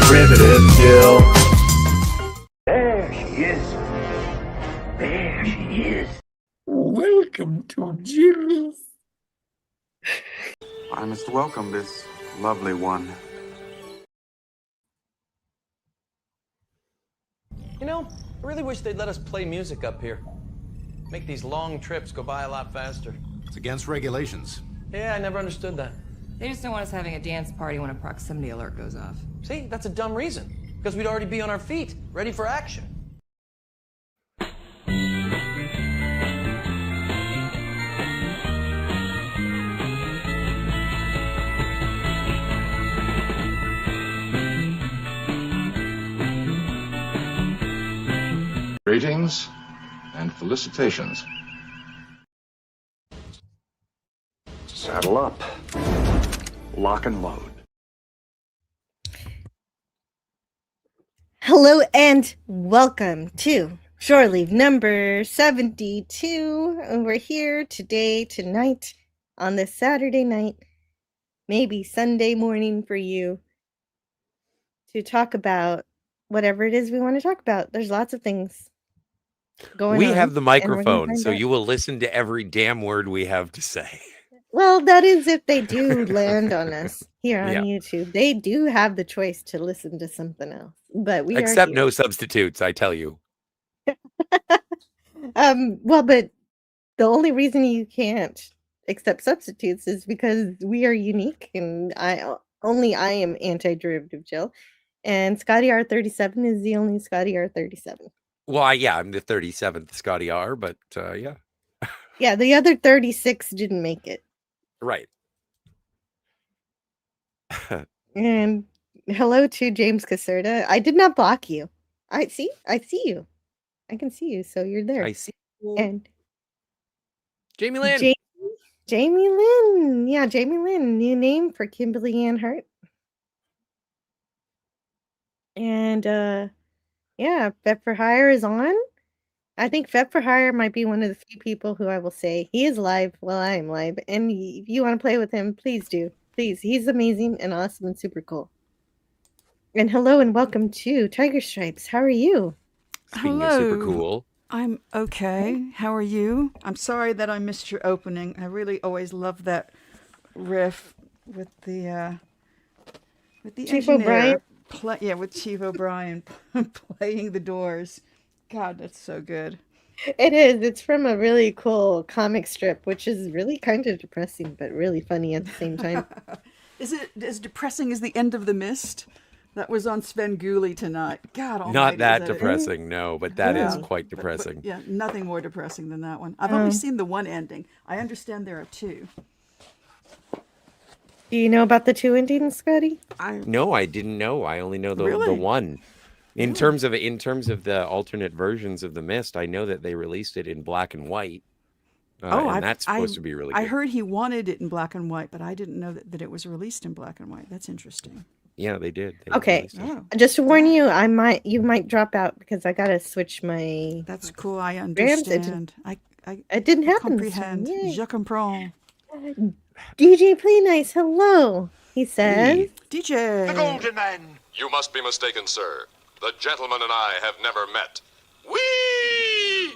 Primitive Jill. There she is. There she is. Welcome to Jill's. I must welcome this lovely one. You know, I really wish they'd let us play music up here. Make these long trips go by a lot faster. It's against regulations. Yeah, I never understood that. They just don't want us having a dance party when a proximity alert goes off. See, that's a dumb reason. Because we'd already be on our feet, ready for action. Greetings and felicitations. Saddle up. Lock and load. Hello and welcome to Shore Leave number 72. And we're here tonight, on this Saturday night, maybe Sunday morning for you, to talk about whatever it is we want to talk about. There's lots of things going on. We have the and we're gonna microphone, find so out. you will listen to every damn word we have to say. Well, that is if they do land on us here on Yeah. YouTube. They do have the choice to listen to something else. But we Except are no substitutes, I tell you. here. Well, but the only reason you can't accept substitutes is because we are unique, and I am anti-derivative Jill, and Scotty R37 is the only Scotty R37. Well, I'm the 37th Scotty R, but yeah. Yeah, the other 36 didn't make it. Right. And hello to James Caserta. I did not block you. I see you. I can see you, so you're there. I see. And Jamie Lynn. Jamie Lynn. Yeah, Jamie Lynn. New name for Kimberly Ann Hart. And yeah, Feb for Hire is on. I think Feb for Hire might be one of the few people who I will say he is live while I am live. And if you want to play with him, please do. Please. He's amazing and awesome and super cool. And hello and welcome to Tiger Stripes. How are you? Speaking of super cool. I'm okay. How are you? I'm sorry that I missed your opening. I really always love that riff with the Chief engineer. With Chief O'Brien playing the Doors. God, that's so good. It is. It's from a really cool comic strip, which is really kind of depressing, but really funny at the same time. Is it as depressing as The End of the Mist? That was on Sven Gulli tonight. God almighty. Not that is depressing, no, but that is quite depressing. But yeah, nothing more depressing than that one. I've only seen the one ending. I understand there are two. Do you know about the two endings, Scotty? No, I didn't know. I only know the Really? one. In terms of the alternate versions of The Mist, I know that they released it in black and white. And that's supposed to be really good. I heard he wanted it in black and white, but I didn't know that it was released in black and white. That's interesting. Yeah, they did. Okay. Just to warn you, you might drop out because I gotta switch my. That's cool. I Grams, understand. It didn't happen. Comprehend. Je comprends. DJ Play Nice, hello. He says. DJ. The Golden Man. You must be mistaken, sir. The gentleman and I have never met. Whee!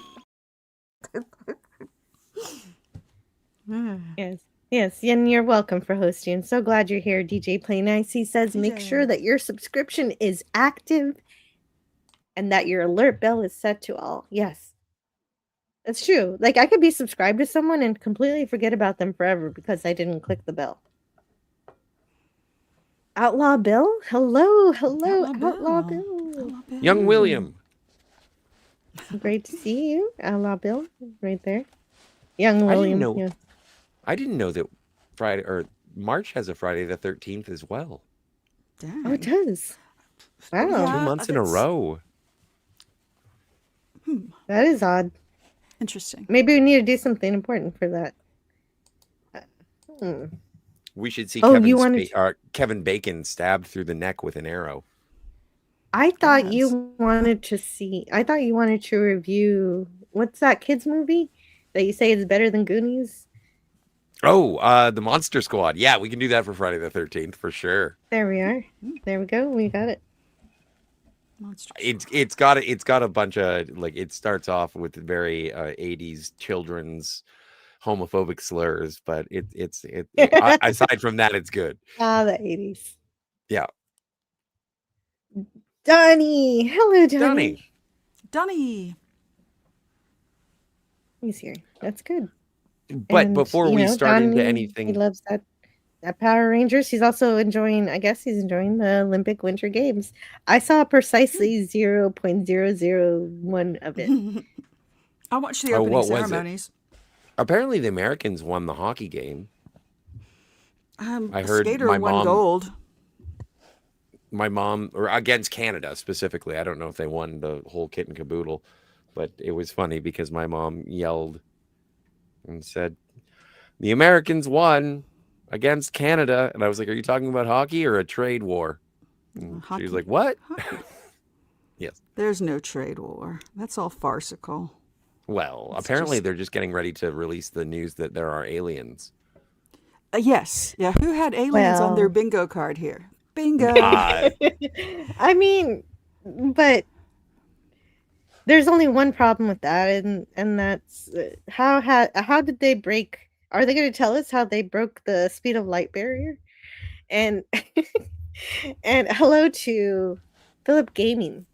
Yes, and you're welcome for hosting. So glad you're here, DJ Play Nice. He says, make sure that your subscription is active and that your alert bell is set to all. Yes, that's true. Like, I could be subscribed to someone and completely forget about them forever because I didn't click the bell. Outlaw Bill? Hello, Outlaw Bill. Young William. Great to see you, Outlaw Bill, right there. Young William. I didn't know that March has a Friday the 13th as well. Dang. Oh, it does. Wow. Yeah, 2 months in a row. That is odd. Interesting. Maybe we need to do something important for that. We should see Kevin Bacon stabbed through the neck with an arrow. I thought you wanted to review, what's that kids movie that you say is better than Goonies? Oh, the Monster Squad. Yeah, we can do that for Friday the 13th for sure. There we are. There we go. We got it. Monster It's got a bunch of like it starts off with very 80s children's homophobic slurs, but aside from that, it's good. Ah, the 80s. Yeah. Donnie. Hello, Donnie. Donnie. He's here. That's good. But And, before we start into Donnie, anything, he loves that Power Rangers. He's also enjoying, I guess he's enjoying the Olympic Winter Games. I saw precisely 0.001 of it. I watched the opening ceremonies. Apparently, the Americans won the hockey game. I heard skater my won mom, gold. My mom, or against Canada specifically. I don't know if they won the whole kit and caboodle, but it was funny because my mom yelled and said, "The Americans won against Canada." And I was like, "Are you talking about hockey or a trade war?" And she was like, "What?" Yes. There's no trade war. That's all farcical. Well, apparently they're just getting ready to release the news that there are aliens. Yes. Yeah. Who had aliens on their bingo card here? Bingo. I mean, but there's only one problem with that, and that's how did they break? Are they going to tell us how they broke the speed of light barrier? And and hello to Philip Gaming.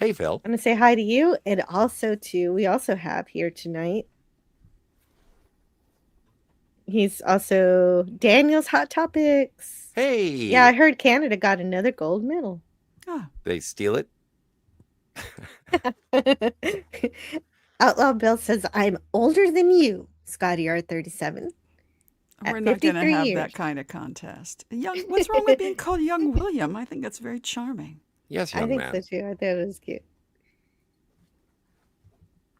Hey, Phil. I'm going to say hi to you, and also we also have here tonight. He's also Daniel's Hot Topics. Hey. Yeah, I heard Canada got another gold medal. Oh. They steal it? Outlaw Bill says, "I'm older than you, Scotty R37. We're not going to have that kind of contest. What's wrong with being called Young William? I think that's very charming. Yes, I think so too. I thought it was cute.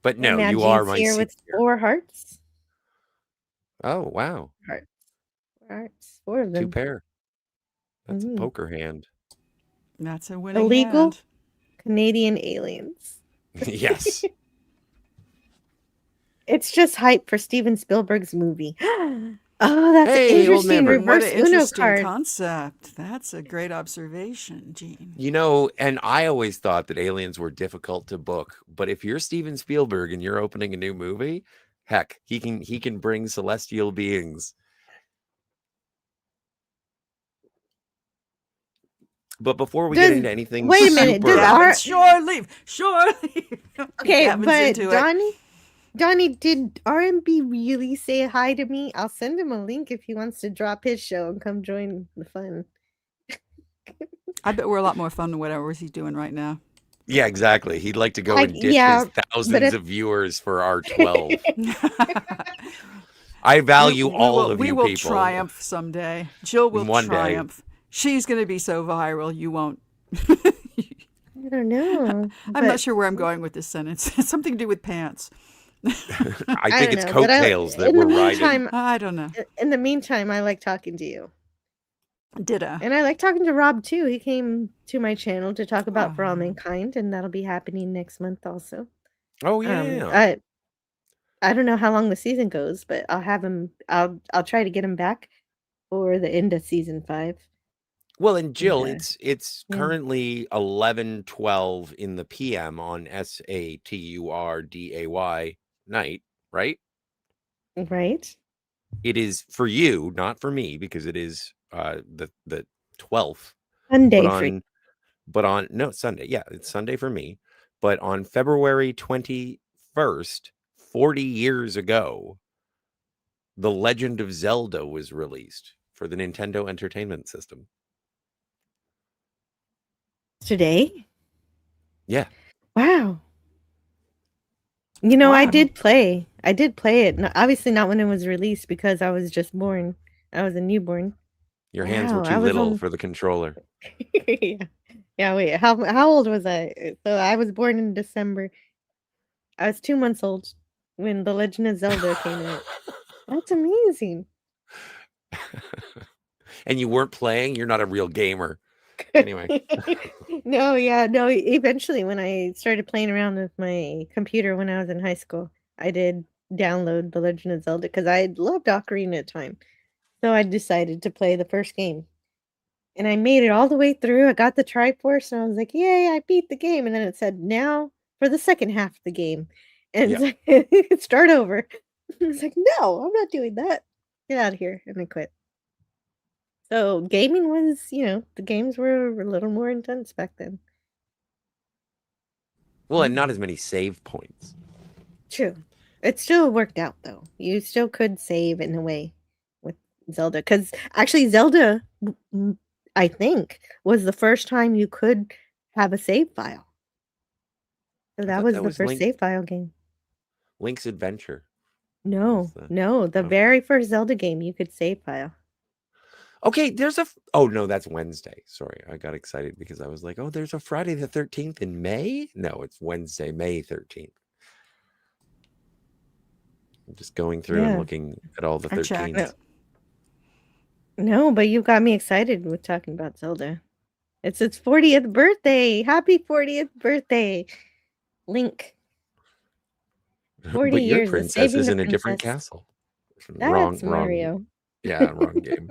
But no, you are my here with 4 hearts. Oh, wow. Hearts. 4 of them. 2 pair. That's a poker hand. That's a winning Illegal hand. Canadian aliens. Yes. It's just hype for Steven Spielberg's movie. Oh, that's an interesting reverse what an Uno interesting card. concept. That's a great observation, Gene. You know, and I always thought that aliens were difficult to book, but if you're Steven Spielberg and you're opening a new movie, heck, he can bring celestial beings. But before we get into anything, wait a minute, Shore leave. Okay, but Donnie, did RMB really say hi to me? I'll send him a link if he wants to drop his show and come join the fun. I bet we're a lot more fun than whatever he's doing right now. Yeah, exactly. He'd like to go and ditch his thousands of viewers for our 12. I value all of you people. We will triumph someday. Jill will triumph. She's going to be so viral, you won't. I don't know. I'm not sure where I'm going with this sentence. It's something to do with pants. I think it's coattails that we're riding. I don't know. In the meantime, I like talking to you. Ditto. And I like talking to Rob too. He came to my channel to talk about For All Mankind, and that'll be happening next month also. Oh yeah. I don't know how long the season goes, but I'll have him. I'll try to get him back for the end of season 5. Well, and Jill, it's currently 11:12 in the PM on SATURDAY night, right? Right. It is for you, not for me, because it is the 12th. Sunday Sunday. Yeah, it's Sunday for me. But on February 21st, 40 years ago, The Legend of Zelda was released for the Nintendo Entertainment System. Today? Yeah. Wow. You know, I did play it. Obviously not when it was released because I was just born. I was a newborn. Your hands were too little for the controller. Yeah, wait. How old was I? So I was born in December. I was 2 months old when The Legend of Zelda came out. That's amazing. And you weren't playing? You're not a real gamer. Anyway. No. Eventually, when I started playing around with my computer when I was in high school, I did download The Legend of Zelda because I loved Ocarina of Time. So I decided to play the first game. and I made it all the way through. I got the Triforce, and I was like, "Yay, I beat the game." And then it said, "Now for the second half of the game." And start over. I was like, "No, I'm not doing that. Get out of here." And I quit. So gaming was, the games were a little more intense back then. Well, and not as many save points. True. It still worked out though. You still could save in a way with Zelda, because actually Zelda, I think, was the first time you could have a save file. So that was the first save file game. Link's Adventure. No, the very first Zelda game you could save file. Okay, there's a. Oh no, that's Wednesday. Sorry, I got excited because I was like, "Oh, there's a Friday the 13th in May." No, it's Wednesday, May 13th. I'm just going through and looking at all the 13th. No, but you got me excited with talking about Zelda. It's its 40th birthday. Happy 40th birthday, Link. 40 But your years of princess saving is the in a different princess. castle. That's Mario. Yeah, wrong game.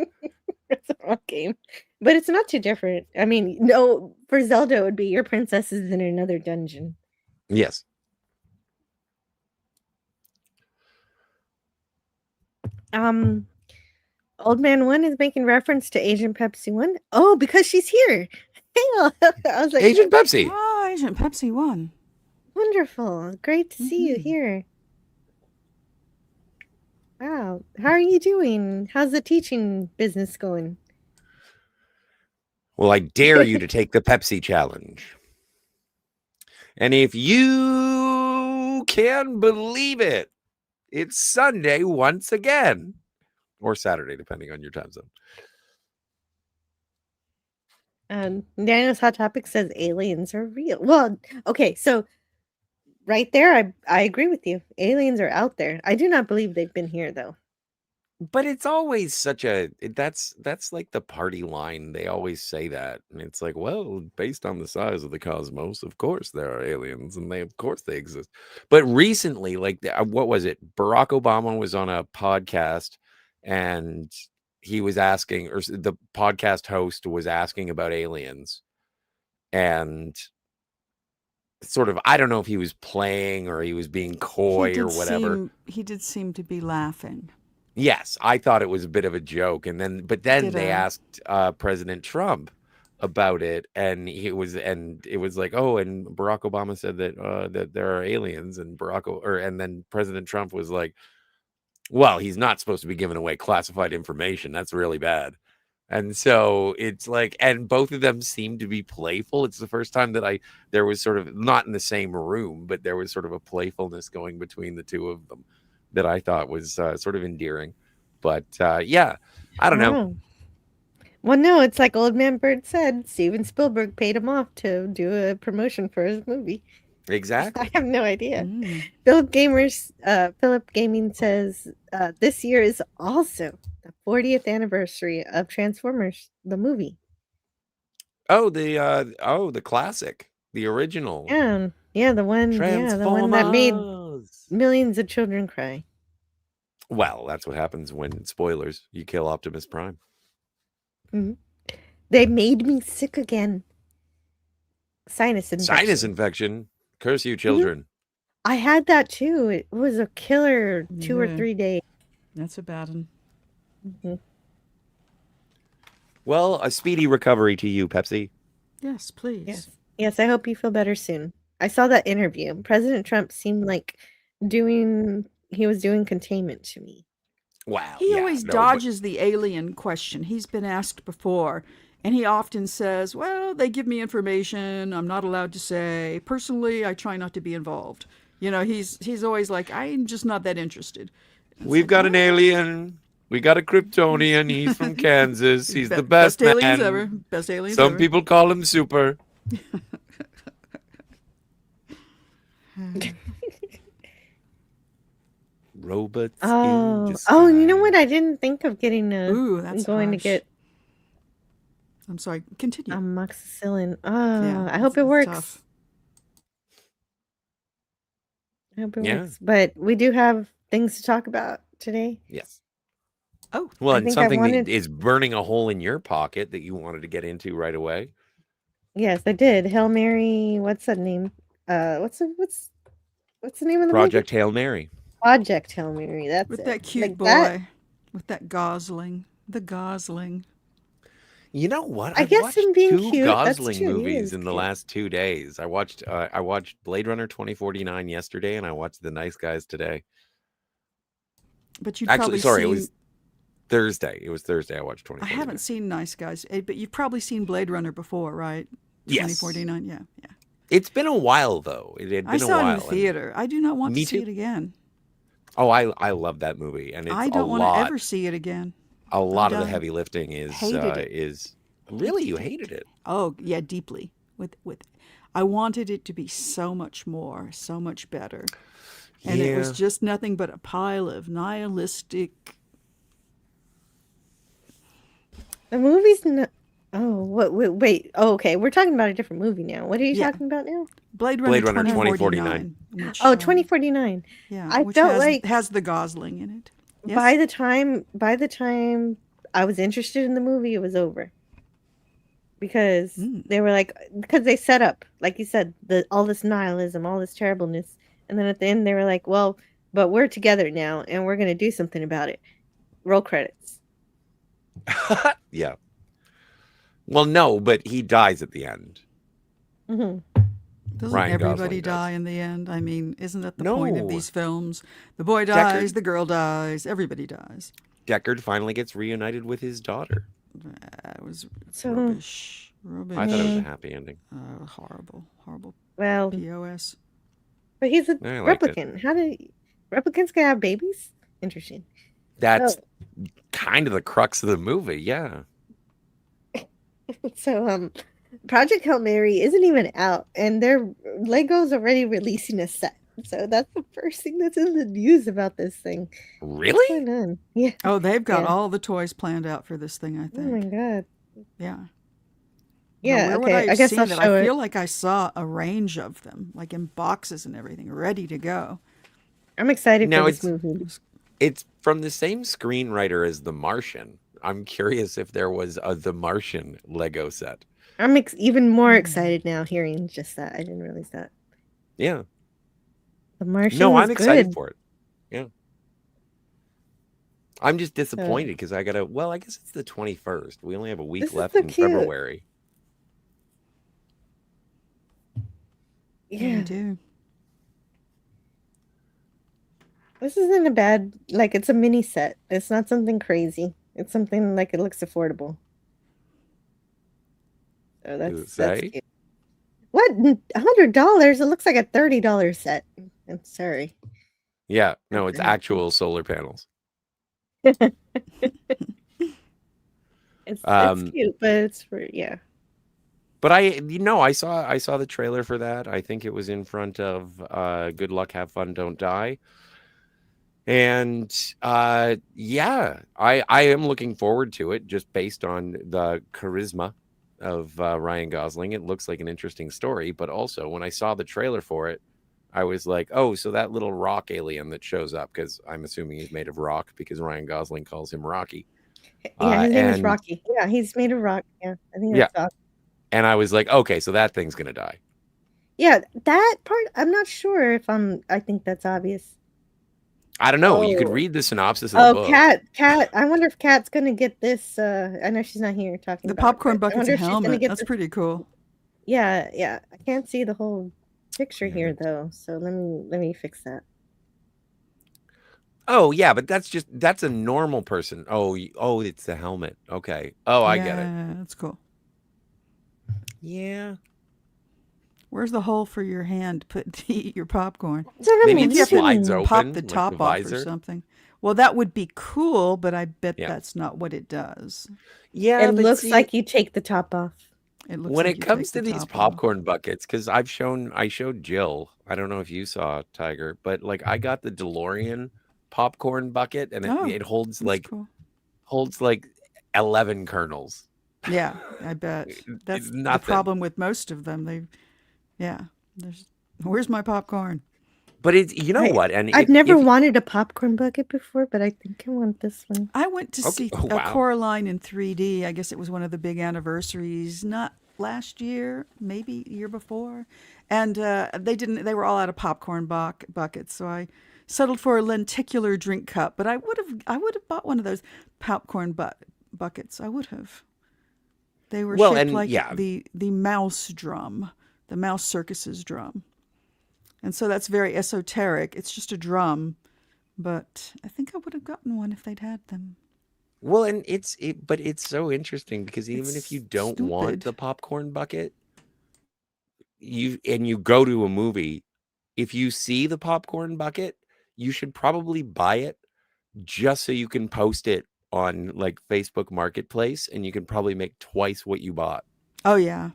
It's a wrong game. But it's not too different. I mean, no, for Zelda, it would be your princess is in another dungeon. Yes. Old Man 1 is making reference to Asian Pepsi 1. Oh, because she's here. I was like, Asian Pepsi. Oh, Asian Pepsi 1. Wonderful. Great to see you here. Wow. How are you doing? How's the teaching business going? Well, I dare you to take the Pepsi challenge. And if you can believe it, it's Sunday once again. Or Saturday, depending on your time zone. Daniel's Hot Topic says aliens are real. Well, okay, so right there, I agree with you. Aliens are out there. I do not believe they've been here, though. But it's always such a that's like the party line. They always say that, and it's like, well, based on the size of the cosmos, of course there are aliens, and of course they exist. But recently, like, what was it? Barack Obama was on a podcast, and he was asking, or the podcast host was asking about aliens, and sort of, I don't know if he was playing or he was being coy or whatever. He did seem to be laughing. Yes, I thought it was a bit of a joke, and then they asked President Trump about it, and it was like, oh, and Barack Obama said that that there are aliens, and and then President Trump was like, well, he's not supposed to be giving away classified information. That's really bad. And so it's like, and both of them seem to be playful. It's the first time that there was sort of, not in the same room, but there was sort of a playfulness going between the two of them that I thought was sort of endearing. But yeah, I don't know. Well, no, it's like Old Man Bird said, Steven Spielberg paid him off to do a promotion for his movie. Exactly. I have no idea. Philip Gaming says this year is also the 40th anniversary of Transformers, the movie. Oh, the classic, the original. Yeah, the one that made millions of children cry. Well, that's what happens when, spoilers, you kill Optimus Prime. Mm-hmm. They made me sick again. Sinus infection. Curse you, children. I had that too. It was a killer 2 or 3 days. That's a bad one. Mm-hmm. Well, a speedy recovery to you, Pepsi. Yes, please. Yes, I hope you feel better soon. I saw that interview. President Trump seemed like he was doing containment to me. Wow. He always dodges the alien question. He's been asked before, and he often says, well, they give me information I'm not allowed to say. Personally, I try not to be involved. You know, he's always like, I'm just not that interested. We've got an alien. We got a Kryptonian. He's from Kansas. He's the best man. Aliens ever. Best aliens Some ever. people call him Super. Robots. Oh, you know what? I didn't think of getting that's going harsh. to get. I'm sorry. Continue. Amoxicillin. Oh, I hope it works. Tough. I hope it works. But we do have things to talk about today. Yes. Oh, Well, I and think I something wanted. that is burning a hole in your pocket that you wanted to get into right away. Yes, I did. Hail Mary. What's that name? What's the name of the movie? Project Hail Mary. Project Hail Mary. That's with it. that cute Like boy, that. with that Gosling, the Gosling. You know what? I I've guess him watched being two cute. That's Gosling true. He movies is in the cute. last 2 days. I watched Blade Runner 2049 yesterday, and I watched The Nice Guys today. But you'd Actually, probably sorry, seen. it was Thursday. It was Thursday. I watched I 2049. haven't seen Nice Guys, but you've probably seen Blade Runner before, right? Yes. 2049. Yeah. It's been a while though. It had I been a saw it while. in the theater. I do not want Me to see too. it again. Oh, I love that movie, and it's I a don't want to lot. ever see it again. A lot of the done. heavy lifting Hated it. is really you hated it. Oh yeah, deeply. With I wanted it to be so much more, so much better, and it was Yeah. just nothing but a pile of nihilistic. The movie's not. Oh, what? Wait. Oh, okay. We're talking about a different movie now. What are you Yeah. talking about now? Blade Runner, Blade Runner 2049. Which, Oh, 2049. yeah, I which felt has, like has the Gosling in it. Yes? by the time I was interested in the movie, it was over. Because they were like, because they set up, like you said, all this nihilism, all this terribleness, and then at the end they were like, well, but we're together now, and we're gonna do something about it. Roll credits. Yeah. Well, no, but he dies at the end. Mm-hmm. Doesn't Ryan everybody Gosling does. die in the end? I mean, isn't that the point of No. these films? The boy dies, Deckard. the girl dies, everybody dies. Deckard finally gets reunited with his daughter. It was So- rubbish. I thought it was a happy ending. Horrible. Well, POS. but he's a I liked it. replicant. How do replicants can have babies? Interesting. That's kind of the crux of the movie. Yeah. So, Project Hail Mary isn't even out, and Lego's already releasing a set. So that's the first thing that's in the news about this thing. What's Really? going on? Yeah. Oh, they've got Yeah. all the toys planned out for this thing, I Oh my think. god. Yeah. Yeah. Now, where would Okay. I I have guess seen I'll it? show I it. feel like I saw a range of them, like in boxes and everything, ready to go. I'm excited Now for this it's- movie. It's from the same screenwriter as The Martian. I'm curious if there was a The Martian Lego set. I'm even more excited now hearing just that. I didn't realize that. Yeah. The Martian No, was I'm excited good. for it. Yeah. I'm just disappointed because I guess it's the 21st. We only have a This week is left so in cute. February. Yeah. I do. This isn't a bad, like, it's a mini set. It's not something crazy. It's something like it looks affordable. So Does it that's say? cute. What? $100? It looks like a $30 set. I'm sorry. Yeah. No, it's Okay. actual solar panels. It's Um, cute, but it's for yeah. But I saw the trailer for that. I think it was in front of Good Luck, Have Fun, Don't Die. And yeah, I am looking forward to it just based on the charisma of Ryan Gosling. It looks like an interesting story, but also when I saw the trailer for it, I was like, oh, so that little rock alien that shows up, because I'm assuming he's made of rock because Ryan Gosling calls him Rocky. Yeah, his name is and- Rocky. Yeah, he's made of rock. Yeah, I think Yeah. that's awesome. And I was like, okay, so that thing's gonna die. Yeah, that part I'm not sure if I think that's obvious. I don't know. You could Oh. read the synopsis of the Oh, book. Cat. I wonder if Cat's gonna get this. I know she's not here talking The about it, popcorn but I bucket's wonder a if she's gonna helmet. get That's this- pretty cool. Yeah. I can't see the whole picture here though, so let me fix that. Oh yeah, but that's a normal person. Oh, it's the helmet. Okay. Oh, I get it. Yeah, that's cool. Yeah. Where's the hole for your hand to eat your popcorn? That's what I'm Maybe it You have to slides wondering. open, pop the like top the off or visor. something. Well, that would be cool, but I bet Yeah. that's not what it does. Yeah, It but looks see, like you take the top off. It looks when like it you comes take to the these top off. popcorn buckets, because I showed Jill. I don't know if you saw Tiger, but like I got the DeLorean popcorn bucket, and Oh, it holds That's like cool. 11 kernels. Yeah, I bet. That's the nothing. problem with most of them. Where's my popcorn? But it's what, and I've never wanted a popcorn bucket before, but I think I want this one. I went to see Coraline in 3D. I guess it was one of the big anniversaries, not last year, maybe year before, and they were all out of popcorn buckets, so I settled for a lenticular drink cup. But I would have bought one of those popcorn buckets. I would have. They were shaped like the mouse drum, the Mouse Circus's drum. And so that's very esoteric. It's just a drum, but I think I would have gotten one if they'd had them. Well, and but it's so interesting because even if you don't want the popcorn bucket, you go to a movie, if you see the popcorn bucket, you should probably buy it just so you can post it on like Facebook Marketplace, and you can probably make twice what you bought. Oh yeah,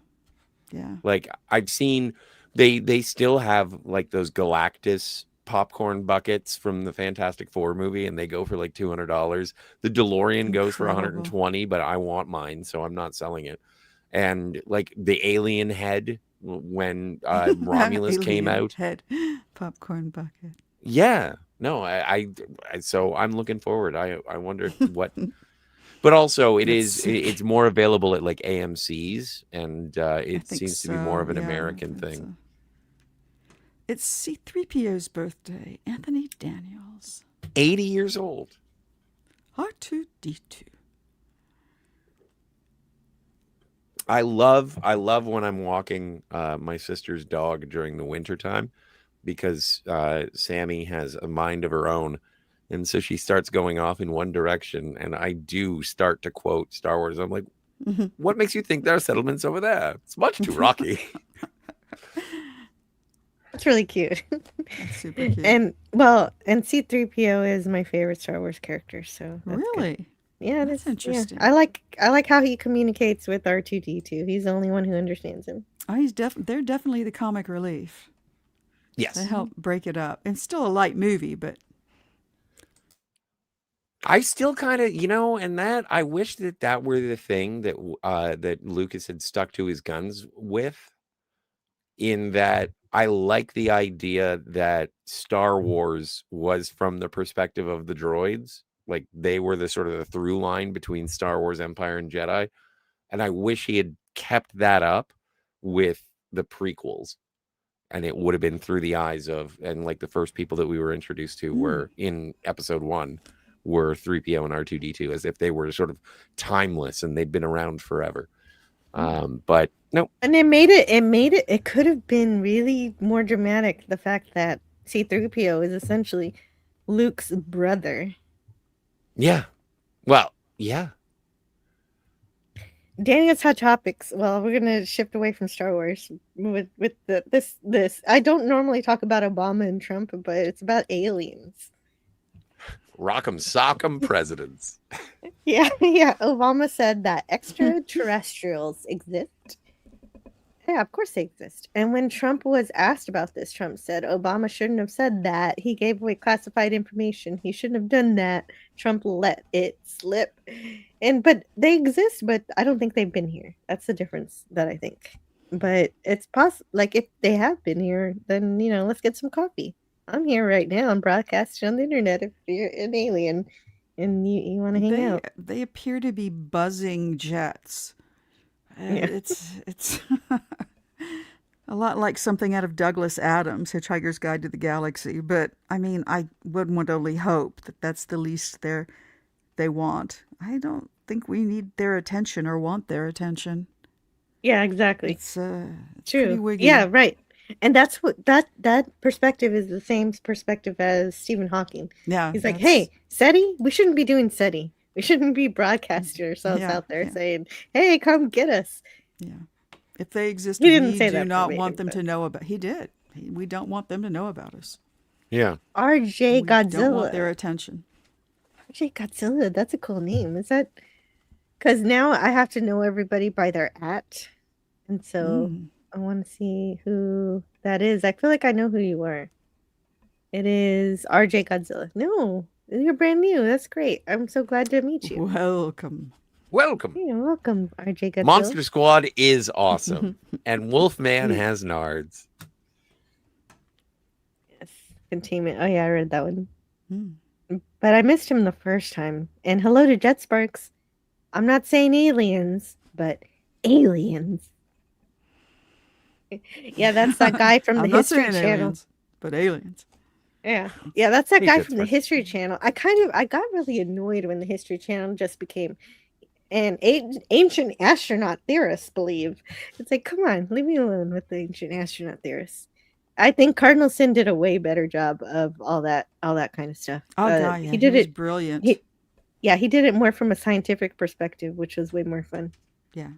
yeah. Like I've seen. They still have like those Galactus popcorn buckets from the Fantastic Four movie, and they go for like $200. The DeLorean goes for $120, but I want mine, so I'm not selling it. And like the alien head when Romulus came out, head popcorn bucket. Yeah, no, I so I'm looking forward. I wonder what. But also, it's more available at like AMC's, and it seems to be more of an American thing. It's C-3PO's birthday. Anthony Daniels, 80 years old. R2-D2. I love when I'm walking my sister's dog during the wintertime, because Sammy has a mind of her own. And so she starts going off in one direction, and I do start to quote Star Wars. I'm like, what makes you think there are settlements over there? It's much too rocky. That's really cute. That's super cute. And C-3PO is my favorite Star Wars character. So that's really, good. Yeah, that's interesting. Yeah. I like how he communicates with R2-D2. He's the only one who understands him. Oh, they're definitely the comic relief. Yes, they help break it up. It's still a light movie, but I still kind of, and that I wish that were the thing that that Lucas had stuck to his guns with. In that, I like the idea that Star Wars was from the perspective of the droids, like they were the sort of the through line between Star Wars, Empire, and Jedi, and I wish he had kept that up with the prequels, and it would have been through the eyes of, and like the first people that we were introduced to were in Episode 1. Were 3PO and R2-D2, as if they were sort of timeless and they'd been around forever. But no. And it could have been really more dramatic, the fact that C-3PO is essentially Luke's brother. Yeah. Well, yeah. Daniel's Hot Topics. Well, we're gonna shift away from Star Wars with this. I don't normally talk about Obama and Trump, but it's about aliens. Rock'em sock'em presidents. Yeah. Obama said that extraterrestrials exist. Yeah, of course they exist. And when Trump was asked about this, Trump said Obama shouldn't have said that. He gave away classified information. He shouldn't have done that. Trump let it slip. But they exist, but I don't think they've been here. That's the difference that I think. But it's possible. Like, if they have been here, then, let's get some coffee. I'm here right now. I'm broadcasting on the internet. If you're an alien and you want to hang out, they appear to be buzzing jets. Yeah. It's a lot like something out of Douglas Adams' Hitchhiker's Guide to the Galaxy. But I mean, I would only hope that that's the least they want. I don't think we need their attention or want their attention. Yeah, exactly. It's true. Yeah, right. And that's what that perspective is, the same perspective as Stephen Hawking. Yeah. He's like, hey, SETI, we shouldn't be doing SETI. We shouldn't be broadcasting ourselves out there saying, hey, come get us. Yeah. If they exist, he didn't say do that not want them to know about. He did. We don't want them to know about us. Yeah. RJ Godzilla. We don't want their attention. RJ Godzilla, that's a cool name. Is that? Because now I have to know everybody by their @ and so I want to see who that is. I feel like I know who you are. It is RJ Godzilla. No, you're brand new. That's great. I'm so glad to meet you. Welcome. Yeah, welcome, RJ Godzilla. Monster Squad is awesome. And Wolfman has nards. Yes. Containment. Oh yeah, I read that one. Hmm. But I missed him the first time. And hello to Jet Sparks. I'm not saying aliens, but aliens. Yeah, that's that guy from the I'm not History saying Channel. aliens, but aliens. Yeah. Yeah, that's that Hey, guy Jet from the Sparks. History Channel. I got really annoyed when the History Channel just became an ancient astronaut theorists believe. It's like, come on, leave me alone with the ancient astronaut theorists. I think Cardinal Sin did a way better job of all that kind of stuff. Oh God, yeah, He did was it brilliant. he did it more from a scientific perspective, which was way more fun. Yeah.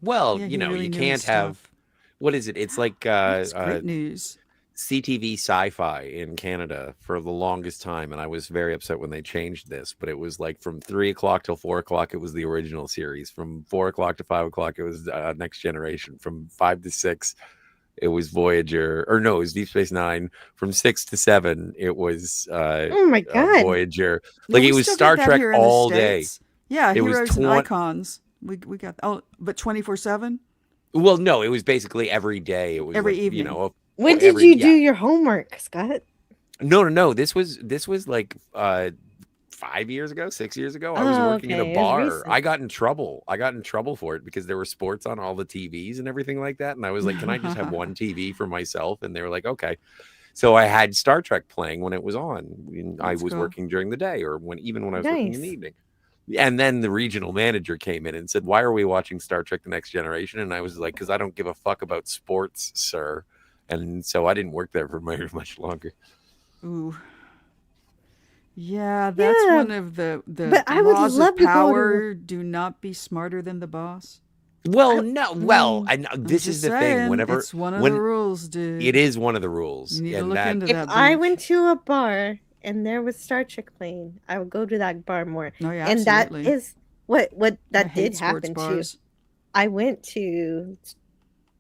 Well, Yeah, you he know, really you knew can't his have stuff. what is it? It's like That's great news. CTV Sci-Fi in Canada for the longest time, and I was very upset when they changed this. But it was like from 3 o'clock till 4 o'clock, it was the original series. From 4 o'clock to 5 o'clock, it was Next Generation. From 5 to 6, it was Voyager, or no, it was Deep Space Nine. From 6 to 7, it was Oh my god. Voyager. No, Like we it was still Star get that Trek here in the all day. States. Yeah, It was heroes and icons. We got but 24/7 Well, no, it was basically every day. It was every like, evening. you know, When did every you do your homework, Scott? No. This was like 5 years ago, 6 years ago. I was Oh, working in a okay. It was bar. recent. I got in trouble. I got in trouble for it because there were sports on all the TVs and everything like that. And I was like, can I just have one TV for myself? And they were like, okay. So I had Star Trek playing when it was on. And I That's was cool. working during the day, or even when I was working in the Nice. evening. And then the regional manager came in and said, why are we watching Star Trek The Next Generation? And I was like, because I don't give a fuck about sports, sir. And so I didn't work there for very much longer. Ooh. Yeah, that's Yeah, one of the but I would laws love of to go to power. Do not be smarter than the boss. Well, no. Well, I'm this is just the thing. saying, Whenever it's one of when the rules, dude. it is one of the rules, You need to and look that into If that. I Beach. went to a bar and there was Star Trek playing, I would go to that bar more. Oh, yeah, And that absolutely. is what I that hate did sports happen too. bars. I went to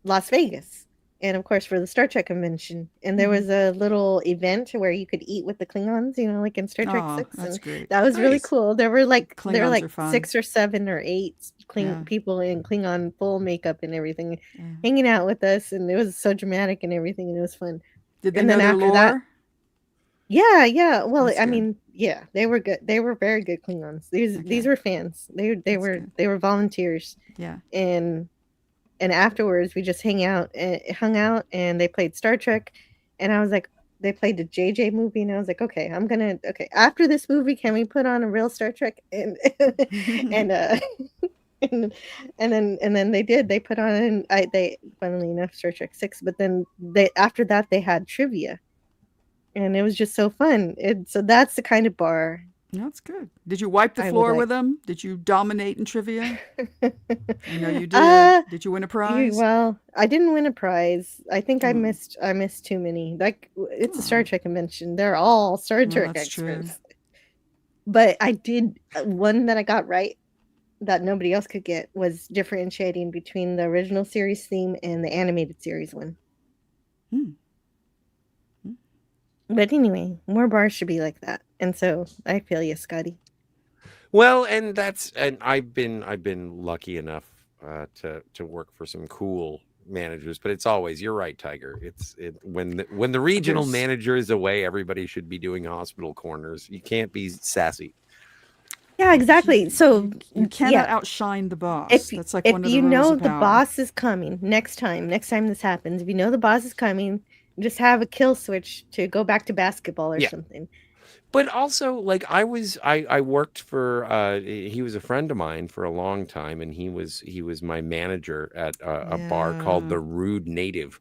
Las Vegas, and of course for the Star Trek convention, and there was a little event where you could eat with the Klingons, you know, like in Star Trek Oh, 6, that's and great. that was really nice. cool. There were like Klingons are fun. 6 or 7 or 8 Yeah. people in Klingon full makeup and everything Yeah. hanging out with us, and it was so dramatic and everything, and it was fun. Did they And know then their after lore? that, yeah. Well, That's I good. mean, yeah, they were good. They were very good Klingons. These Okay. were fans. They That's were good. they were volunteers, Yeah. and afterwards we just hung out, and they played Star Trek, and I was like, they played the JJ movie, and I was like, okay, after this movie, can we put on a real Star Trek? And and and then they did. They put on they funnily enough Star Trek 6, but then after that they had trivia. And it was just so fun. So that's the kind of bar That's good. Did you wipe the I would floor like. with them? Did you dominate in trivia? I know you did. Did you win a prize? Well, I didn't win a prize. I think I Oh. missed too many. Like, it's a Oh. Star Trek convention. They're all Star Well, Trek that's true. experts. But I did one that I got right that nobody else could get was differentiating between the original series theme and the animated series one. Hmm. But anyway, more bars should be like that. And so I feel you, Scotty. Well, and I've been lucky enough to work for some cool managers, but it's always, you're right, Tiger. When the regional There's- manager is away, everybody should be doing hospital corners. You can't be sassy. Yeah, exactly. So You cannot yeah. outshine the boss. That's like if one of the you rules know of the power. boss is coming next time this happens, if you know the boss is coming, just have a kill switch to go back to basketball or Yeah. something. But also, like, I worked for he was a friend of mine for a long time, and he was my manager at a bar called the Rude Native.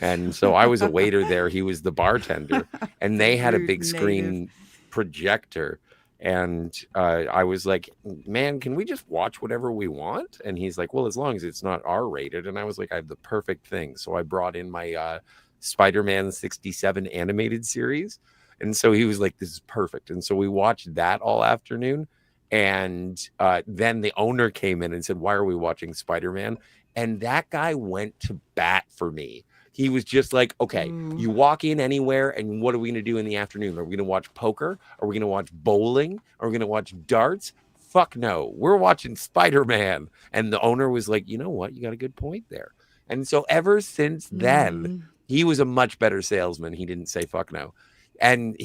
And so I was a waiter there. He was the bartender, and they had a Rude big screen projector. And I was like, man, can we just watch whatever we want? And he's like, well, as long as it's not R-rated. And I was like, I have the perfect thing. So I brought in my Spider-Man 67 animated series. And so he was like, this is perfect. And so we watched that all afternoon. And then the owner came in and said, why are we watching Spider-Man? And that guy went to bat for me. He was just like, okay, you walk in anywhere, and what are we going to do in the afternoon? Are we going to watch poker? Are we going to watch bowling? Are we going to watch darts? Fuck no. We're watching Spider-Man. And the owner was like, you know what? You got a good point there. And so ever since then, He was a much better salesman. He didn't say fuck no. And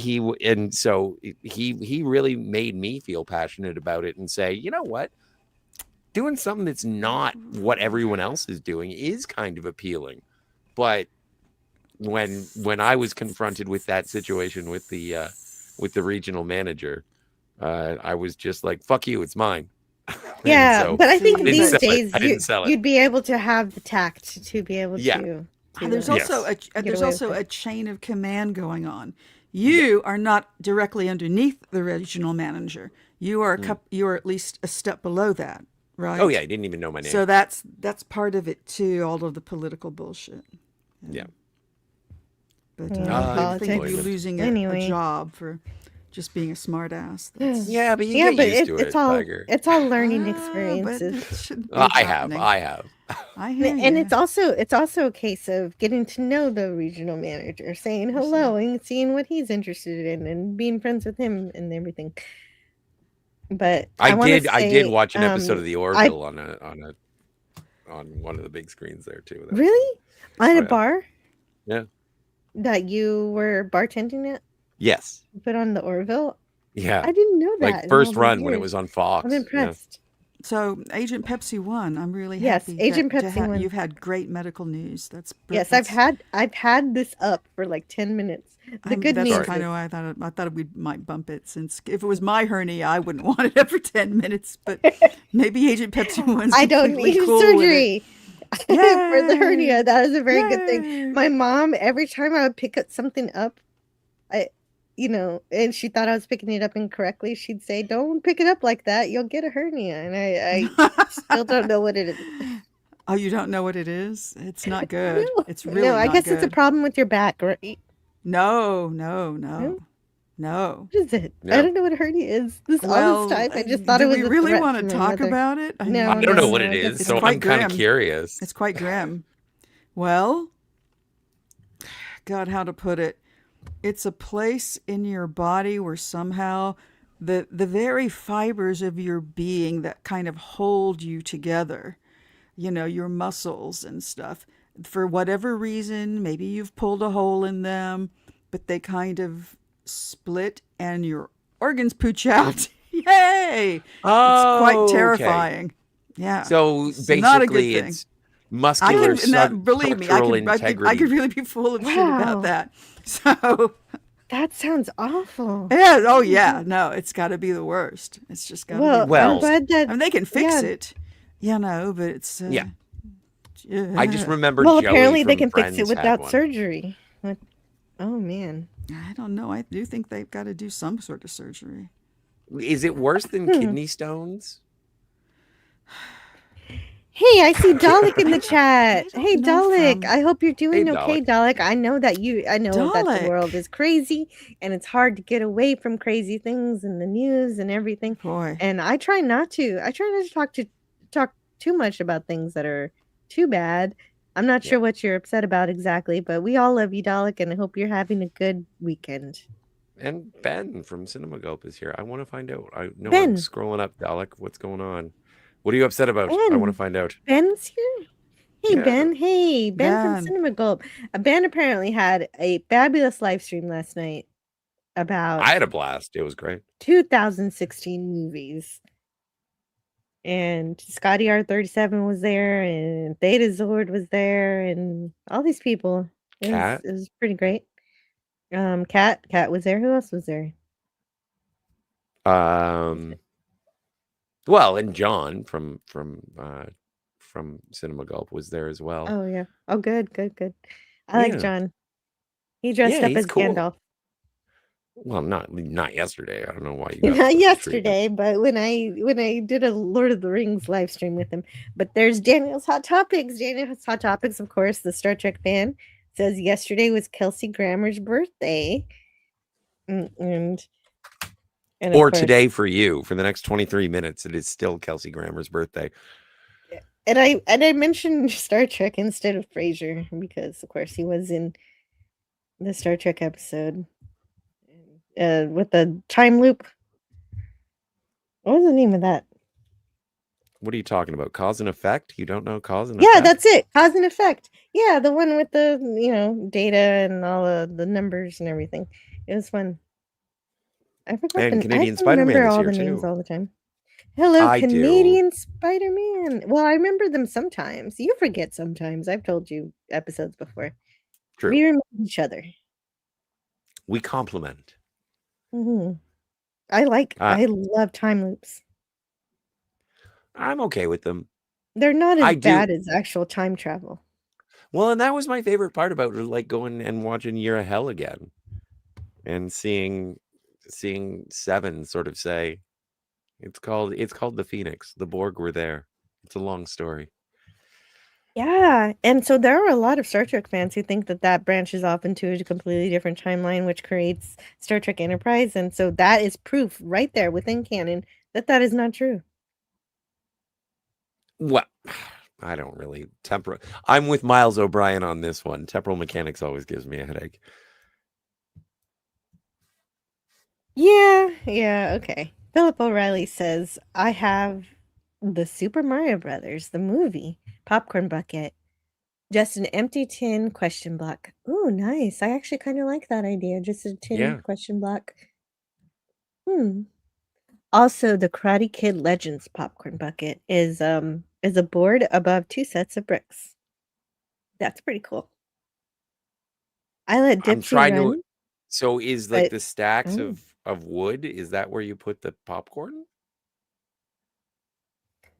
so he really made me feel passionate about it and say, you know what? Doing something that's not what everyone else is doing is kind of appealing. But when I was confronted with that situation with the regional manager, I was just like, fuck you, it's mine. Yeah, so but I think I didn't these sell it. days I didn't sell it. you'd be able to have the tact to be able Yeah. to. There's Yes. also Get there's away also with a chain of command going on. You are not directly underneath the regional manager. You are you are at least a step below that, right? Oh yeah, he didn't even know my name. So that's part of it too. All of the political bullshit. Yeah. But Yeah, I think you're politics. losing Anyway. a job for just being a smart ass. Yeah, but you get used to it, it's all Tiger. it's all learning But experiences. it shouldn't be I happening. have. I hear And you. it's also a case of getting to know the regional manager, saying hello and seeing what he's interested in and being friends with him and everything. But I wanna did say, watch an episode of The I Orville on one of the big screens there too. That was really fun. at Oh, a yeah. bar Yeah. that you were bartending at, Yes. put on the Orville. Yeah. I didn't know that. Like in all first these run when it years. was on Fox. I'm Yeah. impressed. So Agent Pepsi won. I'm really Yes, happy. Agent Pepsi won. You've had great medical news. That's Yes, I've had this up for like 10 minutes. The good that's news kind is, of why I thought we might bump it, since if it was my hernia, I wouldn't want it up for 10 minutes. But maybe Agent Pepsi wins. I don't need cool surgery with it. for the hernia. That is a very good Yay. thing. My mom, every time I would pick up something up, and she thought I was picking it up incorrectly, she'd say, "Don't pick it up like that. You'll get a hernia." And I still don't know what it is. Oh, you don't know what it is? It's not good. No, It's really no. I not guess it's a good. problem with your back, right? No. What is it? No. I don't know what a hernia is. All Well, this time, I just thought do it was we a really threat want to to my talk mother. about it? No, mean, I don't know what no, it I guess is, it's so quite I'm kind of grim. curious. It's quite grim. Well, God, how to put it? It's a place in your body where somehow the very fibers of your being that kind of hold you together, your muscles and stuff, for whatever reason, maybe you've pulled a hole in them, but they kind of split and your organs pooch out. Yay! Oh, It's quite okay. terrifying. Yeah. So It's not a good basically, thing. it's muscular Believe me, structural I integrity. could really be full of shit Wow. about that. So That sounds awful. yeah, oh yeah, no, it's got to be the worst. It's just got to be the Well, I'm glad that. I mean, they can fix yeah. it, but it's Yeah. I just remember Well, Joey apparently they from can fix it Friends had without one. surgery. Oh man. I don't know. I do think they've got to do some sort of surgery. Is it worse than kidney stones? Hey, I see Dalek in the chat. don't Hey, know Dalek. from- I hope you're doing Hey, okay, Dalek. I know that that Dalek. the world is crazy and it's hard to get away from crazy things in the news and everything. Boy, And I try not to. I try not to talk too much about things that are too bad. I'm not sure what you're upset about exactly, but we all love you, Dalek, and I hope you're having a good weekend. And Ben from Cinema Gulp is here. I want to find out. I'm Ben. scrolling up, Dalek. What's going on? What are you upset about? I Ben. want to find out. Ben's here. Hey, Yeah. Ben. Hey, Ben Ben. from Cinema Gulp. Ben apparently had a fabulous live stream last night about I had a blast. It was great. 2016 movies. And Scotty R37 was there, and Theta Zord was there, and all these people. Kat? It was pretty great. Kat was there. Who else was there? Well, and John from Cinema Gulp was there as well. Oh yeah. Oh, good. I like Yeah. John. He dressed Yeah, up he's as cool. Gandalf. Well, not yesterday. I don't know why you got Not such a treatment. yesterday, but when I did a Lord of the Rings live stream with him. But there's Daniel's Hot Topics. Daniel's Hot Topics, of course, the Star Trek fan, says yesterday was Kelsey Grammer's birthday. And of Or course- today for you, for the next 23 minutes, it is still Kelsey Grammer's birthday. And I mentioned Star Trek instead of Frasier because, of course, he was in the Star Trek episode with the time loop. What was the name of that? What are you talking about? Cause and effect? You don't know cause and Yeah, effect? that's it. Cause and effect. Yeah, the one with the data and all the numbers and everything. It was fun. I forgot And I Canadian can Spider-Man remember this all year the names too. all the time. Hello, I do. Canadian Spider-Man. Well, I remember them sometimes. You forget sometimes. I've told you episodes before. True. We remember each other. We compliment. Hmm Uh, I love time loops. I'm okay with them. They're not as I do. bad as actual time travel. Well, and that was my favorite part about it, like going and watching Year of Hell again and seeing Seven sort of say it's called the Phoenix. The Borg were there. It's a long story. Yeah, and so there are a lot of Star Trek fans who think that that branches off into a completely different timeline, which creates Star Trek Enterprise, and so that is proof right there within canon that that is not true. Well, I don't really temporal. I'm with Miles O'Brien on this one. Temporal mechanics always gives me a headache. Yeah, okay. Philip O'Reilly says, I have the Super Mario Brothers, the movie, popcorn bucket. Just an empty tin question block. Ooh, nice. I actually kind of like that idea. Just a tin Yeah, question block. Hmm. Also, the Karate Kid Legends popcorn bucket is a board above two sets of bricks. That's pretty cool. I let I'm Dipsy trying to. run, So is like but the stacks oh, of wood? Is that where you put the popcorn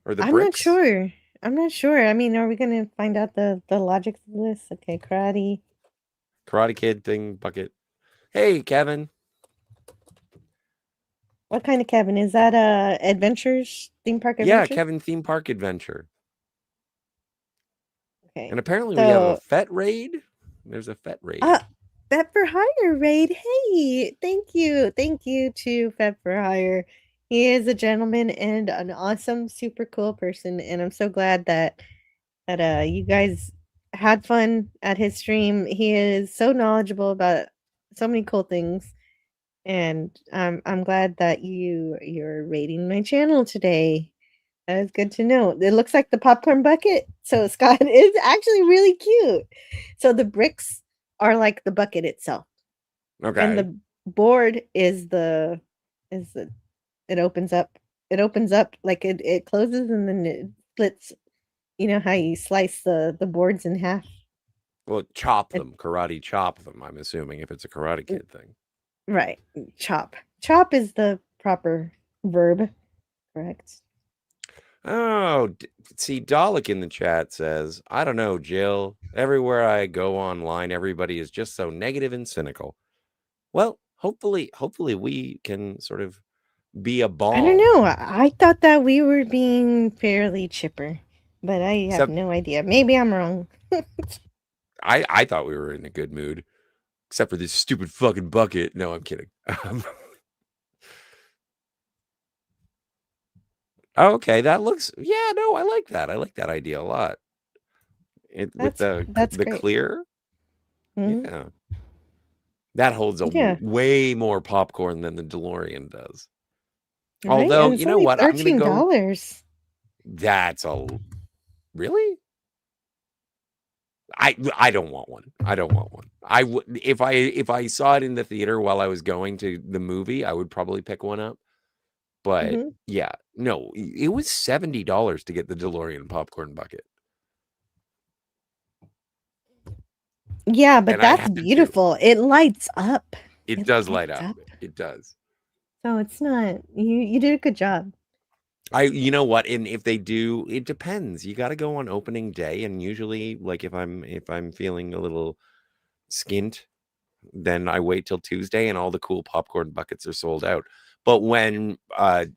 or the I'm not bricks? sure. I'm not sure. I mean, are we gonna find out the logic of this? Okay, karate. Karate Kid thing bucket. Hey, Kevin. What kind of cabin is that? Adventures theme park Yeah, adventures. Kevin theme park adventure. Okay, And apparently we have a so FET raid. There's a FET raid. uh, Vet for Hire raid. Hey, thank you to Vet for Hire. He is a gentleman and an awesome, super cool person, and I'm so glad that you guys had fun at his stream. He is so knowledgeable about so many cool things, and I'm glad that you're rating my channel today. That is good to know. It looks like the popcorn bucket. So Scott is actually really cute. So the bricks are like the bucket itself, and Okay. the board is the it opens up. It opens up like it closes and then it splits. You know how you slice the boards in half? Well, chop It, them, karate chop them. I'm assuming if it's a Karate mm, Kid thing. right. Chop. Chop is the proper verb, correct? Oh, see, Dalek in the chat says, I don't know, Jill. Everywhere I go online, everybody is just so negative and cynical. Well, hopefully we can sort of be a I don't balm. know. I thought that we were being fairly chipper, but I have Except no idea. Maybe I'm wrong. I thought we were in a good mood, except for this stupid fucking bucket. No, I'm kidding. Okay, that looks yeah, no, I like that. I like that idea a lot. It with That's the great. clear, Mhm. yeah. That holds a Yeah, way more popcorn than the DeLorean does. right? Although, And it's you know only what? I'm gonna go. $13. That's a really. I don't want one. I don't want one. I would if I saw it in the theater while I was going to the movie, I would probably pick one up. But Mhm. yeah, no, it was $70 to get the DeLorean popcorn bucket, Yeah, but and I that's had to. beautiful. It lights up. It It does light lights up. up. It does. So it's not you did a good job. You know what? And if they do, it depends. You got to go on opening day, and usually, like if I'm feeling a little skint, then I wait till Tuesday, and all the cool popcorn buckets are sold out. But when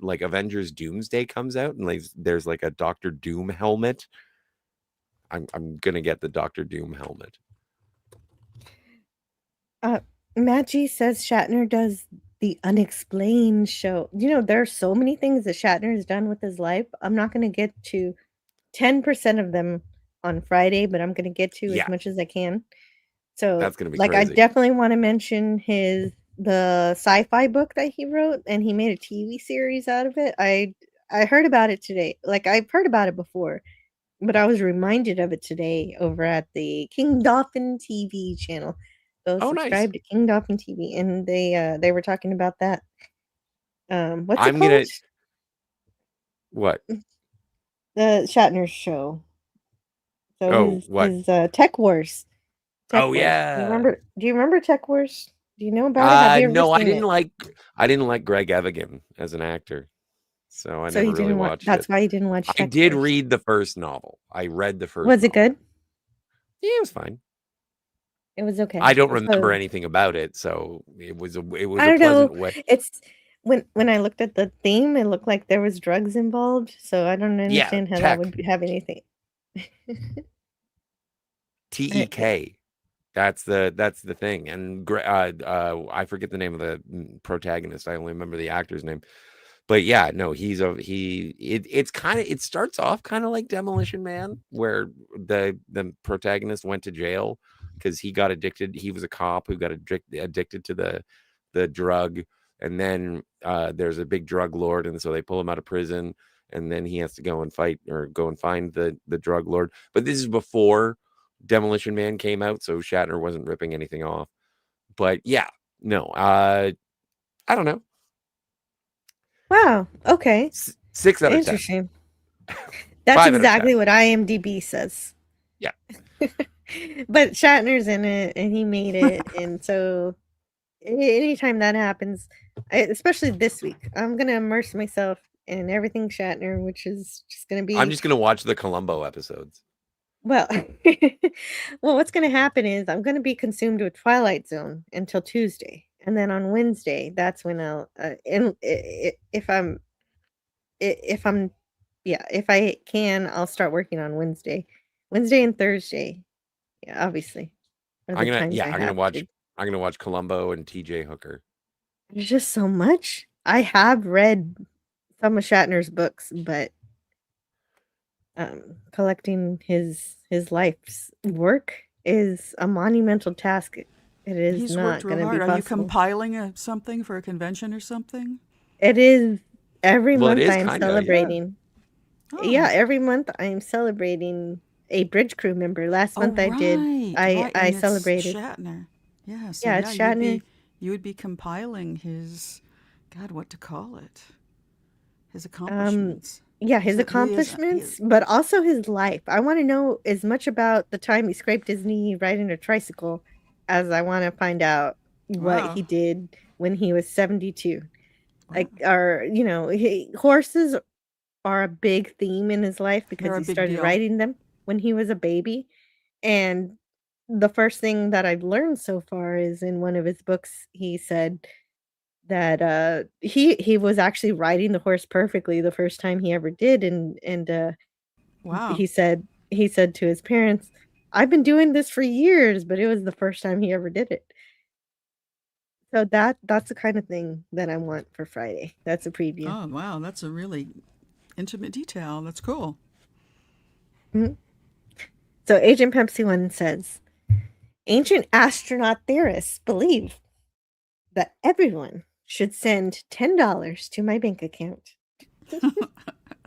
like Avengers Doomsday comes out, and like there's like a Doctor Doom helmet, I'm gonna get the Doctor Doom helmet. Uh, Matt G says Shatner does the unexplained show. You know, there are so many things that Shatner has done with his life. I'm not going to get to 10% of them on Friday, but I'm going to get to as Yeah, much as I can. So, that's gonna be like, I crazy. definitely want to mention the sci-fi book that he wrote, and he made a TV series out of it. I heard about it today. Like I've heard about it before, but I was reminded of it today over at the King Dolphin TV channel. So Oh, nice. subscribe to King Dolphin TV, and they were talking about that. What's it I'm called? gonna what? The Shatner show. So Oh, what? his Tech Wars. Tech Oh Wars. yeah. Do you remember Tech Wars? Do you know about it? Have you ever No, seen it? I didn't like Greg Evigan as an actor, so I So never you really didn't watch. watched it. That's why you didn't watch I Tech did Wars. read the first novel. I read the first Was it novel. good? Yeah, it was fine. It was okay. I don't remember So anything about it, so it was I a don't know. pleasant way. It's when I looked at the theme, it looked like there was drugs involved. So I don't Yeah, understand how that tech. would have anything. TEK. That's the thing. And I forget the name of the protagonist. I only remember the actor's name. But yeah, no, it's kind of, it starts off kind of like Demolition Man, where the protagonist went to jail because he got addicted. He was a cop who got addicted to the drug, and then there's a big drug lord, and so they pull him out of prison, and then he has to go and fight or go and find the drug lord. But this is before Demolition Man came out, so Shatner wasn't ripping anything off. But yeah, no, I don't know. Wow. Okay. 6 out of 10. Interesting. That's 5 out of 10. exactly what IMDb says. Yeah. But Shatner's in it, and he made it, and so anytime that happens, especially this week, I'm gonna immerse myself in everything Shatner, which is just gonna be. I'm just gonna watch the Columbo episodes. Well, well, what's gonna happen is I'm gonna be consumed with Twilight Zone until Tuesday, and then on Wednesday, that's when I'll if I'm yeah, if I can, I'll start working on Wednesday. Wednesday and Thursday. Yeah, obviously. Are the times I have to. I'm gonna watch Columbo and TJ Hooker. There's just so much. I have read some of Shatner's books, but collecting his life's work is a monumental task. It is He's not worked real going to be hard. possible. Are you compiling something for a convention or something? It is every Well, it month is I am kinda, celebrating. Oh. Yeah, every month I am celebrating a bridge crew member. Last month I did. Right. I And it's celebrated. Shatner. Yeah, so Yeah, it's Shatner. you would be compiling his, God, what to call it? His accomplishments. Yeah, his He is- accomplishments, but also his life. I want to know as much about the time he scraped his knee riding a tricycle as I want to find out what Wow. he did when he was 72. Like, horses are a big theme in his life They're because a he big started deal. riding them when he was a baby. And the first thing that I've learned so far is in one of his books, he said that he was actually riding the horse perfectly the first time he ever did, and Wow. he said to his parents, "I've been doing this for years, but it was the first time he ever did it." So that's the kind of thing that I want for Friday. That's a preview. Oh, wow. That's a really intimate detail. That's cool. Mhm. So Agent Pepsi One says, ancient astronaut theorists believe that everyone should send $10 to my bank account.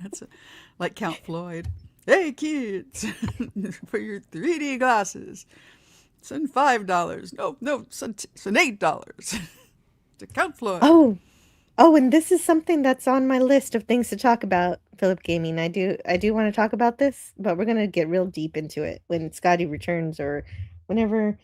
That's like Count Floyd. Hey, kids, for your 3D glasses, send $5. No, send $8 to Count Floyd. Oh, and this is something that's on my list of things to talk about, Philip Gaming. I do want to talk about this, but we're gonna get real deep into it when Scotty returns or whenever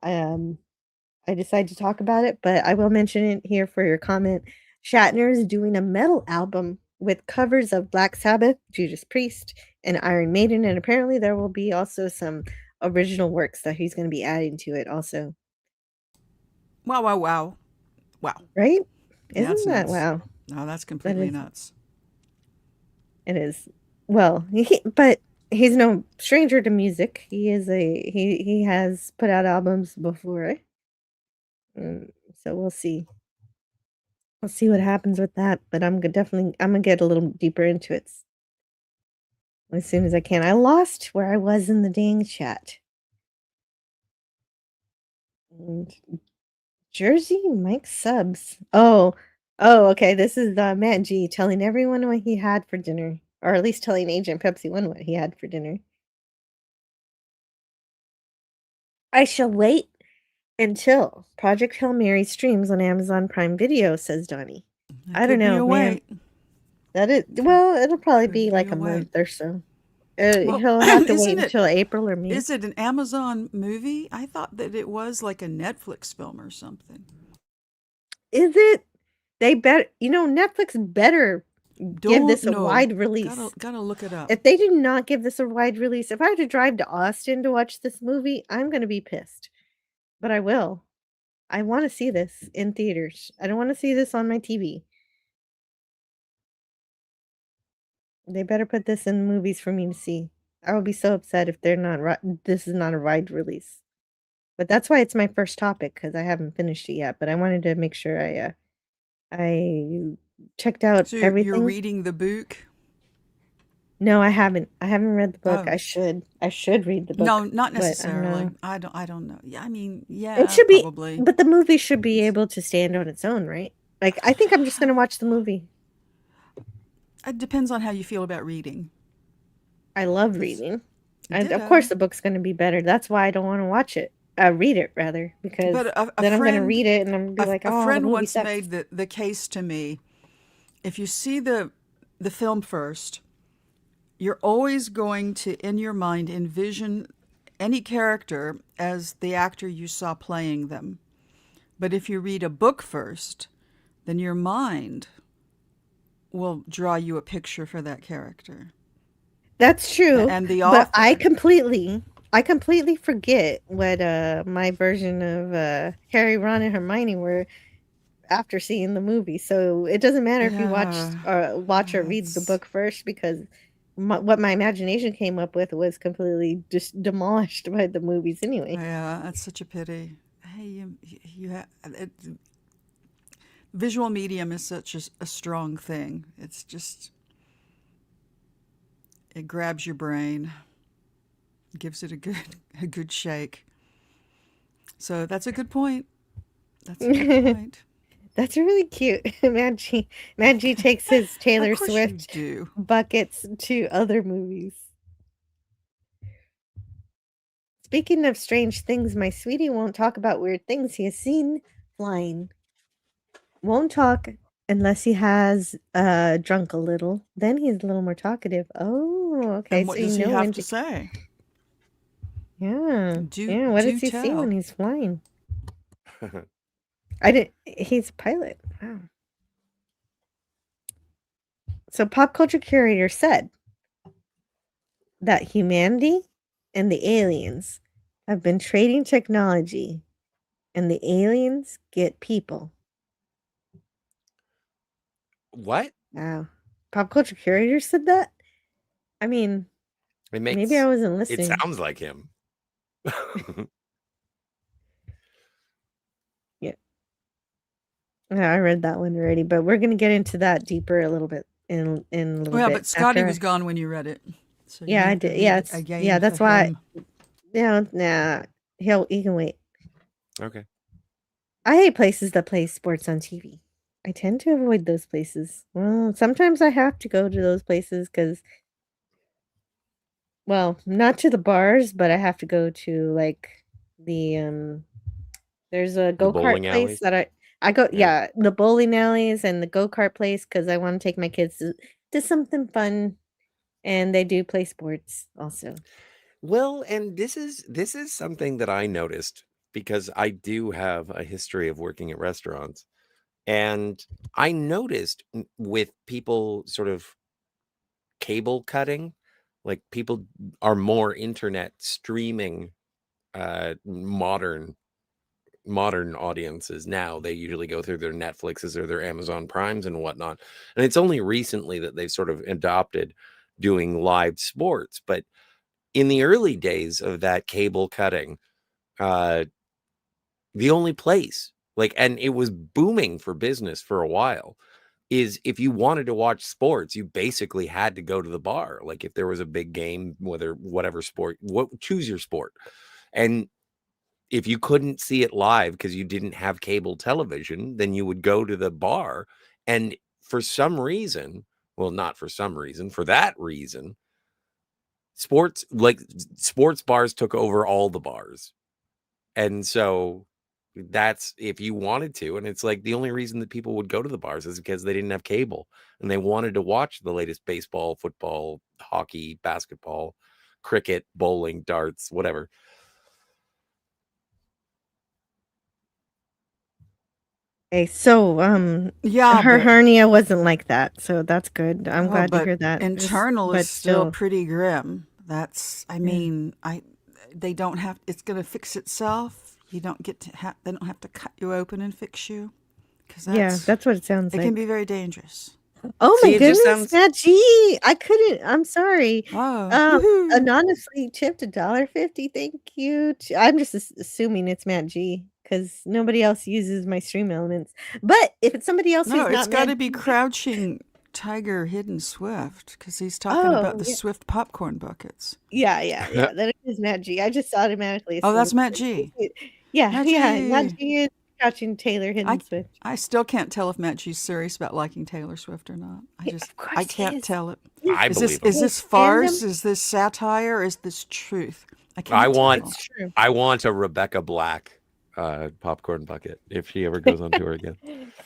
I decide to talk about it. But I will mention it here for your comment. Shatner is doing a metal album with covers of Black Sabbath, Judas Priest, and Iron Maiden, and apparently there will be also some original works that he's going to be adding to it also. Wow. Right? Yeah, Isn't that nuts. wow? No, that's completely is- nuts. It is. Well, but he's no stranger to music. He has put out albums before. So we'll see. We'll see what happens with that, but I'm gonna get a little deeper into it as soon as I can. I lost where I was in the dang chat. And Jersey Mike subs. Oh, Oh, okay. This is Matt G telling everyone what he had for dinner, or at least telling Agent Pepsi One what he had for dinner. I shall wait until Project Hail Mary streams on Amazon Prime Video, says Donnie. I don't Could be know, a man. wait. It'll probably be Could like be a a wait. month or so. Well, He'll have to wait isn't it? until April or May. Is it an Amazon movie? I thought that it was like a Netflix film or something. Is it? They better, Netflix better give this a Don't know. wide release. Gotta look it up. If they do not give this a wide release, if I had to drive to Austin to watch this movie, I'm gonna be pissed. But I will. I want to see this in theaters. I don't want to see this on my TV. They better put this in movies for me to see. I will be so upset if they're not. This is not a wide release. But that's why it's my first topic, because I haven't finished it yet. But I wanted to make sure I checked out So everything. you're reading the book? No, I haven't. I haven't read the book. Oh. I should. I should read the book. No, not but I don't necessarily. know. I don't know. Yeah, I mean, yeah, It should be, probably. but the movie should be able to stand on its own, right? Like, I think I'm just gonna watch the movie. It depends on how you feel about reading. I love reading, and of Ditto. course the book's gonna be better. That's why I don't want to watch it. Read it rather, because But then I'm gonna read it and I'm gonna be like, a oh, friend the movie once sucks. made the case to me. If you see the film first, you're always going to, in your mind, envision any character as the actor you saw playing them. But if you read a book first, then your mind will draw you a picture for that character. That's true. And the but author. I completely forget what my version of Harry, Ron, and Hermione were after seeing the movie. So it doesn't matter if you watch or read the book first, because what my imagination came up with was completely just demolished by the movies anyway. Yeah, that's such a pity. Hey, visual medium is such a strong thing. It's just, it grabs your brain, gives it a good shake. So that's a good point. That's a good point. That's really cute. Maggie takes his Taylor Of course Swift you do. buckets to other movies. Speaking of strange things, my sweetie won't talk about weird things he has seen flying. Won't talk unless he has drunk a little. Then he's a little more talkative. Oh, okay. And what so does you he know have when to say? Yeah. Do What does he see tell. when he's flying? He's a pilot. Wow. So pop culture curator said that humanity and the aliens have been trading technology, and the aliens get people. What? Wow. Pop culture curator said that? I mean, maybe I wasn't It listening. sounds like him. Yeah, I read that one already, but we're gonna get into that deeper a little bit in a little bit. Well, but Scotty after was gone when you read it. So you Yeah, I have to did. read Yeah, it again yeah, that's for why. him. Nah, he can wait. Okay. I hate places that play sports on TV. I tend to avoid those places. Well, sometimes I have to go to those places because, well, not to the bars, but I have to go to like the there's a go-kart bowling place alleys? that I go, Yeah. the bowling alleys and the go-kart place, because I want to take my kids to something fun, and they do play sports also. Well, and this is something that I noticed because I do have a history of working at restaurants. And I noticed with people sort of cable cutting, like people are more internet streaming modern audiences now. They usually go through their Netflixes or their Amazon Primes and whatnot. And it's only recently that they've sort of adopted doing live sports. But in the early days of that cable cutting, the only place, like, and it was booming for business for a while, is if you wanted to watch sports, you basically had to go to the bar. Like if there was a big game, whatever sport, choose your sport. And if you couldn't see it live because you didn't have cable television, then you would go to the bar. And for some reason, well, not for some reason, for that reason, sports bars took over all the bars. And so that's if you wanted to. And it's like the only reason that people would go to the bars is because they didn't have cable and they wanted to watch the latest baseball, football, hockey, basketball, cricket, bowling, darts, whatever. Okay, so Yeah, her but hernia wasn't like that, so that's good. I'm well, glad to but hear that. internal But is still still, pretty grim. That's, I yeah, mean, they don't have. It's going to fix itself. You don't get to. They don't have to cut you open and fix you, because yeah, that's what it sounds it can like. be very dangerous. Oh my See, it just goodness, sounds Matt G! I couldn't. I'm sorry. Oh, woohoo. Anonymously tipped $1.50. Thank you. I'm just assuming it's Matt G because nobody else uses my stream elements. But if it's somebody else No, who's it's not got Matt to be G, Crouching Tiger, Hidden Swift, because he's talking about oh the yeah, Swift popcorn buckets. yeah. That is Matt G. I just automatically Oh, assumed that's it Matt was G. Yeah, Matt Matt G. G is Crouching Taylor I Hidden Swift. I still can't tell if Matt G's serious about liking Taylor Swift or not. Yeah, of I course he can't is. tell it. I Is believe this him. farce? Fandom, Is this satire? Is this truth? I I can't want tell. it's true. I want a Rebecca Black popcorn bucket if she ever goes on tour again.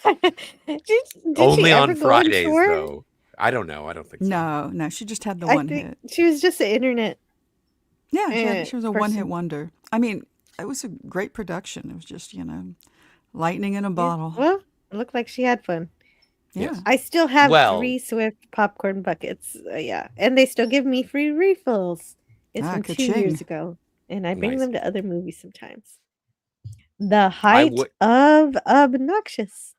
did she Only ever on go on Fridays tour? though. I don't know. I don't think so. No, she just had the I one think hit. she was just an internet Yeah, she was a one-hit person. wonder. I mean, it was a great production. It was just, lightning in a Yeah. bottle. Well, it looked like she had fun. Yeah. Yes. I still have Well, 3 Swift popcorn buckets. Yeah, and they still give me free refills. It's Ah, from 2 ka-ching. years ago, and I bring nice. them to other movies sometimes. The I height would of obnoxious.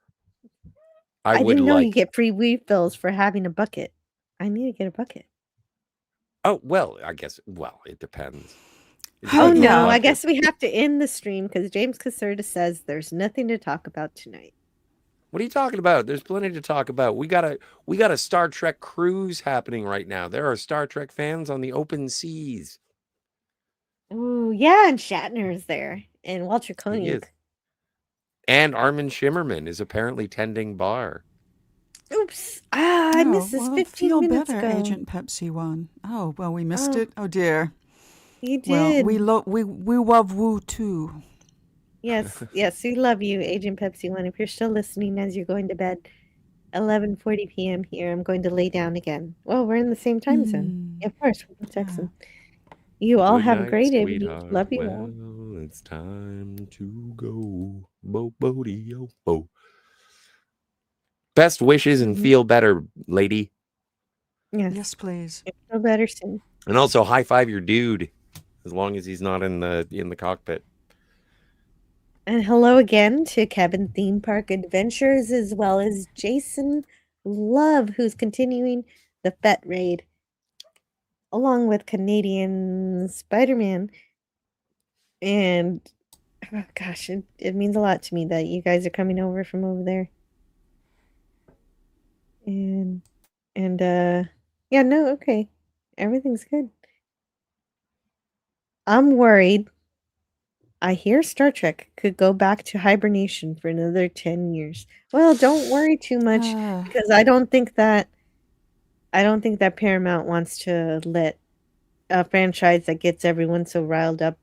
I I would didn't know you like get free refills for having a bucket. I need to get a bucket. oh well, I guess it depends. It's Oh like a no, I bucket. guess we have to end the stream because James Caserta says there's nothing to talk about tonight. What are you talking about? There's plenty to talk about. We got a Star Trek cruise happening right now. There are Star Trek fans on the open seas. Oh yeah, and Shatner's there, and Walter He Koenig. is. And Armin Shimmerman is apparently tending bar. Oops! I missed this 15 feel minutes better, ago. Agent Pepsi One. Oh, well, we missed Oh, it. Oh dear. you Well, did. we love Woo too. Yes, we love you, Agent Pepsi One. If you're still listening as you're going to bed, 11:40 p.m. here. I'm going to lay down again. Well, we're in the same time zone. Mm, Of course, we're in yeah. Texas. You all Good have a night, great evening. sweetheart. Love you all. Well, it's time to go. Bo. Best wishes and Mhm. feel better, lady. Yes, Yes, please. feel better soon. And also high five your dude, as long as he's not in the cockpit. And hello again to Cabin Theme Park Adventures, as well as Jason Love, who's continuing the Fett Raid, along with Canadian Spider-Man. And oh gosh, it means a lot to me that you guys are coming over from over there. And yeah, no, okay. Everything's good. I'm worried. I hear Star Trek could go back to hibernation for another 10 years. Well, don't worry too much because I don't think that Paramount wants to let a franchise that gets everyone so riled up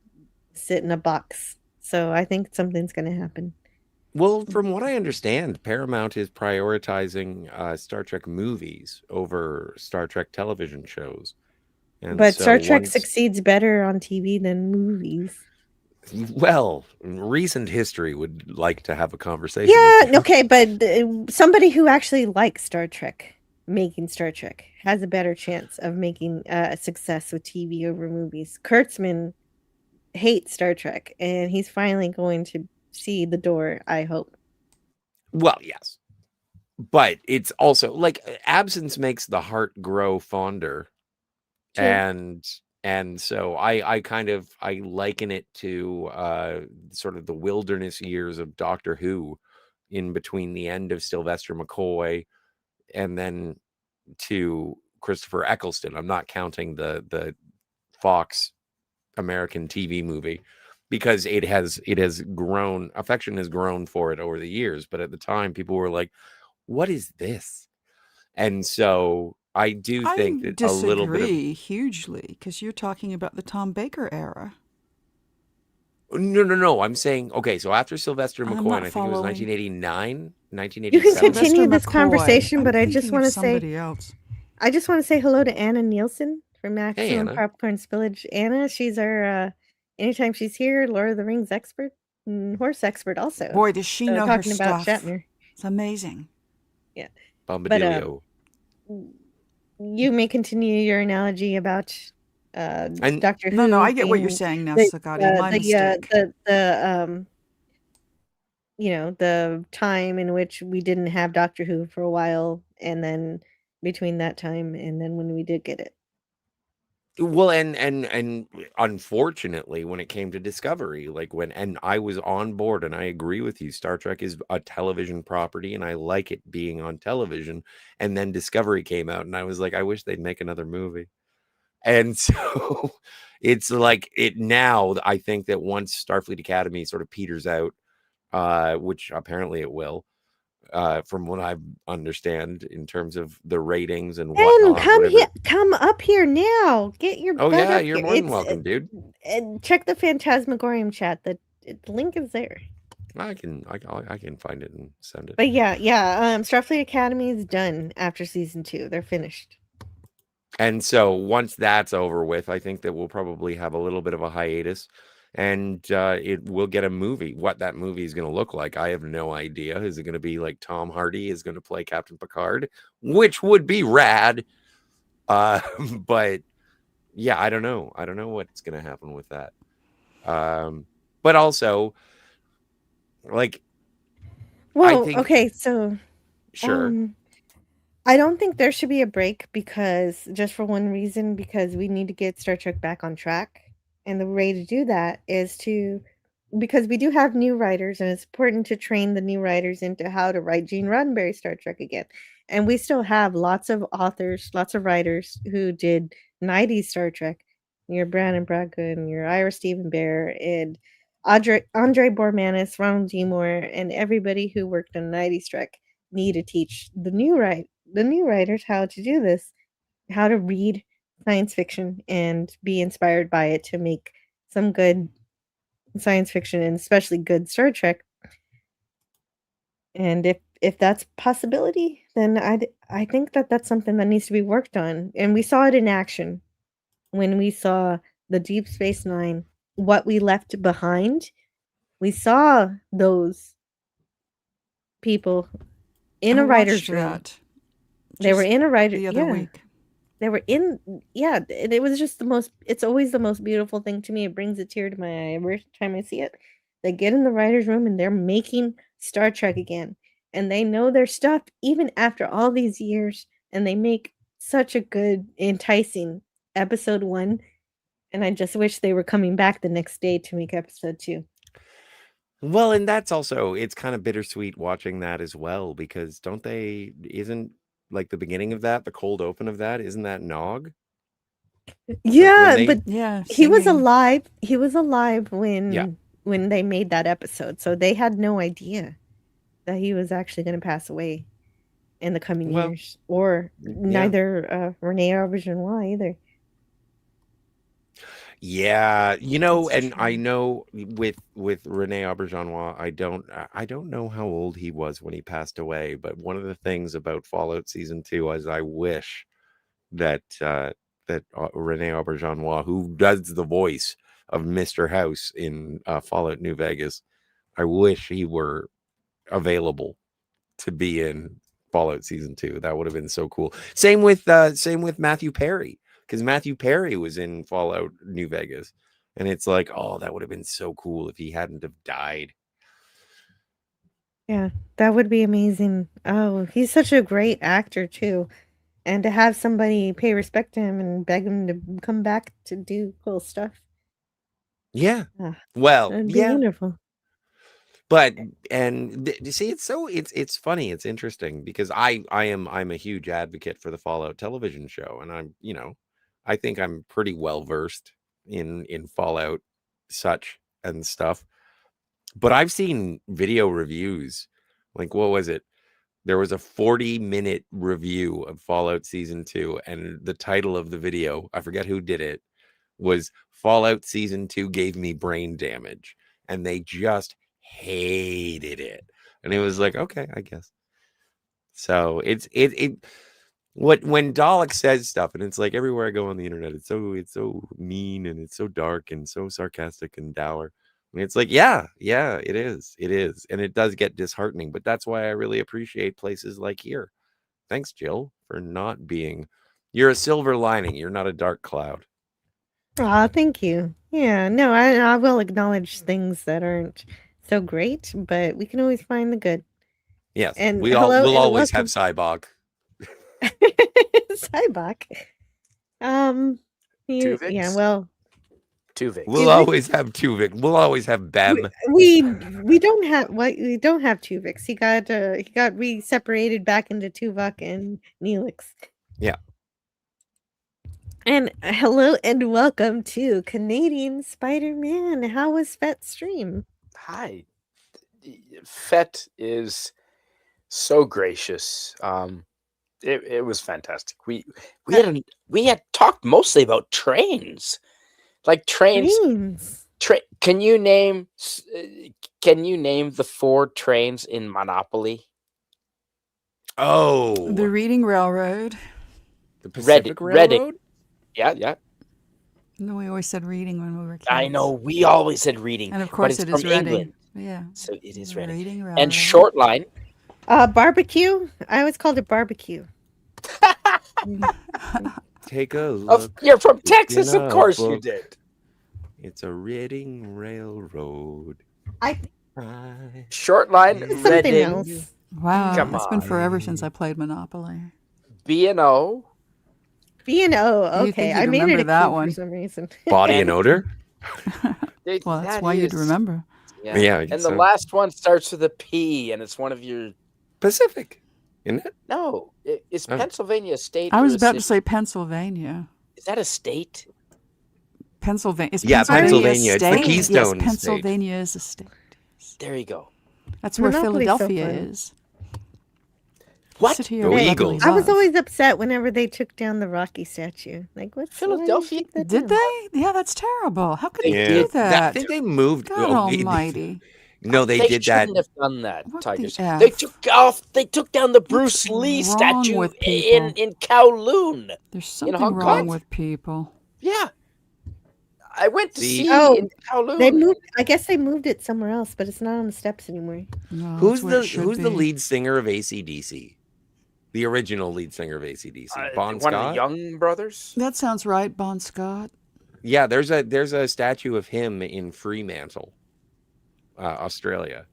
sit in a box. So I think something's going to happen. Well, from what I understand, Paramount is prioritizing Star Trek movies over Star Trek television shows. And But so Star Trek once, succeeds better on TV than movies. well, recent history would like to have a conversation. Yeah, with you. okay, but somebody who actually likes Star Trek, making Star Trek, has a better chance of making a success with TV over movies. Kurtzman hates Star Trek, and he's finally going to see the door, I hope. Well, yes. But it's also like absence makes the heart grow fonder. True. And so I liken it to sort of the wilderness years of Doctor Who, in between the end of Sylvester McCoy and then to Christopher Eccleston. I'm not counting the Fox American TV movie, because it has grown, affection has grown for it over the years. But at the time, people were like, "What is this?" And so I do think I that a little bit of disagree hugely because you're talking about the Tom Baker era. no. I'm saying, okay, so after Sylvester I'm McCoy, not and I think it was following. 1989, You can 1987. continue this McCoy. conversation, I'm but I just thinking want of to say, somebody else. I just want to say hello to Anna Nielsen from Hey, Maximum Anna. Popcorn Spillage. Anna, she's our anytime she's here, Lord of the Rings expert and horse expert also. Boy, does she So know her talking about stuff. Shatner. It's amazing. Yeah. Bombadillo. You may continue your analogy about And Doctor Who. No, I get what you're being saying now, the, Sagati. My mistake. the time in which we didn't have Doctor Who for a while, and then between that time and then when we did get it. well, and unfortunately, when it came to Discovery, like and I was on board, and I agree with you, Star Trek is a television property, and I like it being on television. And then Discovery came out, and I was like, I wish they'd make another movie. And so it's like it now. I think that once Starfleet Academy sort of peters out, which apparently it will, from what I understand in terms of the ratings and Ben, whatnot. come whatever. here, come up here now. Get your Oh butt yeah, up you're here. more than welcome, dude. And check the Phantasmagorium chat. The link is there. I can find it and send it. But yeah. Starfleet Academy is done after season 2. They're finished. And so once that's over with, I think that we'll probably have a little bit of a hiatus, and it will get a movie. What that movie is going to look like, I have no idea. Is it going to be like Tom Hardy is going to play Captain Picard, which would be rad? But yeah, I don't know. I don't know what's going to happen with that. But also, like, Well, I think, okay, so sure. I don't think there should be a break because just for one reason, because we need to get Star Trek back on track. And the way to do that is because we do have new writers, and it's important to train the new writers into how to write Gene Roddenberry Star Trek again. And we still have lots of authors, lots of writers who did 90s Star Trek. Your Brandon Braga and your Ira Stephen Bear and Andre Bormanis, Ronald D. Moore, and everybody who worked on 90s Trek need to teach the new writers how to do this, how to read science fiction and be inspired by it to make some good science fiction and especially good Star Trek. And if that's a possibility, then I think that that's something that needs to be worked on. And we saw it in action when we saw the Deep Space Nine, What We Left Behind. We saw those people in a writer's room. They were in a writer the other week. They were in, it was just it's always the most beautiful thing to me. It brings a tear to my eye every time I see it. They get in the writer's room and they're making Star Trek again. And they know their stuff even after all these years. And they make such a good, enticing episode 1. And I just wish they were coming back the next day to make episode 2. Well, and that's also, it's kind of bittersweet watching that as well, because isn't like the beginning of that, the cold open of that, isn't that Nog? Yeah, but he was singing. alive. He was alive when Yeah. when they made that episode. So they had no idea that he was actually going to pass away in the coming years. Or neither Rene Auberjonois either. Yeah, and I know with Rene Auberjonois, I don't know how old he was when he passed away, but one of the things about Fallout Season 2 is I wish that Rene Auberjonois, who does the voice of Mr. House in Fallout New Vegas, I wish he were available to be in Fallout Season 2. That would have been so cool. Same with Matthew Perry. Because Matthew Perry was in Fallout New Vegas. And it's like, oh, that would have been so cool if he hadn't have died. Yeah, that would be amazing. Oh, he's such a great actor, too. And to have somebody pay respect to him and beg him to come back to do cool stuff. Yeah. Well, that'd be wonderful. But you see, it's funny, it's interesting because I'm a huge advocate for the Fallout television show, and I think I'm pretty well versed in Fallout such and stuff. But I've seen video reviews. Like, what was it? There was a 40-minute review of Fallout Season 2, and the title of the video, I forget who did it, was Fallout Season 2 gave me brain damage. And they just hated it. And it was like, okay, I guess. So when Dalek says stuff, and it's like everywhere I go on the internet, it's so mean and it's so dark and so sarcastic and dour. And it's like, yeah, it is. And it does get disheartening, but that's why I really appreciate places like here. Thanks, Jill, for not being, you're a silver lining. You're not a dark cloud. Aw, thank you. Yeah, no, I will acknowledge things that aren't so great, but we can always find the good. Yes, And we'll always have Cybok. Cybok. Tuvix? Yeah, well, Tuvix. We'll always have Tuvix. We'll always have Bem. we don't have we don't have Tuvix. He got re-separated back into Tuvok and Neelix. Yeah. And hello and welcome to Canadian Spider-Man. How was Fet's stream? Hi. Fet is so gracious. It was fantastic. We had talked mostly about trains. Like trains. Can you name the 4 trains in Monopoly? Oh, The Reading Railroad. The Pacific Railroad? Reading. Yeah. No, we always said reading when we were kids. I know. We always said reading. And of course but it it's is from Reading. England. Yeah. So it is The Reading. Reading And Railroad. short line. Barbecue? I always called it barbecue. Take a look. You're from Texas, of course you did. It's a Reading Railroad. Short line, It's something Reading, else. Wow. Come It's been on. forever since I played Monopoly. B&O. B&O. You'd Okay, think I you'd made it remember a that clue one. for some reason. Body and odor? Well, that's why you'd remember. Yeah, I And guess the so. last one starts with a P, and it's one of your... Pacific, isn't it? No, is Oh. Pennsylvania a state? I or was a about to city? say Pennsylvania. Is that a state? Pennsylvania. Is Yeah, Pennsylvania Pennsylvania. a It's the state? Keystone Yes, State. Pennsylvania is a state. There you go. That's where Monopoly's so Philadelphia fun. is. What? City Go of brotherly Eagles. I was love. always upset whenever they took down the Rocky statue. Like, what's Philadelphia? Did they? Yeah, that's terrible. How could they Yeah. do that? I think they moved. God almighty. No, they did that. shouldn't have done that, What Tigers. the F? They took down the Bruce What's Lee wrong statue with in people? Kowloon. There's in something Hong wrong Kong. with people. Yeah. I went to See- see Oh, in Kowloon. They moved. I guess they moved it somewhere else, but it's not on the steps anymore. No, Who's that's where it the should Who's the be. lead singer of AC/DC? The original lead singer of AC/DC, Bon one of the Scott. Young brothers. That sounds right, Bon Scott. Yeah, there's a statue of him in Fremantle, Australia.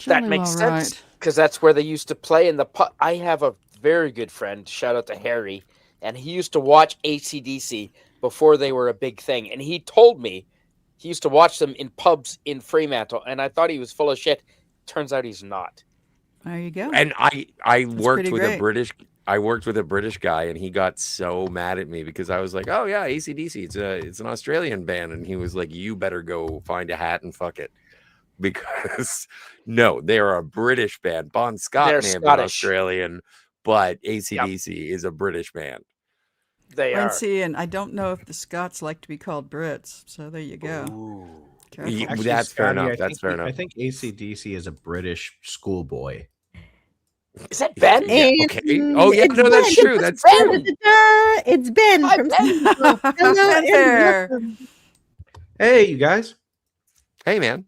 That Jolly makes well sense right. because that's where they used to play in the pub. I have a very good friend. Shout out to Harry, and he used to watch AC/DC before they were a big thing. And he told me he used to watch them in pubs in Fremantle, and I thought he was full of shit. Turns out he's not. There you go. And I worked pretty with great. I worked with a British guy, and he got so mad at me because I was like, "Oh yeah, AC/DC, it's an Australian band," and he was like, "You better go find a hat and fuck it," because no, they are a British band. Bon Scott They're may have been Scottish. Australian, but AC/DC is a British band. They are. And see, and I don't know if the Scots like to be called Brits, so there you go. Ooh. Careful. Yeah, Actually, that's fair Scotty, enough. That's fair enough. I think AC/DC is a British schoolboy. Is that Ben? Yeah, And okay. Oh yeah, it's no, that's Ben. true. That's Ben. true. It's Ben Hi, from Ben. Seattle. Hello and there. welcome. Hey, you guys! Hey man.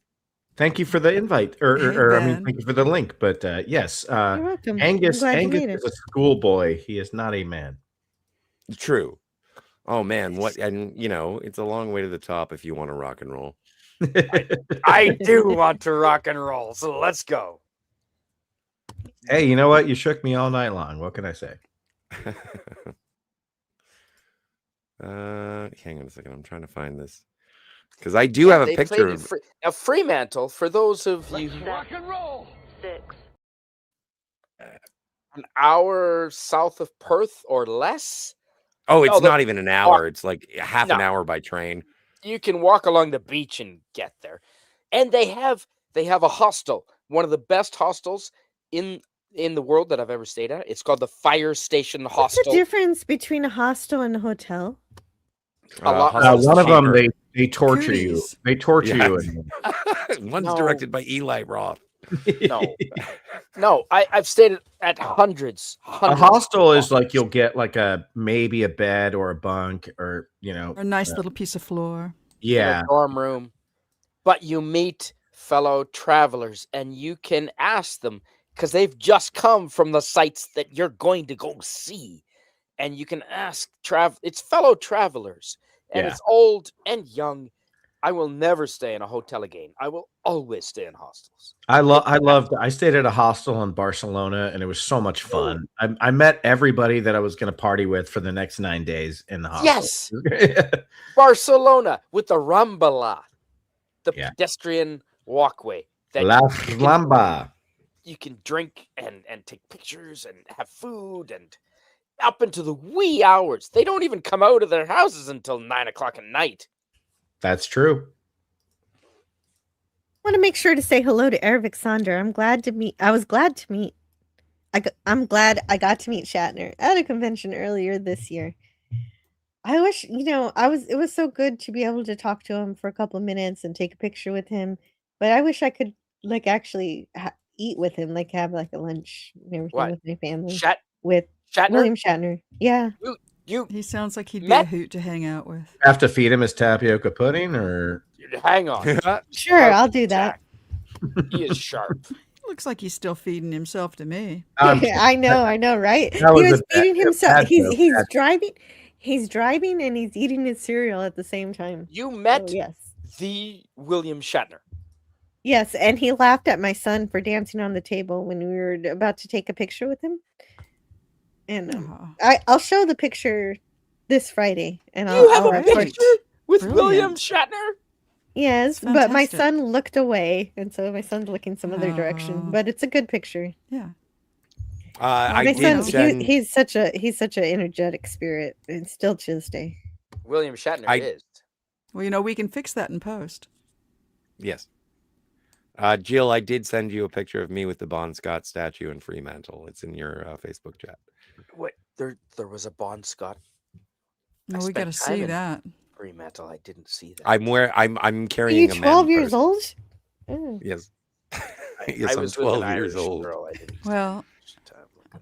Thank you for the invite, or I mean, Ben. thank you for the link. But yes, You're welcome. Angus I'm glad you Angus made it. is a schoolboy. He is not a man. True. Oh man, what? And you know, it's a long way to the top if you want to rock and roll. I do want to rock and roll, so let's go. Hey, you know what? You shook me all night long. What can I say? Hang on a second. I'm trying to find this because I do have a They picture played in of. now Fremantle, for those of you who Rock and roll. 6. an hour south of Perth or less, Oh, it's No, the- not even an hour. It's like half an No. hour by train. you can walk along the beach and get there. And they have a hostel, one of the best hostels in the world that I've ever stayed at. It's called the Fire Station What's Hostel. the difference between a hostel and a hotel? A lot one of them cheaper. they torture you. Cooties. They torture Yeah. you. One's No. directed by Eli Roth. No, I've stayed at hundreds. A hostel is like you'll get like maybe a bed or a bunk or Or a nice little piece of floor. yeah. In a dorm room, but you meet fellow travelers and you can ask them because they've just come from the sites that you're going to go see, and you can ask it's fellow travelers, and Yeah. it's old and young. I will never stay in a hotel again. I will always stay in hostels. I stayed at a hostel in Barcelona and it was so much fun. I met everybody that I was going to party with for the next 9 days in the hostel. Yes. Barcelona with the Rambla, the pedestrian walkway. La Rambla. You can drink and take pictures and have food and up into the wee hours. They don't even come out of their houses until 9 o'clock at night. That's true. I want to make sure to say hello to Ervik Sander. I'm glad to meet. I'm glad I got to meet Shatner at a convention earlier this year. I wish, it was so good to be able to talk to him for a couple of minutes and take a picture with him. But I wish I could actually eat with him, have a lunch and everything with my family. With Shatner? William Shatner. Yeah. He sounds like he'd be a hoot to hang out with. Have to feed him his tapioca pudding or hang on. Sure, I'll do that. He is sharp. Looks like he's still feeding himself to me. I know, right? He was feeding himself. He's driving and he's eating his cereal at the same time. You met yes. the William Shatner. Yes, and he laughed at my son for dancing on the table when we were about to take a picture with him. And I'll show the picture this Friday. And You have I'll a picture with William Shatner? Yes, but my son looked away, and so my son's looking some other direction. But it's a good picture. Yeah. My son, he's such an energetic spirit, and still to this day. William Shatner is. Well, we can fix that in post. Yes. Jill, I did send you a picture of me with the Bon Scott statue in Fremantle. It's in your Facebook chat. Wait, there was a Bon Scott. No, we got to see that. Fremantle, I didn't see that. I'm carrying. Are you 12 years old? Oh. Yes. Yes, I'm 12 years old. Well,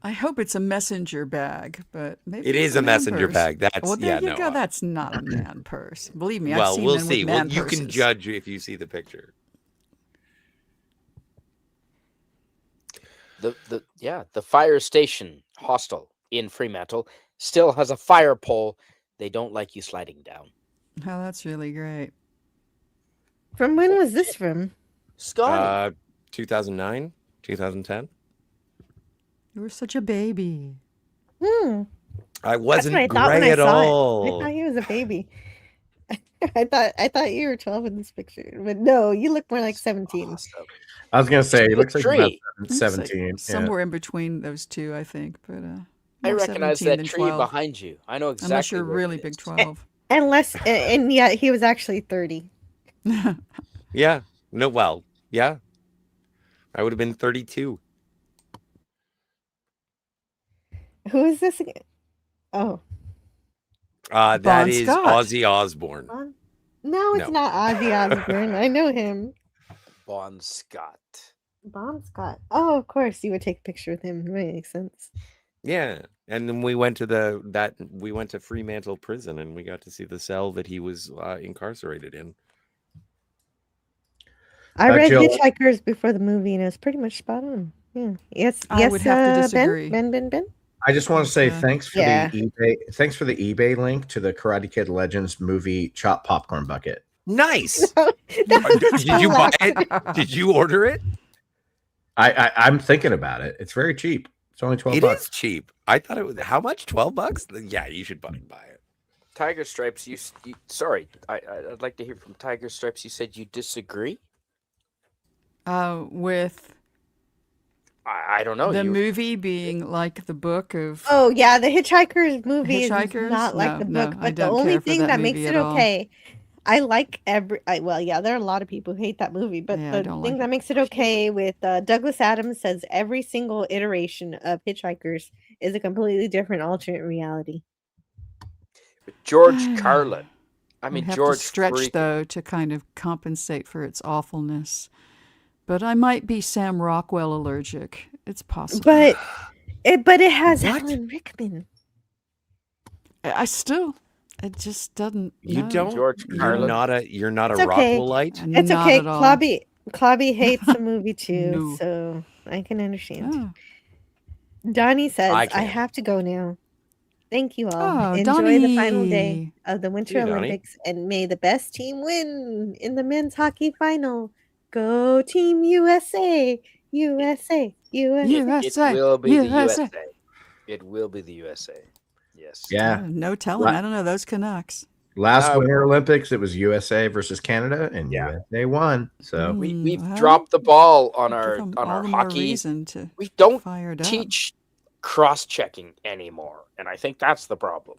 I hope it's a messenger bag, but maybe it is a messenger bag. That's well, there you go. That's not a man purse. Believe me, I've seen we'll them see. with man You purses. can judge if you see the picture. The fire station hostel in Fremantle still has a fire pole. They don't like you sliding down. Oh, that's really great. From when was this from? Scotty. 2009, 2010. You were such a baby. I wasn't That's what I thought when gray I at saw all. it. I thought he was a baby. I thought you were 12 in this picture, but no, you look more like 17. Awesome. I was gonna say he looks like about Looks 17. like somewhere in between those two, I think. But I more recognize 17 that than tree 12. behind you. I know exactly. Unless you're where really it big is. 12. Unless, and yeah, he was actually 30. Yeah. No. Well. Yeah. I would have been 32. Who is this again? Oh, That Bon is Scott. Ozzy Osbourne. no, it's No. not Ozzy Osbourne. I know him. Bon Scott. Bon Scott. Oh, of course, you would take a picture with him. That makes sense. Yeah, and then we went to Fremantle Prison, and we got to see the cell that he was incarcerated in. I read Jill- Hitchhikers before the movie, and it was pretty much spot on. Yeah. Yes. I would have to disagree. Ben. I just want to say thanks for Yeah. the eBay link to the Karate Kid Legends movie Chop Popcorn Bucket. Nice. Did Did you buy it? Did you order it? I'm thinking about it. It's very cheap. It's only $12. It is cheap. I thought it was how much? $12? Yeah, you should buy it. Tiger Stripes. Sorry, I'd like to hear from Tiger Stripes. You said you disagree. With I don't know. the movie being like the book of. Oh yeah, the Hitchhikers movie Hitchhikers? is not like No, the no, book, I but the don't only care for thing that that makes movie it at all. okay I like well, yeah, there are a lot of people who hate that movie, but Yeah, I the don't thing like that it. makes it okay with Douglas Adams says every single iteration of Hitchhikers is a completely different alternate reality. George Carlin. I We mean, have to George stretch, freaking. though, to kind of compensate for its awfulness. But I might be Sam Rockwell allergic. It's possible. But it has What? Alan Rickman. I still, it just doesn't. You no. don't. George You're Carlin. not a. You're not a It's okay. Rockwellite. It's Not okay. at all. Clobby hates the movie too, No. so I can understand. Oh. Donnie says, I I can't. have to go now. Thank you all. Oh, Enjoy the final day Donnie. of the Winter See you, Donnie. Olympics and may the best team win in the men's hockey final. Go Team USA! USA! USA! USA. It will be USA. the USA. It will be the USA. Yes. Yeah. Oh, no telling. I don't know those Canucks. Last No. Winter Olympics, it was USA versus Canada, and USA won. So We've well, dropped the ball on give our them on all our the more hockey. reason to We don't fire it up. teach cross-checking anymore, and I think that's the problem.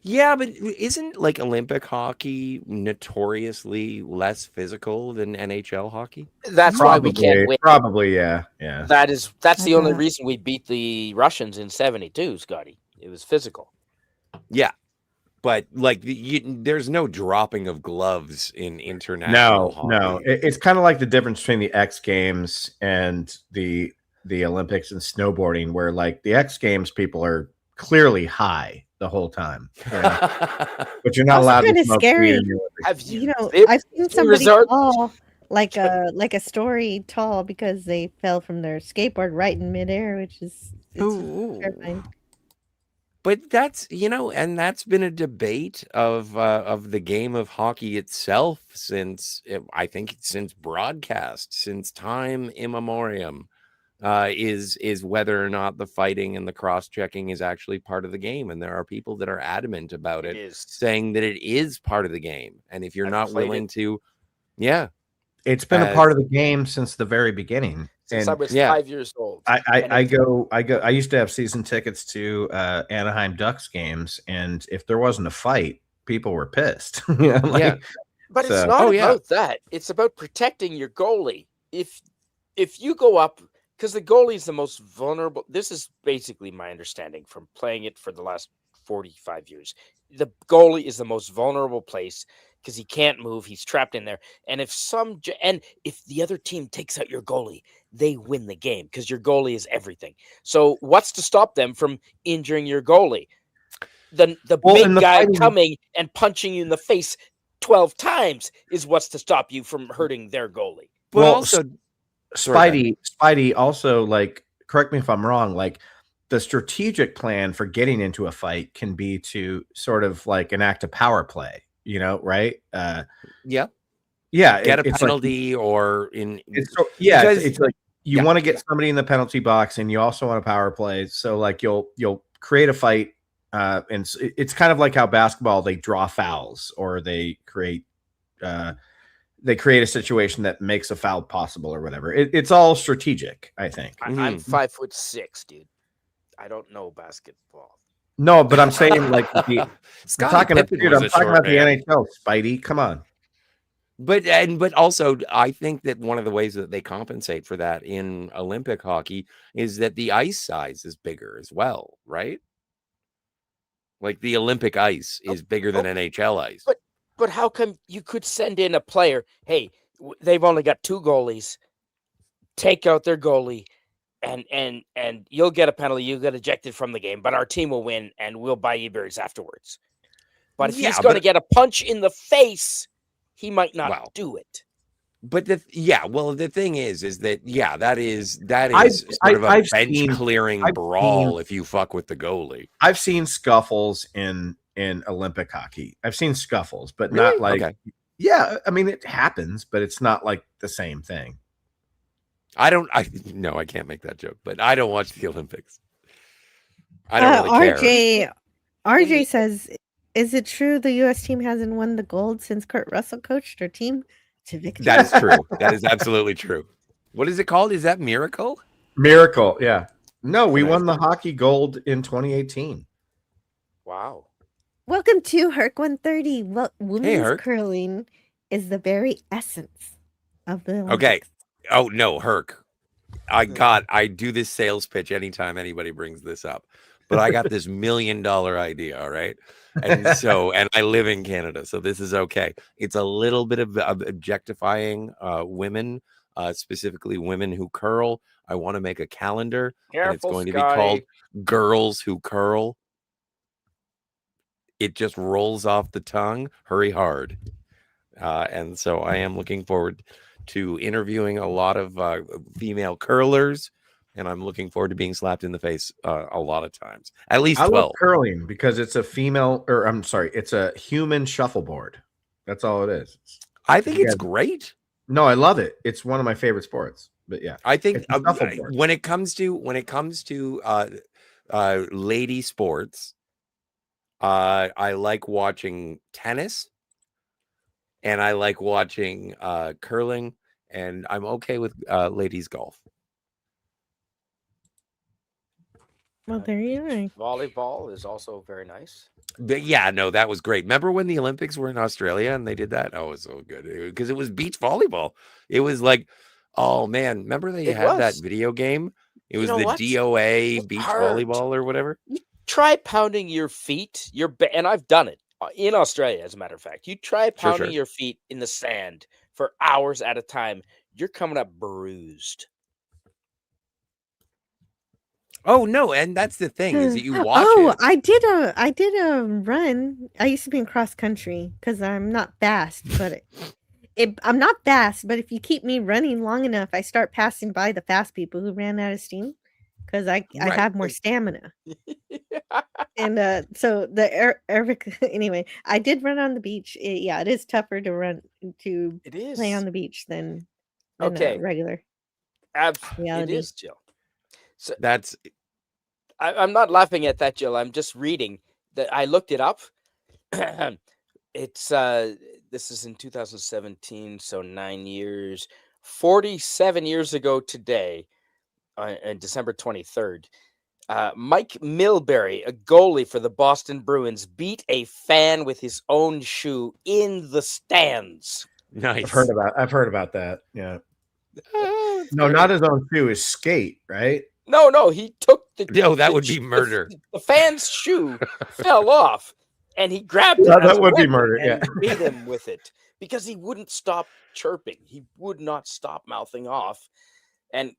Yeah, but isn't like Olympic hockey notoriously less physical than NHL hockey? That's why we can't win. Probably, yeah. That's the I only bet. reason we beat the Russians in '72, Scotty. It was physical. Yeah, but like there's no dropping of gloves in international hockey. No. It's kind of like the difference between the X Games and the Olympics and snowboarding, where like the X Games people are clearly high the whole time, but you're not Also allowed to kinda smoke scary. weed in the Olympics. You know, It- I've seen it's a somebody resort- fall like a story tall because they fell from their skateboard right in midair, which is Ooh. terrifying. But that's and that's been a debate of the game of hockey itself since broadcast, since time immemorial, is whether or not the fighting and the cross-checking is actually part of the game, and there are people that are adamant about it, saying that it is part of the game, and if you're not willing to, it's been a part of the game since the very beginning. Since And I was 5 years old. I used to have season tickets to Anaheim Ducks games, and if there wasn't a fight, people were pissed. But it's not about that. It's about protecting your goalie. If you go up, because the goalie is the most vulnerable. This is basically my understanding from playing it for the last 45 years. The goalie is the most vulnerable place because he can't move. He's trapped in there. And if the other team takes out your goalie, they win the game because your goalie is everything. So what's to stop them from injuring your goalie? The big guy coming and punching you in the face 12 times is what's to stop you from hurting their goalie. But also, Spidey also, like, correct me if I'm wrong, like the strategic plan for getting into a fight can be to sort of like enact a power play, right? Yeah, get a penalty, like, or it's like you want to get somebody in the penalty box, and you also want a power play. So like you'll create a fight, and it's kind of like how basketball, they draw fouls, or they create a situation that makes a foul possible or whatever. It's all strategic, I think. I'm 5'6", dude. I don't know basketball. No, but I'm saying like I'm talking about the man. NHL, Spidey. Come on. But also, I think that one of the ways that they compensate for that in Olympic hockey is that the ice size is bigger as well, right? Like the Olympic ice is bigger than NHL ice. But how come you could send in a player? Hey, they've only got 2 goalies. Take out their goalie, and you'll get a penalty. You'll get ejected from the game, but our team will win, and we'll buy you beers afterwards. But if he's going to get a punch in the face, he might not do it. But the thing is that that is sort of a bench clearing brawl if you fuck with the goalie. I've seen scuffles in Olympic hockey. I've seen scuffles, but not like I mean, it happens, but it's not like the same thing. I can't make that joke, but I don't watch the Olympics. I don't really care. RJ says, is it true the U.S. team hasn't won the gold since Kurt Russell coached their team to victory? That is true. That is absolutely true. What is it called? Is that Miracle? Miracle, yeah. No, we won the hockey gold in 2018. Wow. Welcome to Herc 130. Well, women's Herc. curling is the very essence of the Olympics. Okay. Oh no, Herc. I do this sales pitch anytime anybody brings this up. But I got this $1 million idea, all right? And I live in Canada, so this is okay. It's a little bit of objectifying women, specifically women who curl. I want to make a calendar, and it's going to be called Girls Who Curl. It just rolls off the tongue. Hurry hard. And so I am looking forward to interviewing a lot of female curlers, and I'm looking forward to being slapped in the face a lot of times. At least 12. I love curling because it's it's a human shuffleboard. That's all it is. I think it's great. No, I love it. It's one of my favorite sports. But yeah, I think when it comes to lady sports, I like watching tennis, and I like watching curling, and I'm okay with ladies golf. Well, there you are. Volleyball is also very nice. But yeah, no, that was great. Remember when the Olympics were in Australia and they did that? Oh, it was so good because it was beach volleyball. It was like, oh man, remember they had that video game? It was the DOA beach volleyball or whatever. You try pounding your feet, and I've done it in Australia, as a matter of fact. You try pounding your feet in the sand for hours at a time. You're coming up bruised. Oh no, and that's the thing is that you watch it. I did a run. I used to be in cross country because I'm not fast, but I'm not fast. But if you keep me running long enough, I start passing by the fast people who ran out of steam because I have more stamina. And so the anyway, I did run on the beach. It is tougher to run to play on the beach than regular. Absolutely, it is, Jill. So I'm not laughing at that, Jill. I'm just reading that. I looked it up. It's this is in 2017, so 9 years, 47 years ago today, on December 23rd. Mike Milbury, a goalie for the Boston Bruins, beat a fan with his own shoe in the stands. Nice. I've heard about that. Yeah. No, not his own shoe. His skate, right? No, he took the. No, that would be murder. The fan's shoe fell off, and he grabbed it. That would be murder. And beat him with it because he wouldn't stop chirping. He would not stop mouthing off, and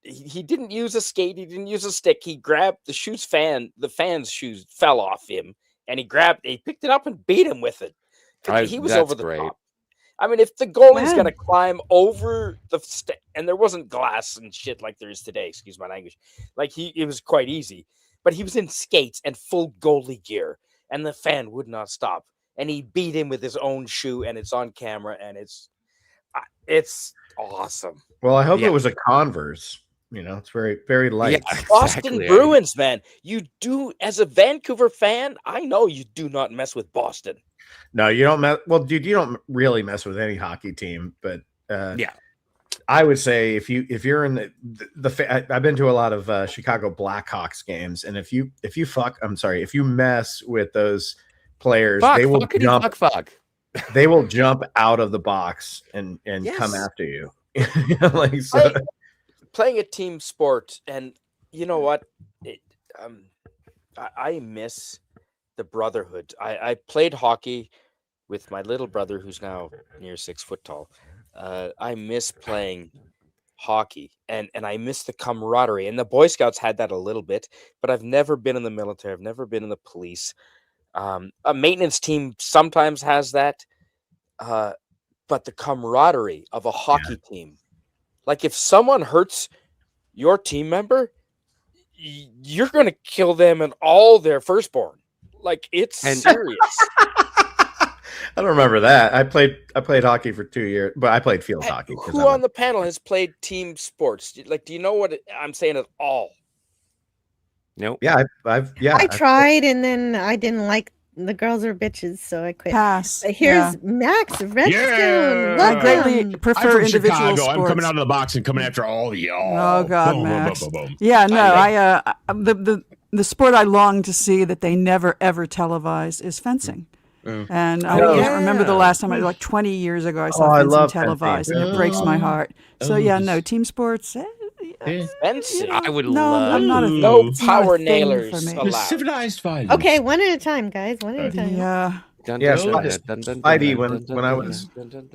he didn't use a skate. He didn't use a stick. He grabbed the fan's shoes fell off him, and he picked it up and beat him with it. He was over the top. I mean, if the goalie's going to climb over and there wasn't glass and shit like there is today, excuse my language, it was quite easy, but he was in skates and full goalie gear, and the fan would not stop, and he beat him with his own shoe, and it's on camera, and it's awesome. Well, I hope it was a Converse. It's very, very light. Yeah, Boston Bruins, man. You do, as a Vancouver fan, I know you do not mess with Boston. No, you don't mess. Well, dude, you don't really mess with any hockey team, but I would say if you're in I've been to a lot of Chicago Blackhawks games, and if you mess with those players, they will jump. They will jump out of the box and come after you. Playing a team sport, and you know what? I miss the brotherhood. I played hockey with my little brother, who's now near 6 foot tall. I miss playing hockey, and I miss the camaraderie. And the Boy Scouts had that a little bit, but I've never been in the military. I've never been in the police. A maintenance team sometimes has that, but the camaraderie of a hockey team. Like, if someone hurts your team member, you're going to kill them and all their firstborn. Like, it's serious. I don't remember that. I played hockey for 2 years, but I played field hockey. Who on the panel has played team sports? Like, do you know what I'm saying at all? Nope. Yeah, I tried, and then I didn't like the girls are bitches, so I quit. Pass. Here's Max Redstone. I greatly prefer individual Chicago. sports. I'm coming out of the box and coming after all of y'all. Oh God, boom, Max. boom, boom, boom, boom. Yeah, no, the The sport I long to see that they never ever televise is fencing. And I can't remember the last time, like 20 years ago, I saw fencing televised, and it breaks my heart. So no, team sports. Fencing. I would No, love. I'm not a No it's not a power thing nailers for me. allowed. Civilized violence. Okay, one at a time, guys. One at a time. Yeah. Spidey,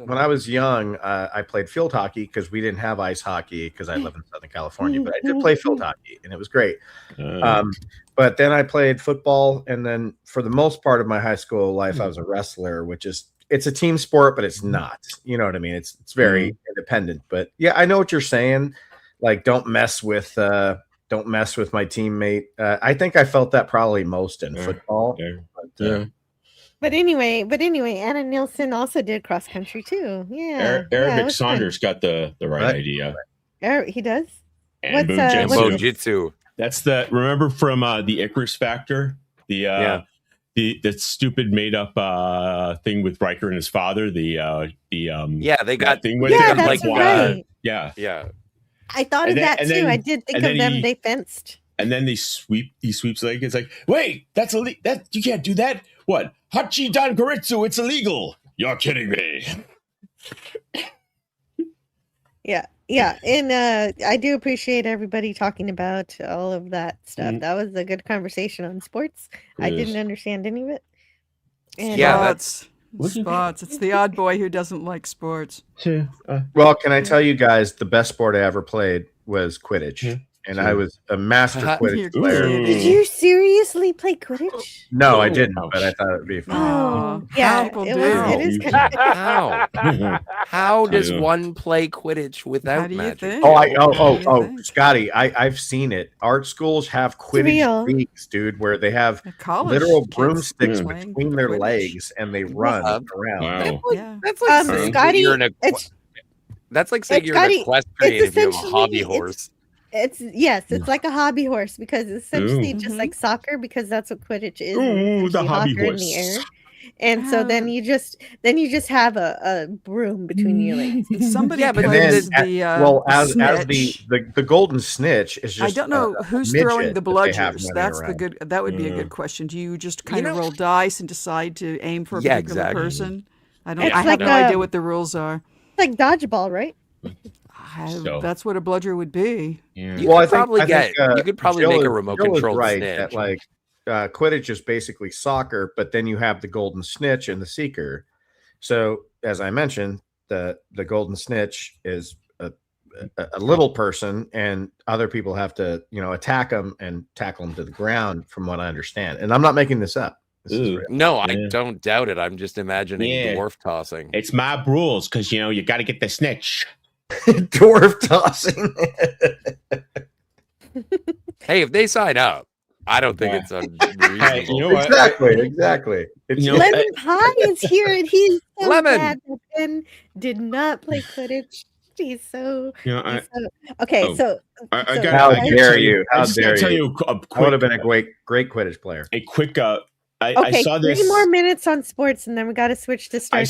when I was young, I played field hockey because we didn't have ice hockey because I live in Southern California, but I did play field hockey and it was great. But then I played football, and then for the most part of my high school life, I was a wrestler, which is it's a team sport, but it's not. You know what I mean? It's very independent. But yeah, I know what you're saying. Like, don't mess with my teammate. I think I felt that probably most in football. But anyway, Anna Nielsen also did cross country too. Yeah. Eric Saunders got the right idea. He does. And Bojitsu. That's remember from the Icarus Factor? The stupid made up thing with Riker and his father. They got thing with it. That's right. Yeah. I thought of that too. I did think of them. They fenced. And then he sweeps like it's like, wait, that you can't do that. What? Hachi Dan Koritsu, it's illegal. You're kidding me. Yeah. And I do appreciate everybody talking about all of that stuff. That was a good conversation on sports. I didn't understand any of it. And, that's spots. It's the odd boy who doesn't like sports. Well, can I tell you guys the best sport I ever played was Quidditch. And I was a master Quidditch player. Did you seriously play Quidditch? No, I didn't, but I thought it would be fun. Oh, yeah. It is kind of How does one play Quidditch without magic? Scotty, I've seen it. Art schools have Quidditch leagues, dude, where they have literal broomsticks between their legs and they run around. Wow. That's like saying Scotty, you're an that's like saying you're an equestrian if you have a hobby horse. It's like a hobby horse because it's essentially just like soccer because that's what Quidditch is. The hobby horse. In the air. And so then you just have a broom between your legs. Somebody as the golden snitch is just I don't know who's throwing the bludgers. That would be a good question. Do you just kind of roll dice and decide to aim for a particular person? I have no idea what the rules are. It's like dodgeball, right? That's what a bludger would be. Yeah. You could probably make a remote control right snitch. That, like Quidditch is basically soccer, but then you have the golden snitch and the seeker. So as I mentioned, the golden snitch is a little person, and other people have to attack them and tackle them to the ground. From what I understand, and I'm not making this up. No, I don't doubt it. I'm just imagining dwarf tossing. It's mob rules because you got to get the snitch. Dwarf tossing. Hey, if they sign up, I don't think it's unreasonable. Exactly. Lemon Pie is here, and he's so mad that Ben did not play Quidditch. He's so okay. So how dare you? How dare you? I would have been a great Quidditch player. A quick. I saw this. 3 more minutes on sports, and then we got to switch to Star Trek.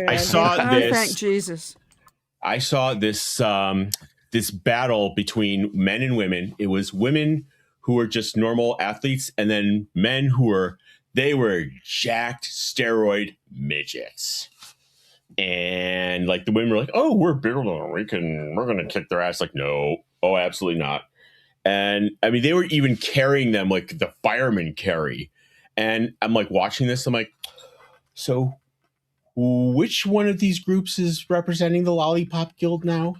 I saw this. Thank Jesus. I saw this this battle between men and women. It was women who were just normal athletes, and then men who were jacked steroid midgets. And like the women were like, "Oh, we're bigger than we're gonna kick their ass." Like, no, oh, absolutely not. And I mean, they were even carrying them like the firemen carry. And I'm like watching this. I'm like, so which one of these groups is representing the Lollipop Guild now?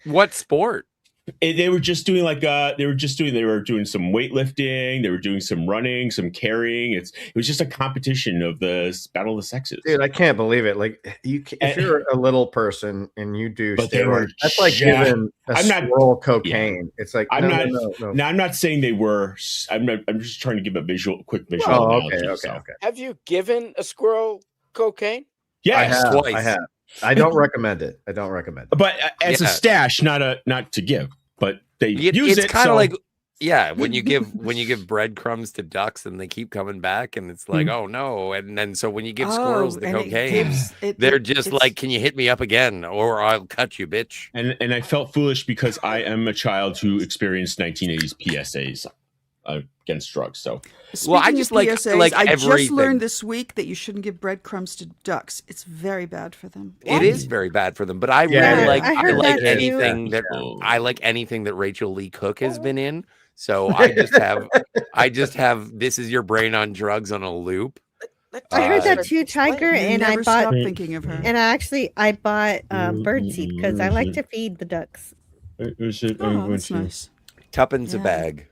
What sport? They were just doing they were doing some weightlifting, they were doing some running, some carrying. It was just a competition of the battle of the sexes. Dude, I can't believe it. Like if you're a little person and you do steroids, that's like giving a squirrel cocaine. Yeah. It's like no. Now I'm not saying they were. I'm just trying to give a quick visual. Oh, okay. Have you given a squirrel cocaine? Yes, I have. I don't recommend it. But as a stash, not to give. But they use it. It's kind of like Yeah, when you give breadcrumbs to ducks and they keep coming back, and it's like, oh no, and then so when you give squirrels the cocaine, they're just like, can you hit me up again, or I'll cut you, bitch. And I felt foolish because I am a child who experienced 1980s PSAs against drugs. So, Speaking I just of PSAs, like I everything. just learned this week that you shouldn't give breadcrumbs to ducks. It's very bad for them. It is very bad for them, but I really like anything that I like anything that Rachel Lee Cook has been in. So I just have This Is Your Brain on Drugs on a loop. I heard that too, Tiger, and I bought. Thinking of her. And I bought birdseed because I like to feed the ducks. That's nice. Tuppence a bag.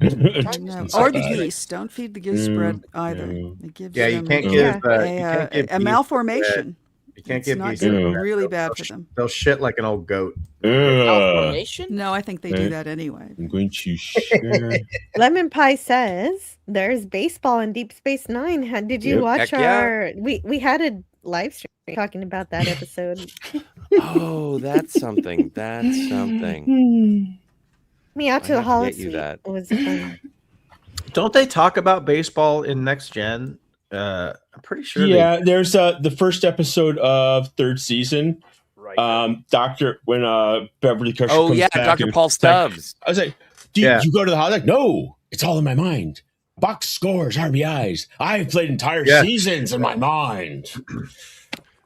Or the geese. Don't feed the geese bread either. It gives them you can't give a malformation. You can't it's give not geese good, really bad for them. They'll shit like an old goat. Malformation? No, I think they do that anyway. I'm going to share. Lemon Pie says there's baseball in Deep Space Nine. Did you watch our? We had a live stream talking about that episode. Oh, that's something. That's something. Me out to the Hall of you that. It was fun. Don't they talk about baseball in Next Gen? I'm pretty sure. Yeah, there's the first episode of third season. Right. Beverly Crusher Oh comes yeah, back Dr. and Paul it's like- Stubbs. I was like, do you go to the house? Like, no, it's all in my mind. Box scores, RBIs. I've played entire seasons in my mind.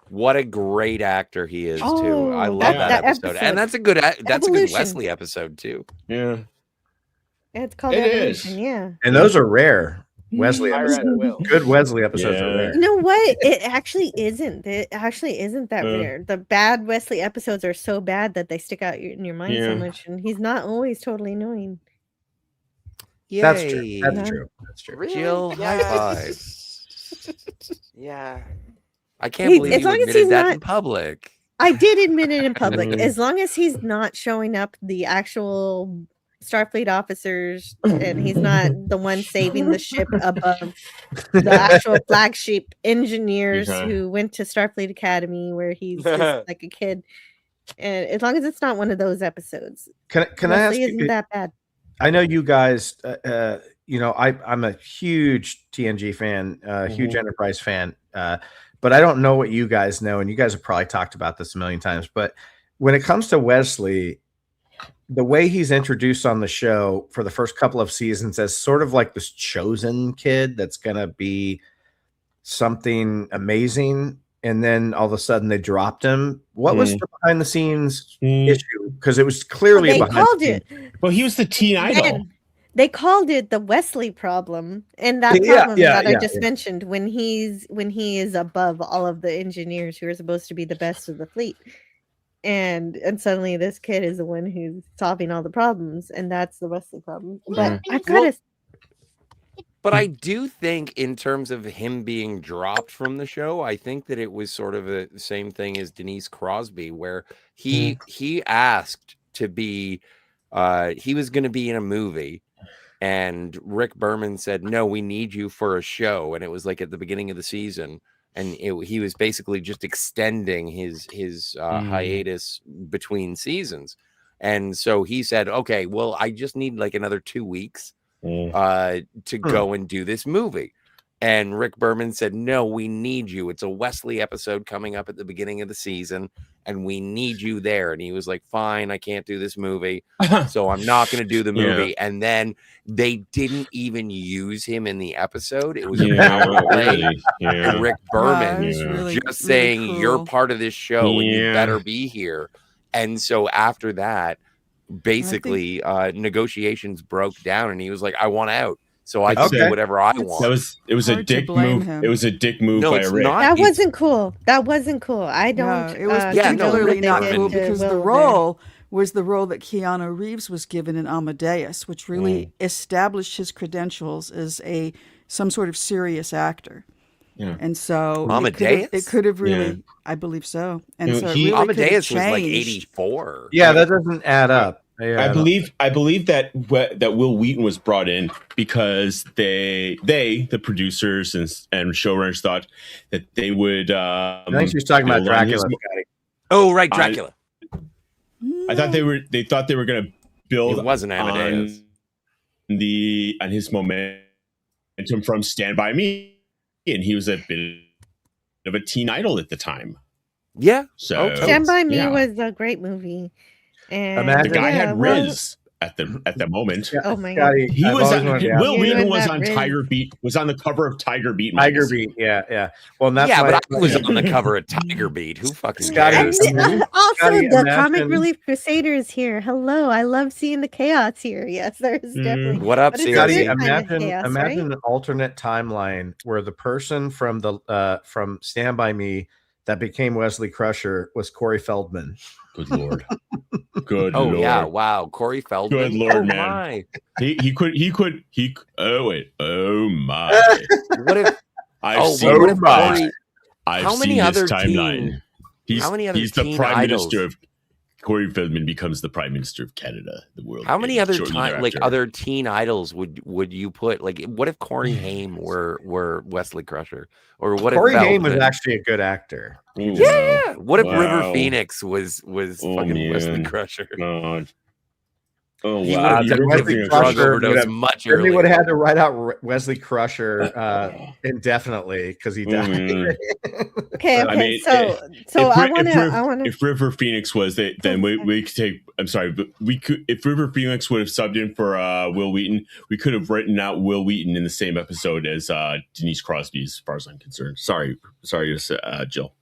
What a great actor he is Oh, too. I love that episode. And that's a good Evolution. Wesley episode too. Yeah. It's called It Evolution, is. yeah. And those are rare. Wesley Ira and episodes. Will. Good Wesley episodes are rare. You know what? It actually isn't. It actually isn't that rare. The bad Wesley episodes are so bad that they stick out in your mind so much, and he's not always totally annoying. That's true. That's true. That's true. Really? Jill, Yeah. high five. Yeah. I can't believe as you long as admitted he's that not- in public. I did admit it in public. As long as he's not showing up the actual Starfleet officers and he's not the one saving the ship above the actual flagship engineers who went to Starfleet Academy where he's just like a kid. And as long as it's not one of those episodes. Can I ask Wesley isn't you? that bad. I know you guys. I'm a huge TNG fan, huge Enterprise fan. But I don't know what you guys know, and you guys have probably talked about this a million times. But when it comes to Wesley, the way he's introduced on the show for the first couple of seasons as sort of like this chosen kid that's going to be something amazing, and then all of a sudden they dropped him. What was the behind the scenes issue? Because it was clearly They behind called the it. Well, he was the teen idol. Ben, they called it the Wesley problem, and that Yeah, problem yeah, that I yeah, just yeah. mentioned when he is above all of the engineers who are supposed to be the best of the fleet, and suddenly this kid is the one who's solving all the problems, and that's the Wesley problem. But I've got to. But I do think in terms of him being dropped from the show, I think that it was sort of the same thing as Denise Crosby, where he asked to be he was going to be in a movie, and Rick Berman said, no, we need you for a show. And it was like at the beginning of the season, and he was basically just extending his hiatus between seasons. And so he said, okay, well, I just need like another 2 weeks to go and do this movie. And Rick Berman said, no, we need you. It's a Wesley episode coming up at the beginning of the season, and we need you there. And he was like, fine, I can't do this movie, so I'm not going to do the movie. Yeah. And then they didn't even use him in the episode. It was a Yeah, power play. really. Yeah. And Rick Berman just saying, cool. you're part of this show and you Yeah. better be here. And so after that, basically negotiations broke down, and he was like, I want out, so I can do whatever I want. It was a hard to dick blame move. him. It was a dick move No, by it's Rick. not. That wasn't cool. That wasn't cool. I don't. No, it was yeah, no, particularly Rick not Berman cool did. because the Will role was the role that Keanu Reeves was given in Amadeus, which really established his credentials as some sort of serious actor. Yeah. And so Amadeus? it could have really, Yeah. I believe so. And You know, so it he- really Amadeus could have was like changed. 84. Yeah, that doesn't add up. Yeah, I believe that Will Wheaton was brought in because the producers and showrunners thought that they would. I think she was talking about build on his Dracula. mo- Scotty. Oh, right, Dracula. I thought they were going to build. It wasn't Amadeus. his momentum from Stand By Me, and he was a bit of a teen idol at the time. Yeah. So Stand By Me was a great movie. And the guy had Riz at the moment. Oh my God. He was Will Wheaton was on Riz. Tiger Beat, was on the cover of Tiger Beat Tiger magazine. Beat, yeah. Well, and that's but I was on the cover of Tiger Beat. Who fucking cares? Also, Scotty, the imagine- Comic Relief Crusader is here. Hello, I love seeing the chaos here. Yes, there's definitely. What up, but it's a Scotty? good kind of Imagine chaos, imagine right? an alternate timeline where the person from from Stand By Me that became Wesley Crusher was Corey Feldman. Good Lord. Good Oh Lord. yeah, wow, Corey Feldman. Good Lord, oh, man. My. He could. Oh wait. Oh my. What if? I've oh, seen, what if Corey? I've how many seen other this timeline. teen? He's, how many other he's the teen prime idols? minister of. Corey Feldman becomes the prime minister of Canada, the world. How many other time, other teen idols would you put? Like, what if Corey Haim were Wesley Crusher, or what Corey if Haim was Feldman? actually a good actor? Ooh, Yeah. What if River Wow. Phoenix was fucking Wesley man. Crusher? God. Oh He wow. would have Wesley drug Crusher overdose much Then they earlier. would have had to write out Wesley Crusher indefinitely because he died. Okay. I mean, so if River Phoenix was it, then we could take. I'm sorry, but we could if River Phoenix would have subbed in for Will Wheaton, we could have written out Will Wheaton in the same episode as Denise Crosby, as far as I'm concerned. Sorry, Jill.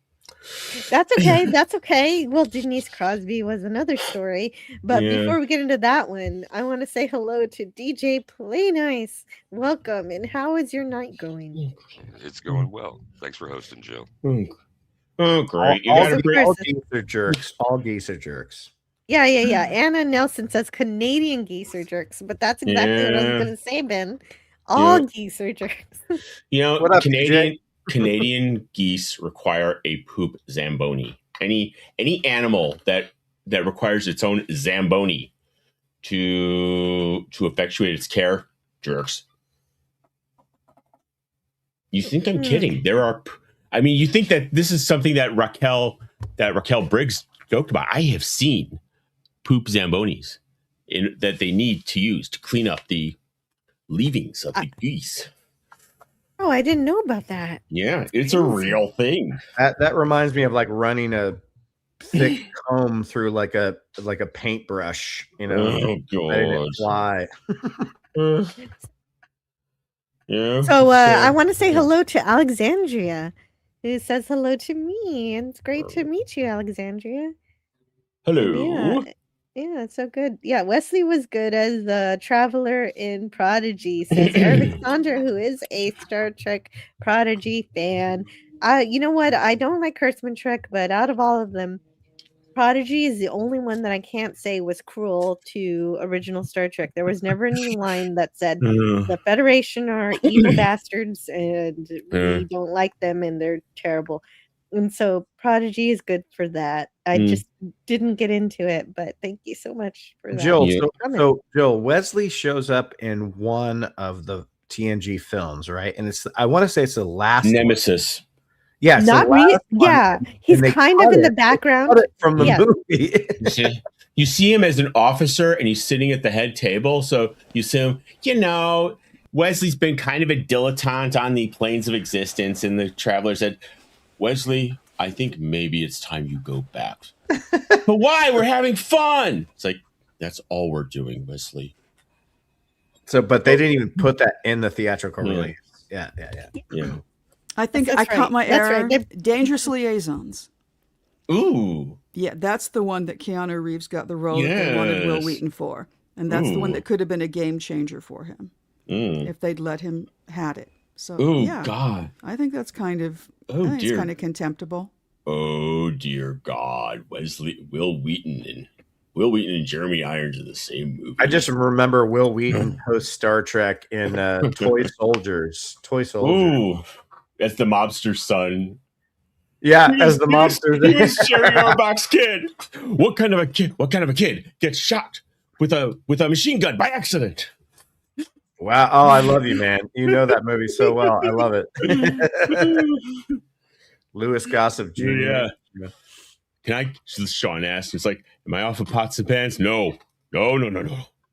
That's okay. That's okay. Well, Denise Crosby was another story. But Yeah. before we get into that one, I want to say hello to DJ Play Nice. Welcome. And how is your night going? It's going well. Thanks for hosting, Jill. Oh, great. You all, got a great. all geese are jerks. All geese are jerks. Yeah. Anna Nelson says Canadian geese are jerks, but that's exactly what I was going to say, Ben. All geese are jerks. You know, What up, Canadian geese require a poop Zamboni. Any animal that requires its own Zamboni to effectuate its care, jerks. You think I'm kidding? There are. I mean, you think that this is something that Raquel Briggs joked about. I have seen poop Zambonis that they need to use to clean up the leavings of the geese. Oh, I didn't know about that. Yeah, it's a real thing. That reminds me of like running a thick comb through like a paintbrush, you know, letting it fly. Yeah. So I want to say hello to Alexandria, who says hello to me, and it's great to meet you, Alexandria. Hello. Yeah, it's so good. Yeah, Wesley was good as the traveler in Prodigy, says Alexandra, who is a Star Trek Prodigy fan. You know what? I don't like Kurtzman Trek, but out of all of them, Prodigy is the only one that I can't say was cruel to original Star Trek. There was never any line that said the Federation are evil bastards and we don't like them and they're terrible. And so Prodigy is good for that. I just didn't get into it, but thank you so much for that. Jill, so Jill, Wesley shows up in one of the TNG films, right? And I want to say it's the last Nemesis. Yes, he's kind of in the background from the movie. You see him as an officer, and he's sitting at the head table. So you see him. You know, Wesley's been kind of a dilettante on the planes of existence, and the traveler said, "Wesley, I think maybe it's time you go back." But why? We're having fun. It's like that's all we're doing, Wesley. So, but they didn't even put that in the theatrical release. Yeah. I think I caught my error. Dangerous Liaisons. Ooh. Yeah, that's the one that Keanu Reeves got the role that they wanted Will Wheaton for. And that's the one that could have been a game changer for him if they'd let him had it. So, God. I think that's kind of it's kind of contemptible. Oh, dear God. Will Wheaton and Jeremy Irons in the same movie. I just remember Will Wheaton post Star Trek in Toy Soldiers. Ooh. As the mobster's son. Yeah, as the mobster. He was Jerry Orbach's kid. What kind of a kid gets shot with a machine gun by accident? Wow. Oh, I love you, man. You know that movie so well. I love it. Louis Gossett Jr. Yeah. Can I? Sean asked. It's like, am I off of pots and pans? No.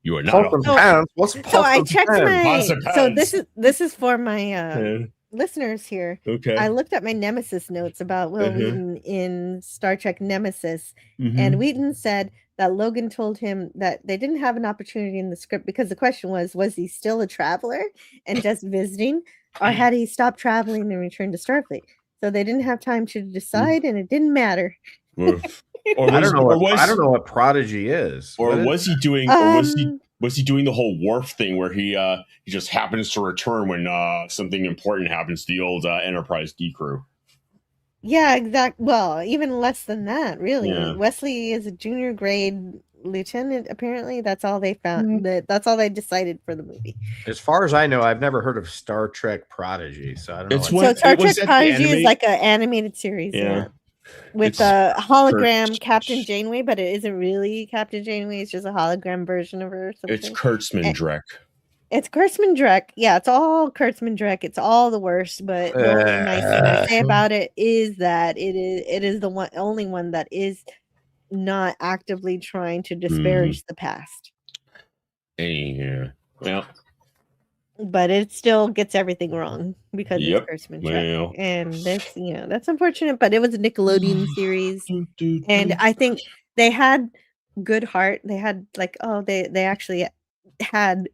You are not. Pots and pans. What's pots So I and checked pans? my. So this is for my listeners here. Okay. I looked at my Nemesis notes about Will Wheaton in Star Trek Nemesis, and Wheaton said that Logan told him that they didn't have an opportunity in the script because the question was he still a traveler and just visiting, or had he stopped traveling and returned to Starfleet? So they didn't have time to decide, and it didn't matter. I don't know what Prodigy is. Or What was is he doing? Was he doing the whole Worf thing where he just happens to return when something important happens to the old Enterprise D crew? Yeah, exactly. Well, even less than that, really. Yeah. Wesley is a junior grade lieutenant. Apparently, that's all they found. That's all they decided for the movie. As far as I know, I've never heard of Star Trek Prodigy, so I don't know. So Star Trek Prodigy is like an animated series, with a hologram Captain Janeway, but it isn't really Captain Janeway. It's just a hologram version of her. Or something. It's Kurtzman Drek. It's Kurtzman Drek. Yeah, it's all Kurtzman Drek. It's all the worst. But the only nice thing I say about it is that it is the only one that is not actively trying to disparage the past. Yeah. Well. But it still gets everything wrong because it's Kurtzman Drek. Well. And that's that's unfortunate. But it was a Nickelodeon series. And I think they had good heart. They had they actually had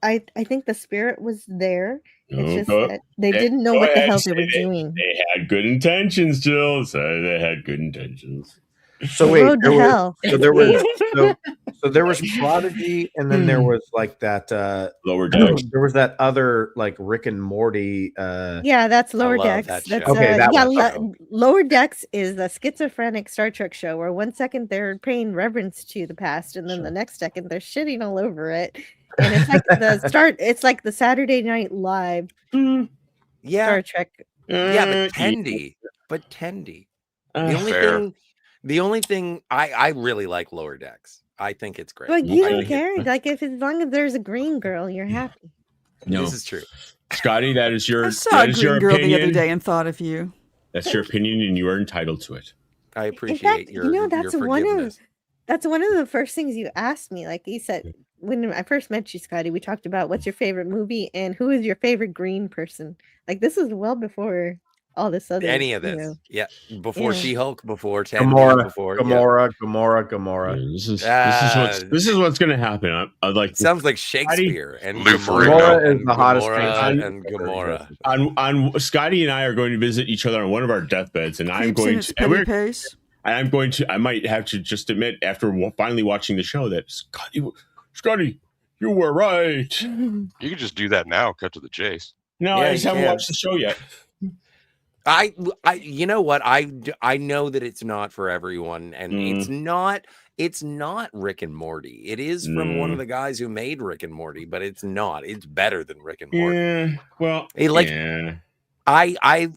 I think the spirit was there. It's just that they didn't know what the hell they were doing. They had good intentions, Jill. So they had good intentions. So wait, there was Prodigy, and then there was like that Lower Decks. There was that other like Rick and Morty. Yeah, that's Lower Decks. That's Lower Decks is a schizophrenic Star Trek show where 1 second they're paying reverence to the past, and then the next second they're shitting all over it. And it's like it's like the Saturday Night Live Star Trek. But Tendy. The only thing I really like Lower Decks. I think it's great. But you don't care. Like as long as there's a green girl, you're happy. No. This is true. Scotty, that is your I saw a green girl opinion. the other day and thought of you. That's your opinion, and you are entitled to it. I appreciate your that's forgiveness. one of the first things you asked me. Like you said, when I first met you, Scotty, we talked about what's your favorite movie and who is your favorite green person. Like this is well before all this other any of this. Before She-Hulk, before Gamora, before Gamora. This is what's going to happen. I'd like. Sounds like Shakespeare and Gamora is the hottest and Gamora. On Scotty and I are going to visit each other on one of our deathbeds, and I'm going to. I might have to just admit after finally watching the show that Scotty, you were right. You can just do that now. Cut to the chase. No, I just haven't watched the show yet. I you know what, I know that it's not for everyone, and it's not Rick and Morty. It is from one of the guys who made Rick and Morty, but it's better than Rick and Morty. I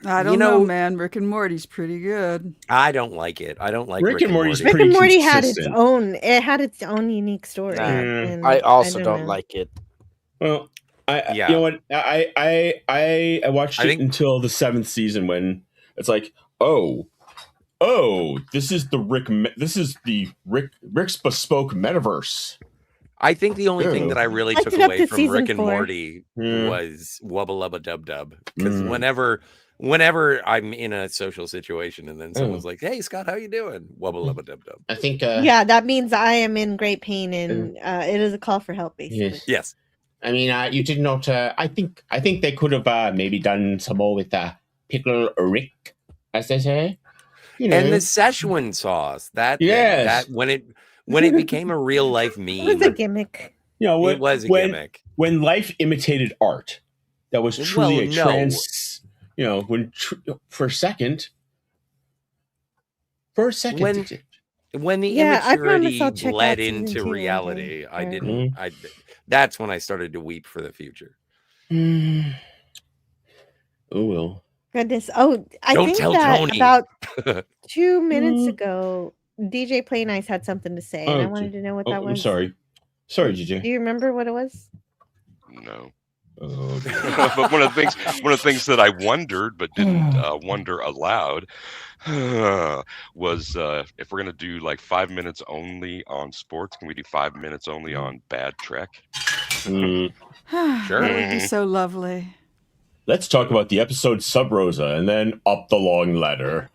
don't know, man. Rick and Morty's pretty good. I don't like it. I don't like Rick and Morty. Rick and Morty had its own. It had its own unique story. I also don't like it. Well, you know what? I watched it until the 7th season when it's like, oh, this is Rick's bespoke metaverse. I think the only thing that I really took away from Rick and Morty was Wubba Lubba Dub Dub. Because whenever I'm in a social situation and then someone's like, "Hey, Scott, how you doing?" Wubba Lubba Dub Dub. I think that means I am in great pain, and it is a call for help, basically. Yes. I mean, you did not. I think they could have maybe done some more with Pickle Rick, as they say. And the Szechuan sauce. That when it became a real life meme, it was a gimmick. It was a gimmick. When life imitated art, that was truly a trans. For a second. When the immaturity bled into reality, I didn't. That's when I started to weep for the future. Oh well. Goodness. Oh, I think that Tony. About 2 minutes ago, DJ Play Nice had something to say, and I wanted to know what that was. I'm sorry, DJ. Do you remember what it was? No. But one of the things that I wondered but didn't wonder aloud was if we're gonna do like 5 minutes only on sports, can we do 5 minutes only on bad Trek? Sure. That would be so lovely. Let's talk about the episode Sub Rosa and then up the long ladder.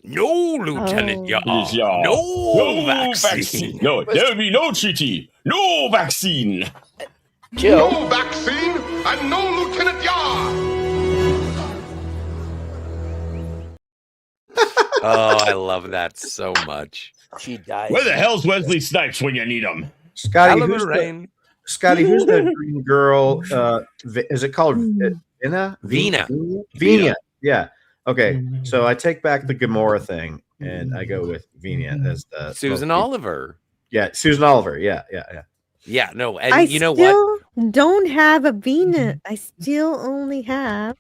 No, Lieutenant Yaw. Yeah. No vaccine. No, there'll be no treaty. No vaccine. Jill. No vaccine and no Lieutenant Yah! Oh, I love that so much. She died. Where the hell's Wesley Snipes when you need him? Scotty, who's the green girl? Is it called Vina? Vina. Yeah. Okay. So I take back the Gamora thing and I go with Vina as the Susan Oliver. Yeah, Susan Oliver. Yeah. Yeah, no, and I you know still what? don't have a Vina. I still only have.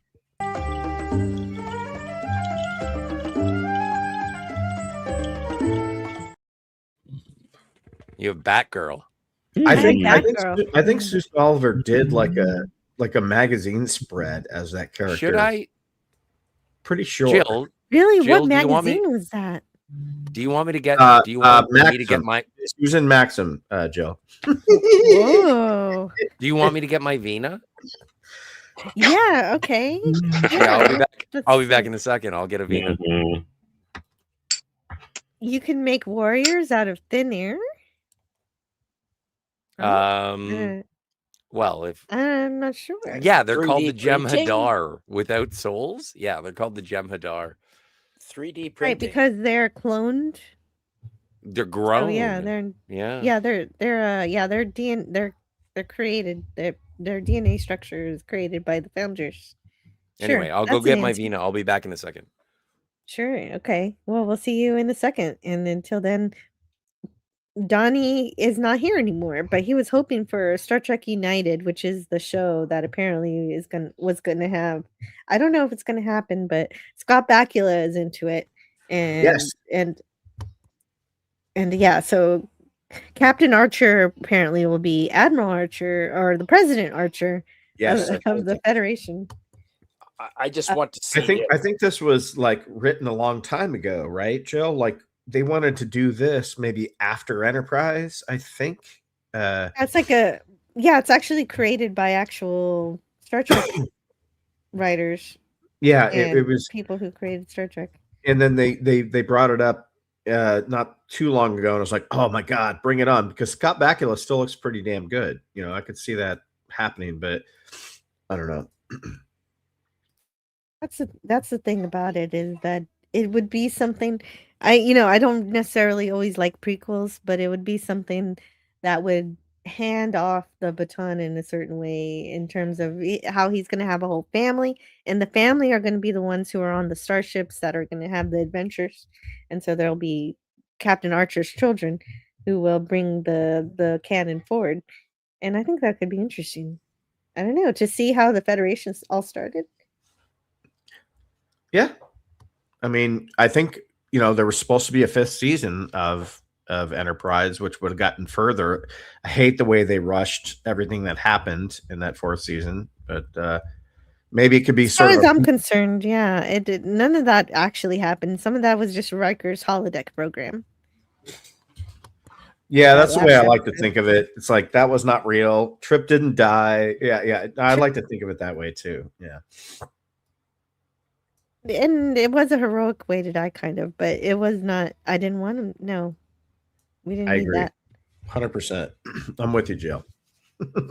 You have Batgirl. I think Susan Oliver did like a magazine spread as that character. Should I? Pretty sure. Jill, Really? Jill, What do you want me- magazine was that? Do you want me to get? Do you want me to get Maxim. my? Susan Maxim, Joe. Whoa. Do you want me to get my Vina? Yeah, okay. Yeah, I'll be back. Let's I'll be see. back in a second. I'll get a Vina. You can make warriors out of thin air? Well, if I'm not sure. yeah, they're called the 3D Jem'Hadar printing? without souls. Yeah, they're called the Jem'Hadar. 3D printing. Right, because they're cloned. They're grown. Oh yeah, they're they're created. Their DNA structure is created by the founders. Anyway, Sure, I'll go that's get an my answer. Vina. I'll be back in a second. Sure. Okay. Well, we'll see you in a second. And until then, Donnie is not here anymore, but he was hoping for Star Trek United, which is the show that apparently was gonna have. I don't know if it's gonna happen, but Scott Bakula is into it. And Yes. and yeah, so Captain Archer apparently will be Admiral Archer or the President Archer Yes. of the Federation. I just want to see. I think this was like written a long time ago, right, Jill? Like they wanted to do this maybe after Enterprise, I think. That's like it's actually created by actual Star Trek writers. Yeah, and it was people who created Star Trek. and then they brought it up not too long ago, and I was like, oh my god, bring it on, because Scott Bakula still looks pretty damn good. You know, I could see that happening, but I don't know. That's the thing about it, is that it would be something. I don't necessarily always like prequels, but it would be something that would hand off the baton in a certain way in terms of how he's going to have a whole family, and the family are going to be the ones who are on the starships that are going to have the adventures, and so there'll be Captain Archer's children who will bring the canon forward, and I think that could be interesting. I don't know, to see how the Federation all started. Yeah, I mean, I think there was supposed to be a 5th season of Enterprise, which would have gotten further. I hate the way they rushed everything that happened in that 4th season, but maybe it could be As far sort as of. I'm concerned, yeah, it did. None of that actually happened. Some of that was just Riker's holodeck program. Yeah, that's the way I last like to episode. think of it. It's like that was not real. Trip didn't die. Yeah, I like to think of it that way too. Yeah. And it was a heroic way to die, kind of, but it was not. I didn't want him. No, we didn't I need agree. that. 100%. I'm with you, Jill.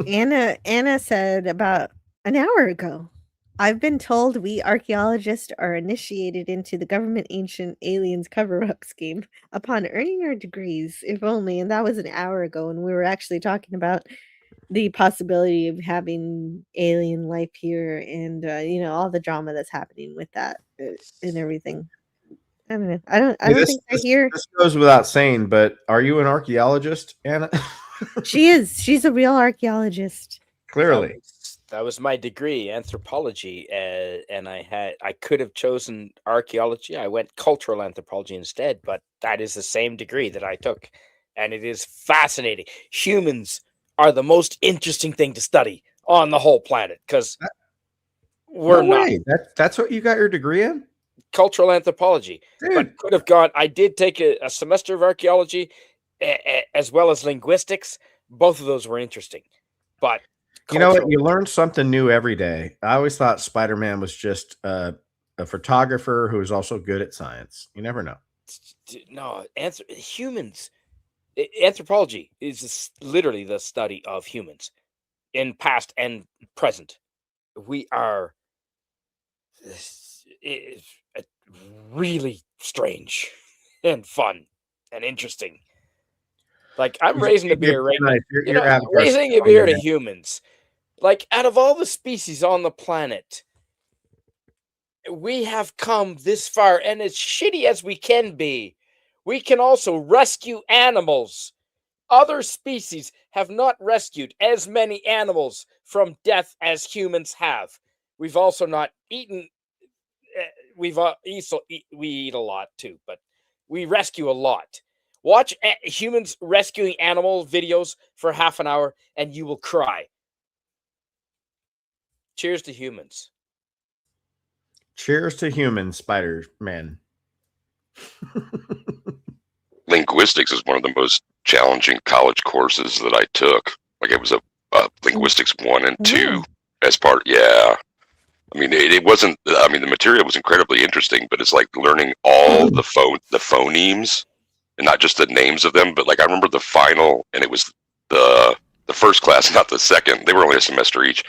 Anna said about an hour ago, I've been told we archaeologists are initiated into the government ancient aliens cover-up scheme upon earning our degrees, if only. And that was an hour ago, and we were actually talking about the possibility of having alien life here, and all the drama that's happening with that and everything. I don't know. I don't think they're here. This goes without saying, but are you an archaeologist, Anna? She is. She's a real archaeologist. Clearly. That was my degree, anthropology, and I could have chosen archaeology. I went cultural anthropology instead, but that is the same degree that I took, and it is fascinating. Humans are the most interesting thing to study on the whole planet because we're not. That's what you got your degree in? Cultural anthropology. Dude. But could have gone. I did take a semester of archaeology as well as linguistics. Both of those were interesting. But you know what? You learn something new every day. I always thought Spider-Man was just a photographer who was also good at science. You never know. No, humans. Anthropology is literally the study of humans in past and present. We are really strange and fun and interesting. Like I'm raising a beer right now. Raising a beer to humans. Like out of all the species on the planet, we have come this far, and as shitty as we can be, we can also rescue animals. Other species have not rescued as many animals from death as humans have. We've also not eaten. We eat a lot too, but we rescue a lot. Watch humans rescuing animal videos for half an hour, and you will cry. Cheers to humans. Cheers to humans, Spider-Man. Linguistics is one of the most challenging college courses that I took. Like it was a linguistics 1 and 2 as part. Yeah. I mean, it wasn't, I mean, the material was incredibly interesting, but it's like learning all the phonemes and not just the names of them. But like, I remember the final, and it was the first class, not the second. They were only a semester each.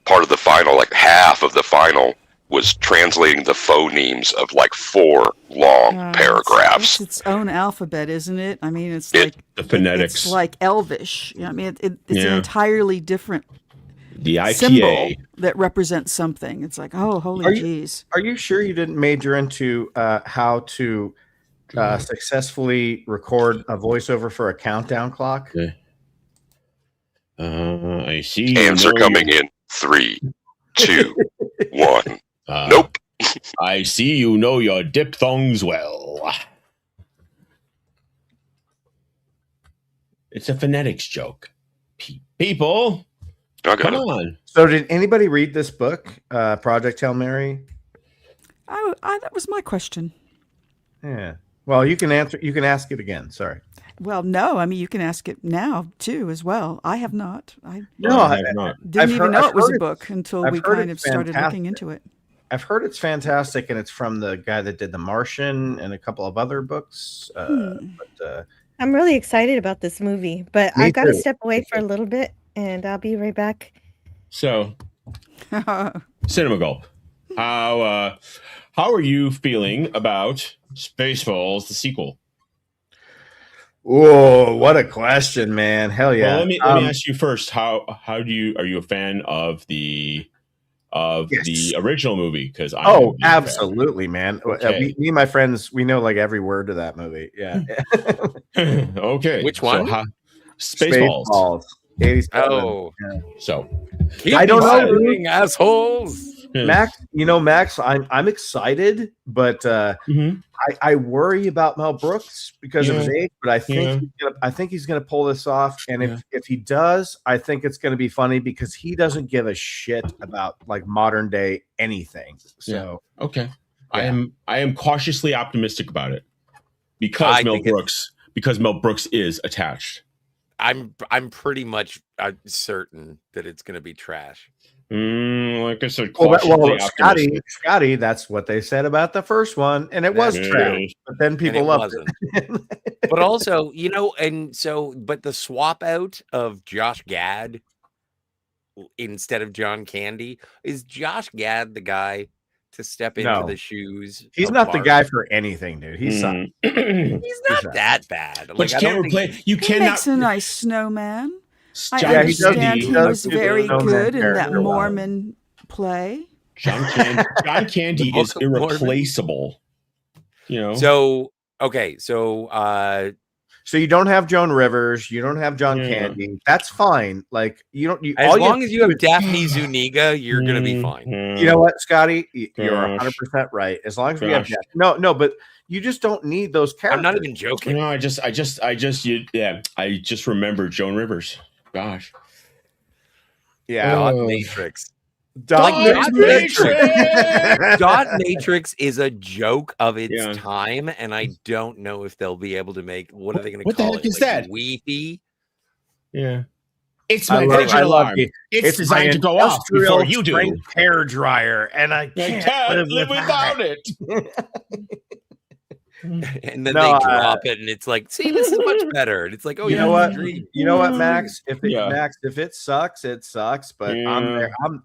Part of the final, like half of the final, was translating the phonemes of like 4 long paragraphs. It's its own alphabet, isn't it? I mean, it's like the phonetics. It's like Elvish. I mean, it's an entirely different symbol that represents something. It's like, oh, holy jeez. Are you sure you didn't major into how to successfully record a voiceover for a countdown clock? I see. Answer coming in 3, 2, 1. Nope. I see you know your diphthongs well. It's a phonetics joke. People, come on. So did anybody read this book, Project Hail Mary? That was my question. Yeah. Well, you can answer. You can ask it again. Sorry. Well, no. I mean, you can ask it now too, as well. I have not. I have not. Didn't even know it was a book until we kind of started looking into it. I've heard it's fantastic, and it's from the guy that did The Martian and a couple of other books. But I'm really excited about this movie, but I got to step away for a little bit, and I'll be right back. So, Cinema Gulp, how are you feeling about Spaceballs, the sequel? Oh, what a question, man! Hell yeah! Well, let me ask you first. Are you a fan of the original movie? Because absolutely, man. Me and my friends, we know like every word to that movie. Yeah. Okay. Which one? So, Spaceballs. 87. Oh, yeah. So I don't know, assholes. Max, I'm excited, but I worry about Mel Brooks because of his age. But I think he's gonna pull this off, and if he does, I think it's gonna be funny because he doesn't give a shit about like modern day anything. So I am cautiously optimistic about it because Mel Brooks is attached. I'm pretty much certain that it's going to be trash. Like I said, Scotty, that's what they said about the first one, and it was trash. But then people loved it. But also, but the swap out of Josh Gad instead of John Candy, is Josh Gad the guy to step into the shoes? He's not the guy for anything, dude. He's not that bad. But you he makes a nice snowman. I understand he was very good in that Mormon play. John Candy is irreplaceable. So So you don't have Joan Rivers, you don't have John Candy. That's fine. Like you don't. As long as you have Daphne Zuniga, you're gonna be fine. You know what, Scotty? You're 100% right. As long as we have no, but you just don't need those characters. I'm not even joking. No, I just remember Joan Rivers. Gosh. Yeah. Dot Matrix. Dot Matrix is a joke of its time, and I don't know if they'll be able to make. What are they going to call it? What the heck is that? Wi-Fi? Yeah. It's my pigeon alarm. It's designed to go off before you do. Hair dryer, and I can't live without it. And then they drop it, and it's like, see, this is much better. And it's like, oh, you know what? You know what, Max? If it sucks, it sucks. But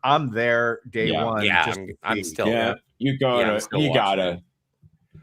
I'm there day one. Yeah, I'm still. Yeah, you gotta.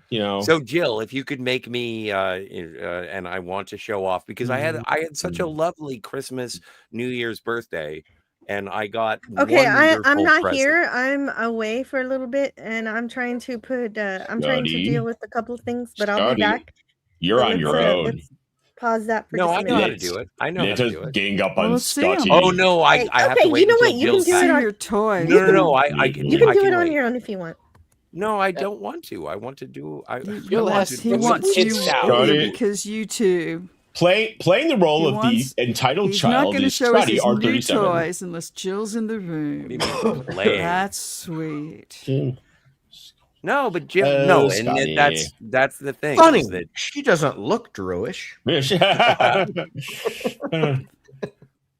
You know. So Jill, if you could make me, and I want to show off because I had such a lovely Christmas, New Year's birthday. And I got I'm not here. I'm away for a little bit, and I'm trying to put. I'm trying to deal with a couple of things, but I'll be back. You're on your own. Let's pause that for no, just I a know minute. how to do it. I know how to do it. Gang up on Scotty. Oh no, I have to wait. You know what? until You can Jill's do it back. on your toy. No. I can. You can do it on wait. your own if you want. No, I don't want to. I want to do. He wants you because you two. Playing the role of the entitled child is Scotty R37. Toys unless Jill's in the room. That's sweet. No, but Jill, no, and that's the thing. Funny that she doesn't look Druish.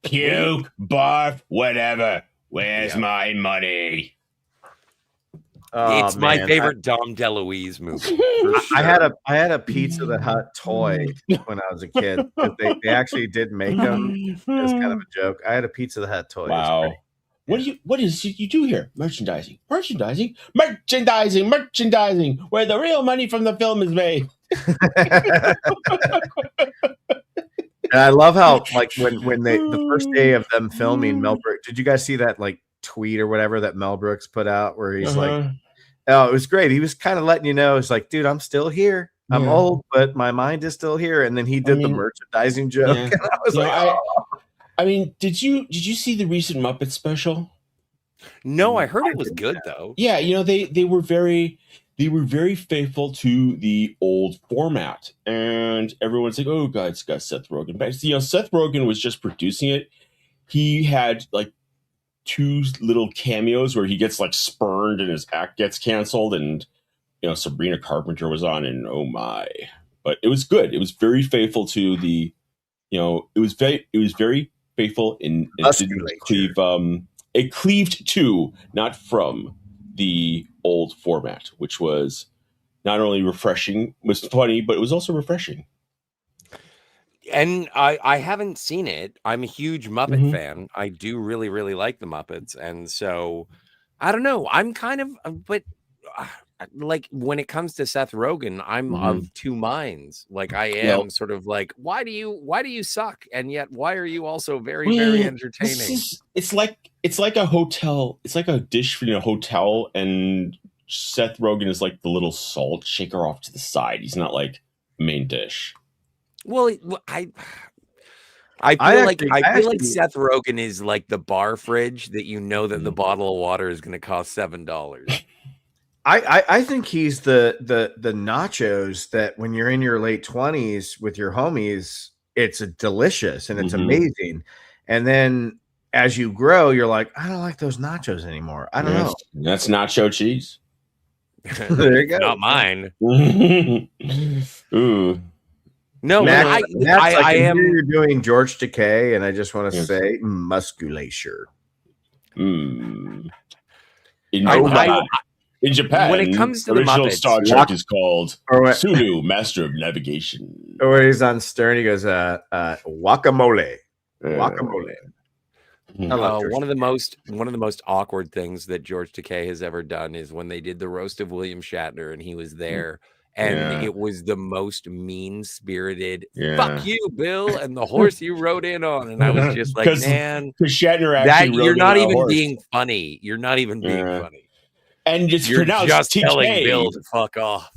Puke, barf, whatever. Where's my money? It's my favorite Dom DeLuise movie. Sure. I had a Pizza the Hut toy when I was a kid. They actually did make them. It was kind of a joke. I had a Pizza the Hut toy. Wow. What is you do here? Merchandising, where the real money from the film is made. And I love how when they the first day of them filming Mel Brooks. Did you guys see that tweet or whatever that Mel Brooks put out where he's like, oh, it was great. He was kind of letting you know, it's like, dude, I'm still here. I'm old, but my mind is still here. And then he did the merchandising joke. And I was I mean, did you see the recent Muppet special? No, I heard it was good though. Yeah, they were very faithful to the old format, and everyone's like, "Oh God, it's got Seth Rogen." But Seth Rogen was just producing it. He had two little cameos where he gets spurned and his act gets canceled, and Sabrina Carpenter was on, and oh my! But it was good. It was very faithful to the, it was very faithful in it cleaved to, not from, the old format, which was not only refreshing, was funny, but it was also refreshing. And I haven't seen it. I'm a huge Muppet fan. I do really, really like the Muppets. And so, I don't know. I'm kind of, but when it comes to Seth Rogen, I'm of two minds. I am sort of why do you suck? And yet, why are you also very, very entertaining? It's like a hotel. It's like a dish in a hotel, and Seth Rogen is like the little salt shaker off to the side. He's not main dish. Well, I feel like Seth Rogen is like the bar fridge that that the bottle of water is going to cost $7. I think he's the nachos that when you're in your late 20s with your homies, it's delicious and it's amazing. And then as you grow, you're like, I don't like those nachos anymore. I don't know. That's nacho cheese. There you go. Not mine. Ooh. No, Max, I am. You're doing George Takei, and I just want to say musculature. In Japan, when it comes to the original Muppets, Star Trek is called Sulu, Master of Navigation. Or when he's on Stern, he goes, guacamole. Guacamole. One of the most awkward things that George Takei has ever done is when they did the roast of William Shatner, and he was there. And it was the most mean-spirited, fuck you, Bill, and the horse you rode in on. And I was just like, man, Shatner actually you're not even being funny. You're not even being funny. And it's you're pronounced just TK. telling Bill to fuck off.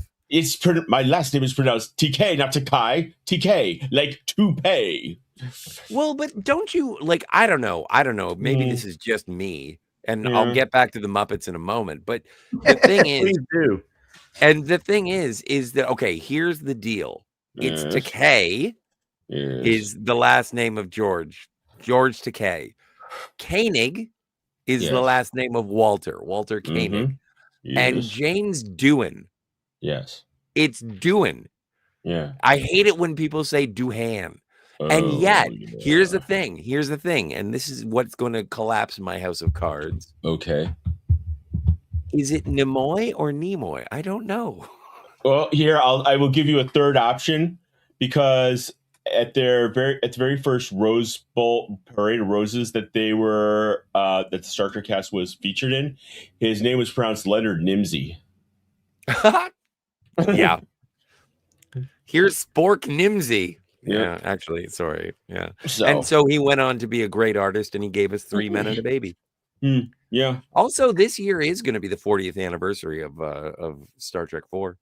My last name is pronounced TK, not Takai. TK, like to pay. Well, but don't you like? I don't know. Maybe this is just me, and I'll get back to the Muppets in a moment. But the thing is, Please do. And the thing is that okay? Here's the deal. It's Takei is the last name of George Takei. Koenig is the last name of Walter Koenig, and Jane's Doohan. Yes, it's Doohan. Yeah, I hate it when people say Doohan. And yet, here's the thing, and this is what's going to collapse my house of cards. Okay. Is it Nimoy or Nimoy? I don't know. Well, here I will give you a third option, because at the very first Rose Bowl Parade of Roses that they were that the Star Trek cast was featured in, his name was pronounced Leonard Nimsey. Yeah. Here's Spork Nimsey. Yeah, actually, sorry. Yeah. And so he went on to be a great artist, and he gave us 3 Men and a Baby. Yeah. Also, this year is going to be the 40th anniversary of Star Trek 4.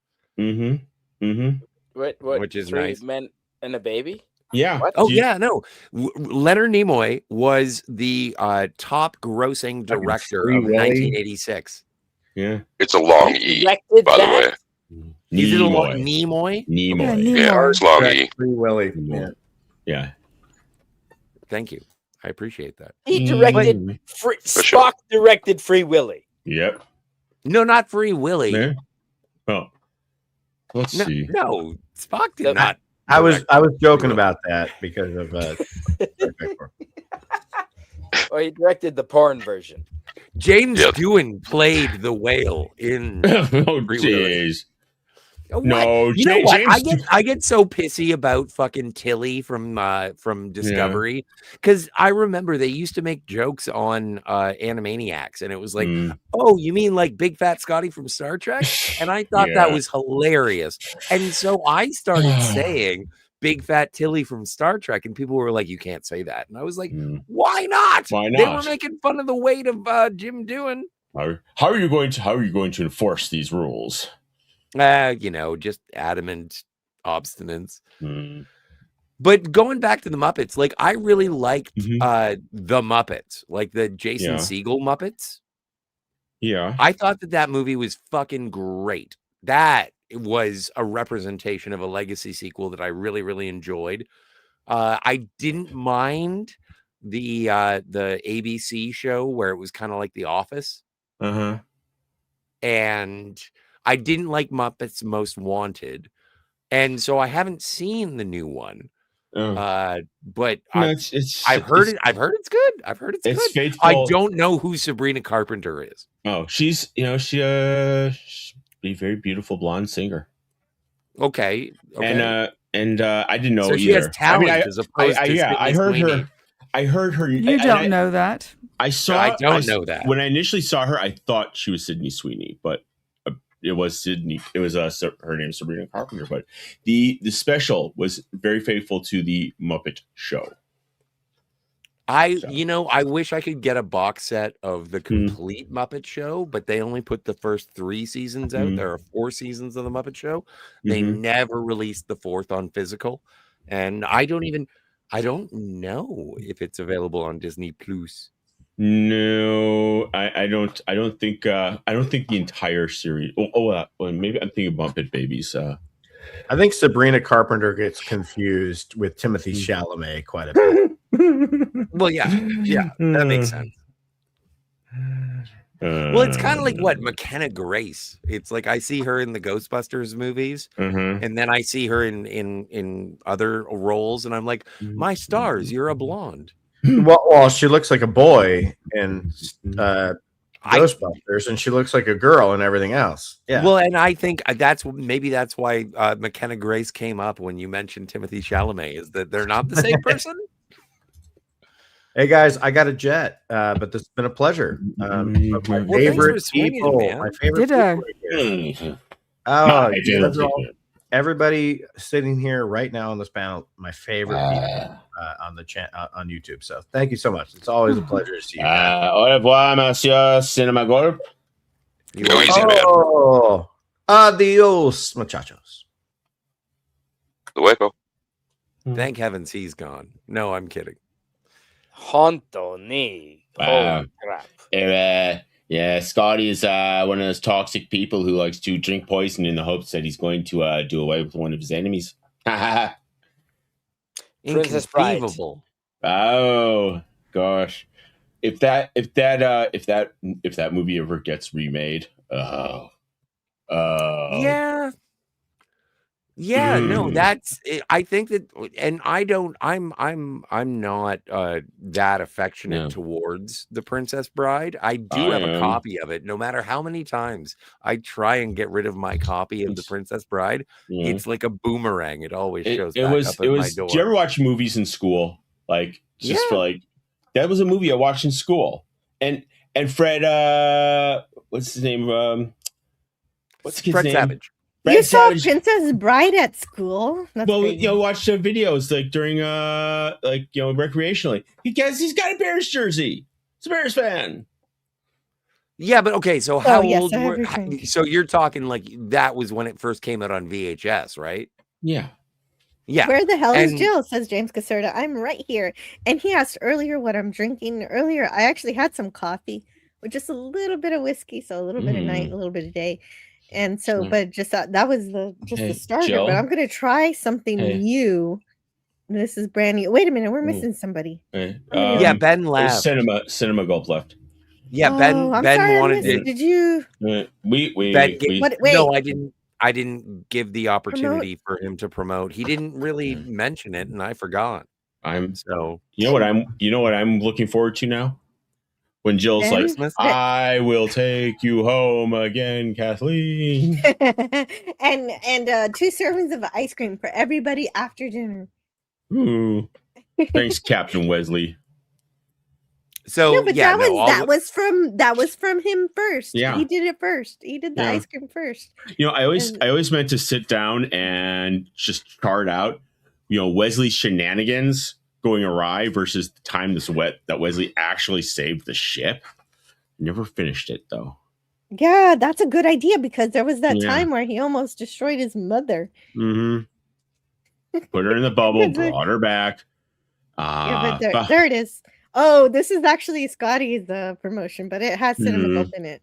What? Which is 3 nice. Men and a Baby? Yeah. What? Oh, yeah, no. Leonard Nimoy was the top grossing director of 1986. Yeah. It's a long E, by the way. Is it a long Nimoy? Nimoy. Yeah, it's long E. Free Willy. Yeah. Thank you. I appreciate that. He directed Spock directed Free Willy. Yep. No, not Free Willy. Yeah. Oh. Let's see. No, Spock did not. I was joking about that because of Well, he directed the porn version. James Doohan played the whale in jeez. No, you know what? I get so pissy about fucking Tilly from Discovery, because I remember they used to make jokes on Animaniacs, and it was like, oh, you mean like Big Fat Scotty from Star Trek? And I thought that was hilarious, and so I started saying Big Fat Tilly from Star Trek, and people were like, you can't say that, and I was like, why not? Why not? They were making fun of the weight of Jim Doohan. How are you going to enforce these rules? Just adamant obstinance. But going back to the Muppets, like I really liked the Muppets, like the Jason Segel Muppets. Yeah. I thought that movie was fucking great. That was a representation of a legacy sequel that I really, really enjoyed. I didn't mind the ABC show where it was kind of like The Office. And I didn't like Muppets Most Wanted, and so I haven't seen the new one. But I've heard it's good. I've heard it's good. Faithful. I don't know who Sabrina Carpenter is. Oh, she's a very beautiful blonde singer. Okay. And I didn't know so either. She has talent as opposed to I heard her. I heard her. You don't know that. I know that. When I initially saw her, I thought she was Sydney Sweeney, but it was Sydney. It was her name is Sabrina Carpenter. But the special was very faithful to the Muppet Show. I wish I could get a box set of the complete Muppet Show, but they only put the first 3 seasons out. There are 4 seasons of the Muppet Show. They never released the 4th on physical, and I don't know if it's available on Disney Plus. No, I don't think the entire series. Maybe I'm thinking Muppet Babies. I think Sabrina Carpenter gets confused with Timothy Chalamet quite a bit. Well, yeah, that makes sense. Well, it's kind of like what McKenna Grace. It's like I see her in the Ghostbusters movies, and then I see her in other roles, and I'm like, my stars, you're a blonde. Well, she looks like a boy in Ghostbusters, and she looks like a girl and everything else. Yeah. Well, and I think that's why McKenna Grace came up when you mentioned Timothy Chalamet, is that they're not the same person. Hey guys, I got a jet, but this has been a pleasure. My favorite people. Everybody sitting here right now on this panel, my favorite people on the on YouTube. So thank you so much. It's always a pleasure to see you. Au revoir, monsieur Cinemagorp. Go easy, man. Adios, muchachos. Luego. Thank heavens he's gone. No, I'm kidding. Honto ni. Wow. Holy crap. Yeah, Scotty is one of those toxic people who likes to drink poison in the hopes that he's going to do away with one of his enemies. Princess Bride. Inconceivable. Oh gosh, if that movie ever gets remade, No, that's I think that, and I'm not that affectionate towards the Princess Bride. I do have a copy of it. No matter how many times I try and get rid of my copy of the Princess Bride, it's like a boomerang. It always shows back up at my door. Do you ever watch movies in school? Like just for like, that was a movie I watched in school. And Fred, what's his name? What's his Fred name? Savage. You saw Princess Bride at school? That's well, crazy. Watch the videos like during recreationally. He's got a Bears jersey. He's a Bears fan. Yeah, but okay, so how old I were so you're talking like that was when it first came out on VHS, right? Yeah. Yeah. Where the hell is Jill? Says James Caserta. I'm right here. And he asked earlier what I'm drinking. Earlier, I actually had some coffee with just a little bit of whiskey, so a little bit of night, a little bit of day. And so, but just that was the starter. Jill? But I'm gonna try something new. This is brand new. Wait a minute, we're missing somebody. Yeah, Ben left. Cinema Gulp left. Yeah, Ben wanted it. Did you? No, I didn't give the opportunity for him to promote. He didn't really mention it, and I forgot. You know what I'm looking forward to now? When Jill's like, I will take you home again, Kathleen. and 2 servings of ice cream for everybody after dinner. Ooh. Thanks, Captain Wesley. So no, but that was from him first. Yeah. He did it first. He did the ice cream first. You know, I always meant to sit down and just chart out, Wesley's shenanigans going awry versus the time that Wesley actually saved the ship. Never finished it though. Yeah, that's a good idea because there was that time where he almost destroyed his mother. Mm-hmm. Put her in the bubble, brought her back. But there it is. Oh, this is actually Scotty's promotion, but it has Cinema Gulp in it.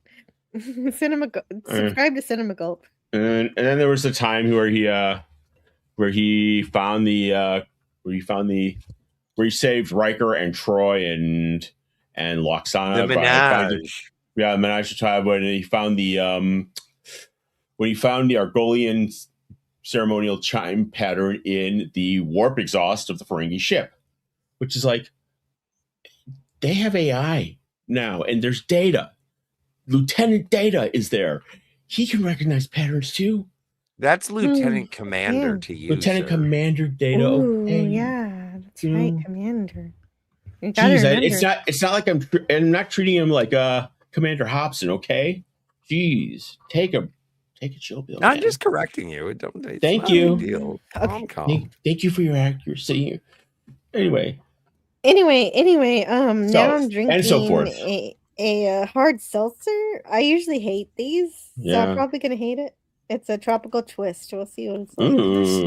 Subscribe to Cinema Gulp. And then there was the time where he saved Riker and Troy and Loxana. The menage. The menage a tribe when he found the Argolian ceremonial chime pattern in the warp exhaust of the Ferengi ship, which is like, they have AI now and there's data. Lieutenant Data is there. He can recognize patterns too. That's Lieutenant Commander to you. Lieutenant Commander Data. Ooh, okay. Yeah, that's right, Commander. Jeez, it's not like I'm not treating him like Commander Hobson. Okay, jeez, take a chill pill. I'm just correcting you. Thank you. Deal. Okay. Thank you for your accuracy. Anyway, now I'm drinking and so forth. a hard seltzer. I usually hate these, so I'm probably gonna hate it. It's a tropical twist. We'll see what it's like.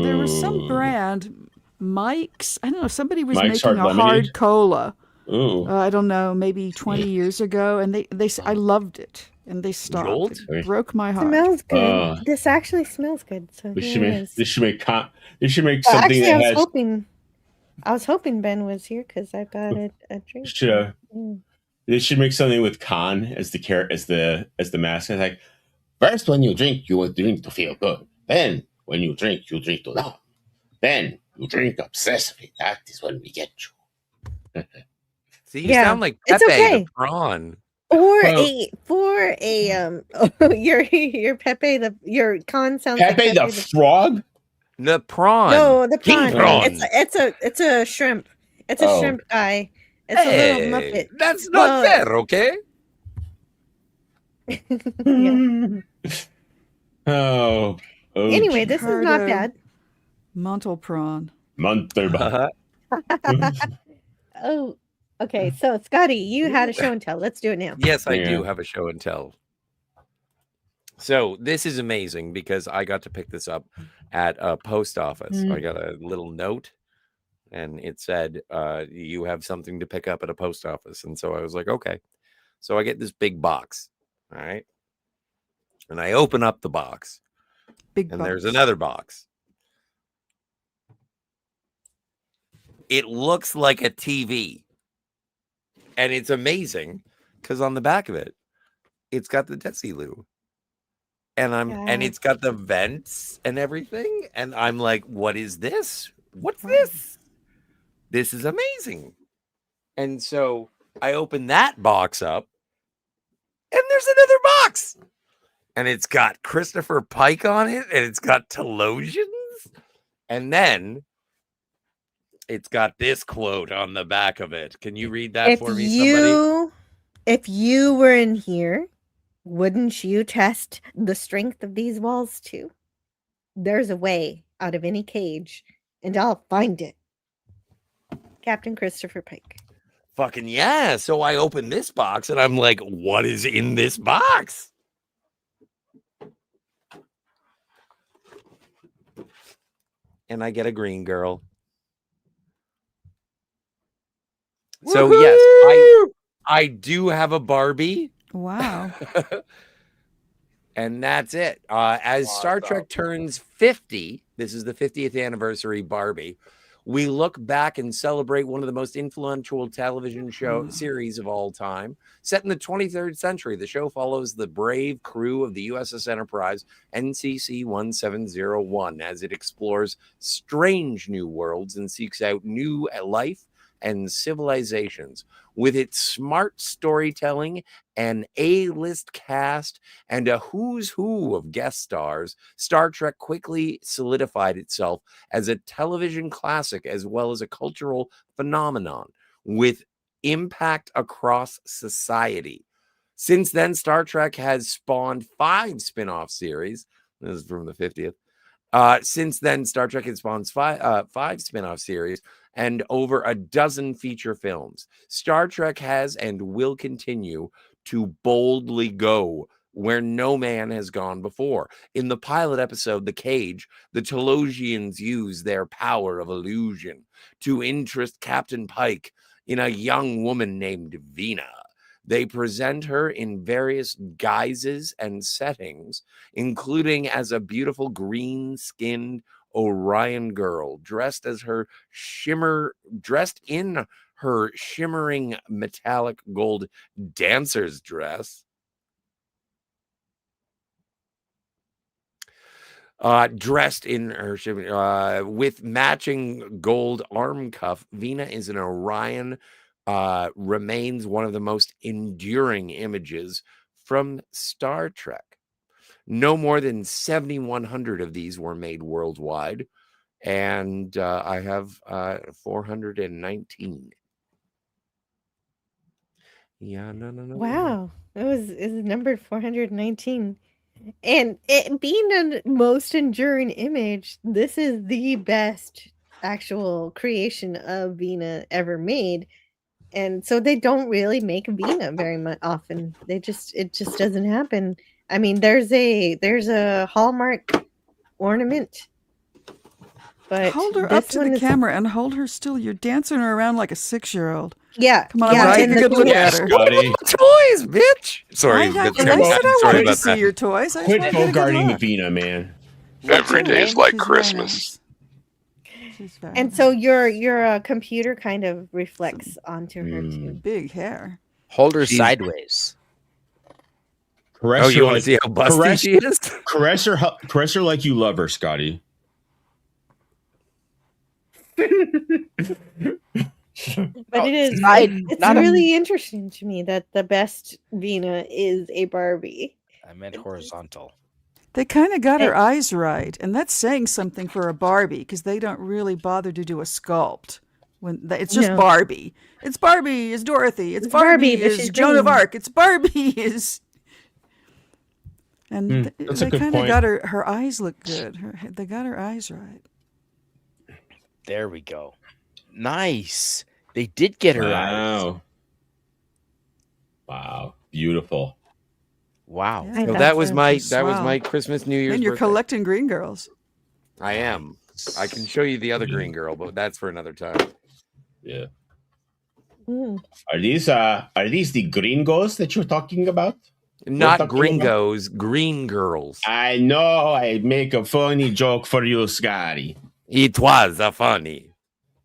There was some brand, Mike's. I don't know. Somebody was Mike's making a hard cola. Ooh. I don't know, maybe 20 years ago, and they I loved it, and they stopped. It broke my heart. It smells good. This actually smells good. So this should make something. Actually, I was hoping Ben was here because I've got a drink. They should make something with Khan as the mask. It's like, first when you drink to feel good. Then when you drink to numb. Then you drink obsessively. That is when we get you. See, you sound like Pepe the prawn. Your Pepe your Khan sounds Pepe like the frog. The prawn. No, the prawn. Prawn. It's a shrimp. It's a shrimp guy. It's a little Muppet. That's not fair, okay? Anyway, this is not bad. Montal prawn. Oh, okay. So, Scotty, you had a show and tell. Let's do it now. Yes, I do have a show and tell. So this is amazing because I got to pick this up at a post office. I Mm. got a little note and it said, you have something to pick up at a post office. And so I was like, okay. So I get this big box. All right. And I open up the box. There's another box. It looks like a TV. And it's amazing because on the back of it, it's got the Desilu. And it's got the vents and everything. And I'm like, what is this? What's this? This is amazing. And so I open that box up and there's another box. And it's got Christopher Pike on it and it's got Telosians. And then it's got this quote on the back of it. Can you read that for me, somebody? If you were in here, wouldn't you test the strength of these walls too? There's a way out of any cage, and I'll find it. Captain Christopher Pike. Fucking yeah. So I open this box and I'm like, what is in this box? And I get a green girl. So Woo-hoo! yes, I do have a Barbie. Wow. And that's it. As Star Trek turns 50, this is the 50th anniversary Barbie, we look back and celebrate one of the most influential television series of all time. Set in the 23rd century, the show follows the brave crew of the USS Enterprise, NCC 1701, as it explores strange new worlds and seeks out new life and civilizations. With its smart storytelling, an A-list cast, and a who's who of guest stars, Star Trek quickly solidified itself as a television classic as well as a cultural phenomenon with impact across society. Since then, Star Trek has spawned 5 spin-off series. This is from the 50th. Since then, Star Trek has spawned 5 spin-off series and over a dozen feature films. Star Trek has and will continue to boldly go where no man has gone before. In the pilot episode, The Cage, the Telosians use their power of illusion to interest Captain Pike in a young woman named Vina. They present her in various guises and settings, including as a beautiful green-skinned Orion girl dressed in her shimmering metallic gold dancer's dress. Dressed in her with matching gold arm cuff, Vina is an Orion. Remains one of the most enduring images from Star Trek. No more than 7,100 of these were made worldwide, and I have 419. Yeah, no. Wow, it was numbered 419, and it being the most enduring image. This is the best actual creation of Vina ever made. And so they don't really make Vina very much often. It just doesn't happen. I mean, there's a Hallmark ornament, but hold her up to the camera and hold her still. You're dancing her around like a 6-year-old. Yeah, come on, I want to take a good look at her. What about the toys, bitch? Sorry, I said I wanted to see your toys. Quit bogarting the Vina, man. Every day is like Christmas. And so your computer kind of reflects onto her too. Big hair. Hold her sideways. Caress you want to see how busty she is? Caress her like you love her, Scotty. But it's really interesting to me that the best Vina is a Barbie. I meant horizontal. They kind of got her eyes right, and that's saying something for a Barbie because they don't really bother to do a sculpt. It's just Barbie. It's Barbie is Dorothy. It's Barbie is Joan of Arc. It's Barbie is. And they kind of got her eyes look good. They got her eyes right. There we go. Nice. They did get her eyes. Wow. Beautiful. Wow. Yeah. So that was my Christmas, New Year's. And you're birthday. collecting green girls. I am. I can show you the other green girl, but that's for another time. Yeah. Mm. Are these the gringos that you're talking about? Not gringos, green girls. I know. I make a funny joke for you, Scotty. It was a funny.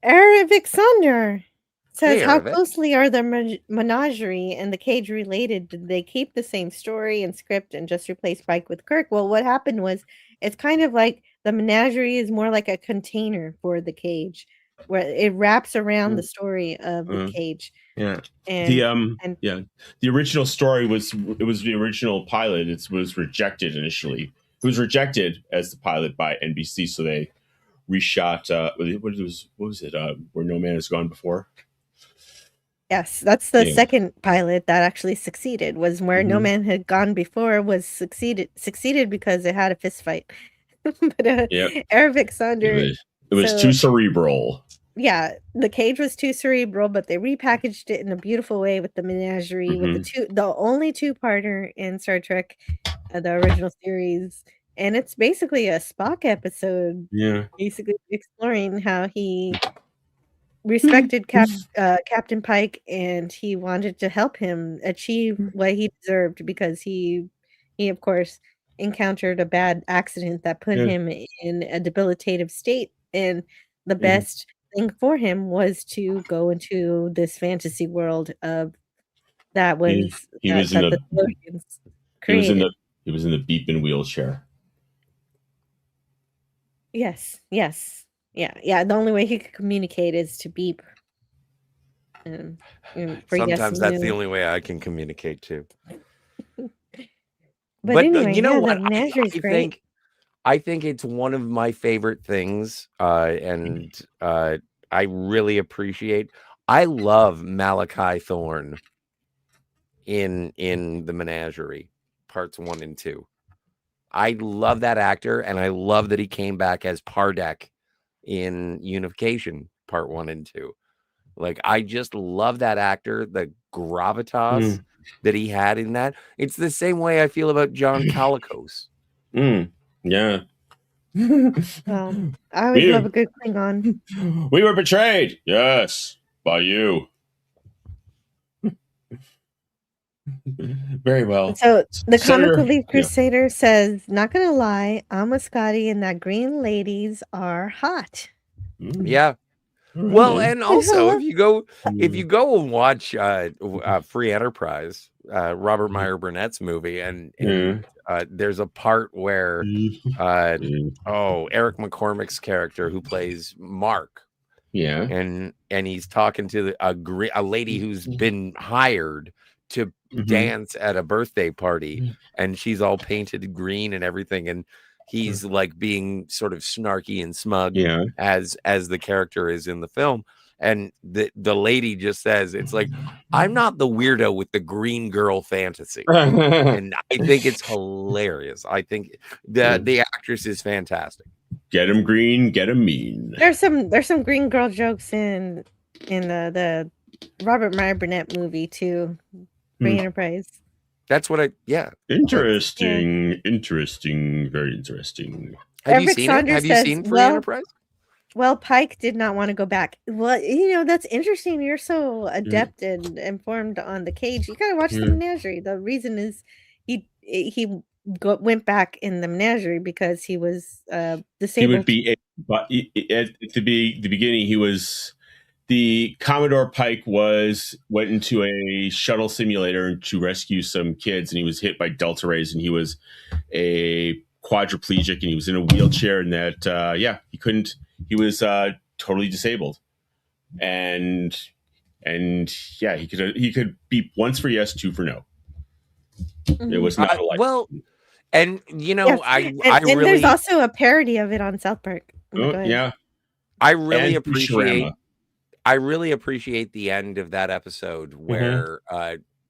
Aravic Sander says, Hey, how Aravic. closely are the menagerie and the cage related? Did they keep the same story and script and just replace Spike with Kirk? Well, what happened was it's kind of like the menagerie is more like a container for the cage, where it wraps around the story of the cage. Yeah. And The original story was the original pilot. It was rejected initially. It was rejected as the pilot by NBC, so they reshot. What was it? Where No Man Has Gone Before. yes, that's the second pilot that actually succeeded. Was Where No Man Had Gone Before was succeeded because it had a fist fight. But Aravic Sander, it was too cerebral. Yeah, the cage was too cerebral, but they repackaged it in a beautiful way with the menagerie, with the only two-parter in Star Trek, the original series, and it's basically a Spock episode. Yeah, basically exploring how he respected Captain Pike, and he wanted to help him achieve what he deserved because he of course encountered a bad accident that put him in a debilitative state, and the best thing for him was to go into this fantasy world of that was he was in the created. He was in the beeping wheelchair. Yes. The only way he could communicate is to beep. And Sometimes that's the only way I can communicate too. But anyway, you know what? I think it's one of my favorite things, and I really appreciate. I love Malachi Thorne in the Menagerie, parts 1 and 2. I love that actor, and I love that he came back as Pardek in Unification, part 1 and 2. Like, I just love that actor, the gravitas that he had in that. It's the same way I feel about John Calicos. Yeah. I always love a good Klingon. We were betrayed. Yes, by you. Very well. So the Comic Relief Crusader says, not gonna lie, Alma Scotty and that green ladies are hot. Yeah. Well, and also if you go and watch Free Enterprise, Robert Meyer Burnett's movie, and there's a part where Eric McCormick's character who plays Mark, and he's talking to a lady who's been hired to dance at a birthday party, and she's all painted green and everything, and he's like being sort of snarky and smug as the character is in the film. And the lady just says, it's like, I'm not the weirdo with the green girl fantasy. And I think it's hilarious. I think the actress is fantastic. Get him green, get him mean. There's some green girl jokes in the Robert Meyer Burnett movie too. Free Enterprise. That's what Interesting. Interesting. Very interesting. Have you seen it? Have you seen Free Enterprise? Well, Pike did not want to go back. Well, that's interesting. You're so adept and informed on the cage. You gotta watch the Menagerie. The reason is he went back in the Menagerie because he was disabled. He would be, but at the beginning, he was. The Commodore Pike went into a shuttle simulator to rescue some kids, and he was hit by delta rays, and he was a quadriplegic, and he was in a wheelchair, and that he was totally disabled, and he could beep once for yes, 2 for no. It was not and I really, there's also a parody of it on South Park. I really appreciate. I really appreciate the end of that episode where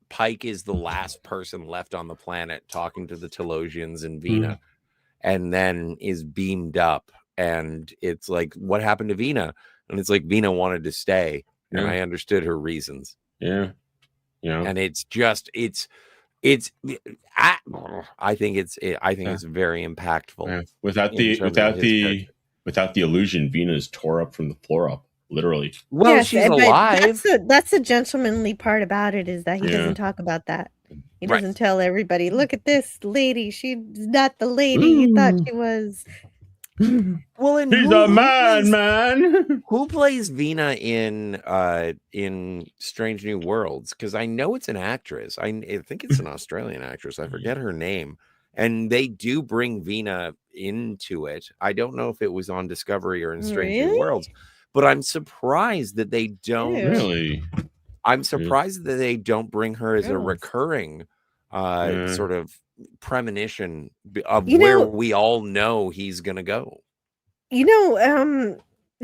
Pike is the last person left on the planet talking to the Telosians and Vina, and then is beamed up. And it's like, what happened to Vina? And it's like, Vina wanted to stay, and I understood her reasons. Yeah. And It's I think it's very impactful. Yeah. Without the illusion, Venus tore up from the floor up, literally. Well, Yes, she's but alive. that's the gentlemanly part about it, is that he doesn't talk about that. He Right. doesn't tell everybody, look at this lady. She's not the lady you thought she was. Well, and he's a man. Who plays Vina in Strange New Worlds? Because I know it's an actress. I think it's an Australian actress. I forget her name. And they do bring Vina into it. I don't know if it was on Discovery or in Strange New Worlds, but I'm surprised that they don't. Really? I'm surprised that they don't bring her as a recurring sort of premonition of where we all know he's gonna go. You know,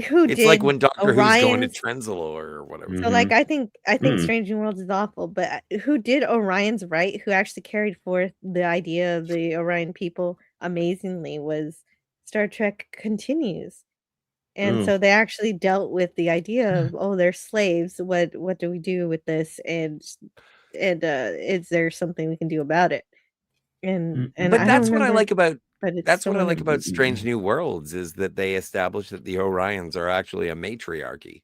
who It's did like when Doctor Who's going to Orion's- Trenzalore or whatever. So, like, I think Strange New Worlds is awful, but who did Orion's Right? Who actually carried forth the idea of the Orion people amazingly was Star Trek Continues, and so they actually dealt with the idea of, oh, they're slaves. What do we do with this? And is there something we can do about it? And But I that's don't what I remember, like about but it's that's so what I like about wonderful. Strange New Worlds is that they establish that the Orions are actually a matriarchy.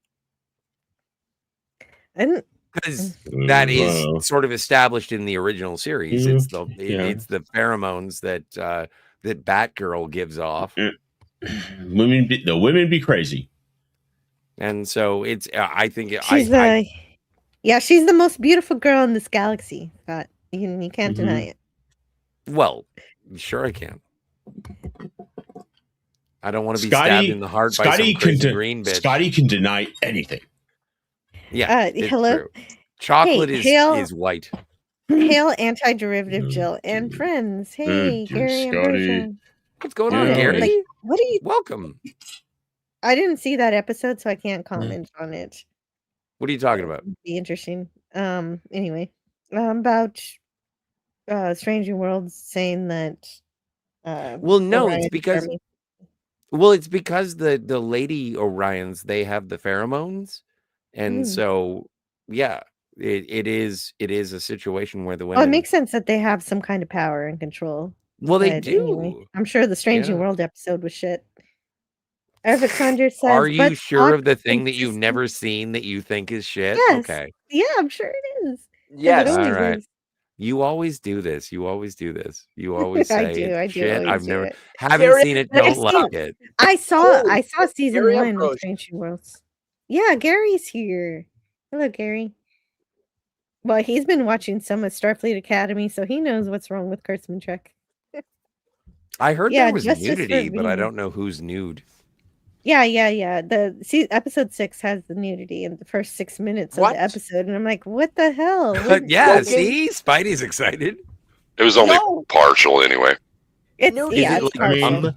And because that is sort of established in the original series. It's the pheromones that that Batgirl gives off. The women be crazy, and so it's. I think she's she's the most beautiful girl in this galaxy. Scott, you can't deny it. Well, sure I can. I don't want to be stabbed in the heart by some crazy green bitch. Scotty can deny anything. Yeah, hello. True. Chocolate is white. Hail anti-derivative Jill and friends. Hey, Gary and Bertram. What's going on, Gary? Like, what are you? Welcome. I didn't see that episode, so I can't comment on it. What are you talking about? It'd be interesting. Anyway, about Strange New Worlds saying that. Well, no, it's because. Well, it's because the lady Orions, they have the pheromones, and so it is a situation where the women. Oh, it makes sense that they have some kind of power and control. Well, they do. Anyway, I'm sure the Strange New World episode was shit. Alexander says, "Are you sure of the thing that you've never seen that you think is shit?" Yes. Okay. Yeah, I'm sure it is. Yes. All right. Is. You always do this. You always do this. You always say I do shit. I've never haven't Gary, seen it. Don't like it. I saw season Gary 1 of Strange New Worlds. Yeah, Gary's here. Hello, Gary. Well, he's been watching some of Starfleet Academy, so he knows what's wrong with Kurtzman Trek. I heard there was nudity, but I don't know who's nude. Yeah. Episode 6 has the nudity in the first 6 minutes of the episode, and I'm like, what the hell? See, Spidey's excited. It was only partial anyway. Partial.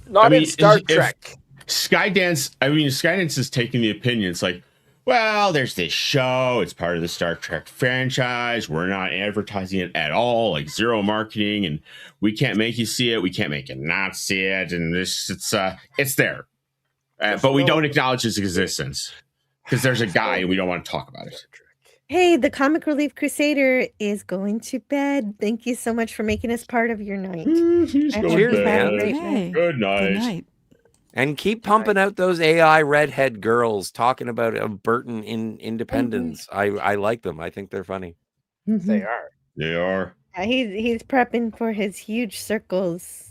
Not in Star Trek. Skydance is taking the opinion. It's like, well, there's this show. It's part of the Star Trek franchise. We're not advertising it at all, like zero marketing, and we can't make you see it. We can't make you not see it, and it's there. But we don't acknowledge its existence because there's a guy and we don't want to talk about it. Hey, the Comic Relief Crusader is going to bed. Thank you so much for making us part of your night. Cheers, man. Good night. And keep pumping out those AI redhead girls talking about Burton in Independence. I like them. I think they're funny. They are. They are. He's prepping for his huge circles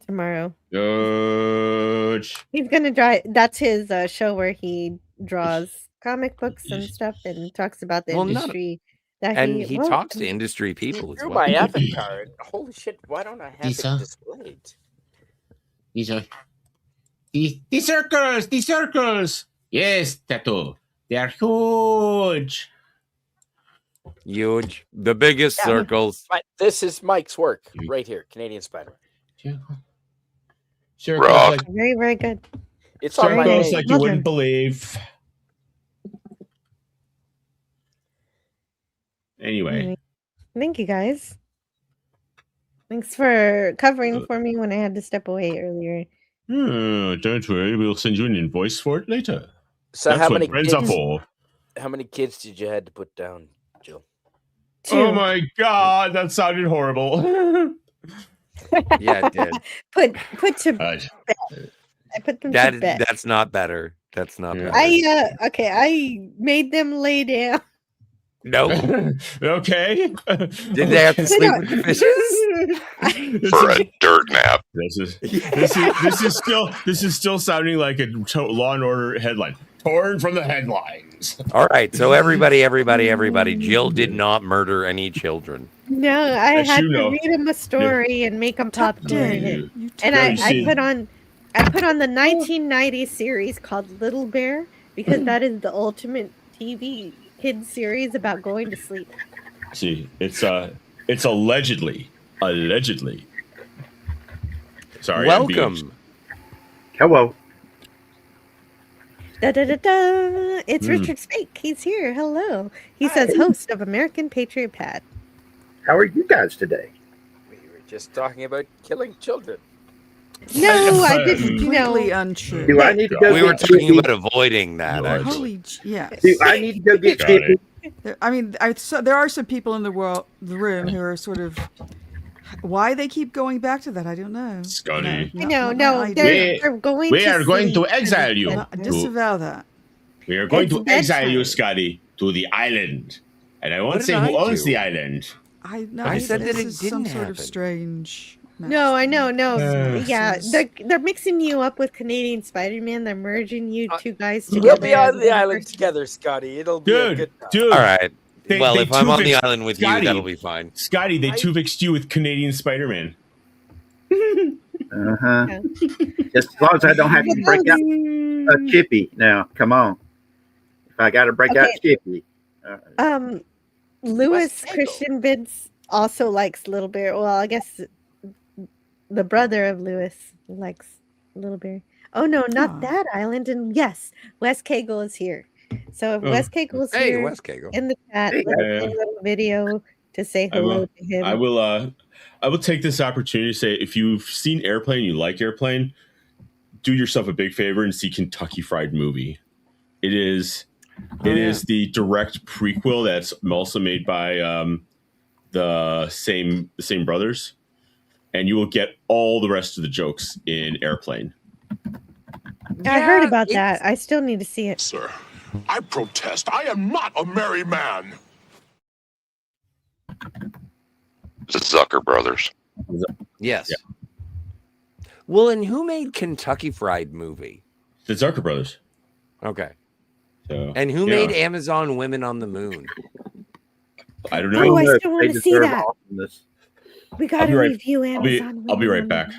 tomorrow. Good. He's gonna draw. That's his show where he draws comic books and stuff and talks about the industry. He talks to industry people as well. My avatar. Holy shit! Why don't I have it displayed? These are the circles. The circles. Yes, Tattoo. They are huge. Huge. The biggest circles. This is Mike's work right here. Canadian Spider. Circles like, very, very good. It's on my circles like you wouldn't believe. Anyway. Thank you, guys. Thanks for covering for me when I had to step away earlier. Don't worry. We'll send you an invoice for it later. So That's what friends are for. How many kids did you had to put down, Jill? Oh my God, that sounded horrible. Yeah, it did. Put to bed. I put them to bed. That's not better. That's not better. I made them lay down. Nope. Okay. Did they have to sleep with the fishes? For a dirt nap. This is still sounding like a Law and Order headline. Torn from the headlines. All right, so everybody. Jill did not murder any children. No, I had to read them a story and make them popcorn. And I put on the 1990 series called Little Bear because that is the ultimate TV kids series about going to sleep. See, it's allegedly. Sorry. Welcome. Hello. Da, da, da, da. It's Richard Spake. He's here. Hello. He says host of American Patriot Pad. How are you guys today? We were just talking about killing children. No, I didn't. Completely untrue. Do I need to go? We were talking about avoiding that. Holy, yes. Do I need to go get Chippy? I mean, there are some people in the room who are sort of. Why they keep going back to that, I don't know. Scotty. No, they're going. We are going to exile you. Disavow that. We are going to exile you, Scotty, to the island, and I won't say who owns the island. I said that it didn't some sort of strange. No, I know, no. Yeah, they're mixing you up with Canadian Spider-Man. They're merging you two guys together. We'll be on the island together, Scotty. It'll be a good time. Dude. All right. If I'm on the island with you, that'll be fine. Scotty, they two-fixed you with Canadian Spider-Man. Yeah. Just as long as I don't have to break out a Chippy. Now, come on. If I got to break out Chippy. Lewis Christian Bids also likes Little Bear. Well, I guess the brother of Lewis likes Little Bear. Oh no, not that island. And yes, Wes Cagle is here. So if Wes Cagle is here in the chat, let's play a little video to say hello to him. I will take this opportunity to say, if you've seen Airplane, you like Airplane, do yourself a big favor and see Kentucky Fried Movie. It is the direct prequel that's also made by the same brothers, and you will get all the rest of the jokes in Airplane. I heard about that. I still need to see it. Sir, I protest. I am not a merry man. The Zucker brothers. Yes. Yeah. Well, and who made Kentucky Fried Movie? The Zucker brothers. Okay. So, and who made Amazon Women on the Moon? I don't know. Oh, I still want to see that. We got to review Amazon. I'll be right back.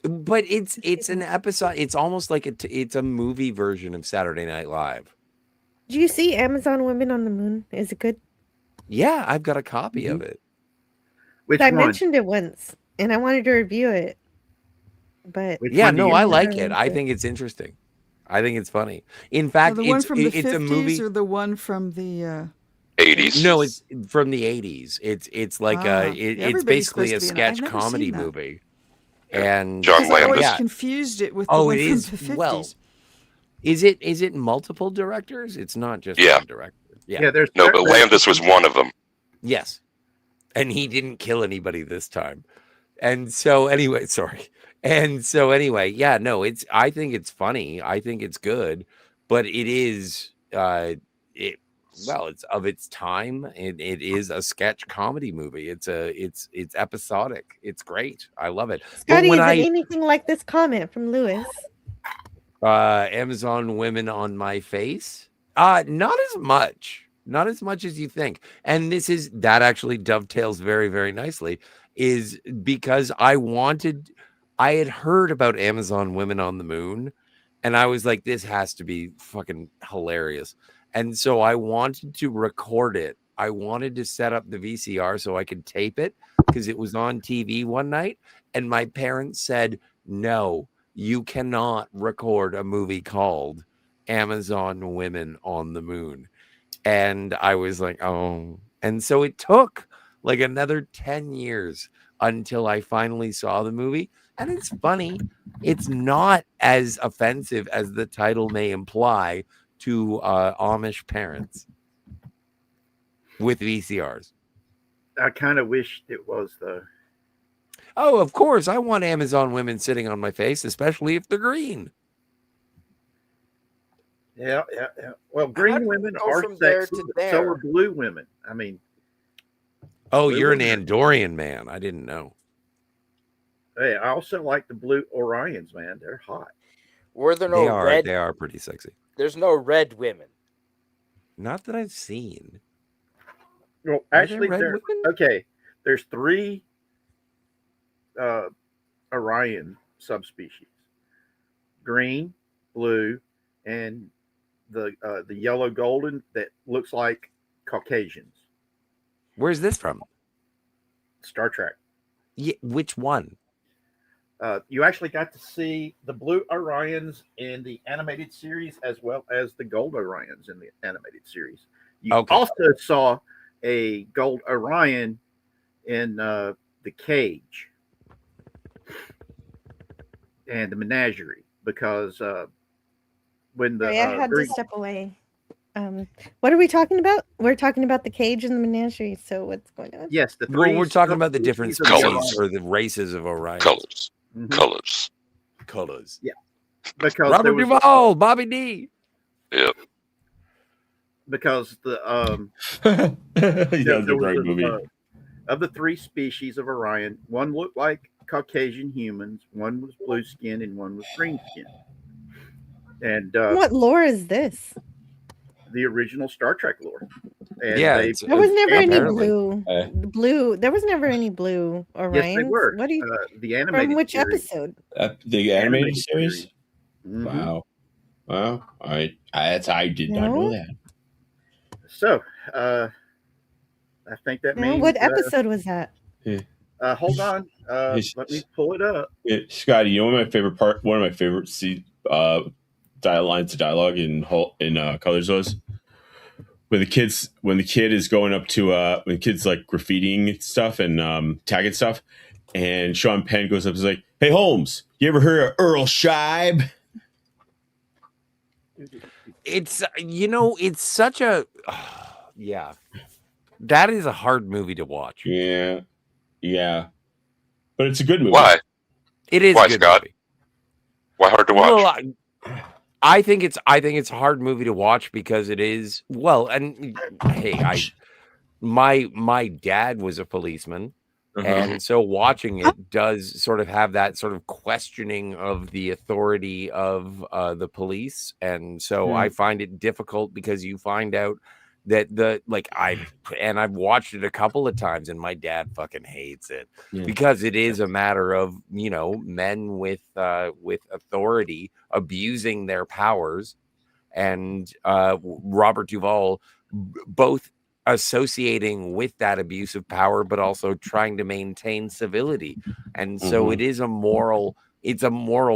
But it's an episode. It's almost like it's a movie version of Saturday Night Live. Do you see Amazon Women on the Moon? Is it good? Yeah, I've got a copy of it. I mentioned it once, and I wanted to review it. But I like it. I think it's interesting. I think it's funny. In fact, the one from the 50s a movie, or the one from the 80s. No, it's from the 80s. It's like it's basically a sketch comedy movie. And John Landis. I always confused it with the one from the 50s. Well, is it multiple directors? It's not just one director. Yeah, there's but Landis was one of them. Yes, and he didn't kill anybody this time. And so anyway, yeah, no, I think it's funny. I think it's good, but it is it's of its time. It is a sketch comedy movie. It's episodic. It's great. I love it. Scotty, is it anything like this comment from Lewis? Amazon Women on my face? Not as much. Not as much as you think. And that actually dovetails very, very nicely, is because I had heard about Amazon Women on the Moon, and I was like, this has to be fucking hilarious. And so I wanted to record it. I wanted to set up the VCR so I could tape it because it was on TV one night. And my parents said, no, you cannot record a movie called Amazon Women on the Moon. And I was like, oh. And so it took like another 10 years until I finally saw the movie. And it's funny. It's not as offensive as the title may imply to Amish parents. with VCRs. I kind of wished it was though. Oh, of course. I want Amazon women sitting on my face, especially if they're green. Yeah. Well, green women are sexy, so are blue women. I mean, oh, you're an Andorian man. I didn't know. Hey, I also like the blue Orions, man. They're hot. Were there no red? They are pretty sexy. There's no red women. Not that I've seen. Well, actually, there's 3 Orion subspecies: green, blue, and the yellow golden that looks like Caucasians. Where's this from? Star Trek. Yeah, which one? You actually got to see the blue Orions in the animated series as well as the gold Orions in the animated series. You also saw a gold Orion in the cage and the menagerie because when the I had to step away. What are we talking about? We're talking about the cage and the menagerie. So what's going on? Yes, we're talking about the different species or the races of Orion. Colors. Mm-hmm. Colors. Yeah. Because Robert Duvall, Bobby D. Yep. Because the was a great movie. Of the 3 species of Orion, one looked like Caucasian humans, one was blue skin, and one was green skin. And what lore is this? The original Star Trek lore. And yeah, there was never any blue. There was never any blue Orions. Yes, they were. What do you? The animated From which series. episode? The animated series. Mm-hmm. Wow. Well, I did not know that. So, I think that means. What episode was that? Hold on. Let me pull it up. Scotty, you know what my favorite part? One of my favorite lines of dialogue in Colors was when the kid is going up to when the kid's like graffitiing stuff and tagging stuff, and Sean Penn goes up and is like, "Hey Holmes, you ever heard of Earl Scheib?" It's it's such a yeah. That is a hard movie to watch. Yeah, but it's a good movie. Why? It is. Why, a good Scott? movie. Why hard to watch? Well, I think it's a hard movie to watch because it is and hey, my dad was a policeman. And so watching it does sort of have that sort of questioning of the authority of the police. And so I find it difficult because you find out that I've watched it a couple of times and my dad fucking hates it because it is a matter of, men with authority abusing their powers and Robert Duvall both associating with that abuse of power, but also trying to maintain civility. And so it is a moral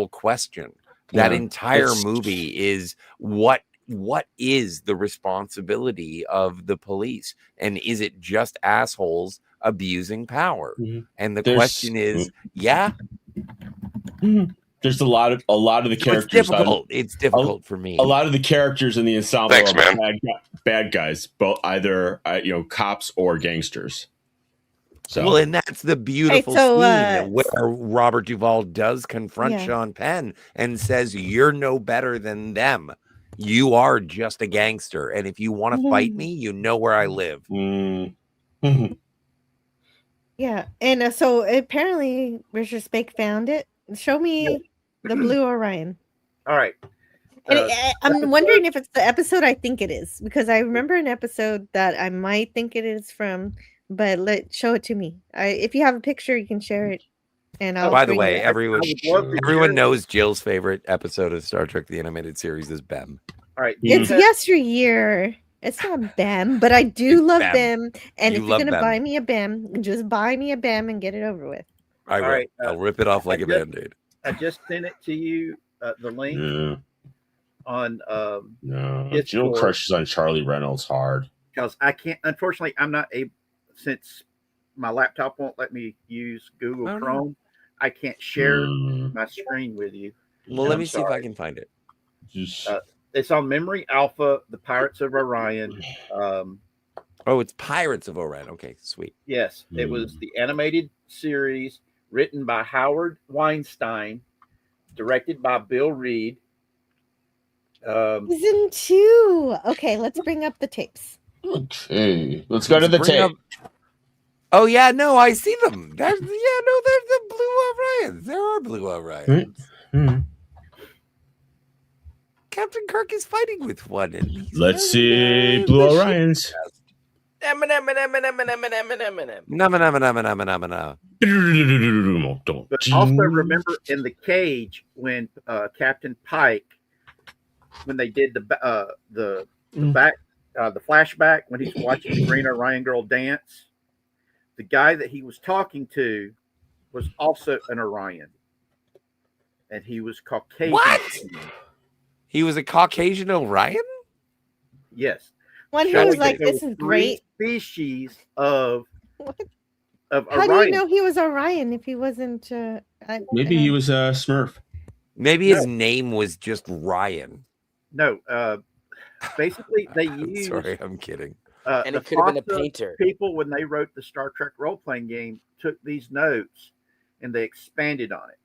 question. That entire movie is what is the responsibility of the police? And is it just assholes abusing power? And the question is, There's a lot of the characters. It's difficult for me. A lot of the characters in the ensemble Thanks, are man. bad guys, both either cops or gangsters. So. Well, and that's the beautiful scene where Robert Duvall does confront Sean Penn and says, "You're no better than them. You are just a gangster, and if you want to fight me, you know where I live." Yeah, and so apparently Richard Spake found it. Show me the blue Orion. All right. And I'm wondering if it's the episode I think it is, because I remember an episode that I might think it is from, but show it to me. If you have a picture, you can share it. And by the way, everyone knows Jill's favorite episode of Star Trek: The Animated Series is Bem. All right, it's yesteryear. It's not Bem, but I do love Bem. And if you're gonna buy me a Bem, just buy me a Bem and get it over with. I will. Right, I'll rip it off like a Band-Aid. I just sent it to you. The link on Jill crushes on Charlie Reynolds hard because I can't. Unfortunately, I'm not able, since my laptop won't let me use Google Chrome. I can't share my screen with you. Well, let me see if I can find it. It's on Memory Alpha, The Pirates of Orion. Oh, it's Pirates of Orion. Okay, sweet. Yes, it was the animated series written by Howard Weinstein, directed by Bill Reed. Season 2. Okay, let's bring up the tapes. Okay, let's go to the tape. Oh yeah, no, I see them. There's the blue Orions. There are blue Orions. Mm-hmm. Captain Kirk is fighting with one, and let's see blue Orions. But also remember in the cage when Captain Pike, when they did the flashback when he's watching the Green Orion girl dance, the guy that he was talking to was also an Orion, and he was Caucasian. What? He was a Caucasian Orion? Yes. One who was like, "This is great." Species of How Orion. do you know he was Orion if he wasn't? Maybe he was a Smurf. Maybe his name was just Ryan. No, basically they used. Sorry, I'm kidding. And it could have been a painter. People, when they wrote the Star Trek role-playing game, took these notes and they expanded on it.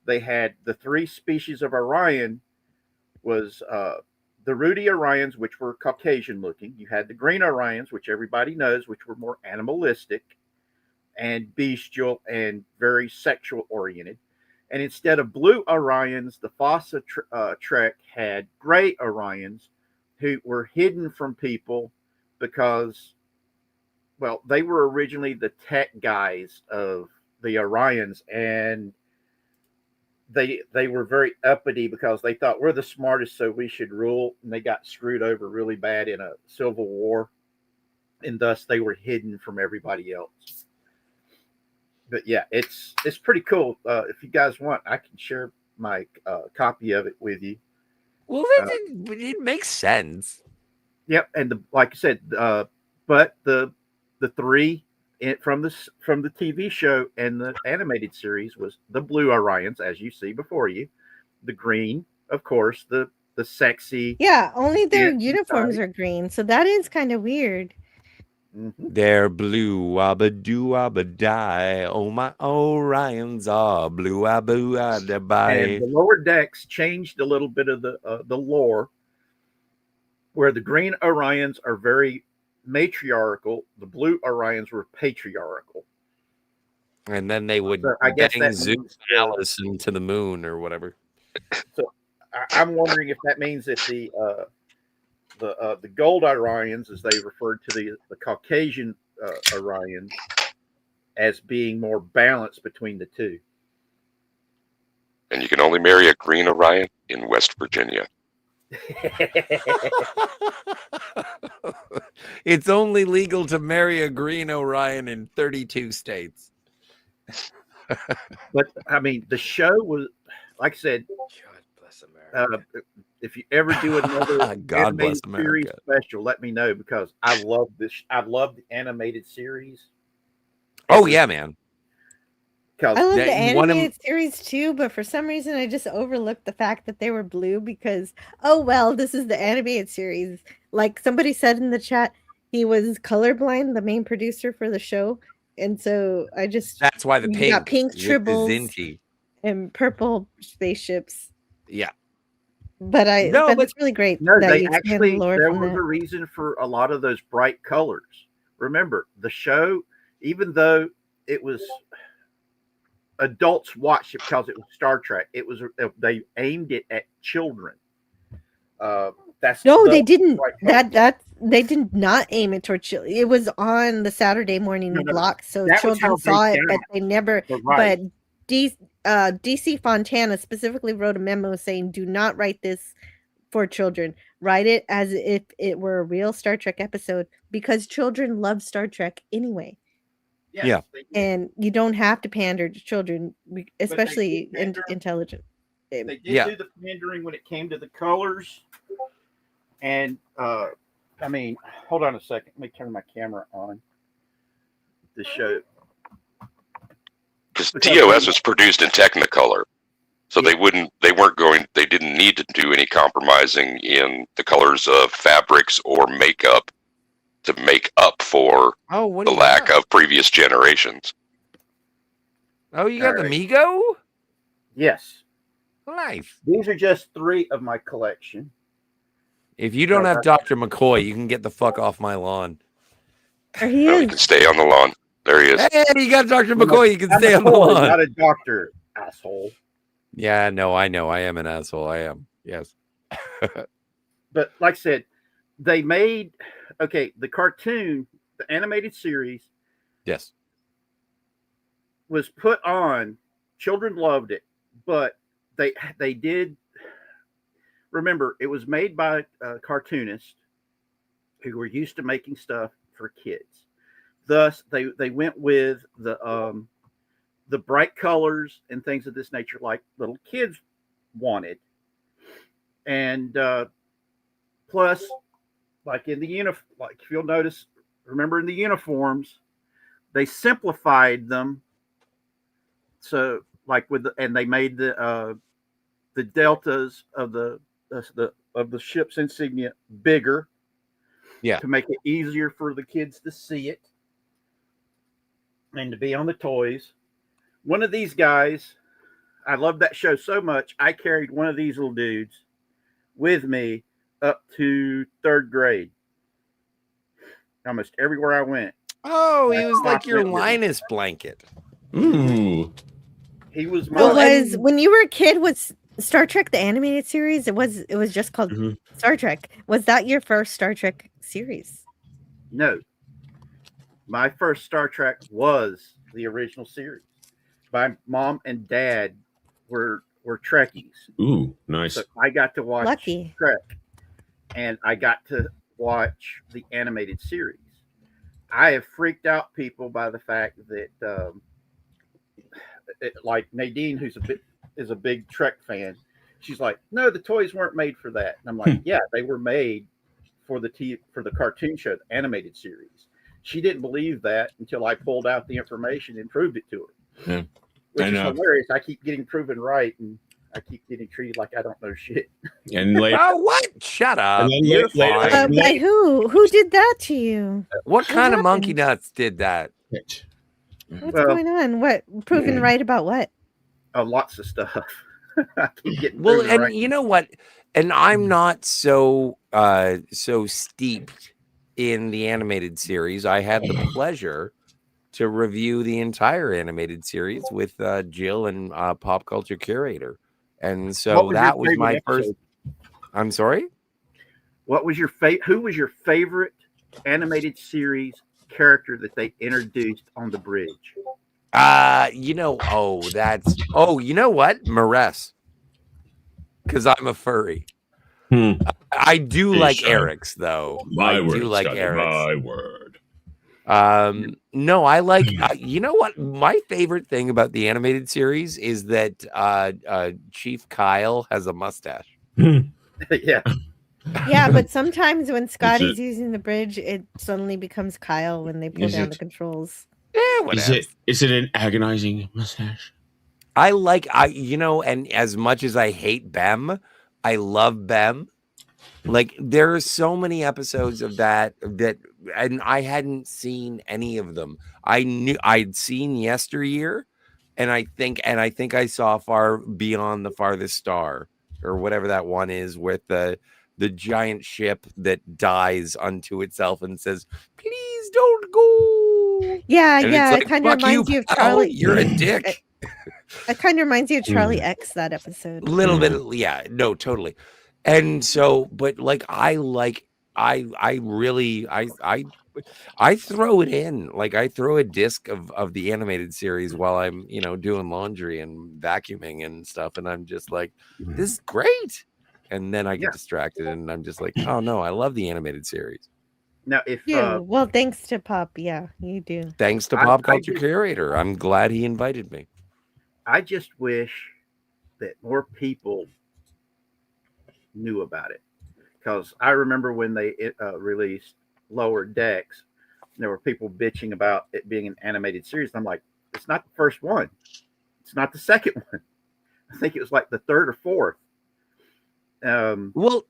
They had the 3 species of Orion was the Rudy Orions, which were Caucasian-looking. You had the Green Orions, which everybody knows, which were more animalistic and bestial and very sexual-oriented. And instead of blue Orions, the FOSSA Trek had gray Orions who were hidden from people because, well, they were originally the tech guys of the Orions, and they were very uppity because they thought we're the smartest, so we should rule, and they got screwed over really bad in a civil war, and thus they were hidden from everybody else. But yeah, it's pretty cool. If you guys want, I can share my copy of it with you. Well, it makes sense. Yep, and like I said, but the 3 from the TV show and the animated series was the blue Orions, as you see before you, the green, of course, the sexy. Yeah, only their uniforms are green, so that is kind of weird. Mm-hmm. They're blue, abba-doo, abba-die. Oh, my Orions are blue, abba-die. And the lower decks changed a little bit of the lore, where the Green Orions are very matriarchal, the blue Orions were patriarchal. And then they would bang Zeus and Alice into the moon or whatever. So I'm wondering if that means that the gold Orions, as they referred to the Caucasian Orions, as being more balanced between the two. And you can only marry a Green Orion in West Virginia. It's only legal to marry a Green Orion in 32 states. But I mean, the show was, like I said, God bless America. If you ever do another God bless animated series America special, let me know, because I love this. I love the animated series. Oh yeah, man. I love the animated series too, but for some reason I just overlooked the fact that they were blue because, oh well, this is the animated series. Like somebody said in the chat, he was colorblind, the main producer for the show, and so I just that's why the pink got pink tribbles Zinti and purple spaceships. Yeah, but it's really great. No, that they you actually there from was that. a reason for a lot of those bright colors. Remember, the show, even though it was adults watched it because it was Star Trek, it was they aimed it at children. They didn't. They did not aim it toward children. It was on the Saturday morning block, so children saw it, but they never. But DC Fontana specifically wrote a memo saying, "Do not write this for children. Write it as if it were a real Star Trek episode, because children love Star Trek anyway." Yes, yeah, and you don't have to pander to children, especially intelligent. They did do the pandering when it came to the colors, and I mean, hold on a second. Let me turn my camera on to show. Because TOS was produced in Technicolor, so they didn't need to do any compromising in the colors of fabrics or makeup. to make up for what the do you lack got? of previous generations. Oh, you got All the right. Mego? Yes. Nice. These are just 3 of my collection. If you don't have Dr. McCoy, you can get the fuck off my lawn. There he No, is. he can stay on the lawn. There he is. Hey, you got Dr. I'm McCoy. You can I'm stay a on the toy, lawn. not a doctor, asshole. Yeah, no, I know. I am an asshole. I am. Yes. But like I said, they made the cartoon, the animated series Yes. was put on. Children loved it, but they did remember it was made by cartoonists who were used to making stuff for kids. Thus, they went with the bright colors and things of this nature, like little kids wanted, and plus, like in the like if you'll notice, remember in the uniforms, they simplified them. So, like and they made the deltas of the ship's insignia bigger, to make it easier for the kids to see it and to be on the toys. One of these guys, I love that show so much, I carried one of these little dudes with me up to 3rd grade. Almost everywhere I went. Oh, he was like your Linus blanket. Ooh. He was my. Was when you were a kid, was Star Trek the animated series? It was just called Star Trek. Was that your first Star Trek series? No. My first Star Trek was the original series. My mom and dad were Trekkies. Ooh, nice. So I got to watch Lucky. Trek, and I got to watch the animated series. I have freaked out people by the fact that, like Nadine, is a big Trek fan. She's like, no, the toys weren't made for that. And I'm like, yeah, they were made for the cartoon show, the animated series. She didn't believe that until I pulled out the information and proved it to her. Yeah. Which is hilarious. I keep getting proven right, and I keep getting treated like I don't know shit. And later, oh, what? Shut up. And then You're fine. By who? Who did that to you? What kind of happened? monkey nuts did that? What's going on? What proven right about what? Lots of stuff. I keep getting Well, proven and right. you know what? And I'm not so steeped in the animated series. I had the pleasure to review the entire animated series with Jill and Pop Culture Curator. And so that was my first. I'm sorry? What was your who was your favorite animated series character that they introduced on the bridge? You know what? Maress. Because I'm a furry. I do like Eric's though. My I word, do like Scotty, Eric's. my word. No, I like you know what? My favorite thing about the animated series is that Chief Kyle has a mustache. Yeah. Yeah, but sometimes when Scotty's using the bridge, it suddenly becomes Kyle when they pull Is down it? the controls. Is it an agonizing mustache? And as much as I hate Bem, I love Bem. Like there are so many episodes of that, and I hadn't seen any of them. I'd seen Yesteryear, and I think I saw Far Beyond the Farthest Star, or whatever that one is, with the giant ship that dies unto itself and says, "Please don't go." Yeah, And yeah. it's It kind of "Fuck reminds you of pal, Charlie. You're a dick. It kind of reminds you of Charlie X, that episode. Little bit, yeah, no, totally. And so, but like, I really throw it in. Like I throw a disc of the animated series while I'm, doing laundry and vacuuming and stuff. And I'm just like, this is great. And then I get distracted and I'm just like, oh no, I love the animated series. Now, if well, thanks to Pop, yeah, you do. Thanks to Pop Culture Curator, I'm glad he invited me. I just wish that more people knew about it, because I remember when they released Lower Decks, there were people bitching about it being an animated series. I'm like, it's not the first one, it's not the second one. I think it was like the third or fourth. Well,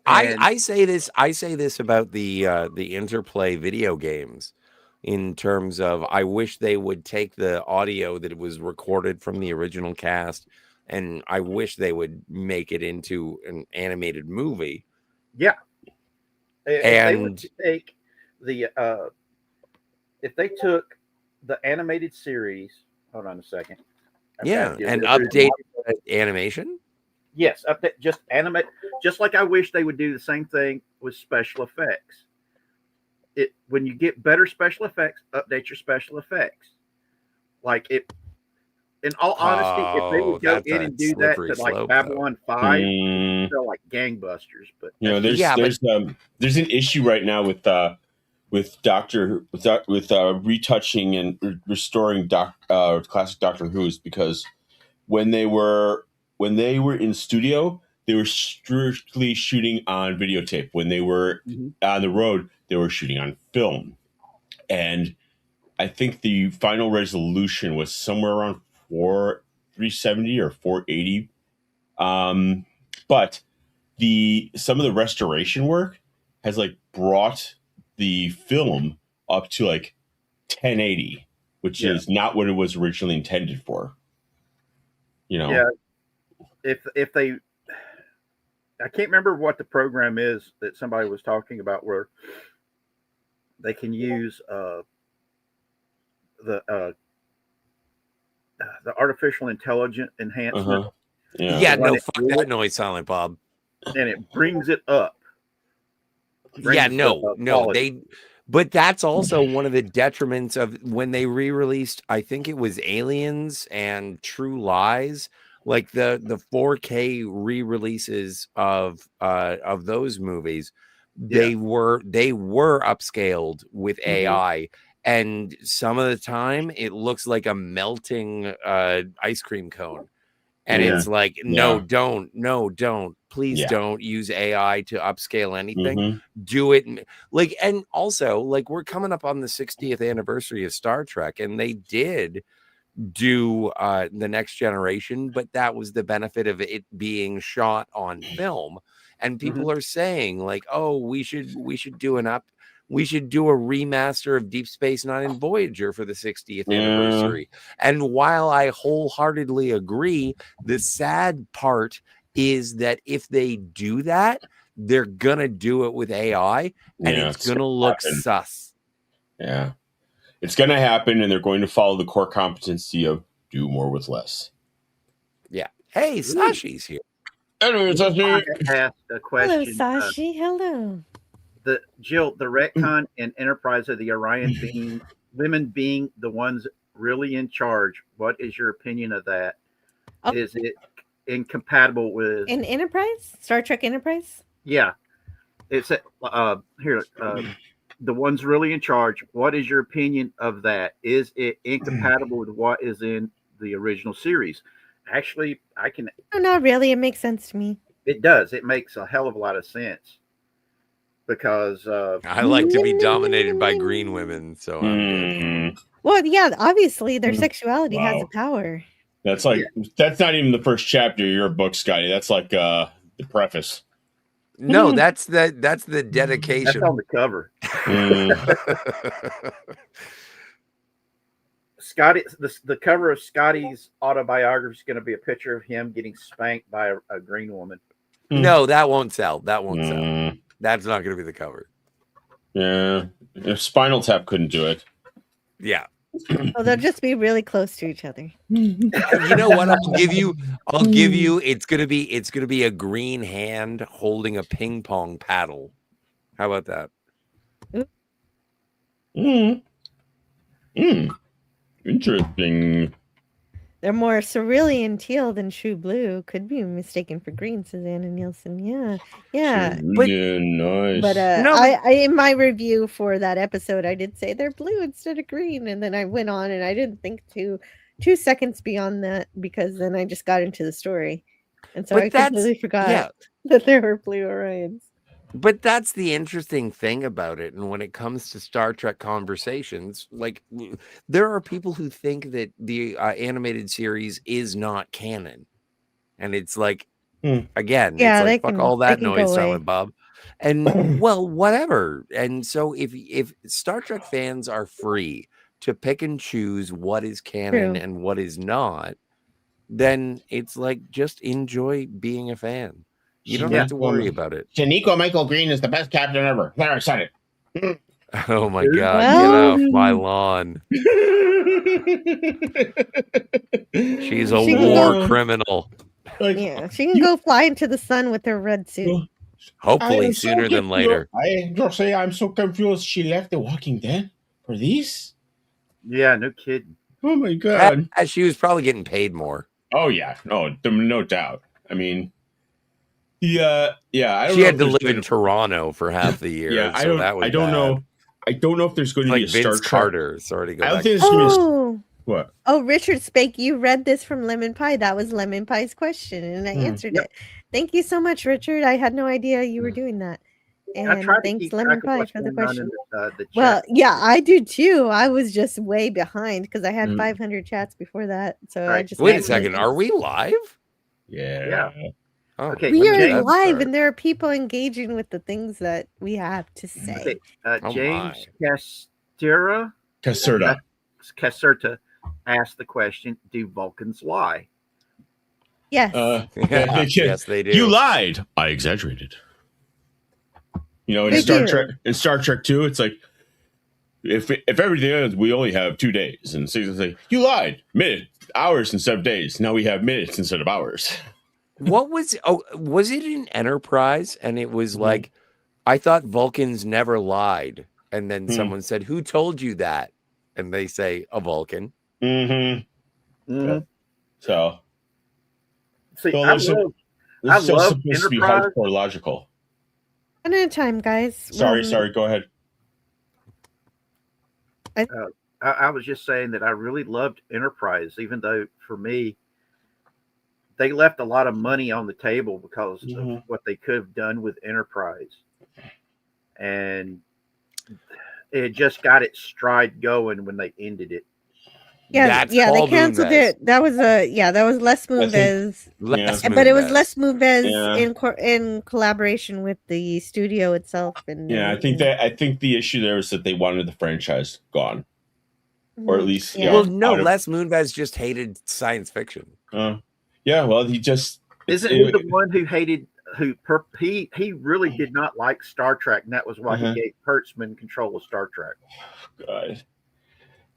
I say this about the interplay video games in terms of I wish they would take the audio that was recorded from the original cast and I wish they would make it into an animated movie. Yeah. If they And would take if they took the animated series, hold on a second. and update animation. Yes, update, just animate, just like I wish they would do the same thing with special effects. When you get better special effects, update your special effects. Like it. In all honesty, if they would go in and do that to like Babylon 5, it feel like gangbusters. But there's an issue right now with retouching and restoring classic Doctor Who's, because when they were in studio, they were strictly shooting on videotape. When they were on the road, they were shooting on film. And I think the final resolution was somewhere around 370 or 480. But some of the restoration work has like brought the film up to like 1080, which is not what it was originally intended for. Yeah. If they, I can't remember what the program is that somebody was talking about where they can use the artificial intelligence enhancement. Fuck that noise, Silent Bob. And it brings it up. But that's also one of the detriments of when they re-released, I think it was Aliens and True Lies, like the 4K re-releases of those movies. They were upscaled with AI. And some of the time it looks like a melting ice cream cone. And it's like, don't. Please don't use AI to upscale anything. Do it. And also, we're coming up on the 60th anniversary of Star Trek, and they did do The Next Generation, but that was the benefit of it being shot on film. And people are saying, we should do we should do a remaster of Deep Space Nine and Voyager for the 60th anniversary. And while I wholeheartedly agree, the sad part is that if they do that, they're going to do it with AI and it's going to look sus. Yeah. It's going to happen, and they're going to follow the core competency of do more with less. Yeah. Hey, Sashi's here. Hello, Sashi. Ask a question. Hello, Sashi. Hello. The retcon and Enterprise of the Orion being women being the ones really in charge. What is your opinion of that? Is it incompatible with in Enterprise? Star Trek Enterprise? Yeah. It's the ones really in charge. What is your opinion of that? Is it incompatible with what is in the original series? Actually, No, not really. It makes sense to me. It does. It makes a hell of a lot of sense. Because I like to be dominated by green women, so I'm good. Well, yeah, obviously their sexuality has a power. That's that's not even the first chapter of your book, Scotty. That's like the preface. No, that's the dedication. That's on the cover. Scotty, the cover of Scotty's autobiography is going to be a picture of him getting spanked by a green woman. No, that won't sell. That won't sell. That's not going to be the cover. Yeah. If Spinal Tap couldn't do it. Yeah. Oh, they'll just be really close to each other. You know what? I'll give you. It's gonna be a green hand holding a ping pong paddle. How about that? Interesting. They're more cerulean teal than true blue. Could be mistaken for green, Susanna Nielsen. Yeah. Nice. But I in my review for that episode, I did say they're blue instead of green, and then I went on and I didn't think 2 seconds beyond that, because then I just got into the story, and so I completely forgot that there were blue Orions. But that's the interesting thing about it. And when it comes to Star Trek conversations, there are people who think that the animated series is not canon. And it's like, Again, Yeah, it's they like fuck can- all they that can go noise, away. Silent Bob. And well, whatever. And so if Star Trek fans are free to pick and choose what is canon True. and what is not, then it's like just enjoy being a fan. You don't have to worry about it. Shaniqua Michael Green is the best captain ever. Very excited. Oh my god, Well- get off my lawn. She's a She can war go- criminal. Yeah, she can go fly into the sun with her red suit. Hopefully sooner than later. I just say I'm so confused. She left The Walking Dead for these? Yeah, no kidding. Oh my god. She was probably getting paid more. Oh yeah, no doubt. I mean, I don't She know had if to there's live gonna- in Toronto for half the year. Yeah, so that was I don't bad. know. I don't know if there's going to Like be a Star Vince Trek. Carter. Sorry to go I don't back. think there's going to be Oh, what? oh, Richard Spake, you read this from Lemon Pie. That was Lemon Pie's question, and I answered it. Thank you so much, Richard. I had no idea you were doing that. I And tried to thanks, keep Lemon track of Pie, what's for the going on question. in the chat. Well, yeah, I do too. I was just way behind because I had Mm. 500 chats before that. So I Right. just Wait a had second. to- Are we live? Yeah. Oh, Okay, We when are did that live, start? and there are people engaging with the things that we have to say. Okay, Oh, James Casterra Caserta asked the question: do Vulcans lie? Yes. Yes, they do. You lied. I exaggerated. You know, in They Star do. Trek, Star Trek 2, it's like if everything is, we only have 2 days, and so it's like you lied, hours instead of days. Now we have minutes instead of hours. What was was it in Enterprise? And it was Mm-hmm. like, I thought Vulcans never lied. And then Hmm. someone said, who told you that? And they say, a Vulcan. Mm-hmm. Mhm. So, See, so I this love is love supposed to be Enterprise. hardcore logical. One at a time, guys. Sorry, go ahead. I was just saying that I really loved Enterprise, even though for me, they left a lot of money on the table because of what they could have done with Enterprise. And it just got its stride going when they ended it. Yeah, they canceled it. That was Les Moonves. But it was Les Moonves in collaboration with the studio itself. And Yeah, I think the issue there is that they wanted the franchise gone, or at least Well, no, Les Moonves just hated science fiction. Yeah, well, he just Isn't he the one who hated he really did not like Star Trek, and that was why he gave Kurtzman control of Star Trek. God.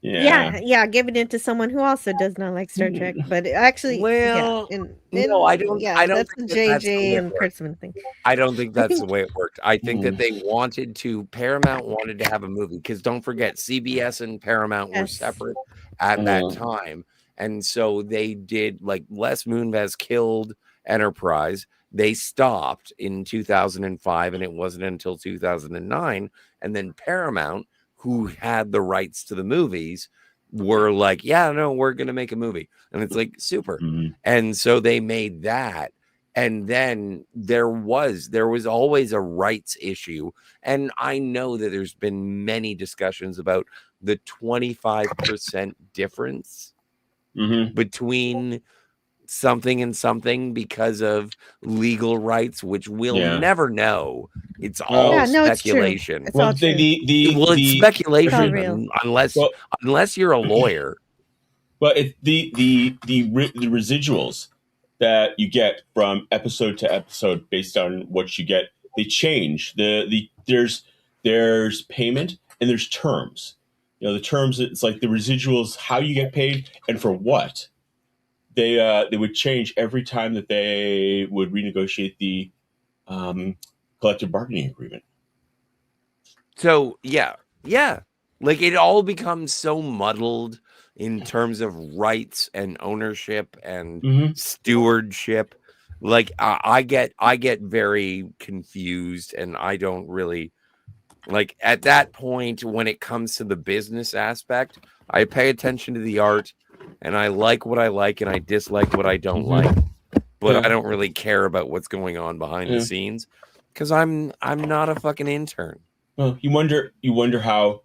Yeah, giving it to someone who also does not like Star Trek, but actually, Well, yeah, no, I don't. Yeah, I don't that's the think that's the way JJ it and worked. Kurtzman thing. I don't think that's the way it worked. I think that they wanted to. Paramount wanted to have a movie because don't forget, CBS and Paramount were separate at that time, and so they did like Les Moonves killed Enterprise. They stopped in 2005, and it wasn't until 2009, and then Paramount, who had the rights to the movies, were like, yeah, no, we're going to make a movie. And it's like, super. And so they made that. And then there was always a rights issue. And I know that there's been many discussions about the 25% difference between something and something because of legal rights, which we'll never know. It's all speculation. It's all true. It's speculation unless you're a lawyer. But the residuals that you get from episode to episode based on what you get, they change. There's payment and there's terms. You know, the terms, it's like the residuals, how you get paid and for what. They would change every time that they would renegotiate the collective bargaining agreement. So yeah, like it all becomes so muddled in terms of rights and ownership and stewardship. Like I get very confused, and I don't really like at that point when it comes to the business aspect. I pay attention to the art. And I like what I like, and I dislike what I don't like. But I don't really care about what's going on behind the scenes because I'm not a fucking intern. Well, you wonder how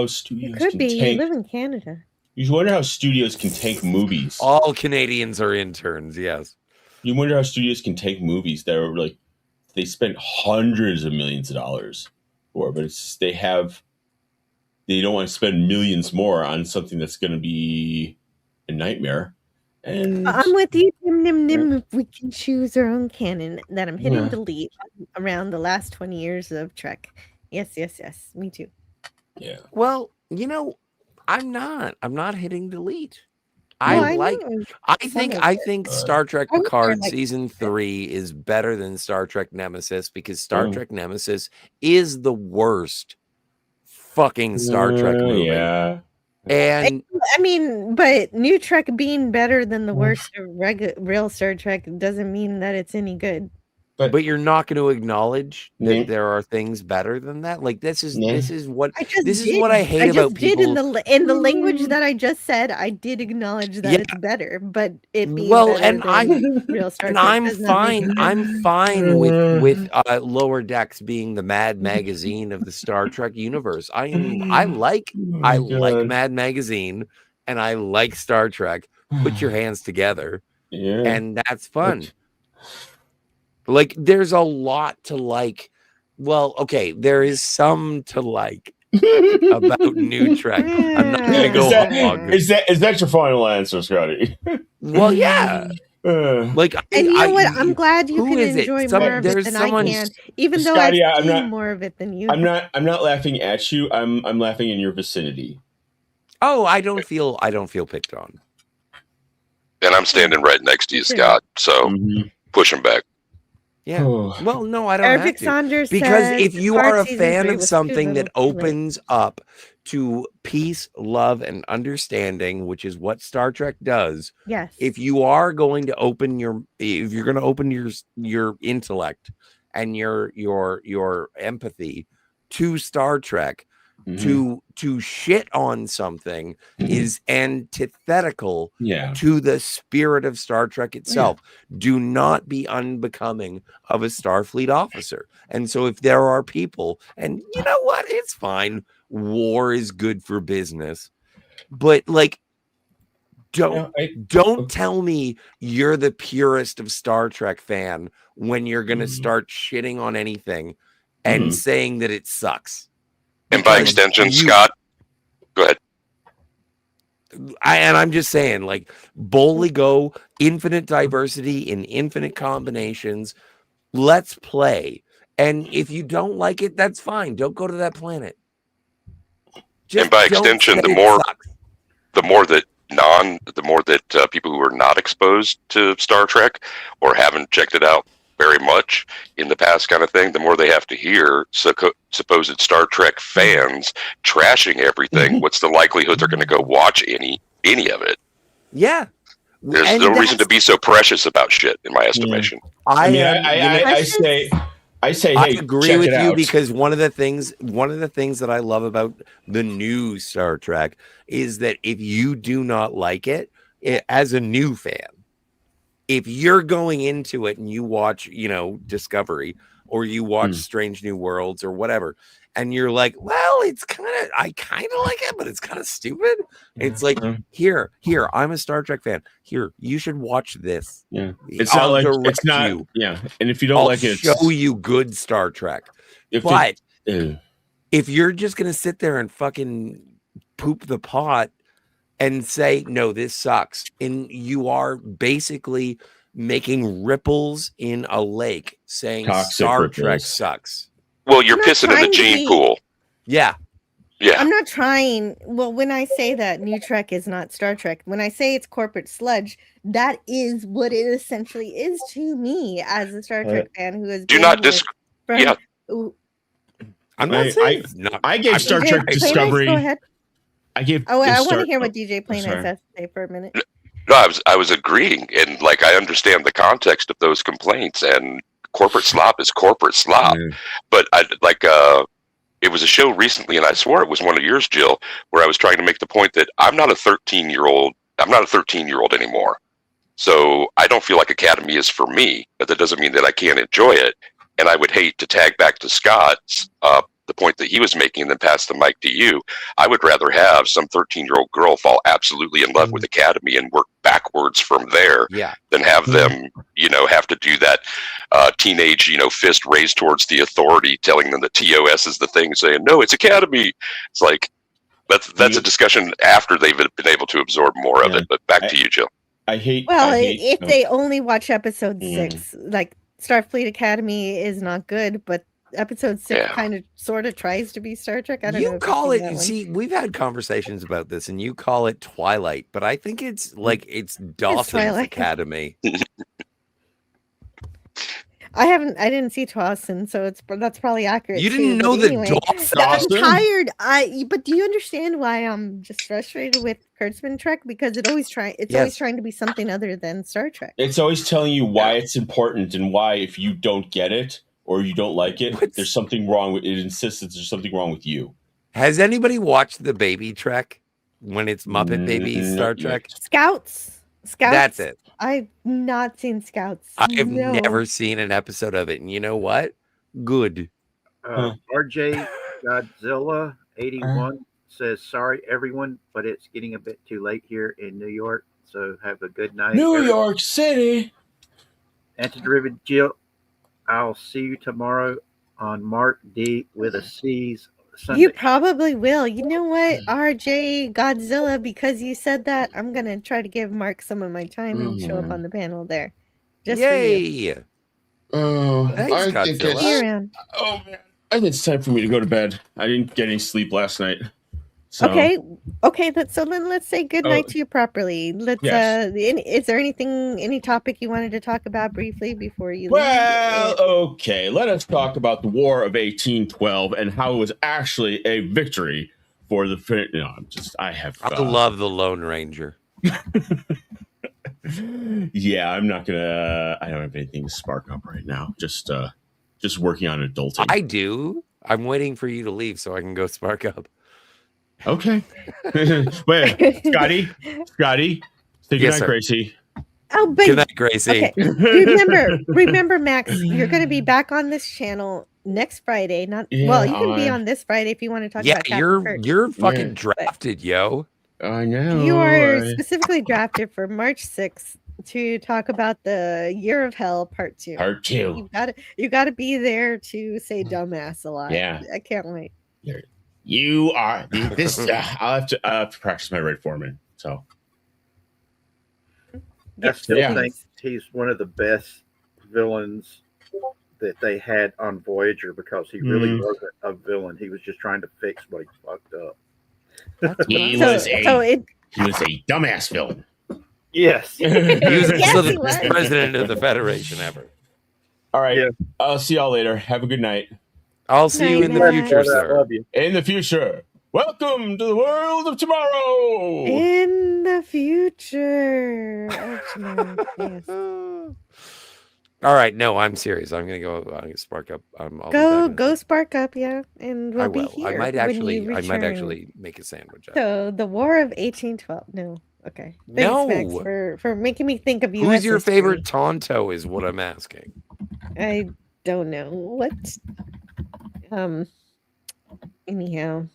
studios You could can be. tank. You live in Canada. You wonder how studios can tank movies. All Canadians are interns. Yes. You wonder how studios can take movies that are like they spent hundreds of millions of dollars for, but it's they don't want to spend millions more on something that's going to be a nightmare. And I'm with you, Nim. If we can choose our own canon, that I'm hitting delete around the last 20 years of Trek. Yes. Me too. Yeah. Well, I'm not hitting delete. I think Star Trek Picard season 3 is better than Star Trek Nemesis because Star Trek Nemesis is the worst fucking Star Trek movie. Yeah. And I mean, but New Trek being better than the worst of real Star Trek doesn't mean that it's any good. But you're not going to acknowledge that there are things better than that. Like this is what I hate about people. In the language that I just said, I did acknowledge that it's better, but it being better than real Star Trek. I'm fine with Lower Decks being the Mad Magazine of the Star Trek universe. I like Mad Magazine and I like Star Trek. Put your hands together, and that's fun. Like, there's a lot to like. Well, okay, there is some to like about New Trek. I'm not going to go hog. Is that your final answer, Scotty? Well, yeah. Like, and you know what? I'm glad you can enjoy more of it than I can, even though I've seen more of it than you. I'm not laughing at you. I'm laughing in your vicinity. Oh, I don't feel picked on. And I'm standing right next to you, Scott. So push him back. Yeah. Well, no, I don't have to. Saunders because if you are a fan of something that opens up to peace, love, and understanding, which is what Star Trek does. Yes. If you are going to open your intellect and your empathy to Star Trek, to shit on something is antithetical to the spirit of Star Trek itself. Do not be unbecoming of a Starfleet officer. And so if there are people, and you know what, it's fine. War is good for business. But like, don't tell me you're the purest of Star Trek fan when you're going to start shitting on anything and saying that it sucks. And by extension, Scott, go ahead. I'm just saying, like, boldly go, infinite diversity in infinite combinations. Let's play. And if you don't like it, that's fine. Don't go to that planet. And by extension, the more that people who are not exposed to Star Trek or haven't checked it out very much in the past kind of thing, the more they have to hear supposed Star Trek fans trashing everything. What's the likelihood they're going to go watch any of it? Yeah. There's no reason to be so precious about shit, in my estimation. I say, hey, I agree with you out. Because one of the things that I love about the new Star Trek is that if you do not like it as a new fan, if you're going into it and you watch, Discovery or you watch Strange New Worlds or whatever, and you're like, well, I kind of like it, but it's kind of stupid. It's like, here, I'm a Star Trek fan. Here, you should watch this. Yeah. It's not. Yeah. And if you don't like it, show you good Star Trek. If you're just going to sit there and fucking poop the pot and say, no, this sucks, and you are basically making ripples in a lake saying Star Trek sucks. Well, you're pissing in the gene pool. Yeah. I'm not trying. Well, when I say that New Trek is not Star Trek, when I say it's corporate sludge, that is what it essentially is to me as a Star Trek fan who has. Do not Yeah. I'm not saying. I gave Star Trek Discovery. Go ahead. I want to hear what DJ Plain has to say for a minute. No, I was agreeing, and like I understand the context of those complaints, and corporate slop is corporate slop. But it was a show recently, and I swore it was one of yours, Jill, where I was trying to make the point that I'm not a 13-year-old. I'm not a 13-year-old anymore, so I don't feel like Academy is for me. But that doesn't mean that I can't enjoy it. And I would hate to tag back to Scott's the the point that he was making and then pass the mic to you. I would rather have some 13-year-old girl fall absolutely in love with Academy and work backwards from there than have them, have to do that teenage, fist raised towards the authority, telling them that TOS is the thing, saying, no, it's Academy. It's like, that's a discussion after they've been able to absorb more of it. But back to you, Jill. If they only watch episode 6, like Starfleet Academy is not good, but episode 6 kind of sort of tries to be Star Trek. I don't know. You call it, see, we've had conversations about this and you call it Twilight, but I think it's like it's Dawson's Academy. I didn't see Dawson, so that's probably accurate. You didn't know that Dawson? I'm tired. But do you understand why I'm just frustrated with Kurtzman Trek? Because it's always trying to be something other than Star Trek. It's always telling you why it's important and why if you don't get it or you don't like it, there's something wrong with it. Insists that there's something wrong with you. Has anybody watched the Baby Trek when it's Muppet Baby Star Trek? Scouts. That's it. I've not seen Scouts. I've never seen an episode of it. And you know what? Good. RJ Godzilla 81 says, sorry, everyone, but it's getting a bit too late here in New York. So have a good night. New York City. Antiderivative Jill, I'll see you tomorrow on Mark D with a C's. Sunday. You probably will. You know what, RJ Godzilla, because you said that, I'm going to try to give Mark some of my time and show up on the panel there. Just Yay! For you. Oh, thanks, I think man. I think it's time for me to go to bed. I didn't get any sleep last night. So. Okay. So then let's say good night to you properly. Let's. Is there any topic you wanted to talk about briefly before you leave? Well, okay. Let us talk about the War of 1812 and how it was actually a victory for the. I love the Lone Ranger. Yeah, I'm not gonna. I don't have anything to spark up right now. Just working on adulting. I do. I'm waiting for you to leave so I can go spark up. Okay. Wait, Scotty, say goodnight, Gracie. Oh, baby. Good night, Gracie. Okay. Remember, Max, you're going to be back on this channel next Friday. You can be on this Friday if you want to talk about Captain Kirk. You're fucking drafted, yo. I know. You are specifically drafted for March 6th to talk about the Year of Hell Part 2. Part 2. You got to be there to say dumbass a lot. Yeah. I can't wait. You are this. I'll have to practice my Red Foreman. So I still think he's one of the best villains that they had on Voyager because he really wasn't a villain. He was just trying to fix what he fucked up. He was a dumbass villain. Yes. He was the best president of the Federation ever. All right. Yeah. I'll see y'all later. Have a good night. I'll see you in the future, sir. In the future. Welcome to the world of tomorrow. In the future. Yes. All right. No, I'm serious. I'm going to go spark up. Go spark up, yeah. And we'll be here. I might actually make a sandwich. So the War of 1812. No. Okay. Thanks, Max, for making me think of you. Who's your favorite Tonto is what I'm asking. I don't know. What? Anyhow.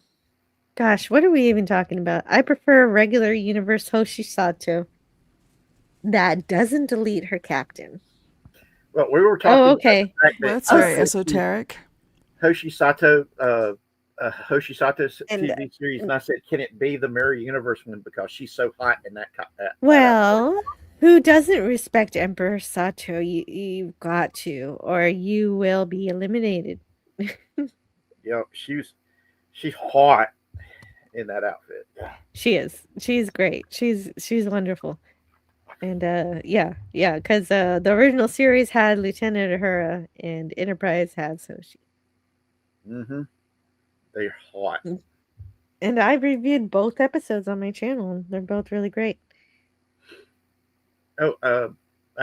Gosh, what are we even talking about? I prefer a regular universe Hoshi Sato that doesn't delete her captain. Well, we were talking. Oh, okay. That's very esoteric. Hoshi Sato's TV series, and I said, can it be the Mirror Universe one because she's so hot in that? Well, who doesn't respect Emperor Sato? You've got to, or you will be eliminated. Yeah, she's hot in that outfit. She is. She's great. She's wonderful. And because the original series had Lieutenant Uhura and Enterprise had Soshi. Mm-hmm. They're hot. And I reviewed both episodes on my channel. They're both really great. Oh, I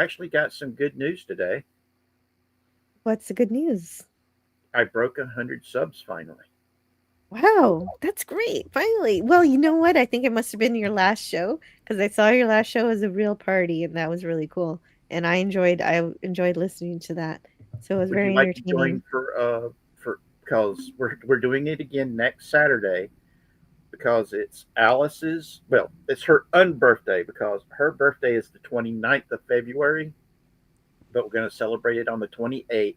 actually got some good news today. What's the good news? I broke 100 subs finally. Wow, that's great. Finally. Well, you know what? I think it must have been your last show because I saw your last show as a real party, and that was really cool. And I enjoyed listening to that. So it was very entertaining. Join for because we're doing it again next Saturday because it's Alice's. Well, it's her unbirthday because her birthday is the 29th of February, but we're going to celebrate it on the 28th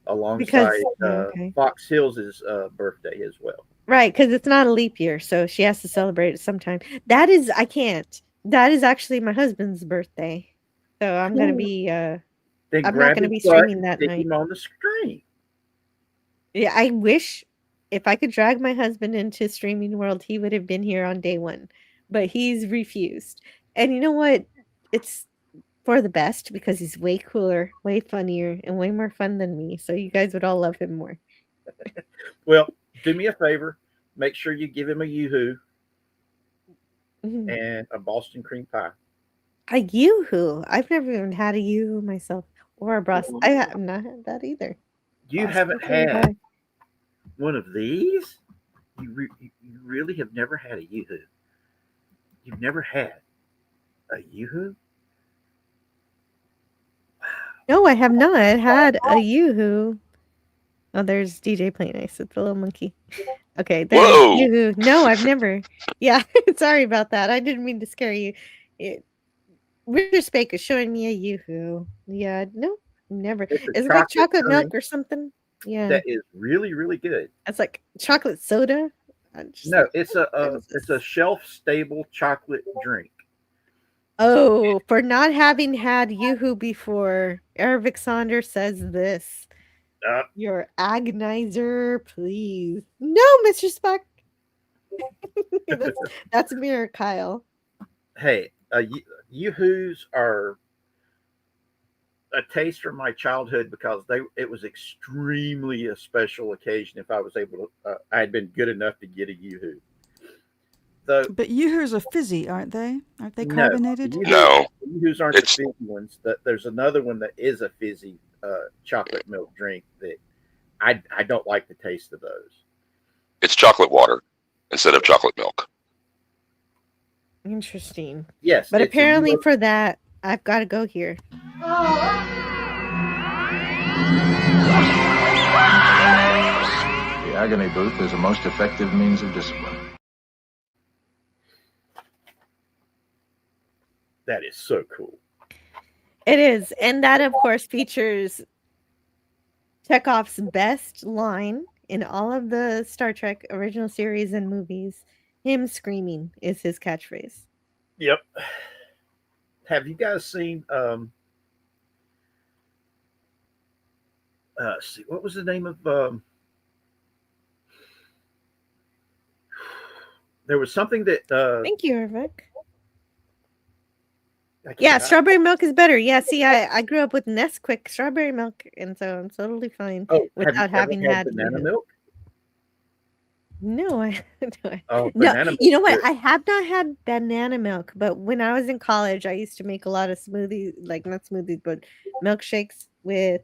alongside okay. Fox Hills' birthday as well. Right, because it's not a leap year, so she has to celebrate it sometime. I can't. That is actually my husband's birthday. So I'm going to be, Then I'm not grab going to his be butt streaming and that stick night. him on the screen. Yeah, I wish if I could drag my husband into streaming world, he would have been here on day one, but he's refused. And you know what? It's for the best because he's way cooler, way funnier, and way more fun than me. So you guys would all love him more. Well, do me a favor. Make sure you give him a Yoo-hoo and a Boston cream pie. A Yoo-hoo? I've never even had a Yoo-hoo myself or a Bros. I have not had that either. You Boston haven't cream had pie. one of these? You really have never had a Yoo-hoo? You've never had a Yoo-hoo? No, I have not had a Yoo-hoo. Oh, there's DJ Play Nice. It's a little monkey. Okay, there's Whoa! Yoo-hoo. No, I've never. Yeah, sorry about that. I didn't mean to scare you. Richard Spake is showing me a Yoo-hoo. Yeah, no, never. It's a Is it like chocolate milk drink or something? Yeah, that is really, really good. it's like chocolate soda. No, it's a shelf-stable chocolate drink. Oh, for not having had Yoo-hoo before, Eric Saunders says this. Your agonizer, please. No, Mr. Speck. that's Mirror Kyle. Hey, Yoo-hoos are a taste from my childhood because it was extremely a special occasion if I was able to. I had been good enough to get a Yoo-hoo. But Yoo-hoos are fizzy, aren't they? Aren't they No, carbonated? No. Yoo-hoos aren't the fizzy ones. There's another one that is a fizzy chocolate milk drink that I don't like the taste of those. It's chocolate water instead of chocolate milk. Interesting. Yes, but it's apparently for that, I've got to go here. The agony booth is a most effective means of discipline. That is so cool. It is. And that, of course, features Chekhov's best line in all of the Star Trek original series and movies. Him screaming is his catchphrase. Yep. Have you guys seen see, what was the name of there was something that Thank you, Irvik. Yeah, strawberry milk is better. Yeah, see, I grew up with Nesquik strawberry milk, and so I'm totally fine without having had banana milk. No, Oh, no. banana You know milk. what? I have not had banana milk, but when I was in college, I used to make a lot of smoothies, like not smoothies, but milkshakes with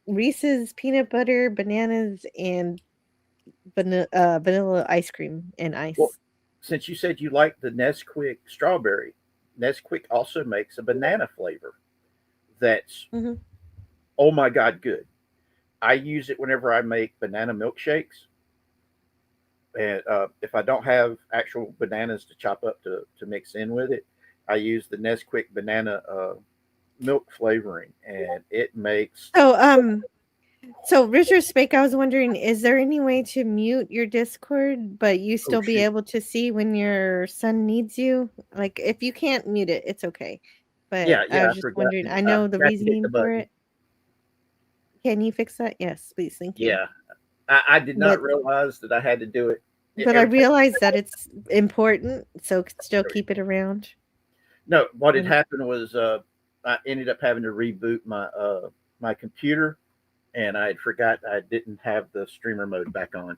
Reese's peanut butter, bananas, and vanilla ice cream and ice. Well, since you said you like the Nesquik strawberry, Nesquik also makes a banana flavor that's oh my god good. I use it whenever I make banana milkshakes. And if I don't have actual bananas to chop up to mix in with it, I use the Nesquik banana milk flavoring, and it makes. So Richard Spake, I was wondering, is there any way to mute your Discord, but you still be able to see when your son needs you? Like, if you can't mute it, it's okay. But Yeah, I was I just forgot. wondering. I know the forgot to hit reasoning the for button. it. Can you fix that? Yes, please. Thank you. Yeah, I did not realize that I had to do it. But I realized that it's important, so still keep it around. No, what had happened was I ended up having to reboot my my computer, and I had forgot I didn't have the streamer mode back on.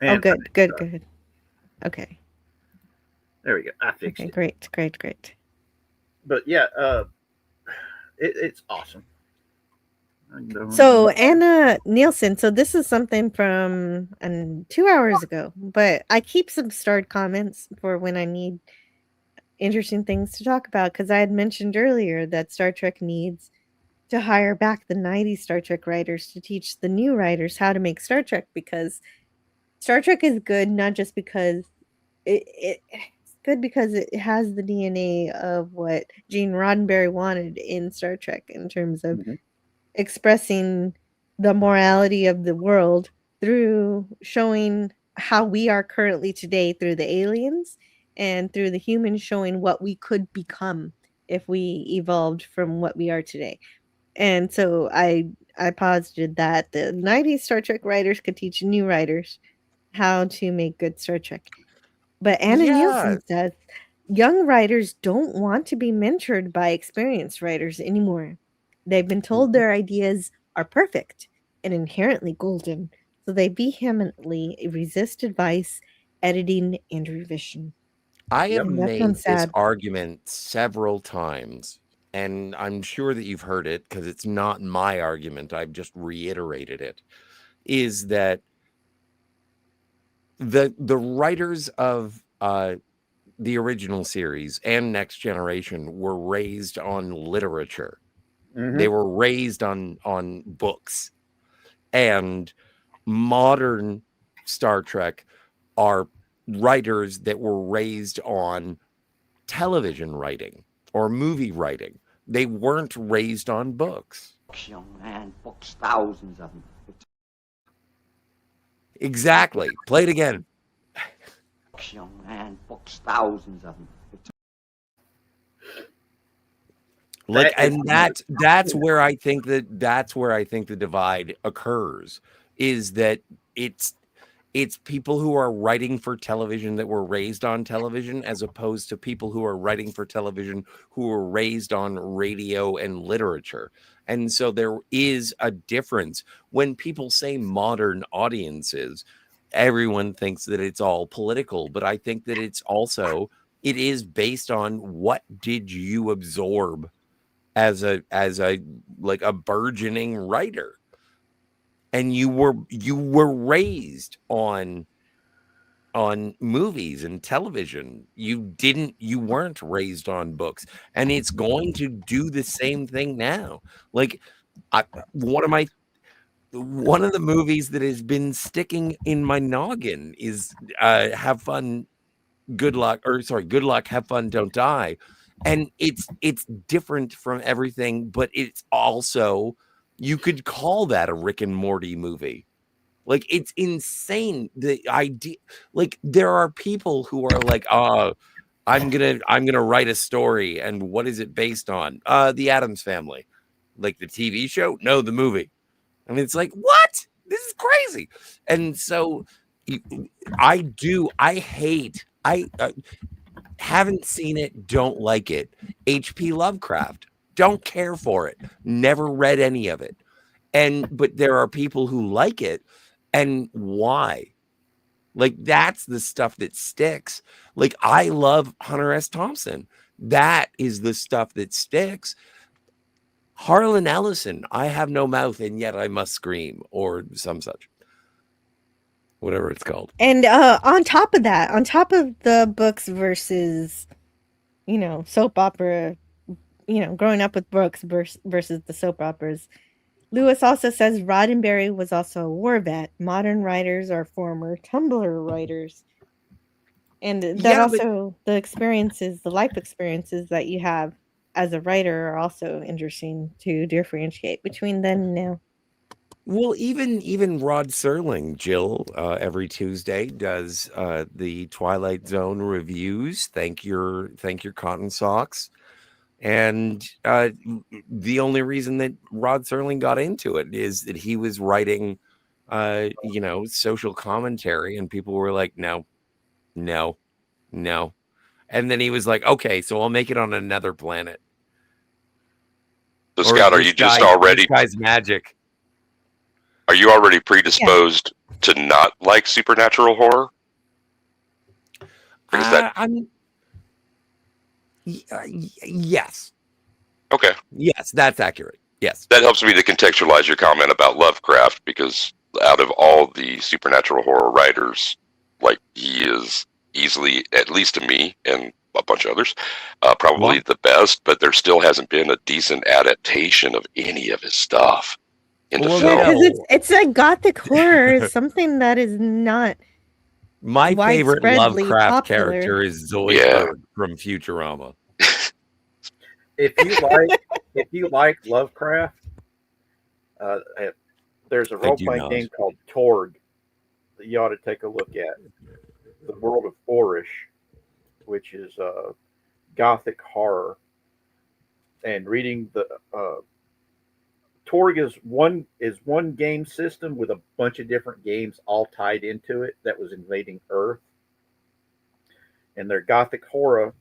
And good. Okay. There we go. I fixed it. Great. But yeah, it's awesome. So Anna Nielsen, so this is something from 2 hours ago, but I keep some starred comments for when I need interesting things to talk about, because I had mentioned earlier that Star Trek needs to hire back the 90s Star Trek writers to teach the new writers how to make Star Trek, because Star Trek is good not just because it's good because it has the DNA of what Gene Roddenberry wanted in Star Trek in terms of expressing the morality of the world through showing how we are currently today through the aliens, and through the humans showing what we could become if we evolved from what we are today. And so I posited that the 90s Star Trek writers could teach new writers how to make good Star Trek. But Anna Yeah. Nielsen says young writers don't want to be mentored by experienced writers anymore. They've been told their ideas are perfect and inherently golden, so they vehemently resist advice, editing, and revision. I have And that made sounds this sad. argument several times, and I'm sure that you've heard it because it's not my argument. I've just reiterated it. Is that the writers of the original series and Next Generation were raised on literature. They were raised on books, and modern Star Trek are writers that were raised on television writing or movie writing. They weren't raised on books. Young man, books, thousands of them. Exactly. Play it again. Young man, books, thousands of them. Like, and that's where I think the divide occurs, is that it's people who are writing for television that were raised on television, as opposed to people who are writing for television who were raised on radio and literature. And so there is a difference. When people say modern audiences, everyone thinks that it's all political, but I think that it is based on what did you absorb as a like a burgeoning writer. And you were raised on movies and television. You weren't raised on books, and it's going to do the same thing now. Like, one of the movies that has been sticking in my noggin is Have Fun, Good Luck, Have Fun, Don't Die. And it's different from everything, but it's also, you could call that a Rick and Morty movie. Like, it's insane. The idea, like, there are people who are like, I'm gonna write a story, and what is it based on? The Addams Family. Like, the TV show? No, the movie. I mean, it's like, what? This is crazy. And so I haven't seen it, don't like it. H.P. Lovecraft, don't care for it, never read any of it. But there are people who like it, and why? Like, that's the stuff that sticks. Like, I love Hunter S. Thompson. That is the stuff that sticks. Harlan Ellison, I have no mouth and yet I must scream, or some such. Whatever it's called. And on top of that, on top of the books versus, soap opera, growing up with books versus the soap operas, Lewis also says Roddenberry was also a war vet. Modern writers are former Tumblr writers. And that the life experiences that you have as a writer are also interesting to differentiate between then and now. Well, even Rod Serling, Jill, every Tuesday does the Twilight Zone reviews. Thank your cotton socks. And the only reason that Rod Serling got into it is that he was writing, social commentary, and people were like, no. And then he was like, okay, so I'll make it on another planet. So, Scott, are you just already... This guy's magic. Are you already predisposed to not like supernatural horror? Yes. Okay. Yes, that's accurate. Yes. That helps me to contextualize your comment about Lovecraft, because out of all the supernatural horror writers, like, he is easily, at least to me, and a bunch of others. Probably the best, but there still hasn't been a decent adaptation of any of his stuff into film. Because it's a gothic horror, is something that is not My favorite widespreadly Lovecraft popular. character is Zoidberg from Futurama. If you like Lovecraft, there's a role playing game called Torg that you ought to take a look at. The World of Orish, which is gothic horror, and reading the Torg is one game system with a bunch of different games all tied into it that was invading Earth, and their gothic horror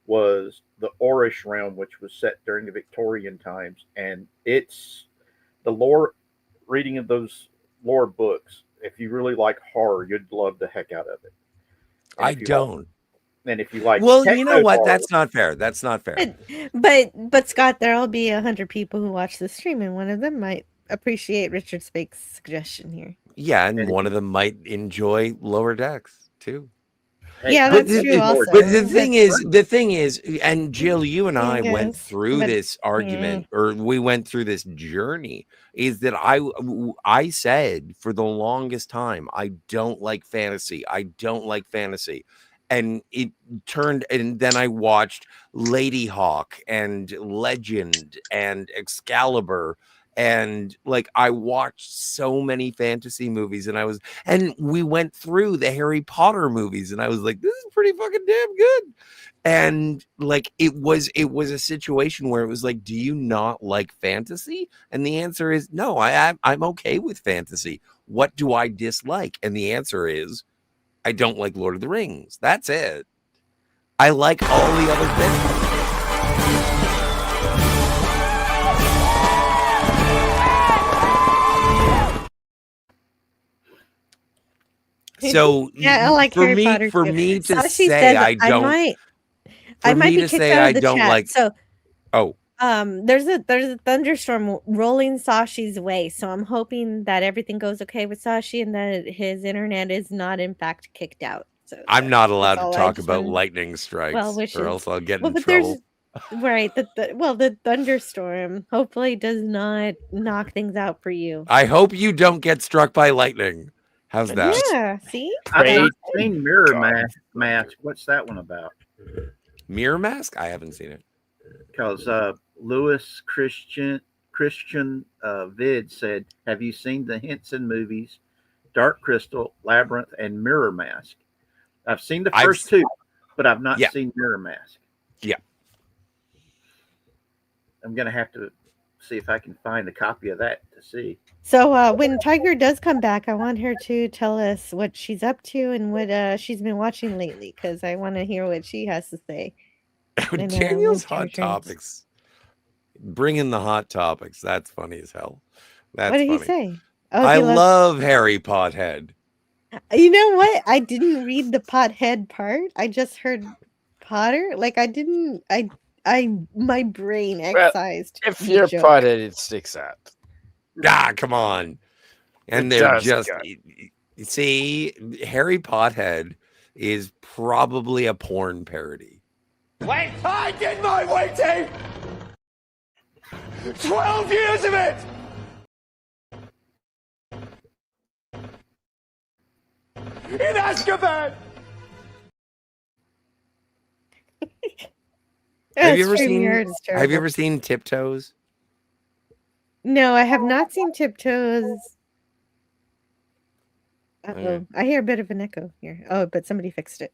was the Orish realm, which was set during the Victorian times, and it's the lore. Reading of those lore books, if you really like horror, you'd love the heck out of it. I don't. And if you like, well, you know what? horror, That's not fair. That's not fair. But Scott, there'll be 100 people who watch the stream, and one of them might appreciate Richard Spake's suggestion here. Yeah, and one of them might enjoy Lower Decks too. Yeah, that's true. Also, but the thing is, and Jill, you and I went through this argument, or we went through this journey. Is that I said for the longest time, I don't like fantasy. I don't like fantasy. And it turned, and then I watched Lady Hawk and Legend and Excalibur. And like I watched so many fantasy movies, and we went through the Harry Potter movies, and I was like, this is pretty fucking damn good. And like it was a situation where it was like, do you not like fantasy? And the answer is no. I'm okay with fantasy. What do I dislike? And the answer is I don't like Lord of the Rings. That's it. I like all the other things. So yeah, I like for Harry me, Potter for too. me to Sashi say says I don't, I might me be to kicked say out I of the don't chat. like. So Oh, there's a thunderstorm rolling Sashi's way, so I'm hoping that everything goes okay with Sashi and that his internet is not in fact kicked out. So I'm not allowed to all I talk just about wanted- lightning strikes, well wishes. or else I'll get Well, in but trouble. right, the thunderstorm hopefully does not knock things out for you. I hope you don't get struck by lightning. How's that? Yeah, see? I've not seen Mirror Mask. What's that one about? Mirror Mask? I haven't seen it. Because Lewis Christian Vid said, have you seen the Henson movies, Dark Crystal, Labyrinth, and Mirror Mask? I've seen the first two, but I've not seen Mirror Mask. Yeah. I'm going to have to see if I can find a copy of that to see. So when Tiger does come back, I want her to tell us what she's up to and what she's been watching lately, because I want to hear what she has to say. Daniel's hot topics. Bring in the hot topics. That's funny as hell. That's what did funny. he say? Oh, I love Harry Pothead. You know what? I didn't read the pothead part. I just heard Potter. Like I didn't. My brain excised. If you're pothead, it sticks out. Ah, come on. And It they're does, just God. see, Harry Pothead is probably a porn parody. Wait! I did my waiting! 12 years of it! In Azkaban! Have you ever seen Tiptoes? No, I have not seen Tiptoes. Okay. I hear a bit of an echo here. Oh, but somebody fixed it.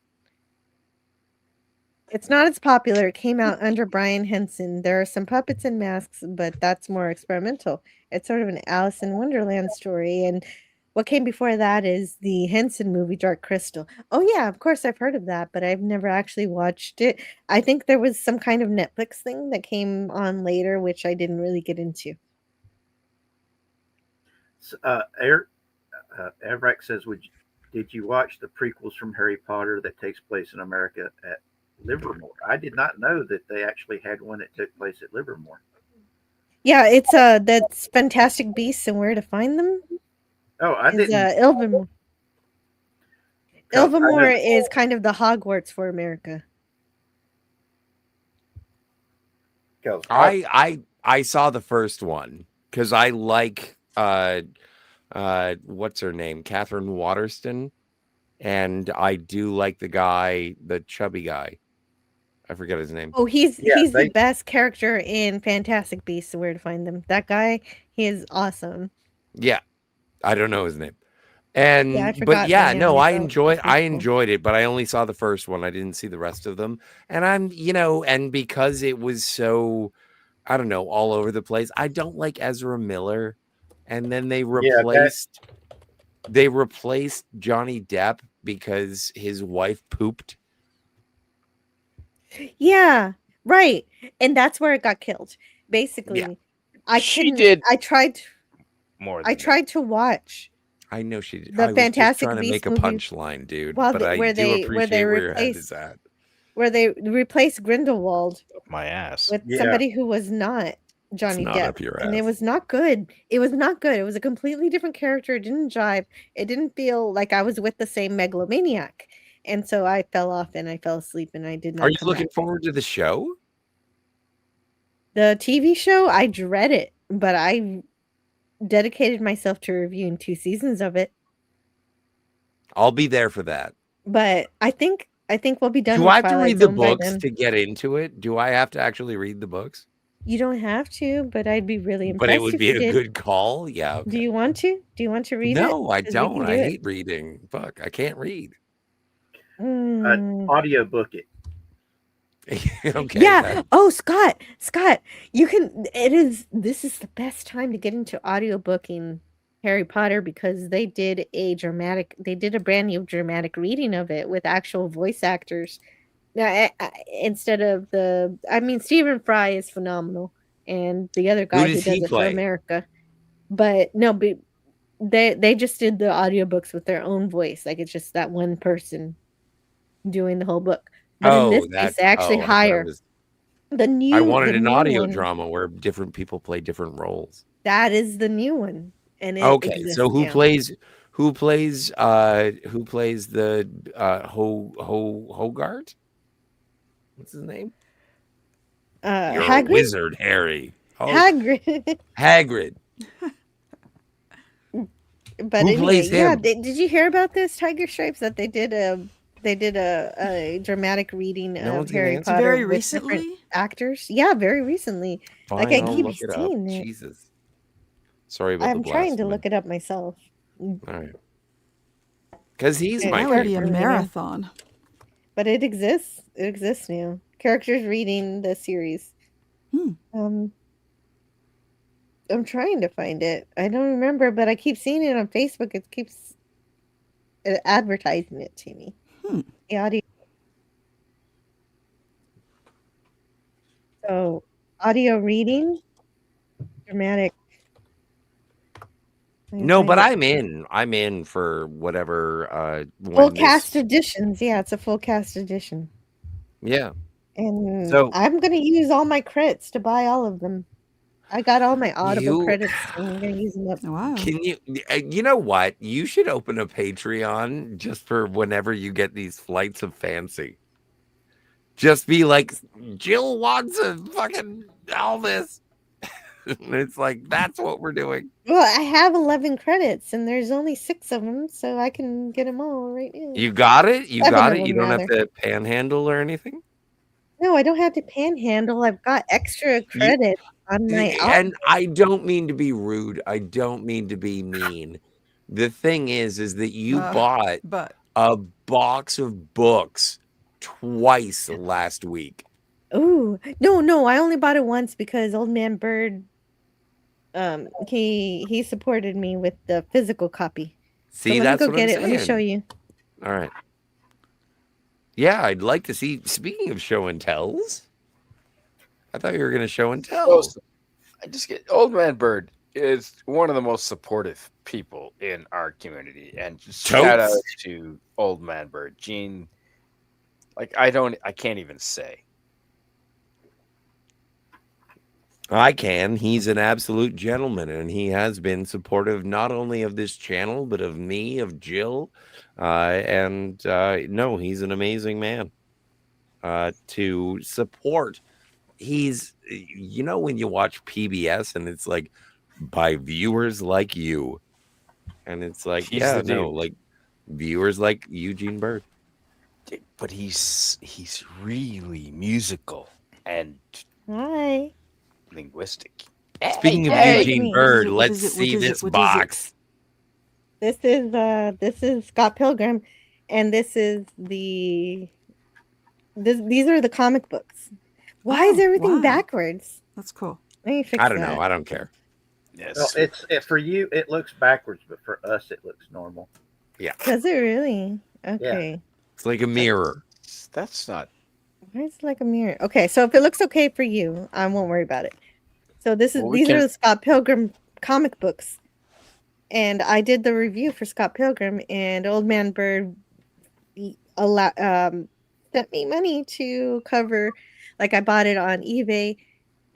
It's not as popular. It came out under Brian Henson. There are some puppets and masks, but that's more experimental. It's sort of an Alice in Wonderland story. And what came before that is the Henson movie, Dark Crystal. Oh, yeah, of course I've heard of that, but I've never actually watched it. I think there was some kind of Netflix thing that came on later, which I didn't really get into. Eric says, did you watch the prequels from Harry Potter that takes place in America at Livermore? I did not know that they actually had one that took place at Livermore. Yeah, it's that's Fantastic Beasts and Where to Find Them. Oh, I didn't. Ilvermore. Ilvermore is kind of the Hogwarts for America. Because I saw the first one because I like what's her name, Catherine Waterston, and I do like the chubby guy. I forget his name. Oh, he's the best character in Fantastic Beasts and Where to Find Them. That guy, he is awesome. Yeah, I don't know his name. Yeah, I forgot the name No, I myself. enjoyed it, but I only saw the first one. I didn't see the rest of them. And and because it was so, I don't know, all over the place. I don't like Ezra Miller. And then they replaced Johnny Depp because his wife pooped. Yeah, right. And that's where it got killed. Basically, I tried more. I tried to watch. I know she did. The I was Fantastic just trying to Beasts make a movie, punchline, dude. well, But I where do they appreciate where your head is at. where they replaced Grindelwald My ass. with somebody who was not Johnny not Depp, up your and it ass. was not good. It was not good. It was a completely different character. It didn't jive. It didn't feel like I was with the same megalomaniac, and so I fell off and I fell asleep and I did not. Are you come looking back. forward to the show? The TV show? I dread it, but I dedicated myself to reviewing 2 seasons of it. I'll be there for that. But I think we'll be done. Do with I have to Twilight read the Zone by books then. to get into it? Do I have to actually read the books? You don't have to, but I'd be really impressed. But it would if be you a did. good call. Yeah. Okay. Do you want to? Do you want to read it? No, I 'Cause we don't. can I do hate reading. Fuck, I can't read. audio book it. Okay. Yeah. that- Oh, Scott, you can. This is the best time to get into audiobooking Harry Potter because they did a brand new dramatic reading of it with actual voice actors. Now, instead of Stephen Fry is phenomenal, and the other guy who does does he it play? for America. But no, they just did the audiobooks with their own voice. Like it's just that one person doing the whole book. But in this case, they actually I thought it hire was- the new. I wanted the an new audio one. drama where different people play different roles. That is the new one, and it Okay, exists so who now. plays the Hogarth? What's his name? You're Hagrid? a wizard, Harry. Hagrid. Hagrid. But Who anyway, plays yeah. him? Did you hear about this, Tiger Stripes? That they did a dramatic reading No of one's gonna Harry answer. Potter Very with different recently? actors. Yeah, very recently. Fine, Like I I'll keep look it up. seeing it. Jesus. Sorry about I'm the trying to blasphemy. look it up myself. All right. Because he's Yeah, my That would be a favorite. marathon. But it exists. It exists now. Characters reading the series. I'm trying to find it. I don't remember, but I keep seeing it on Facebook. It keeps advertising it to me. The audio. So, audio reading, dramatic. No, but I'm in. I'm in for whatever. Full cast editions. Yeah, it's a full cast edition. Yeah. And So- I'm going to use all my crits to buy all of them. I got all my Audible You- credits, and I'm going to use them up. Wow. Can you? You know what? You should open a Patreon just for whenever you get these flights of fancy. Just be like, Jill wants a fucking all this. And it's like that's what we're doing. Well, I have 11 credits, and there's only 6 of them, so I can get them all right now. You got it. You 7 got of it. You them, don't have rather. to panhandle or anything. No, I don't have to panhandle. I've got extra credit on my And I don't mean to be rude. I don't mean to be mean. The thing is that you bought but a box of books twice last week. Ooh, no, I only bought it once because Old Man Bird, he supported me with the physical copy. See, so let that's me go what get I'm it. Let me show saying. you. All right. Yeah, I'd like to see. Speaking of show and tells, I thought you were going to show and tell. I just get Old Man Bird is one of the most supportive people in our community, and just shout out Totes. to Old Man Bird, Gene. Like I can't even say. I can. He's an absolute gentleman, and he has been supportive not only of this channel, but of me, of Jill. No, he's an amazing man to support. He's you know, when you watch PBS and it's like by viewers like you, and it's like, He's yeah, the no, dude. like viewers like Eugene Bird. But he's really musical and linguistic. Speaking of Hey, Eugene Bird, let's see this box. This is Scott Pilgrim, and this is these are the comic books. Why is everything backwards? That's cool. Let me fix I don't that. know. I don't care. Well, for you it looks backwards, but for us it looks normal. Yeah. Does it really? Okay. It's like a mirror. That's not. Why is it like a mirror? Okay, so if it looks okay for you, I won't worry about it. So these are the Scott Pilgrim comic books. And I did the review for Scott Pilgrim, and Old Man Bird sent me money to cover. Like, I bought it on eBay,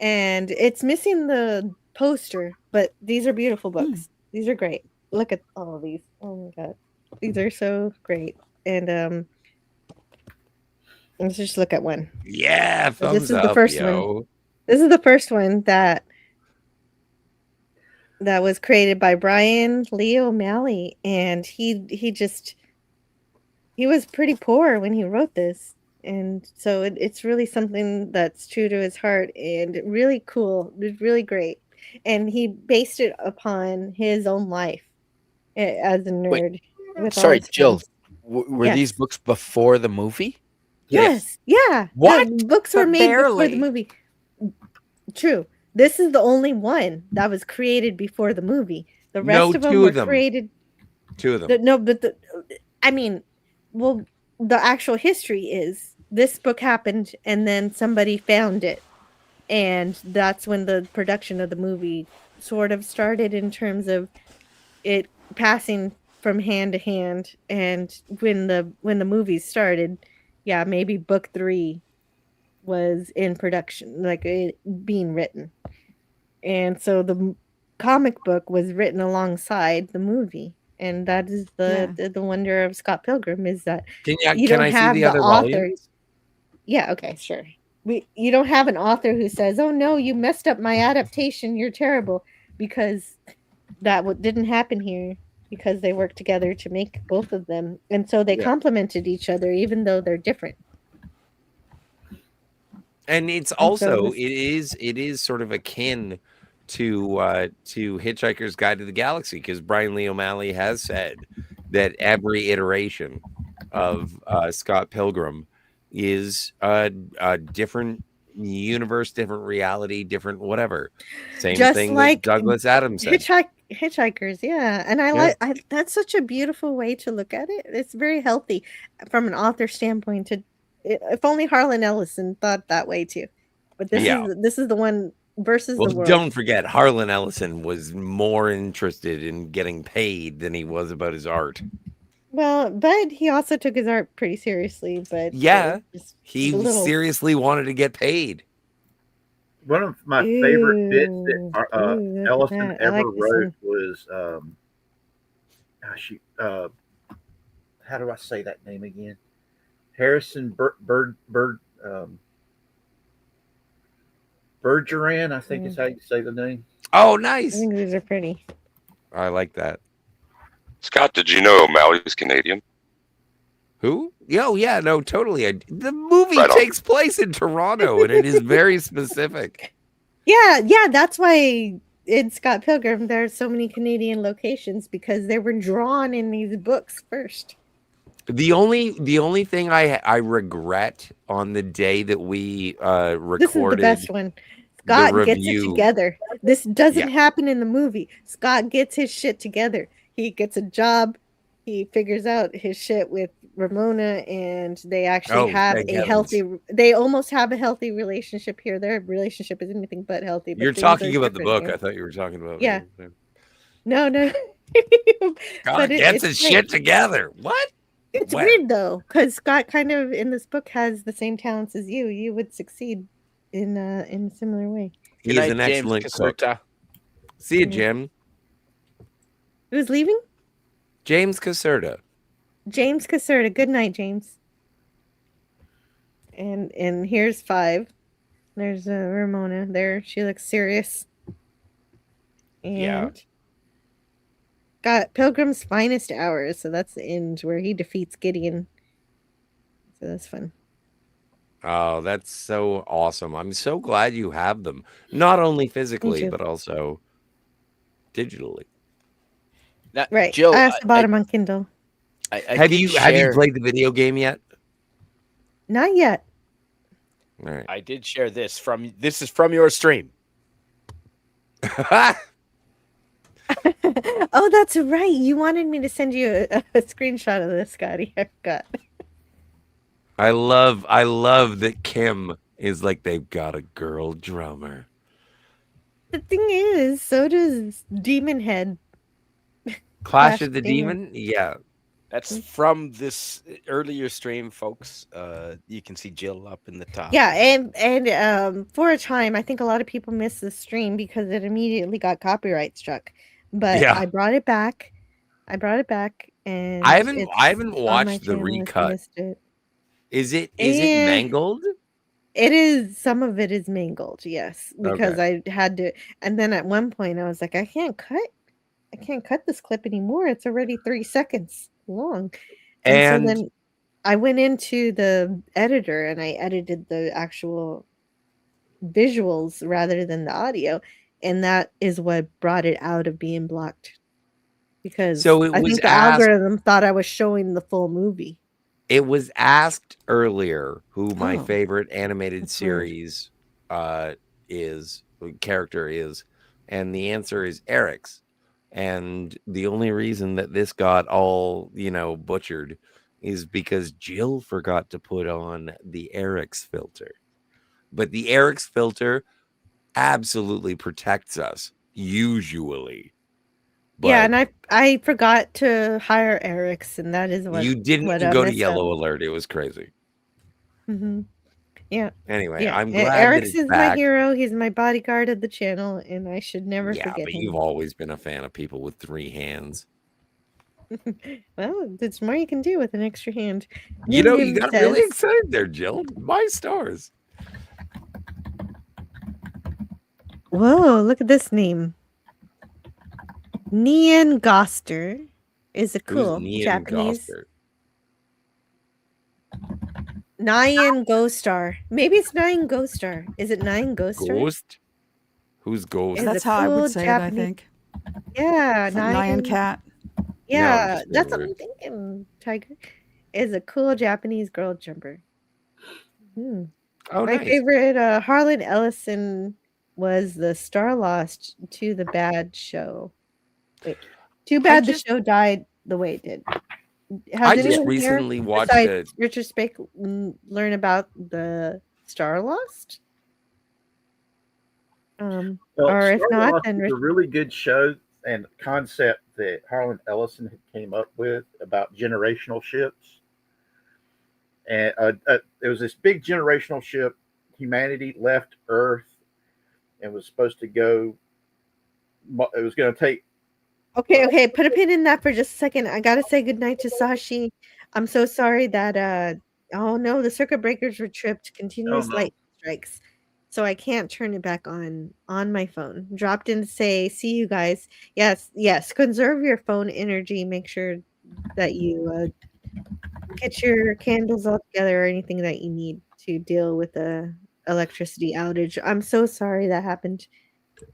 and it's missing the poster, but these are beautiful books. These are great. Look at all of these. Oh my god, these are so great. And let's just look at one. Yeah, So thumbs this is up, the first yo. one. This is the first one that was created by Brian Lee O'Malley, and he was pretty poor when he wrote this, and so it's really something that's true to his heart and really cool. It's really great, and he based it upon his own life as a nerd. Sorry, Jill. Friends. Were these books before the movie? Yes. Yeah. What? The books were made before the movie. True. This is the only one that was created before the movie. The rest of them were created. Two of them. The actual history is this book happened, and then somebody found it, and that's when the production of the movie sort of started in terms of it passing from hand to hand. And when the movie started, yeah, maybe book 3 was in production, like it being written. And so the comic book was written alongside the movie. And that is the wonder of Scott Pilgrim, is that you don't have the author. Yeah, okay, sure. You don't have an author who says, "Oh no, you messed up my adaptation. You're terrible," because that didn't happen here, because they worked together to make both of them, and so they complemented each other, even though they're different. And it's also it is sort of akin to Hitchhiker's Guide to the Galaxy, because Brian Lee O'Malley has said that every iteration of Scott Pilgrim is a different universe, different reality, different whatever. Same Just thing like that Douglas Adams said. Hitchhikers, yeah. And I that's such a beautiful way to look at it. It's very healthy from an author standpoint. If only Harlan Ellison thought that way too. But this is the one versus the world. Don't forget, Harlan Ellison was more interested in getting paid than he was about his art. Well, but he also took his art pretty seriously. But he seriously wanted to get paid. One of my favorite bits that Ellison ever wrote was how do I say that name again? Harrison Bergeron, I think is how you say the name. Oh, nice. I think these are pretty. I like that. Scott, did you know O'Malley's Canadian? Who? Oh, yeah, no, totally. The movie takes place in Toronto, and it is very specific. Yeah, that's why in Scott Pilgrim there's so many Canadian locations, because they were drawn in these books first. The only thing I regret on the day that we recorded, this is the best one. Scott gets it together. This doesn't happen in the movie. Scott gets his shit together. He gets a job. He figures out his shit with Ramona, and they actually have a healthy. They almost have a healthy relationship here. Their relationship is anything but healthy. But you're talking about the book. I thought you were talking about. Yeah. No. Scott gets his shit together. What? It's weird though, because Scott kind of in this book has the same talents as you. You would succeed in a similar way. He is an excellent cook. See you, Jim. Who's leaving? James Caserta. James Caserta. Good night, James. And here's 5. There's Ramona there. She looks serious. And Yeah. got Pilgrim's Finest Hours, so that's the end where he defeats Gideon. So that's fun. Oh, that's so awesome. I'm so glad you have them. Not only physically, but also digitally. Now, Right. Jill, I also bought them on Kindle. Have you played the video game yet? Not yet. All right. I did share this is from your stream. Oh, that's right. You wanted me to send you a screenshot of this, Scotty. I forgot. I love that Kim is like, they've got a girl drummer. The thing is, so does Demon Head. Clash of the Demon? Yeah. That's from this earlier stream, folks. You can see Jill up in the top. Yeah, and for a time, I think a lot of people missed the stream because it immediately got copyright struck. But Yeah. I brought it back. And I haven't watched the channel if you recut. missed it. Is it mangled? It is. Some of it is mangled, yes, because I had to. And then at one point, I was like, I can't cut this clip anymore. It's already 3 seconds long. And so then I went into the editor and I edited the actual visuals rather than the audio, and that is what brought it out of being blocked. Because I think the algorithm thought I was showing the full movie. It was asked earlier who my favorite animated series character is, and the answer is Eric's. And the only reason that this got all, butchered is because Jill forgot to put on the Eric's filter. But the Eric's filter absolutely protects us, usually. But yeah, and I forgot to hire Eric's, and that is what you didn't go to Yellow Alert. It was crazy. Mm-hmm. Yeah. Anyway, yeah. I'm glad Eric's that it's is back. my hero. He's my bodyguard of the channel, and I should never forget but him. you've always been a fan of people with 3 hands. Well, there's more you can do with an extra hand. You got really excited there, Jill. My stars. Whoa, look at this name. Nyan Goster is a cool Japanese. Nyan Ghostar. Maybe it's Nyan Ghostar. Is it Nyan Ghostar? Ghost? Who's Ghost? That's how I would say it, I think. Yeah, Nyan Cat. Yeah, that's what I'm thinking. Tiger is a cool Japanese girl jumper. Oh, my nice. favorite Harlan Ellison was the Star Lost to the Bad show. Wait, too bad the show died the way it did. I just recently watched it. Richard Spake learn about the Star Lost. Or if not, then it's a really good show and concept that Harlan Ellison had came up with about generational ships. And there was this big generational ship. Humanity left Earth and was supposed to go. It was going to take. Okay. Put a pin in that for just a second. I gotta say goodnight to Sashi. I'm so sorry that oh no, the circuit breakers were tripped. Continuous light strikes. So I can't turn it back on my phone. Dropped in to say, see you guys. Yes. Conserve your phone energy. Make sure that you get your candles all together or anything that you need to deal with the electricity outage. I'm so sorry that happened.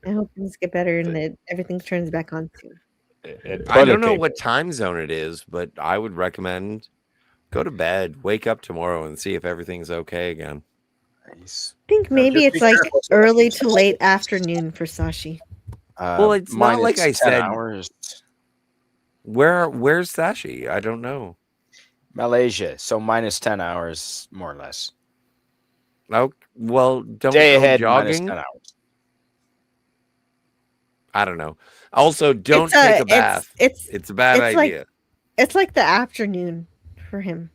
I hope things get better and that everything turns back on soon. I don't know what time zone it is, but I would recommend go to bed, wake up tomorrow, and see if everything's okay again. Nice. I think maybe it's like early to late afternoon for Sashi. Well, it's not like I said. Hours. Where's Sashi? I don't know. Malaysia, so minus 10 hours, more or less. Oh, well, don't Day go ahead, jogging. minus 10 hours. I don't know. Also, don't take a bath. It's a bad idea. It's like the afternoon for him.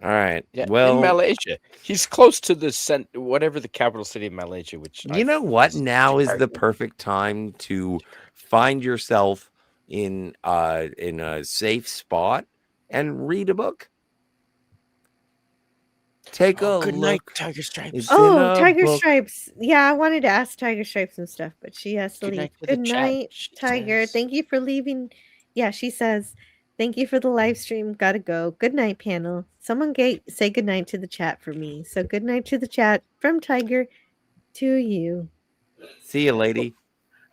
All right. Yeah, well, in Malaysia, he's close to the whatever the capital city of Malaysia. Which you know what? Now is the perfect time to find yourself in a safe spot and read a book. Take a good look. night, Tiger Stripes. It's Oh, in a Tiger book. Stripes. Yeah, I wanted to ask Tiger Stripes some stuff, but she has to Good leave. night to the Good chat, night, she Tiger. says. Thank you for leaving. Yeah, she says, thank you for the live stream. Gotta go. Good night, panel. Someone say good night to the chat for me. So good night to the chat from Tiger to you. See you, lady.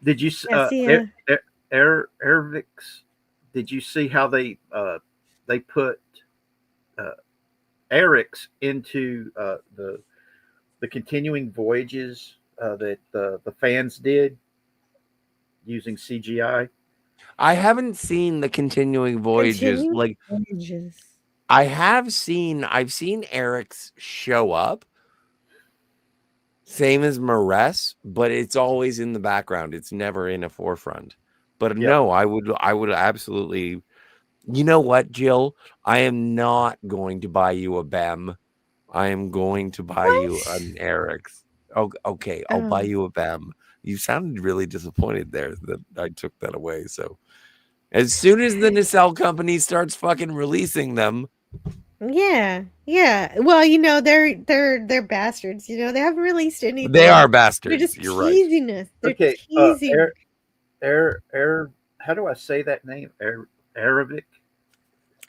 Did you Yeah, see ya. Airvix? Did you see how they put Eric's into the continuing voyages that the fans did using CGI? I haven't seen the continuing voyages. Continuing Like voyages. I've seen Eric's show up. Same as Maress, but it's always in the background. It's never in a forefront. But no, I would absolutely. You know what, Jill? I am not going to buy you a BEM. I am going to buy you an Eric's. Oh, okay. I'll buy you a BEM. You sounded really disappointed there that I took that away. So as soon as the nacelle company starts fucking releasing them. Yeah. Well, they're bastards. They haven't released anything. They are bastards. They're just You're right. teasing us. They're teasing. How do I say that name? Arabic.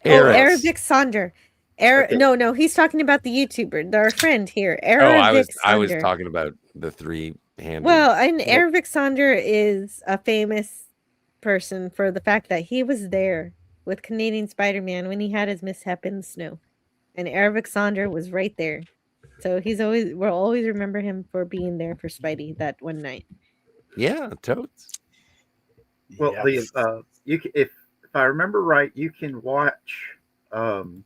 Arabic Sonder. No, he's talking about the YouTuber, our friend here. Arabic I was talking about the three-handed. Well, and Arabic Sonder is a famous person for the fact that he was there with Canadian Spider-Man when he had his mishap in the snow, and Arabic Sonder was right there. So we'll always remember him for being there for Spidey that one night. Yeah, totes. Well, if I remember right, you can watch the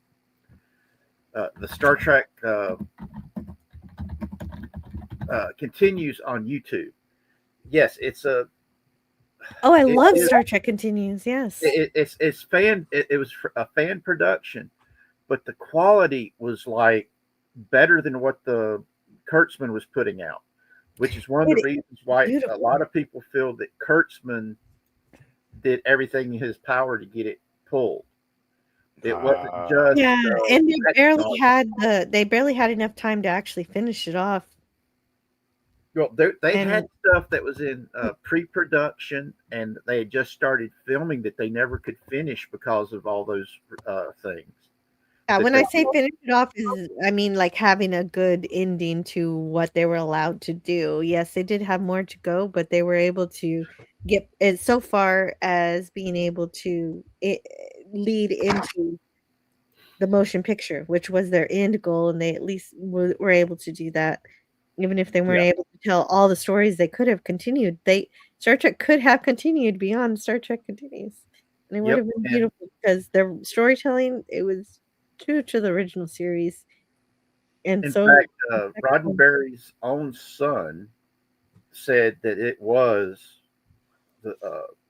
Star Trek continues on YouTube. Yes, it's a. Oh, I love Star Trek Continues. Yes, it's fan. It was a fan production, but the quality was like better than what the Kurtzman was putting out, which is one of the reasons why a lot of people feel that Kurtzman did everything in his power to get it pulled. It wasn't just and they barely had enough time to actually finish it off. Well, they had stuff that was in pre-production, and they had just started filming that they never could finish because of all those things. Yeah, when I say finish it off, I mean like having a good ending to what they were allowed to do. Yes, they did have more to go, but they were able to get it so far as being able to lead into the motion picture, which was their end goal, and they at least were able to do that. Even if they weren't able to tell all the stories they could have continued, Star Trek could have continued beyond Star Trek Continues. And it would have been beautiful because their storytelling, it was true to the original series. And in fact, Roddenberry's own son said that it was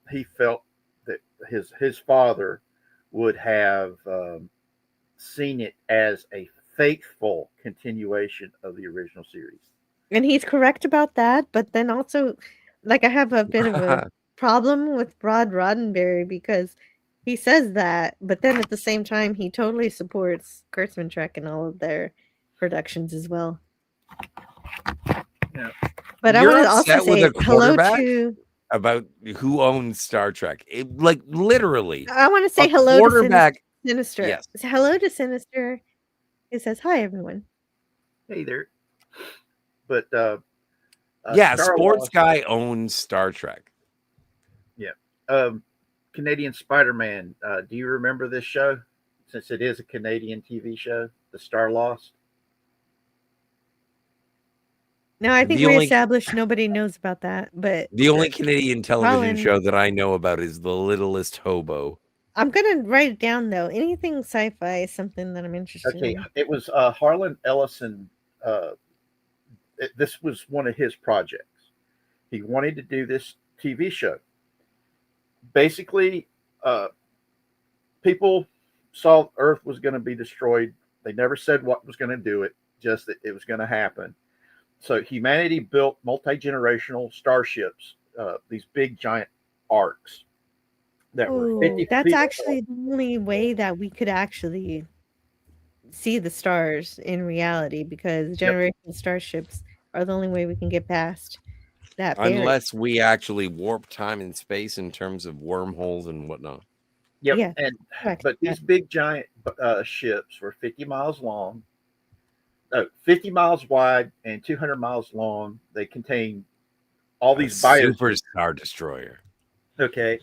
he felt that his father would have seen it as a faithful continuation of the original series. And he's correct about that, but then also, like, I have a bit of a problem with Rod Roddenberry because he says that, but then at the same time, he totally supports Kurtzman Trek and all of their productions as well. Yeah. But I want to also say hello to about who owns Star Trek. Like literally, I want to say hello to Sinister. Yes. Hello to Sinister. It says hi, everyone. Hey there. But Sports Guy owns Star Trek. Yeah. Canadian Spider-Man. Do you remember this show? Since it is a Canadian TV show, The Star Lost. No, I think we established nobody knows about that. But the only Canadian television show that I know about is The Littlest Hobo. I'm gonna write it down though. Anything sci-fi is something that I'm interested in. Okay, it was Harlan Ellison. This was one of his projects. He wanted to do this TV show. Basically, people saw Earth was going to be destroyed. They never said what was going to do it, just that it was going to happen. So humanity built multi-generational starships, these big giant arcs that were 50 That's feet actually the only way that we could actually see the stars in reality, because generation starships are the only way we can get past that barrier. Unless we actually warp time and space in terms of wormholes and whatnot. Yep. Yeah, And correct. but these big giant ships were 50 miles long, 50 miles wide, and 200 miles long. They contain all these Super Star Destroyer. Okay,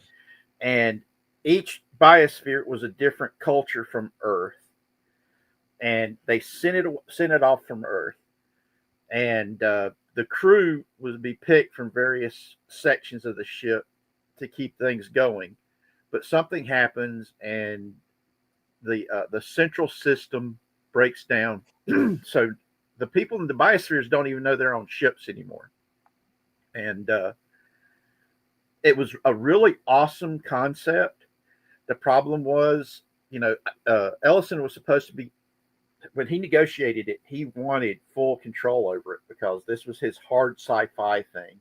and each biosphere was a different culture from Earth, and they sent it off from Earth, and the crew would be picked from various sections of the ship to keep things going. But something happens, and the central system breaks down. So the people in the biospheres don't even know they're on ships anymore. And it was a really awesome concept. The problem was, Ellison was supposed to be, when he negotiated it, he wanted full control over it because this was his hard sci-fi thing.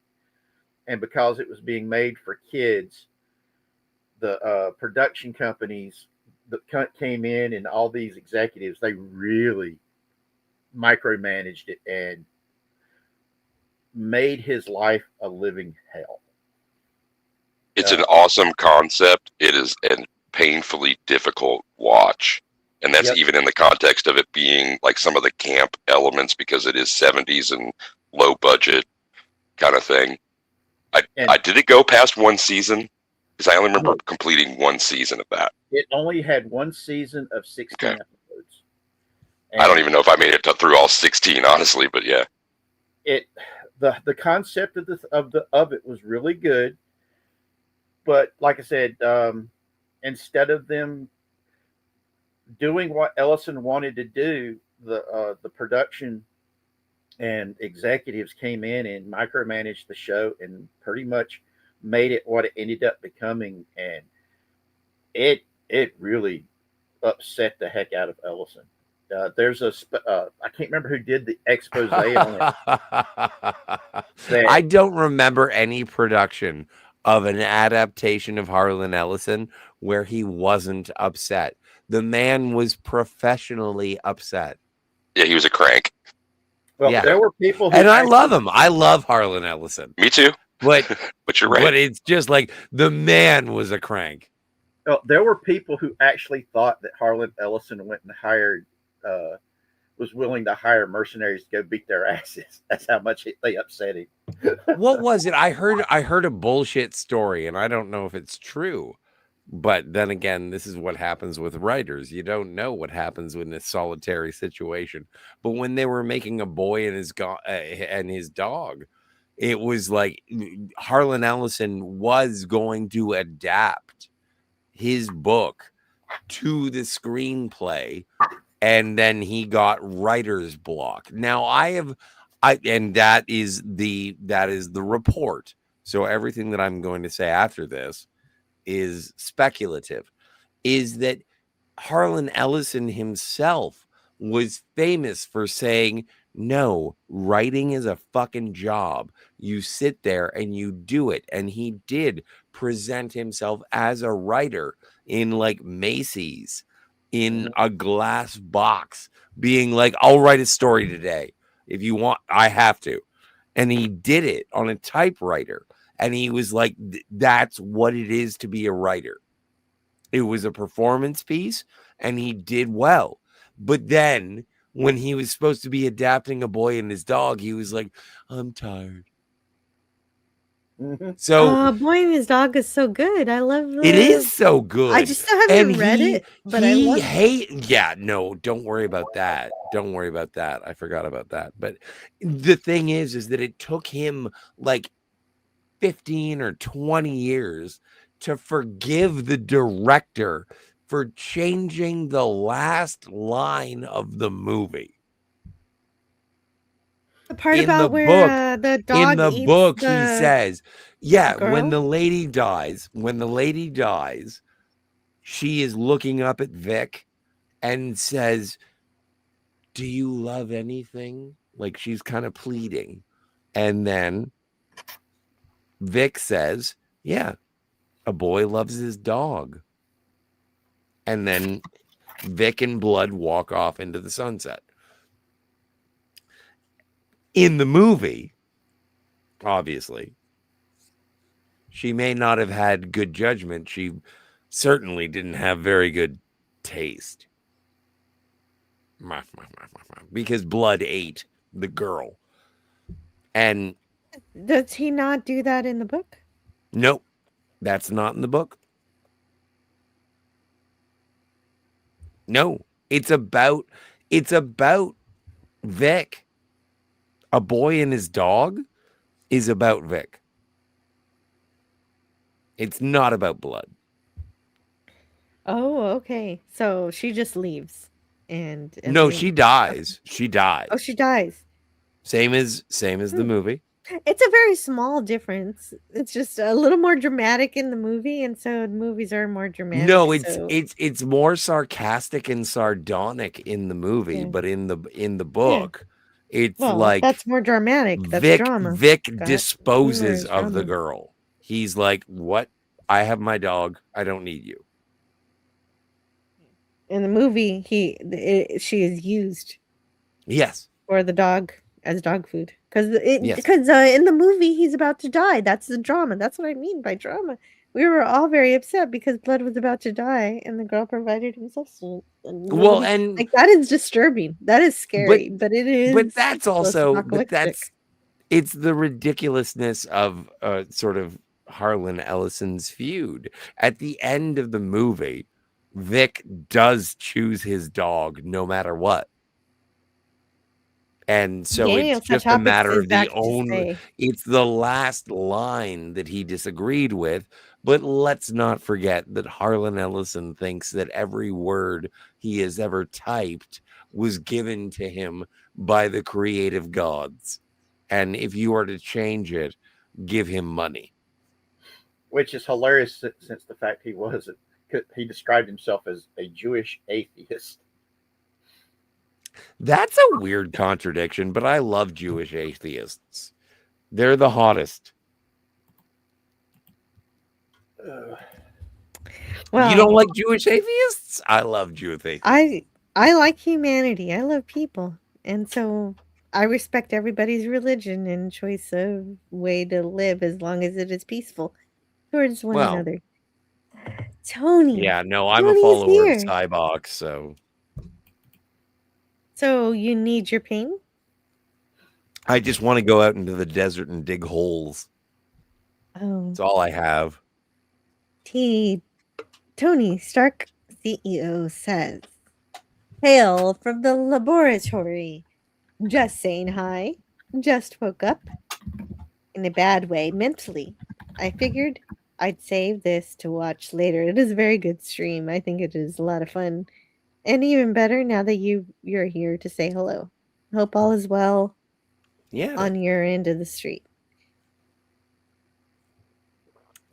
And because it was being made for kids, the production companies that came in and all these executives, they really micromanaged it and made his life a living hell. It's an awesome concept. It is a painfully difficult watch. And that's even in the context of it being like some of the camp elements, because it is 70s and low budget kind of thing. I did it go past one season? Because I only remember completing one season of that. It only had one season of 16 episodes. And I don't even know if I made it through all 16, honestly, but yeah. The concept of it was really good. But like I said, instead of them doing what Ellison wanted to do, the production and executives came in and micromanaged the show and pretty much made it what it ended up becoming, and it really upset the heck out of Ellison. There's I can't remember who did the expose on it. I don't remember any production of an adaptation of Harlan Ellison where he wasn't upset. The man was professionally upset. Yeah, he was a crank. Well, there were people who and I love him. I love Harlan Ellison. Me too. But but you're right. But it's just like the man was a crank. Well, there were people who actually thought that Harlan Ellison went and hired, was willing to hire mercenaries to go beat their asses. That's how much they upset him. What was it? I heard a bullshit story, and I don't know if it's true. But then again, this is what happens with writers. You don't know what happens in a solitary situation. But when they were making a boy and his dog, it was like Harlan Ellison was going to adapt his book to the screenplay, and then he got writer's block. Now and that is the report. So everything that I'm going to say after this is speculative, is that Harlan Ellison himself was famous for saying, no, writing is a fucking job. You sit there and you do it. And he did present himself as a writer in like Macy's, in a glass box, being like, I'll write a story today. If you want, I have to. And he did it on a typewriter. And he was like, that's what it is to be a writer. It was a performance piece, and he did well. But then when he was supposed to be adapting A Boy and His Dog, he was like, I'm tired. So Boy and His Dog is so good. I love it. It is so good. I just still haven't read it, but I love it. Yeah, no, don't worry about that. Don't worry about that. I forgot about that. But the thing is that it took him like 15 or 20 years to forgive the director for changing the last line of the movie. The part about where the dog in the eats book, the he says, yeah, girl? when the lady dies, she is looking up at Vic and says, do you love anything? Like she's kind of pleading. And then Vic says, yeah, a boy loves his dog. And then Vic and Blood walk off into the sunset. In the movie, obviously, she may not have had good judgment. She certainly didn't have very good taste. Because Blood ate the girl. And does he not do that in the book? Nope, that's not in the book. No, it's about Vic. A Boy and His Dog is about Vic. It's not about Blood. Oh, okay. So she just leaves, and No, she dies. She dies. Oh, she dies. Same as the movie. It's a very small difference. It's just a little more dramatic in the movie, and so the movies are more dramatic. No, so... it's more sarcastic and sardonic in the movie, but in the book, it's like that's more dramatic. That's Vic drama. disposes of the girl. He's like, "What? I have my dog. I don't need you." In the movie, she is used. Yes. For the dog as dog food, because in the movie he's about to die. That's the drama. That's what I mean by drama. We were all very upset because Blood was about to die, and the girl provided him sustenance. And like that is disturbing. That is scary, but it is. But that's also it's the ridiculousness of sort of Harlan Ellison's feud. At the end of the movie, Vic does choose his dog no matter what. And so it's just a matter of it's the last line that he disagreed with. But let's not forget that Harlan Ellison thinks that every word he has ever typed was given to him by the creative gods. And if you are to change it, give him money. Which is hilarious since the fact he described himself as a Jewish atheist. That's a weird contradiction, but I love Jewish atheists. They're the hottest. Well, you don't like Jewish atheists? I love Jewish atheists. I like humanity. I love people. And so I respect everybody's religion and choice of way to live as long as it is peaceful towards one another. Tony. Yeah, no, I'm a follower of Cybox, so. So you need your pain? I just want to go out into the desert and dig holes. Oh. That's all I have. Tony Stark, CEO, says, "Hail from the laboratory. Just saying hi. Just woke up. In a bad way, mentally. I figured I'd save this to watch later. It is a very good stream. I think it is a lot of fun. And even better now that you're here to say hello. Hope all is well on your end of the street."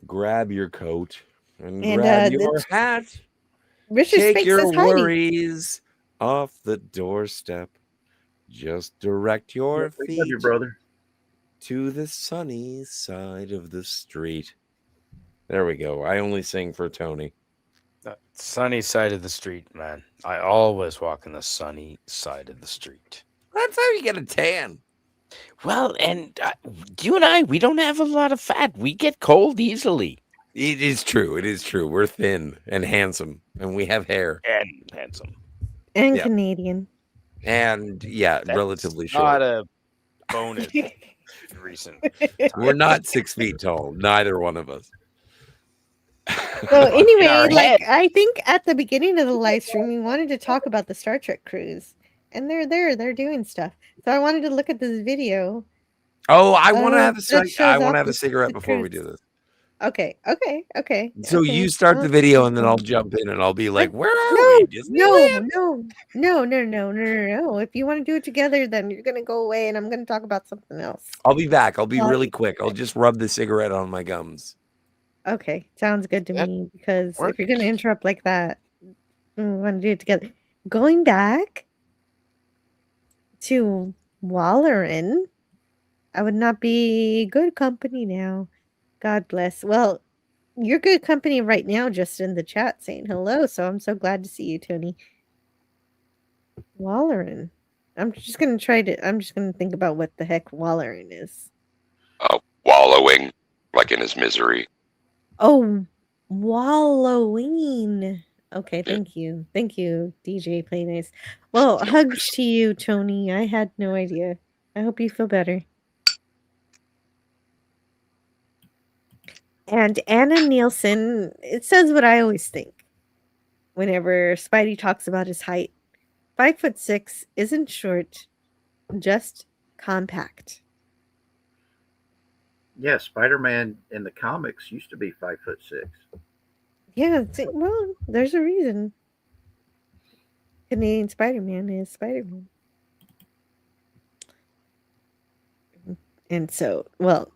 Grab your coat and grab your hat. Richard Take Spink your says hi. worries off the doorstep. Just direct your feet to the sunny side of the street. There we go. I only sing for Tony. The sunny side of the street, man. I always walk on the sunny side of the street. That's how you get a tan. Well, and you and I, we don't have a lot of fat. We get cold easily. It is true. It is true. We're thin and handsome, and we have hair. And handsome. And Canadian. And, that's relatively short. Not a bonus recent. We're not 6 feet tall. Neither one of us. So anyway, I think at the beginning of the live stream, we wanted to talk about the Star Trek cruise. And they're doing stuff. So I wanted to look at this video. Oh, I want to have a cigarette before we do this. Okay. So you start the video and then I'll jump in and I'll be like, "Where are we?" No. If you want to do it together, then you're gonna go away and I'm gonna talk about something else. I'll be back. I'll be really quick. I'll just rub the cigarette on my gums. Okay, sounds good to me, because if you're gonna interrupt like that, we want to do it together. Going back to Wallerin, I would not be good company now. God bless. Well, you're good company right now, just in the chat saying hello. So I'm so glad to see you, Tony. Wallerin. I'm just gonna think about what the heck Wallerin is. Wallowing, like in his misery. Oh, wallowing. Okay, thank you. Thank you, DJ Play Nice. Well, hugs to you, Tony. I had no idea. I hope you feel better. And Anna Nielsen, it says what I always think whenever Spidey talks about his height. 5'6" isn't short, just compact. Yeah, Spider-Man in the comics used to be 5'6". Yeah, well, there's a reason. Canadian Spider-Man is Spider-Man. And so, well,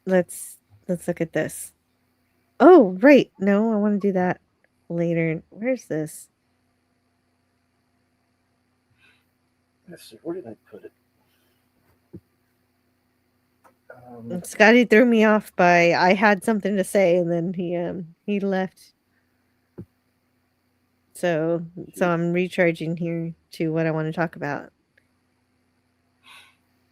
let's look at this. Oh, right. No, I want to do that later. Where's this? Let's see, where did I put it? Scotty threw me off by I had something to say, and then he left. So I'm recharging here to what I want to talk about.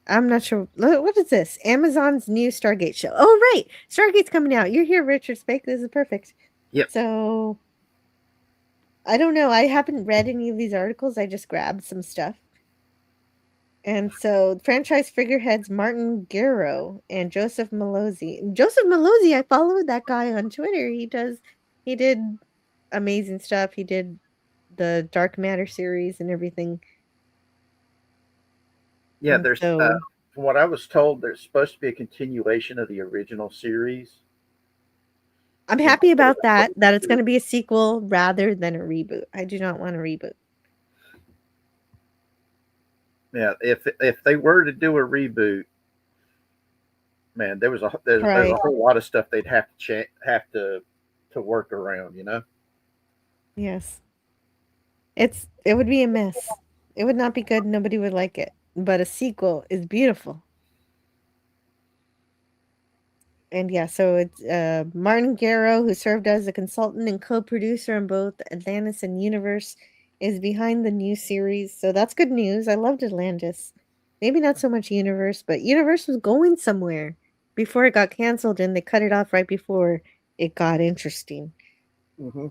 I'm not sure. What is this? Amazon's new Stargate show. Oh, right. Stargate's coming out. You're here, Richard Spake. This is perfect. Yep. So, I don't know. I haven't read any of these articles. I just grabbed some stuff. And so, franchise figureheads Martin Garrow and Joseph Malozzi. Joseph Malozzi, I followed that guy on Twitter. He did amazing stuff. He did the Dark Matter series and everything. Yeah, And there's so, from what I was told, there's supposed to be a continuation of the original series. I'm happy about that it's going to be a sequel rather than a reboot. I do not want a reboot. Yeah, if they were to do a reboot, man, there's a whole lot of stuff they'd have to work around, you know. Yes. It would be a mess. It would not be good. Nobody would like it. But a sequel is beautiful. And yeah, so it's Martin Garrow, who served as a consultant and co-producer on both Atlantis and Universe, is behind the new series. So that's good news. I loved Atlantis. Maybe not so much Universe, but Universe was going somewhere before it got canceled, and they cut it off right before it got interesting. Mm-hmm.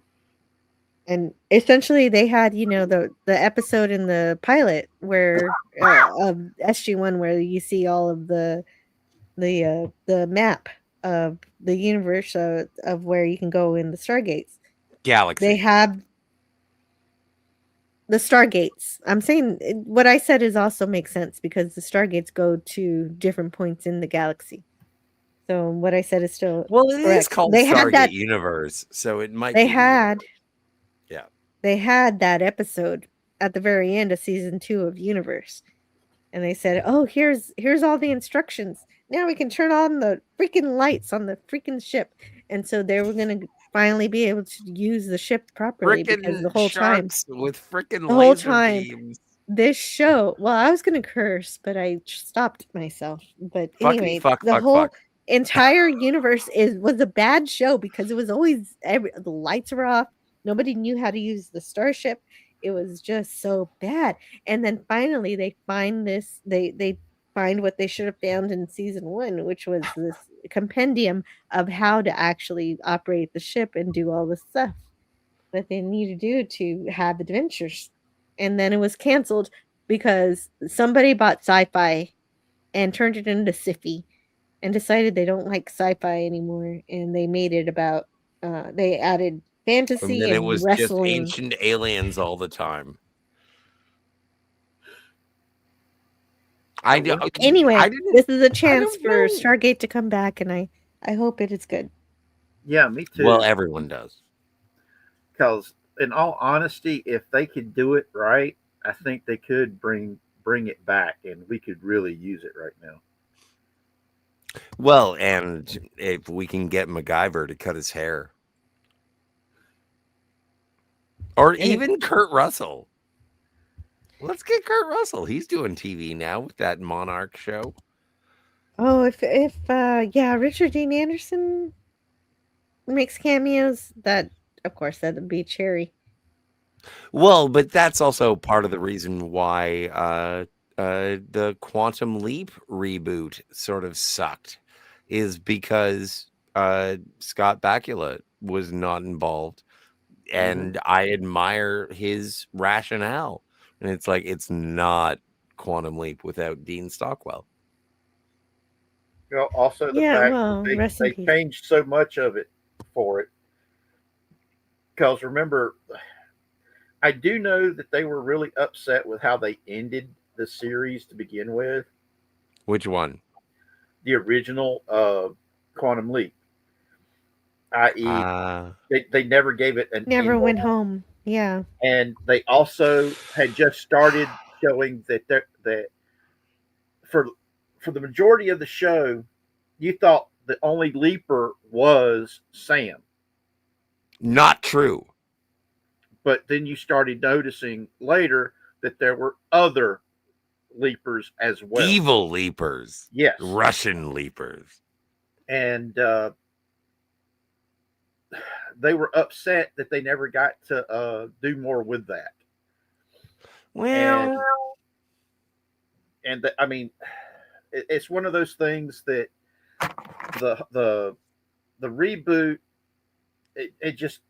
And essentially, they had the episode in the pilot where of SG-1 where you see all of the map of the universe of where you can go in the Stargates. Galaxy. They have the Stargates. I'm saying what I said is also makes sense because the Stargates go to different points in the galaxy. So what I said is still it correct. is called they Stargate had that Universe, so it might. They be had. Yeah. They had that episode at the very end of season 2 of Universe, and they said, "Oh, here's all the instructions. Now we can turn on the freaking lights on the freaking ship." And so they were going to finally be able to use the ship properly because the whole time with freaking the whole laser time beams. this show, well, I was going to curse, but I stopped myself. But anyway, the whole entire universe was a bad show because it was always the lights were off. Nobody knew how to use the starship. It was just so bad. And then finally they find this, they find what they should have found in season 1, which was this compendium of how to actually operate the ship and do all the stuff that they need to do to have adventures. And then it was canceled because somebody bought Sci-Fi and turned it into Sci-Fi and decided they don't like sci-fi anymore, and they made it about they added fantasy And then it was wrestling. just ancient aliens all the time. Anyway, this is a chance for Stargate to come back, and I hope it is good. Yeah, me too. Well, everyone does. Because in all honesty, if they could do it right, I think they could bring it back, and we could really use it right now. Well, and if we can get MacGyver to cut his hair. Or even Kurt Russell. Let's get Kurt Russell. He's doing TV now with that Monarch show. Oh, if Richard Dean Anderson makes cameos, that of course that would be cherry. Well, but that's also part of the reason why the Quantum Leap reboot sort of sucked, is because Scott Bakula was not involved, and I admire his rationale. And it's like, it's not Quantum Leap without Dean Stockwell. You know, also the Yeah, fact well, that rest in they peace. changed so much of it for it. Because remember, I do know that they were really upset with how they ended the series to begin with. Which one? The original Quantum Leap, i.e., they never gave it an Never ending. went home. Yeah. And they also had just started showing that for the majority of the show, you thought the only leaper was Sam. Not true. But then you started noticing later that there were other leapers as well. Evil leapers. Yes. Russian leapers. And they were upset that they never got to do more with that. Well, I mean, it's one of those things that the reboot, it just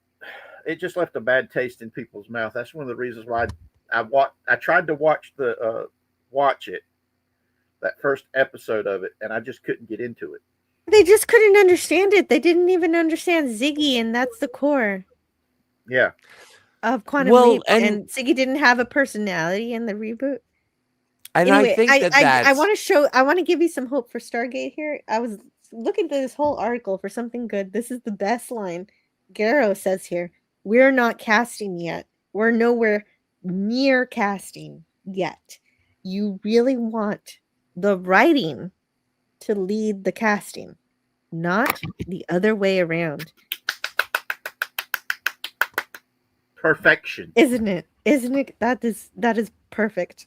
left a bad taste in people's mouth. That's one of the reasons why I tried to watch it, that first episode of it, and I just couldn't get into it. They just couldn't understand it. They didn't even understand Ziggy, and that's the core. Yeah. Of Quantum Leap, and Ziggy didn't have a personality in the reboot. And anyway, I think I want to give you some hope for Stargate here. I was looking through this whole article for something good. This is the best line. Garrow says here, "We're not casting yet. We're nowhere near casting yet. You really want the writing to lead the casting, not the other way around." Perfection. Isn't it? That is perfect.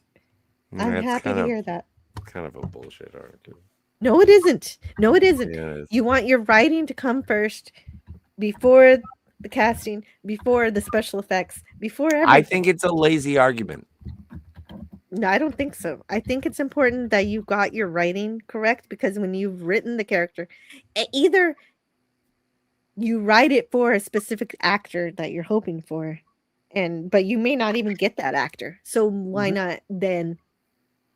I'm happy to hear that. Kind of a bullshit argument. No, it isn't. No, it isn't. Yeah, you want your writing to come first, before the casting, before the special effects, before everything. I think it's a lazy argument. No, I don't think so. I think it's important that you got your writing correct, because when you've written the character, either you write it for a specific actor that you're hoping for, but you may not even get that actor. So why not then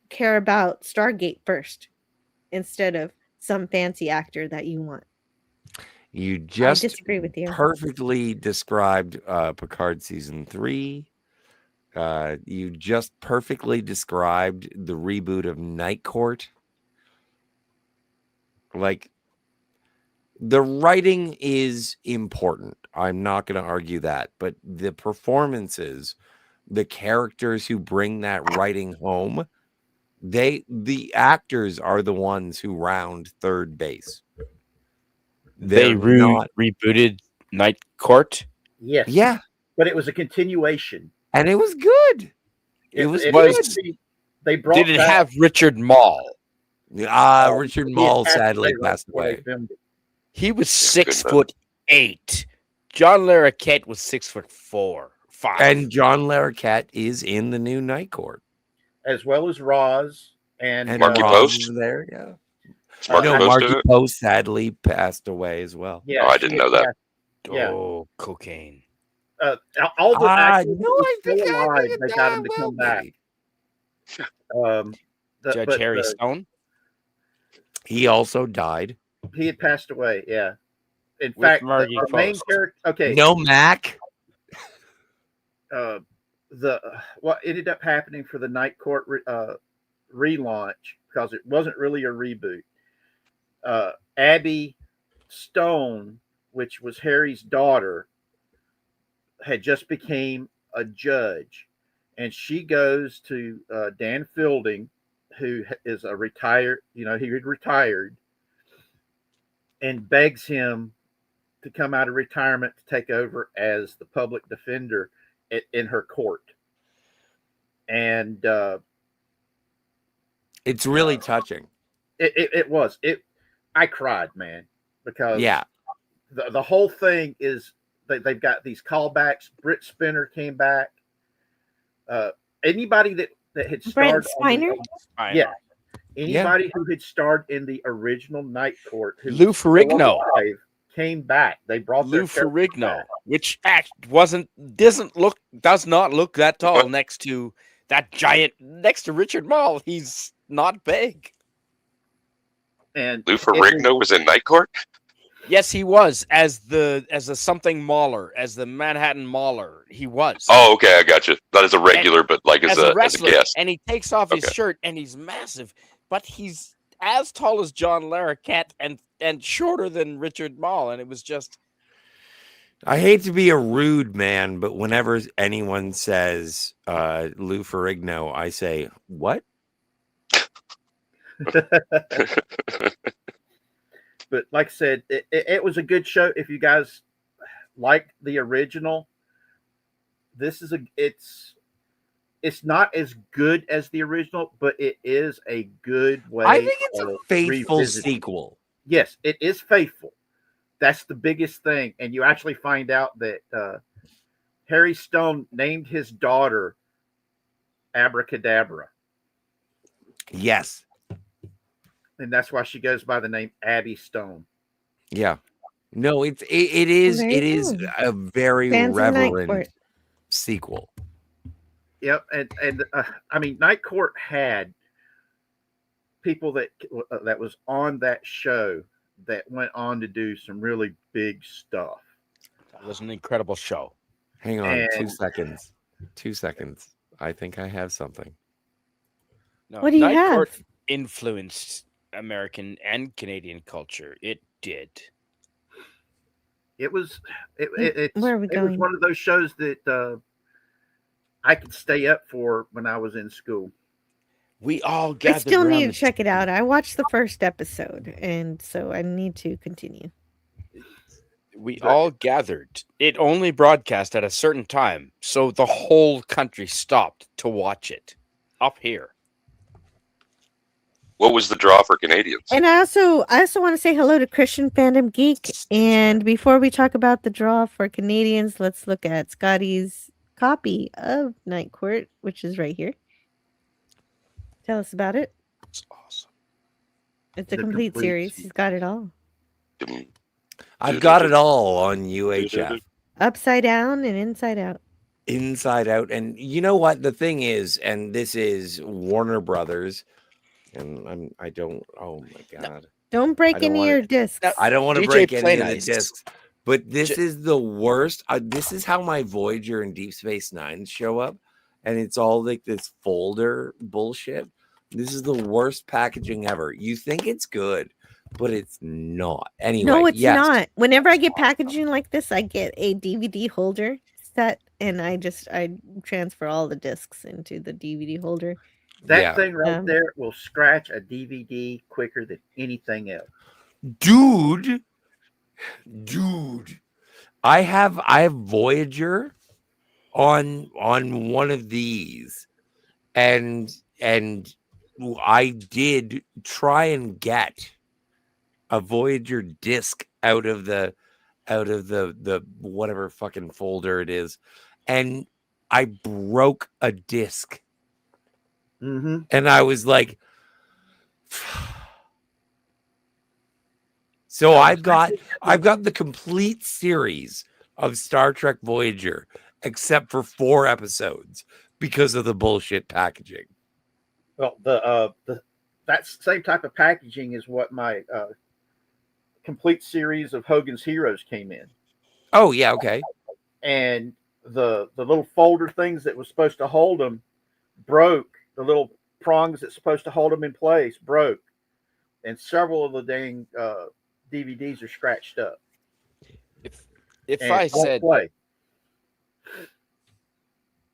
care about Stargate first instead of some fancy actor that you want? You just I disagree with you. Perfectly described Picard season 3. You just perfectly described the reboot of Night Court. Like, the writing is important. I'm not going to argue that, but the performances, the characters who bring that writing home, the actors are the ones who round third base. They rebooted Night Court? Yes. Yeah. But it was a continuation. And it was good. It was good. They brought Did it have Richard Mall? Richard Mall sadly passed away. He was 6'8". John Larroquette was 6'4", 5. And John Larroquette is in the new Night Court, as well as Roz and Marky Post there. Yeah. Marky Post sadly passed away as well. Yeah, I didn't know that. Yeah. Oh, cocaine. All the actors they got him to come back. Judge Harry Stone. He also died. He had passed away. Yeah. In With fact, Margie the main Post. character. Okay. No Mac. What ended up happening for the Night Court relaunch, because it wasn't really a reboot. Abby Stone, which was Harry's daughter, had just became a judge, and she goes to Dan Fielding, who is a retired, he had retired, and begs him to come out of retirement to take over as the public defender in her court. And it's really touching. It was. I cried, man, because the whole thing is they've got these callbacks. Britt Spinner came back Anybody that had Brent starred on Spiner? yeah, anybody who had starred in the original Night Court, who Lou Ferrigno came back. They brought Lou their Ferrigno, back. which does not look that tall next to that giant next to Richard Mall. He's not big. And Lou Ferrigno was in Night Court. Yes, he was as the something Mauler, as the Manhattan Mauler. He was. Oh, okay, I got you. Not as a regular, but like as a wrestler, guest. and he takes off his shirt, and he's massive, but he's as tall as John Larroquette and shorter than Richard Mall, and it was just. I hate to be a rude man, but whenever anyone says Lou Ferrigno, I say, what? But like I said, it was a good show. If you guys like the original, this is it's not as good as the original, but it is a good way. I think it's a faithful sequel. Yes, it is faithful. That's the biggest thing. And you actually find out that Harry Stone named his daughter Abracadabra. Yes. And that's why she goes by the name Abby Stone. Yeah. No, it is a very reverent sequel. Yep, and I mean, Night Court had people that was on that show that went on to do some really big stuff. That was an incredible show. Hang on, 2 seconds. 2 seconds. I think I have something. No, What do you Night have? Court influenced American and Canadian culture. It did. It was Where are we it going? was one of those shows that I could stay up for when I was in school. We all I gathered still around need to the check it out. I watched the first episode, and so I need to continue. We all gathered. It only broadcast at a certain time, so the whole country stopped to watch it up here. What was the draw for Canadians? And I also want to say hello to Christian Fandom Geek. And before we talk about the draw for Canadians, let's look at Scotty's copy of Night Court, which is right here. Tell us about it. It's awesome. It's a complete series. He's got it all. I've got it all on UHF. Upside down and inside out. Inside out. And you know what? The thing is, and this is Warner Brothers, and I don't, oh my God. Don't break any of your discs. I don't want to break any of the discs. But this is the worst. This is how my Voyager and Deep Space Nine show up. And it's all like this folder bullshit. This is the worst packaging ever. You think it's good, but it's not. Anyway, No, it's not. Whenever I get packaging like this, I get a DVD holder set, and I transfer all the discs into the DVD holder. That thing right there will scratch a DVD quicker than anything else. Dude, I have Voyager on one of these, and I did try and get a Voyager disc out of the whatever fucking folder it is, and I broke a disc. Mm-hmm. And I was like, so I've got the complete series of Star Trek Voyager, except for 4 episodes because of the bullshit packaging. Well, that same type of packaging is what my complete series of Hogan's Heroes came in. Oh yeah, okay. And the little folder things that was supposed to hold them broke. The little prongs that's supposed to hold them in place broke, and several of the dang DVDs are scratched up. If I said,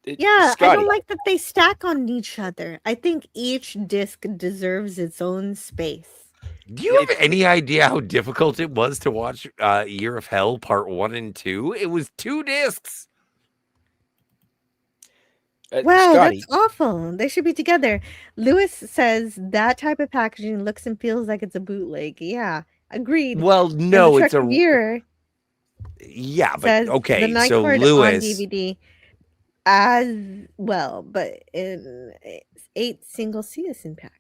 yeah, Scotty, I don't like that they stack on each other. I think each disc deserves its own space. Do you have any idea how difficult it was to watch Year of Hell Part 1 and 2? It was 2 discs. Wow, Scotty, that's awful. They should be together. Lewis says that type of packaging looks and feels like it's a bootleg. Yeah, agreed. Well, no, it's a viewer. Yeah, but Says okay. the Night So Court Lewis, on DVD. as well, but in 8 single citizen packs.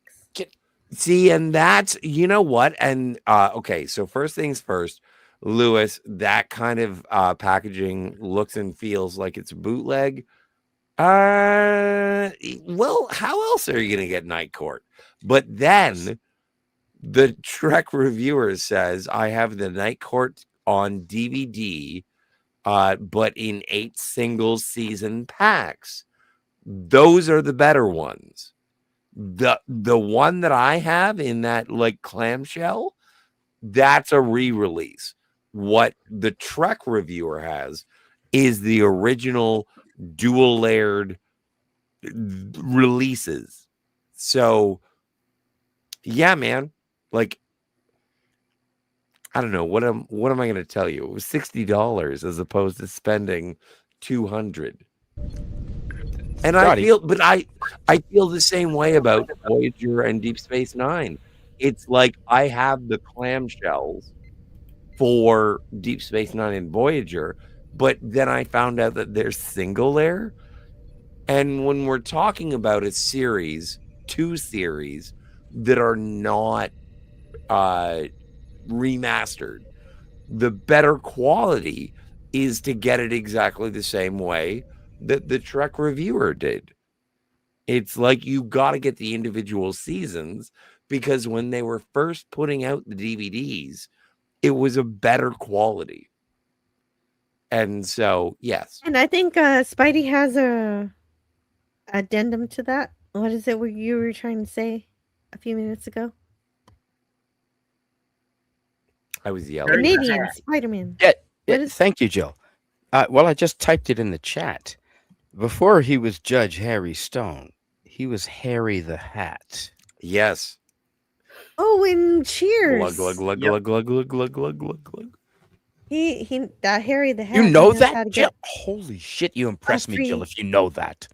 See, and that's, you know what? And okay, so first things first, Lewis, that kind of packaging looks and feels like it's bootleg. Well, how else are you going to get Night Court? But then the Trek reviewer says, I have the Night Court on DVD, but in 8 single season packs. Those are the better ones. The one that I have in that like clamshell, that's a re-release. What the Trek reviewer has is the original dual layered releases. So yeah, man, like I don't know what am I going to tell you? It was $60 as opposed to spending $200. And I feel the same way about Voyager and Deep Space Nine. It's like I have the clamshells for Deep Space Nine and Voyager, but then I found out that they're single layer. And when we're talking about a series, 2 series that are not remastered, the better quality is to get it exactly the same way that the Trek reviewer did. It's like you got to get the individual seasons because when they were first putting out the DVDs, it was a better quality. And so, yes. And I think Spidey has a addendum to that. What is it what you were trying to say a few minutes ago? I was yelling. Canadian Spider-Man. Yeah, thank you, Jill. Well, I just typed it in the chat. Before he was Judge Harry Stone, he was Harry the Hat. Yes. Oh, in Cheers. Glug, glug, glug, glug, glug, glug, glug, glug, glug. He that Harry the Hat. You know he knows how that, to Jill? get- Holy shit, you impress me, Jill, free. if you know that.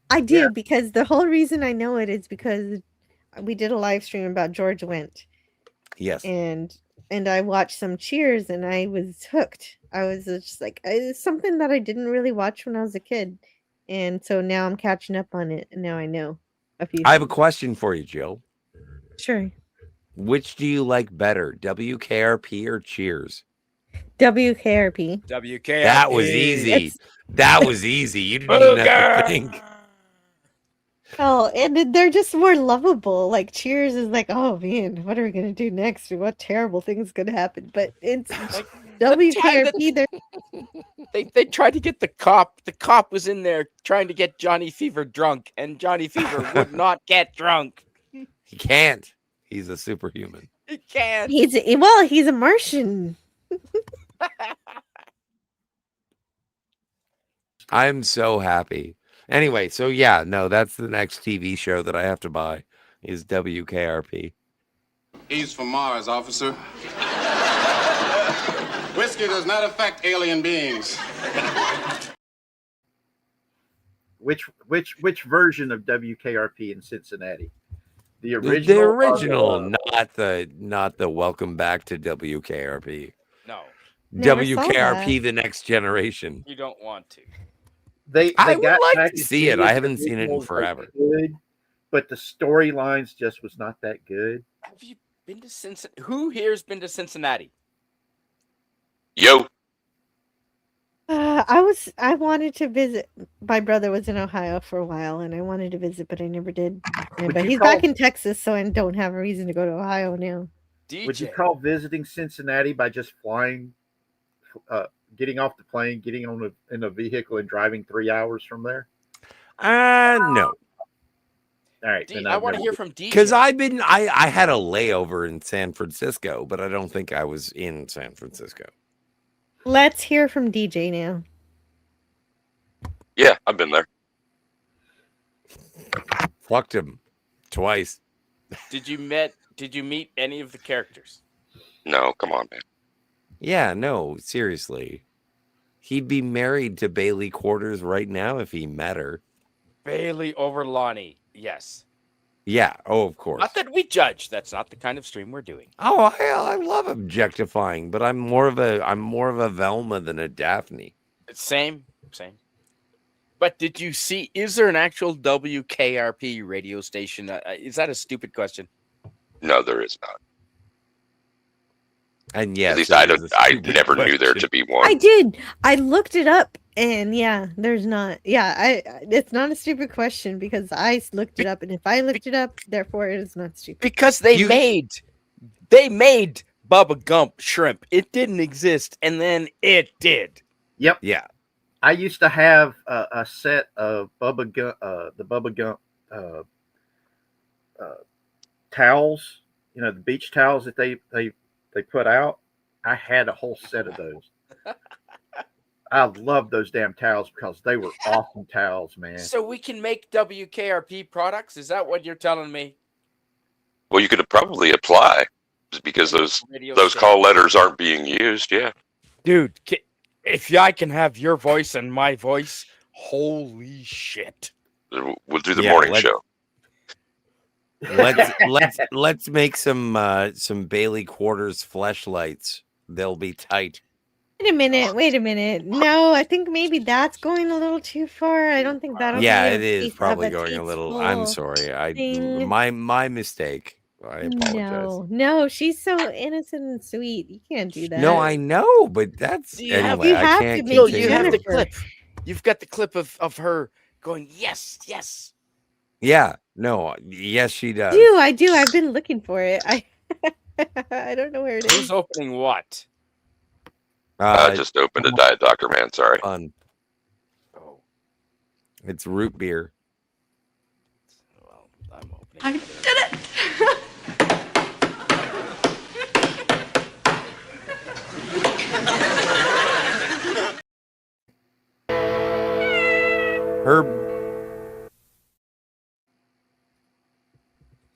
I do because the whole reason I know it is because we did a live stream about George Wendt. Yes. And I watched some Cheers and I was hooked. I was just like, it's something that I didn't really watch when I was a kid. And so now I'm catching up on it. And now I know a few I have a things. question for you, Jill. Sure. Which do you like better, WKRP or Cheers? WKRP. WKRP. That was easy. It's- That was easy. You didn't even have to think. Oh, and they're just more lovable. Like Cheers is like, oh man, what are we gonna do next? What terrible thing's gonna happen? But it's WKRP. They tried to get the cop. The cop was in there trying to get Johnny Fever drunk, and Johnny Fever would not get drunk. He can't. He's a superhuman. He can't. He's a Martian. I'm so happy. Anyway, so yeah, no, that's the next TV show that I have to buy is WKRP. He's from Mars, officer. Whiskey does not affect alien beings. Which version of WKRP in Cincinnati? The original. The original, not the welcome back to WKRP. No. Never saw WKRP, that. the next generation. You don't want to. I would got like to packaged see it. in I as haven't seen it in originals, forever. good, but the storylines just was not that good. Have you been to Cincinnati? Who here's been to Cincinnati? Yo. I wanted to visit. My brother was in Ohio for a while, and I wanted to visit, but I never did. But he's back in Texas, so I don't have a reason to go to Ohio now. Would you call visiting Cincinnati by just flying, getting off the plane, getting in a vehicle, and driving 3 hours from there? No. All right. then I I've want to never- hear from DJ. Because I had a layover in San Francisco, but I don't think I was in San Francisco. Let's hear from DJ now. Yeah, I've been there. Fucked him twice. Did you meet any of the characters? No, come on, man. Yeah, no, seriously. He'd be married to Bailey Quarters right now if he met her. Bailey over Lonnie. Yes. Yeah, oh, of course. Not that we judge. That's not the kind of stream we're doing. Oh, I love objectifying, but I'm more of a Velma than a Daphne. Same. But did you see? Is there an actual WKRP radio station? Is that a stupid question? No, there is not. And yes, at least I never knew there to be one. I did. I looked it up, and yeah, there's not. Yeah, it's not a stupid question because I looked it up, and if I looked it up, therefore it is not stupid. Because they made Bubba Gump shrimp. It didn't exist, and then it did. Yep. Yeah. I used to have a set of the Bubba Gump towels. You know, the beach towels that they put out. I had a whole set of those. I love those damn towels because they were awesome towels, man. So we can make WKRP products? Is that what you're telling me? Well, you could probably apply because those call letters aren't being used. Yeah, dude. If I can have your voice and my voice, holy shit! We'll do the morning show. Let's make some Bailey Quarters fleshlights. They'll be tight. Wait a minute. No, I think maybe that's going a little too far. I don't think that'll. Yeah, be it is probably going a little. I'm sorry. My mistake. I apologize. No, she's so innocent and sweet. You can't do that. No, I know, but that's anyway. I can't. You have the clip. You've got the clip of her going, yes, yes. Yeah. No. Yes, she does. I do. I've been looking for it. I don't know where it is. Who's opening what? I just opened a Diet Dr. Man. Sorry. Fun. Oh. It's root beer. Well, I'm opening. I did it. Herb.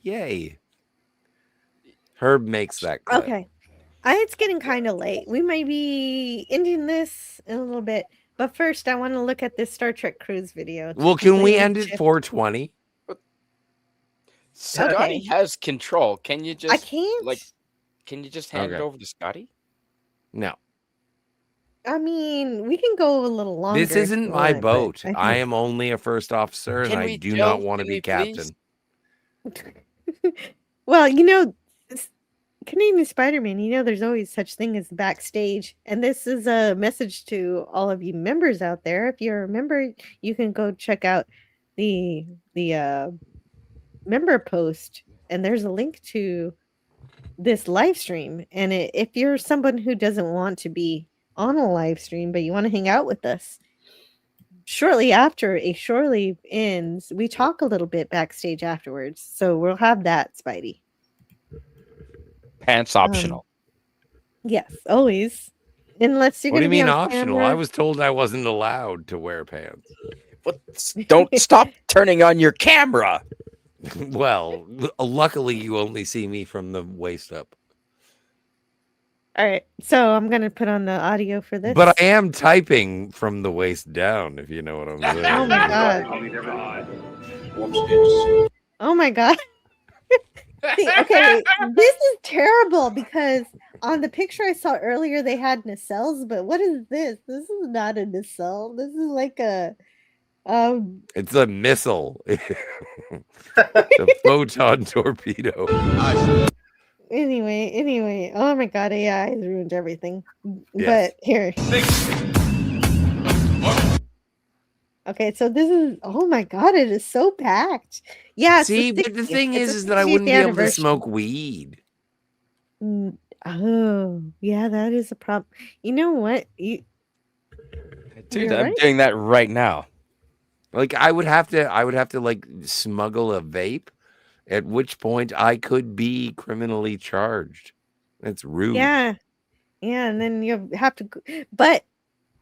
Yay. Herb makes that clip. Okay. It's getting kind of late. We might be ending this in a little bit. But first, I want to look at this Star Trek cruise video. Well, can we end at 4:20? Scotty has control. Can you just... I can't. Can you just hand it over to Scotty? No. I mean, we can go a little longer. This isn't my boat. I am only a first officer, and I do not want to be captain. Well, Canadian Spider-Man, there's always such thing as backstage. And this is a message to all of you members out there. If you're a member, you can go check out the member post. And there's a link to this live stream. And if you're someone who doesn't want to be on a live stream, but you want to hang out with us, shortly after a Shore Leave ends, we talk a little bit backstage afterwards. So we'll have that, Spidey. Pants optional. Yes, always. Unless you're What do going to you be mean on optional? camera. I was told I wasn't allowed to wear pants. Don't stop turning on your camera. Well, luckily you only see me from the waist up. All right, so I'm going to put on the audio for this. But I am typing from the waist down, if you know what I'm saying. Oh my god. Oh my god. See, okay, this is terrible because on the picture I saw earlier they had nacelles, but what is this? This is not a nacelle. This is like a It's a missile. It's a photon torpedo. Anyway. Oh my god, AI has ruined everything. Yes. But here. Okay, so this is, oh my god, it is so packed. Yeah. See, but the thing is that I wouldn't be able to smoke weed. Oh, yeah, that is a problem. You know what? Dude, I'm doing that right now. Like I would have to like smuggle a vape, at which point I could be criminally charged. That's rude. Yeah, and then you have to, but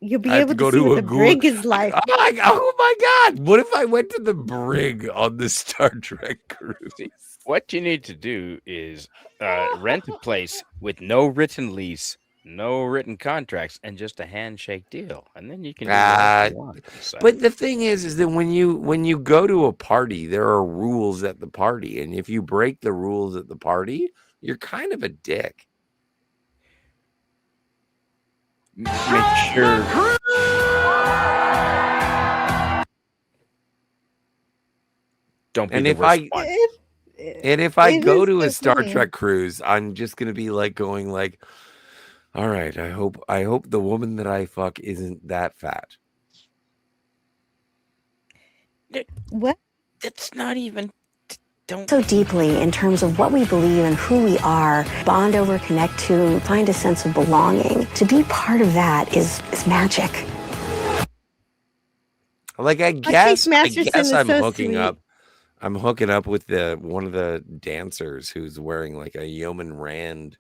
you'll be I have able to go to see to what a the brig is like. Oh my god! What if I went to the brig on the Star Trek cruise? What you need to do is rent a place with no written lease, no written contracts, and just a handshake deal, and then you can do whatever you want. So. But the thing is that when you go to a party, there are rules at the party, and if you break the rules at the party, you're kind of a dick. Make sure. Don't be And the if worst I one. and if I It go is to a so Star funny. Trek cruise, I'm just gonna be like going like, all right, I hope the woman that I fuck isn't that fat. What? That's not even. Don't So deeply in terms of what we believe and who we are, bond over, connect to, find a sense of belonging. To be part of that is magic. Like I Chase guess Masterson is I'm so hooking sweet. up. I'm hooking up with one of the dancers who's wearing like a Yeoman Rand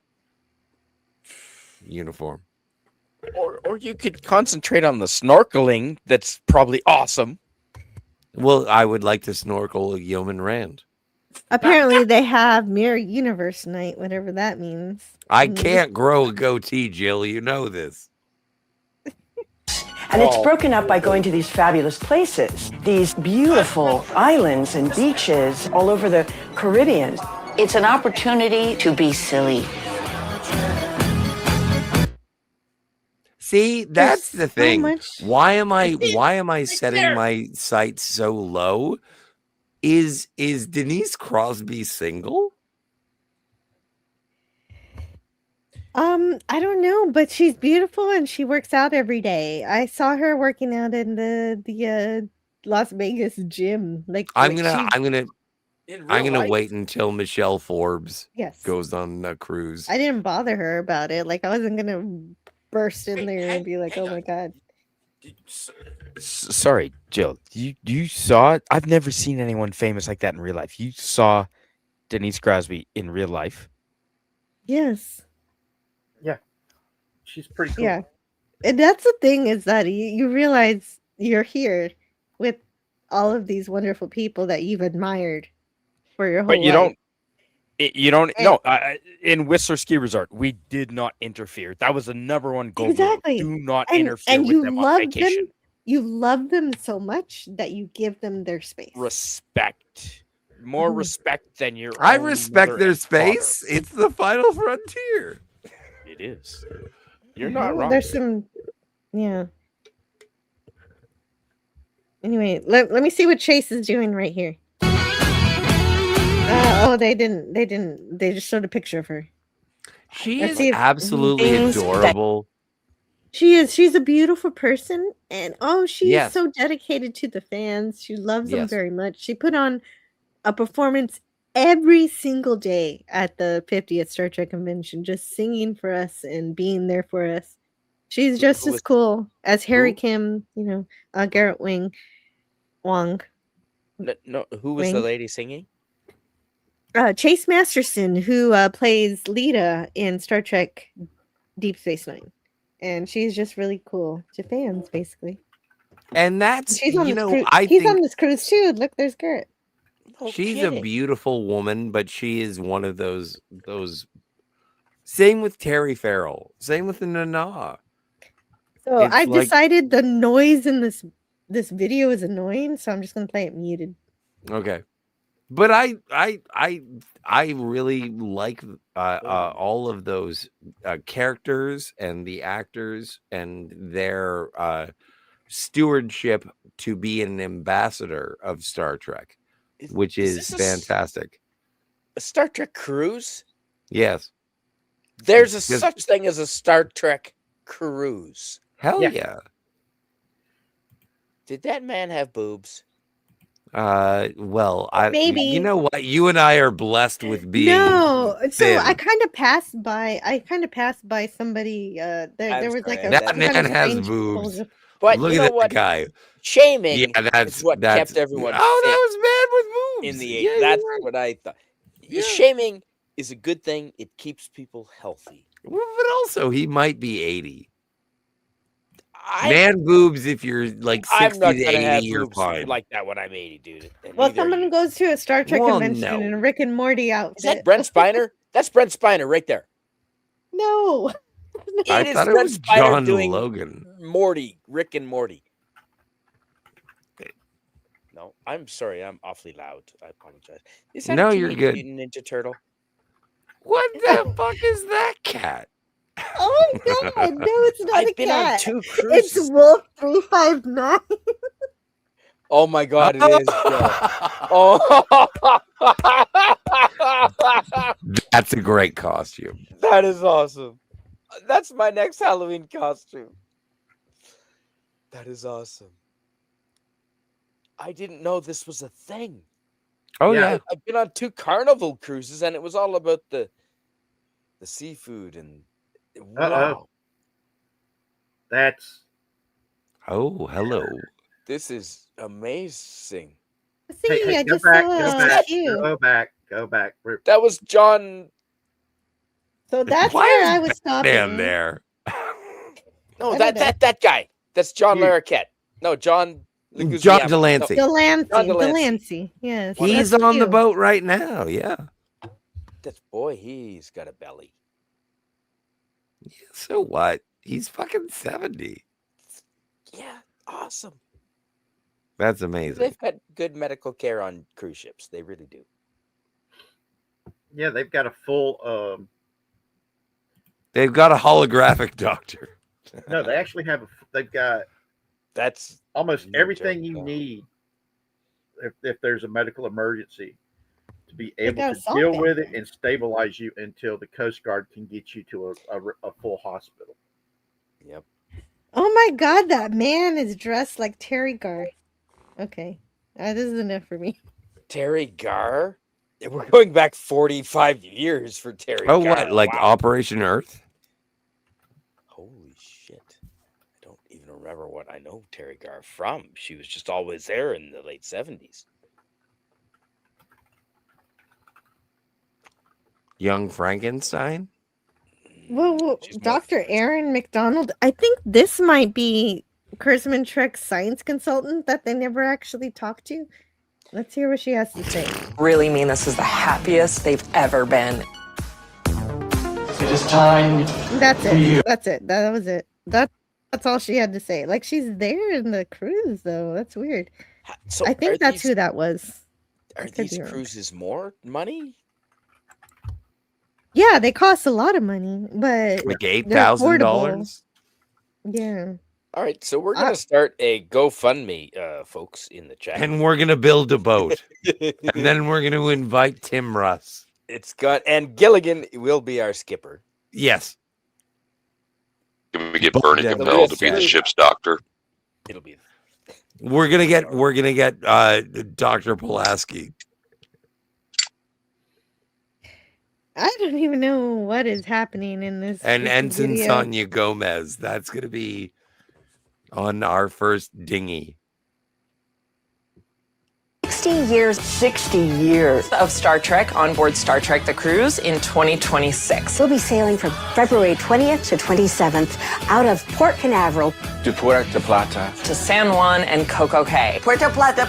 uniform. Or you could concentrate on the snorkeling. That's probably awesome. Well, I would like to snorkel a Yeoman Rand. Apparently, they have Mirror Universe night, whatever that means. I can't grow a goatee, Jill. You know this. And it's broken up by going to these fabulous places, these beautiful islands and beaches all over the Caribbean. It's an opportunity to be silly. See, that's the thing. much- Why am I setting my sights so low? Is Denise Crosby single? I don't know, but she's beautiful and she works out every day. I saw her working out in the Las Vegas gym. I'm gonna life. wait until Michelle Forbes Yes. goes on a cruise. I didn't bother her about it. Like I wasn't gonna burst in there and be like, "Oh my god." Sorry, Jill. You saw it? I've never seen anyone famous like that in real life. You saw Denise Crosby in real life? Yes. Yeah. She's pretty cool. Yeah. And that's the thing is that you realize you're here with all of these wonderful people that you've admired for your whole But you life. don't. No. In Whistler Ski Resort, we did not interfere. That was the number one goal. Exactly. Do not And interfere with you them on love vacation. them. You love them so much that you give them their space. Respect. More respect than your I own respect mother their and father. space. It's the final frontier. It is. You're not wrong. There's some, yeah. Anyway, let me see what Chase is doing right here. They didn't. They just showed a picture of her. She Let's is see if- absolutely adorable. She is. She's a beautiful person, and she's Yes. so dedicated to the fans. She loves them Yes. very much. She put on a performance every single day at the 50th Star Trek convention, just singing for us and being there for us. She's just Who as was- cool as Harry who? Kim, Garrett Wong. No, who was the Wing. lady singing? Chase Masterson, who plays Lita in Star Trek Deep Space Nine. And she's just really cool to fans, basically. And that's She's on you this know, cruise. I He's think on this cruise too. Look, there's Garrett. she's a beautiful woman, but she is one of those. Same with Terry Farrell. Same with Nana. So It's I've like- decided the noise in this video is annoying, so I'm just gonna play it muted. Okay, but I really like all of those characters and the actors and their stewardship to be an ambassador of Star Trek, which is is this a s- fantastic. A Star Trek cruise? Yes, There's a Just- such thing as a Star Trek cruise. hell yeah. Did that man have boobs? Well, Maybe. you know what? You and I are blessed with being No, so thin. I kind of passed by somebody. There was like a That some man kind of has strange boobs. proposal. But Look you at know that what? guy. Shaming Yeah, that's is what that's. kept everyone Oh, fit that was bad with boobs. in the 80s. Yeah, you're That's right. what I thought. Yeah. Shaming is a good thing. It keeps people healthy. Well, but also he might be 80. Man boobs, if you're like 60 I'm not to gonna have 80, you're boobs fine. like that when I'm 80, dude. And Well, neither are someone you. goes to a Star Trek Well, convention no. in a Rick and Morty outfit. Is that Brent Spiner? That's Brent Spiner right there. No. I It is thought it Brent was Spiner John doing Logan. Morty, Rick and Morty. No, I'm sorry. I'm awfully loud. I apologize. Is that No, a you're Teenage good. Mutant Ninja Turtle? What the fuck is that cat? Oh my god, no, it's not I've a been on cat. 2 It's cruises. Wolf 359. Oh my god, it is. Joe. Oh, That's a great costume. that is awesome. That's my next Halloween costume. That is awesome. I didn't know this was a thing. Oh yeah. I've been on 2 Carnival cruises, and it was all about the seafood and wow. That's Oh, hello. This is amazing. See, hey, I go just back, saw go back, you. go back. That was John. So that's Why where is I was stopping. Batman there? No, I don't know. that guy. That's John Larroquette. No, John John Delancey. Delancey. John Delancey. Delancey. Yes. He's that's on the you. boat right now. Yeah. That's boy, he's got a belly. So what? He's fucking 70. Yeah, awesome. That's amazing. They've got good medical care on cruise ships. They really do. Yeah, they've got a full. They've got a holographic doctor. No, they actually have. They've got. That's almost no everything joke, you no. need if there's a medical emergency to be able got to a salt deal down with it and stabilize you until the Coast Guard can get you to a full hospital. Yep. Oh my God, that man is dressed like Terry Gar. Okay, this is enough for me. Terry Gar? We're going back 45 years for Terry Oh, Gar. what? Like Wow. Operation Earth? Holy shit. I don't even remember what I know Terry Gar from. She was just always there in the late 70s. Young Frankenstein? Whoa, Dr. Aaron McDonald. I think this might be Kurzman Trek's science consultant that they never actually talked to. Let's hear what she has to say. Really mean this is the happiest they've ever been. It is time. That's it. That's it. That was it. That's all she had to say. Like, she's there in the cruise, though. That's weird. So I are think that's these- who that was. Are could these be wrong. cruises more money? Yeah, they cost a lot of money, but Like they're $8,000? affordable. Yeah. All right, so we're going to start a GoFundMe, folks, in the chat. And we're going to build a boat. And then we're going to invite Tim Russ. It's got, and Gilligan will be our skipper. Yes. Can we get Bernie Yeah, Capel to be the ship's doctor? It'll be. We're gonna get Dr. Pulaski. I don't even know what is happening in this. And freaking Ensign video. Sonia Gomez. That's gonna be on our first dinghy. 60 years of Star Trek on board Star Trek The Cruise in 2026. We'll be sailing from February 20th to 27th out of Port Canaveral To Puerto Plata. To San Juan and Coco Cay. Puerto Plata,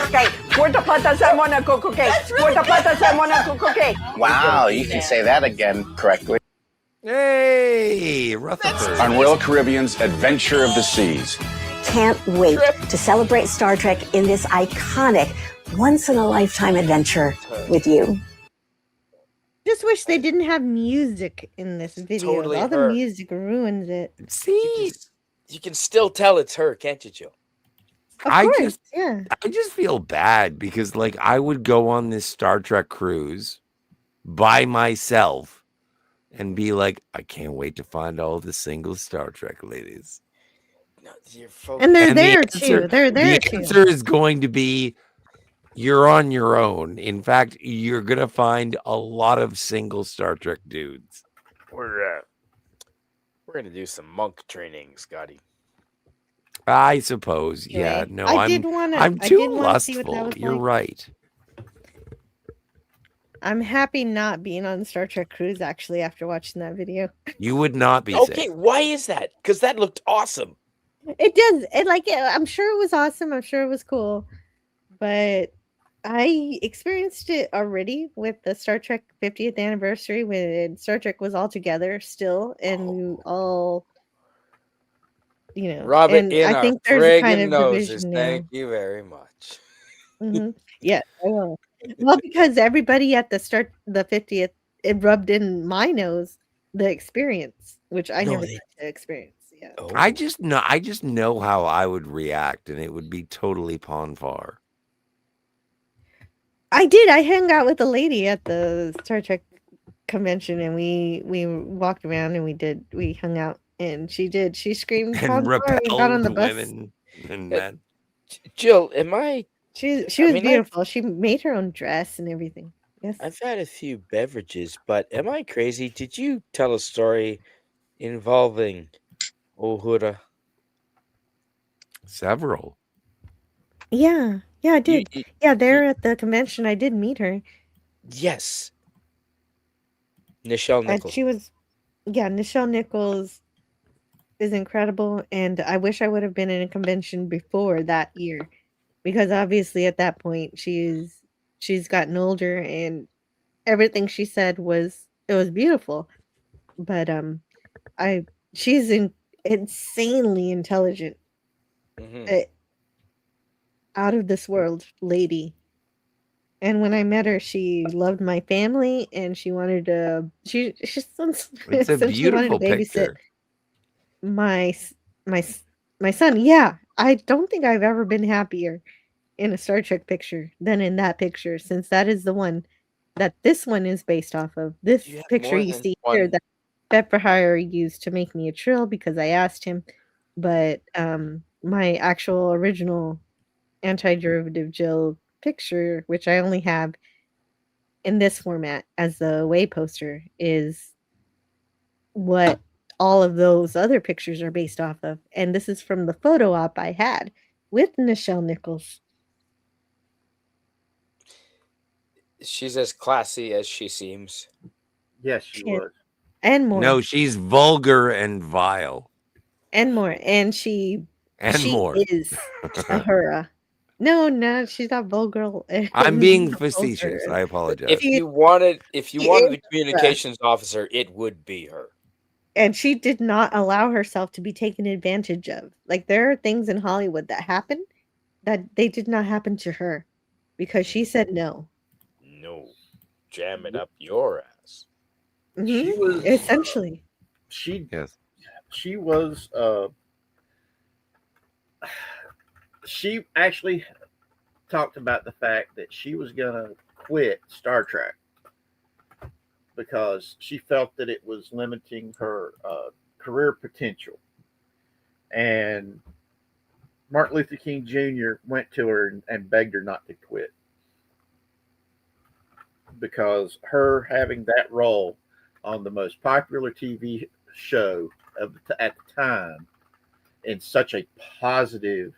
Okay, Puerto Plata, San Juan, Coco Cay. Puerto Plata, San Juan, Coco Cay. Wow, you can say that again correctly. Hey, Rutherford. On Royal Caribbean's Adventure of the Seas. Can't wait to celebrate Star Trek in this iconic, once-in-a-lifetime adventure with you. Just wish they didn't have music in this video. Totally All her. the music ruins it. See, You can still tell it's her, can't you, Joe? Of I course, yeah. just feel bad because like I would go on this Star Trek cruise by myself and be like, I can't wait to find all the single Star Trek ladies. No, And they're And the there answer- too. They're there The too. answer is going to be you're on your own. In fact, you're gonna find a lot of single Star Trek dudes. We're gonna do some monk training, Scotty. I suppose. Yeah. Okay. No, I I'm did wanna- I'm I too did wanna see what that lustful. was You're like. right. I'm happy not being on Star Trek cruise actually after watching that video. You would not be Okay, safe. why is that? Because that looked awesome. It does. I'm sure it was awesome. I'm sure it was cool. But I experienced it already with the Star Trek 50th anniversary when Star Trek was all together still and we all, you know. Rub it and in I our think there's a kind friggin' of noses. division now. Thank you very much. Yeah, I will. Well, because everybody at the 50th, it rubbed in my nose the experience, which I No, never they- got to experience. Yeah. Oh. I just know how I would react, and it would be totally pon far. I did. I hung out with a lady at the Star Trek convention, and we walked around and we hung out, and she screamed And bonsoir. We got on repelled the bus. women and men. Jill, am I? She I was mean, beautiful. She made her own dress and everything. Yes. I've had a few beverages, but am I crazy? Did you tell a story involving Uhura? Several. Yeah, I did. you- Yeah, there at the convention, I did meet her. Yes. Nichelle And Nichols. she was, yeah, Nichelle Nichols is incredible, and I wish I would have been in a convention before that year, because obviously at that point she's gotten older, and everything she said was beautiful. But she's insanely intelligent, Mhm. out of this world lady. And when I met her, she loved my family, and she wanted to. She It's a essentially wanted to beautiful babysit picture. my s- my s- my son. Yeah, I don't think I've ever been happier in a Star Trek picture than in that picture, since that is the one that this one is based off of. This You have picture more you than see here one. that Beth Hire used to make me a trill because I asked him, but my actual original antiderivative Jill picture, which I only have in this format as the way poster, is what all of those other pictures are based off of. And this is from the photo op I had with Nichelle Nichols. She's as classy as she seems. Yes, she was. And more. No, she's vulgar and vile. And more. And she more. is Uhura. No, she's not vulgar. I'm being Vulgar. facetious. I apologize. If you wanted She a is communications officer, it would be her. And she did not allow herself to be taken advantage of. Like, there are things in Hollywood that happen that they did not happen to her because she said no. No, jam it up your ass. She was essentially. She yes. She was. She actually talked about the fact that she was gonna quit Star Trek because she felt that it was limiting her career potential. And Martin Luther King Jr. went to her and begged her not to quit because her having that role on the most popular TV show at the time in such a positive.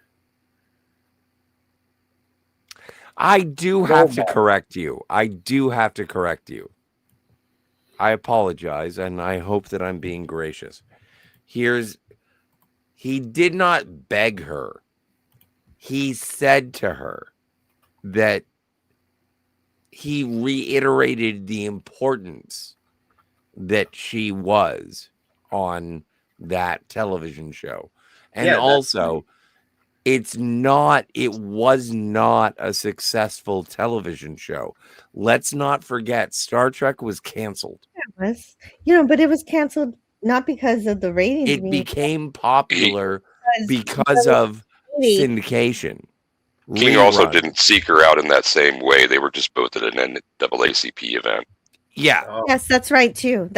I do have to correct you. I apologize, and I hope that I'm being gracious. He did not beg her. He said to her that he reiterated the importance that she was on that television show. And also, it was not a successful television show. Let's not forget, Star Trek was canceled. It was, but it was canceled not because of the ratings. It became popular because of syndication. King also didn't seek her out in that same way. They were just both at an NAACP event. Yeah. Yes, that's right too.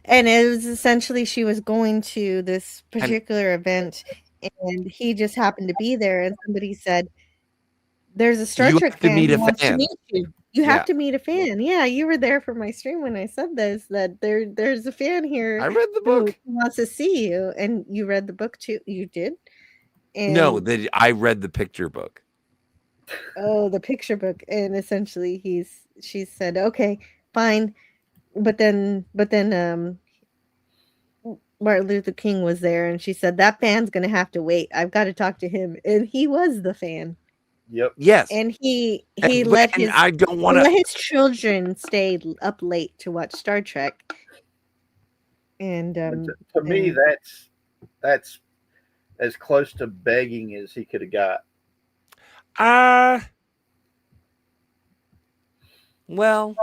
And it was essentially she was going to this particular event, and he just happened to be there, and somebody said, "There's a Star Trek fan who wants to meet you. You have to meet a fan." Yeah, you were there for my stream when I said this, that there's a fan here. I read the book. Who wants to see you, and you read the book too. You did? No, I read the picture book. Oh, the picture book, and essentially she said, "Okay, fine," but then Martin Luther King was there, and she said, "That fan's gonna have to wait. I've got to talk to him," and he was the fan. Yep. Yes. And he let his children stay up late to watch Star Trek. And to me, that's as close to begging as he could have got. Well,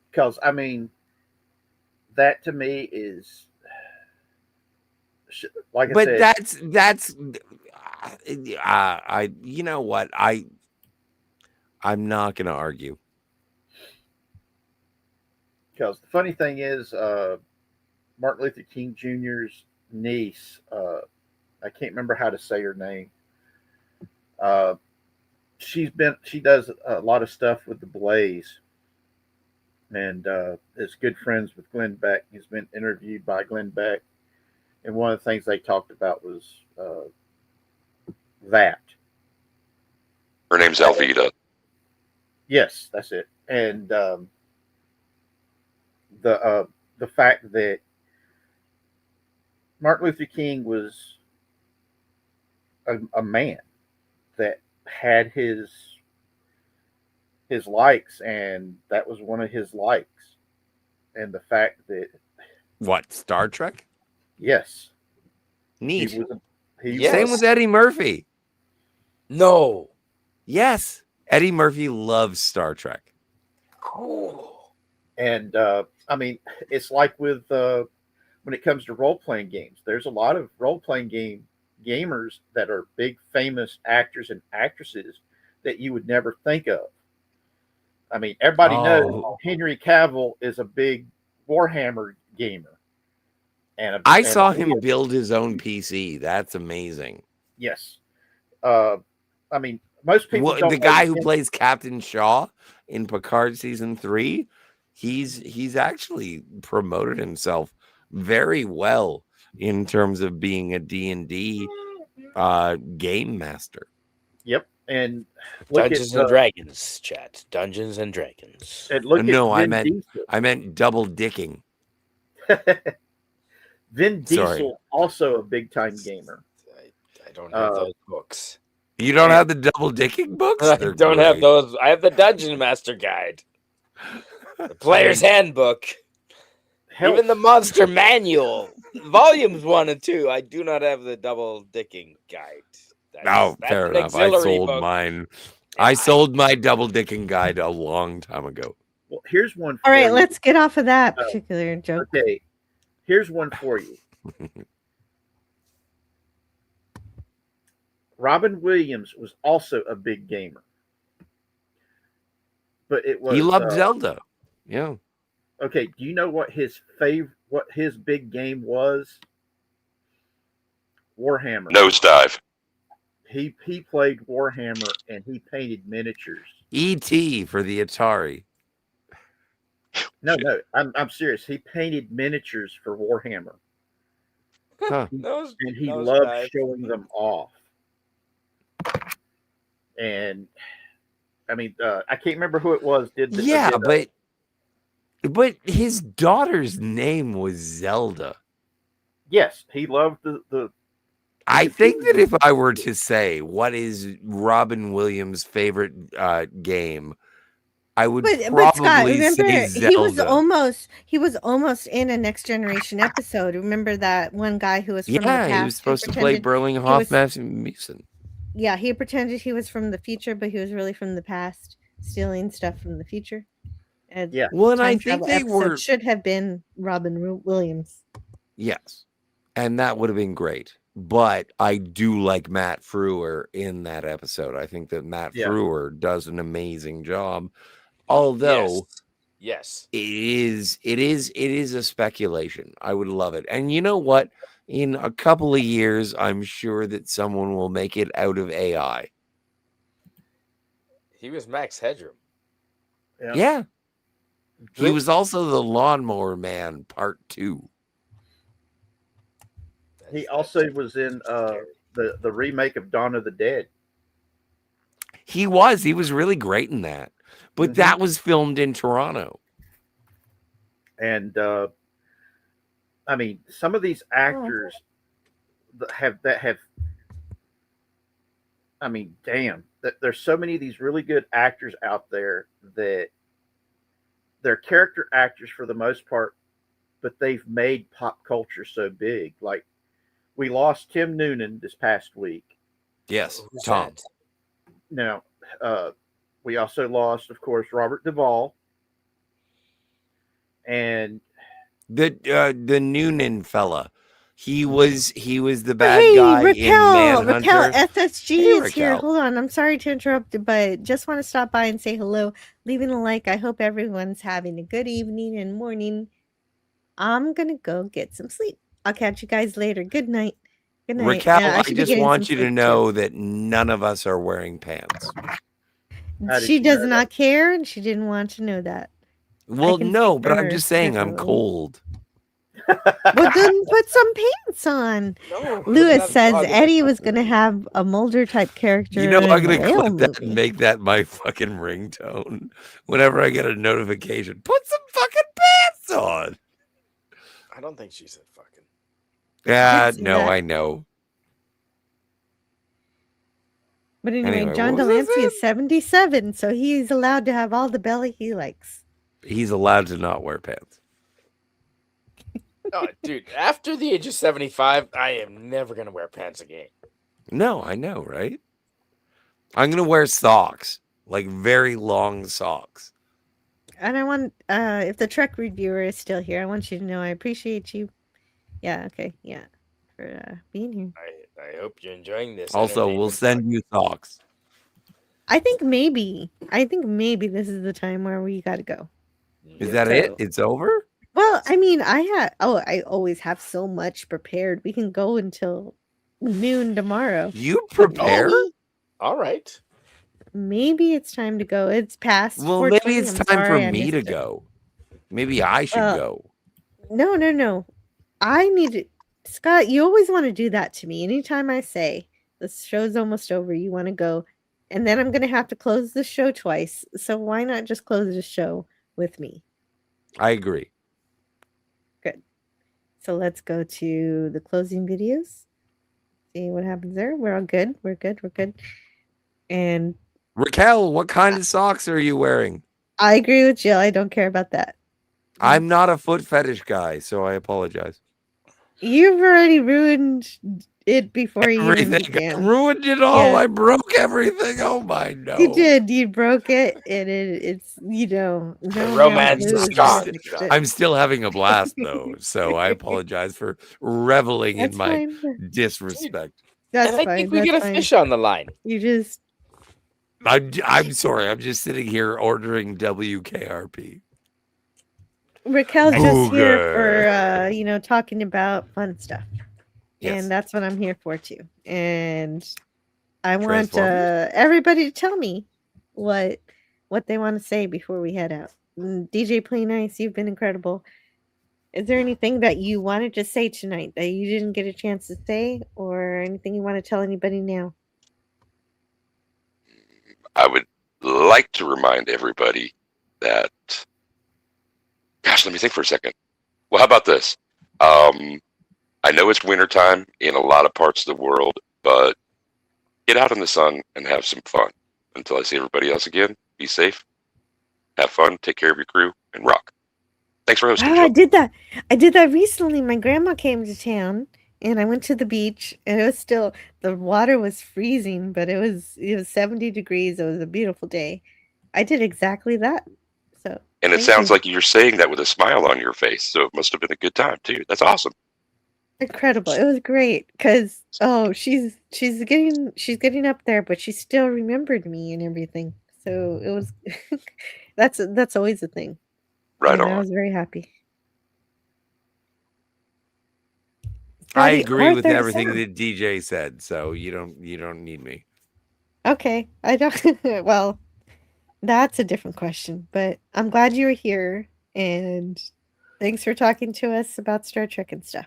because I mean, that to me is like. But I said, I you know what, I I'm not going to argue. Because the funny thing is, Martin Luther King Jr.'s niece, I can't remember how to say her name. She does a lot of stuff with the Blaze, and is good friends with Glenn Beck. He's been interviewed by Glenn Beck, and one of the things they talked about was that. Her name's Alveda. Yes, that's it. And the fact that Martin Luther King was a man that had his likes, and that was one of his likes, and the fact that what, Star Trek? Yes, neat. He Same with Eddie Murphy. No. Yes, Eddie Murphy loves Star Trek. Cool. And I mean, it's like with when it comes to role-playing games, there's a lot of role-playing gamers that are big famous actors and actresses that you would never think of. I mean, everybody knows Henry Cavill is a big Warhammer gamer. And I saw him build his own PC. That's amazing. Yes. I mean, most people don't the guy who plays Captain Shaw in Picard season 3, he's actually promoted himself very well in terms of being a D&D game master. Yep. And Dungeons and Dragons, chat. Dungeons and Dragons. And look no, at Vin I meant double dicking. Vin Diesel, also a big time gamer. I don't have those books. You don't have the double dicking books? I don't have those. I have the Dungeon Master Guide, the Player's Handbook, even the Monster Manual, volumes 1 and 2. I do not have the double dicking guide. That's fair enough. I sold mine. I sold my double dicking guide a long time ago. Well, here's one. All right, let's get off of that particular joke. Okay, here's one for you. Robin Williams was also a big gamer, but it was he loved Zelda. Yeah. Okay. Do you know what his big game was? Warhammer. Nosedive. He played Warhammer and he painted miniatures. E.T. for the Atari. No, I'm serious. He painted miniatures for Warhammer. Huh. And he loved showing them off. And I mean, I can't remember who it was. But his daughter's name was Zelda. Yes, he loved the. I think that if I were to say what is Robin Williams' favorite game, I would probably Scott, remember, say Zelda. he was almost in a Next Generation episode. Remember that one guy who was from the past? He was supposed to play Berlinghoff Rasmussen. Yeah, he pretended he was from the future, but he was really from the past, stealing stuff from the future. And well, and I think they should have been Robin Williams. Yes, and that would have been great. But I do like Matt Frewer in that episode. I think that Matt Frewer does an amazing job. Although, yes, it is a speculation. I would love it. And you know what? In a couple of years, I'm sure that someone will make it out of AI. He was Max Headroom. Yeah. He was also the Lawnmower Man Part 2. He also was in the remake of Dawn of the Dead. He was really great in that. But that was filmed in Toronto. And I mean, some of these actors that have I mean, damn, there's so many of these really good actors out there that they're character actors for the most part, but they've made pop culture so big. Like, we lost Tim Noonan this past week. Yes, Tom. Now, we also lost, of course, Robert Duvall. And the Noonan fella. He was the Oh, bad hey, guy in Raquel Manhunter. SSG Hey, is here. Raquel. Hold on. I'm sorry to interrupt, but just want to stop by and say hello. Leaving a like. I hope everyone's having a good evening and morning. I'm going to go get some sleep. I'll catch you guys later. Good night. Good night. Raquel, I I should be just getting some want you to sleep, too. know that none of us are wearing pants. She does not care, and she didn't want to know that. Well, no, speak but for I'm her, just saying I'm definitely. cold. Well, then put some pants on. No, Lewis that's says not good. Eddie was going to have a Mulder type character You know, I'm in the gonna whale clip that movie. and make that my fucking ringtone whenever I get a notification. Put some fucking pants on. I don't think she said fucking. Yeah, see no, that. I know. But anyway, Anyway, John what was Delancey is 77, so he's allowed to have all the belly he likes. He's allowed to not wear pants. Oh, dude, after the age of 75, I am never going to wear pants again. No, I know, right? I'm gonna wear socks, like very long socks. And I want, if the Trek reviewer is still here, I want you to know I appreciate you. Yeah, okay, yeah, for being here. I hope you're enjoying this. Also, we'll send you socks. I think maybe this is the time where we got to go. Is that it? It's over? Well, I mean, I always have so much prepared. We can go until noon tomorrow. You prepare? All right. Maybe it's time to go. It's past. Well, maybe 4:20. it's I'm time for sorry I me to missed it. go. Maybe I should go. No. I need to. Scott, you always want to do that to me. Anytime I say the show's almost over, you want to go. And then I'm going to have to close the show twice. So why not just close the show with me? I agree. Good. So let's go to the closing videos. See what happens there. We're all good. We're good. And Raquel, what kind of socks are you wearing? I agree with Jill. I don't care about that. I'm not a foot fetish guy, so I apologize. You've already ruined it before you even Everything. I began. ruined it all. Yeah. I broke everything. Oh my no. You did. You broke it, and it's no romance amount of is booze gone. fixed it. I'm still having a blast though, so I apologize for reveling That's in my fine. disrespect. That's I fine. think we that's get a fine. fish on the line. You just I'm sorry. I'm just sitting here ordering WKRP. Raquel's just here Booger. for talking about fun stuff. Yes. And that's what I'm here for too. And I want Transformers? everybody to tell me what they want to say before we head out. DJ Play Nice, you've been incredible. Is there anything that you wanted to say tonight that you didn't get a chance to say, or anything you want to tell anybody now? I would like to remind everybody that, gosh, let me think for a second. Well, how about this? I know it's wintertime in a lot of parts of the world, but get out in the sun and have some fun. Until I see everybody else again, be safe, have fun, take care of your crew, and rock. Thanks for hosting. Oh, I did that recently. My grandma came to town, and I went to the beach, and it was still, the water was freezing, but it was 70 degrees. It was a beautiful day. I did exactly that. So And it thank sounds you. like you're saying that with a smile on your face, so it must have been a good time too. That's awesome. Incredible. It was great because she's getting up there, but she still remembered me and everything. So it was that's always a thing. Right And on. I was very happy. I Scotty, agree with Arthur everything Sam. that DJ said, so you don't need me. Okay, I don't. Well, that's a different question, but I'm glad you were here, and thanks for talking to us about Star Trek and stuff.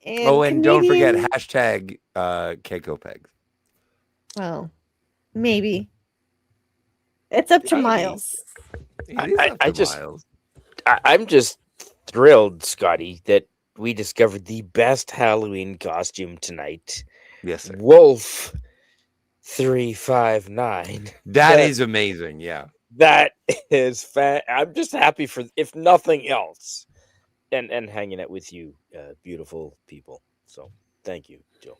And don't forget Canadian- hashtag Keiko Pegs. Well, maybe it's up to Miles. I'm just thrilled, Scotty, that we discovered the best Halloween costume tonight. Yes, sir. Wolf 359. That is amazing. Yeah. That is I'm just happy for, if nothing else, and hanging out with you, beautiful people. So thank you, Jill.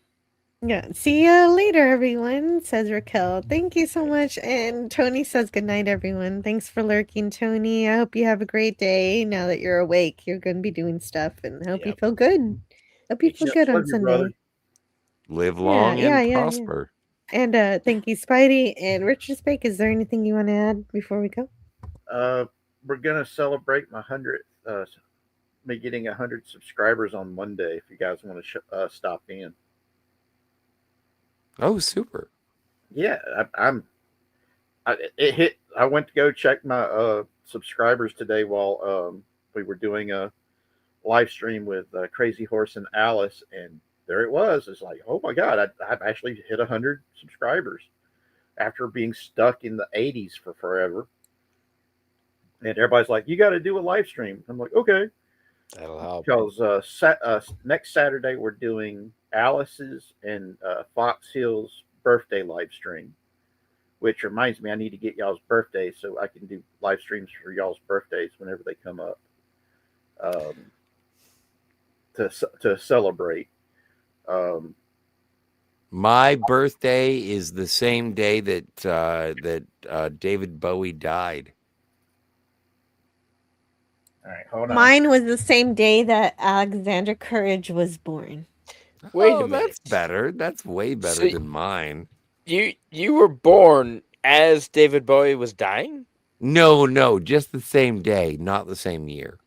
Yeah. See you later, everyone, says Raquel. Thank you so much. And Tony says good night, everyone. Thanks for lurking, Tony. I hope you have a great day. Now that you're awake, you're going to be doing stuff, and I hope you feel good. Hope you feel good on Love you, brother. Sunday. Live long and prosper. And thank you, Spidey and Richard Spake. Is there anything you want to add before we go? We're gonna celebrate my 100th. Me getting 100 subscribers on Monday. If you guys want to stop in. Oh, super. Yeah, it hit. I went to go check my subscribers today while we were doing a live stream with Crazy Horse and Alice, and there it was. It's like, oh my God, I've actually hit 100 subscribers after being stuck in the 80s for forever. And everybody's like, you got to do a live stream. I'm like, okay. That'll help. Because next Saturday we're doing Alice's and Fox Hill's birthday live stream, which reminds me I need to get y'all's birthdays so I can do live streams for y'all's birthdays whenever they come up to celebrate. My birthday is the same day that David Bowie died. All right, hold on. Mine was the same day that Alexander Courage was born. Wait a minute. That's better. That's way better than mine. You were born as David Bowie was dying? No, just the same day, not the same year.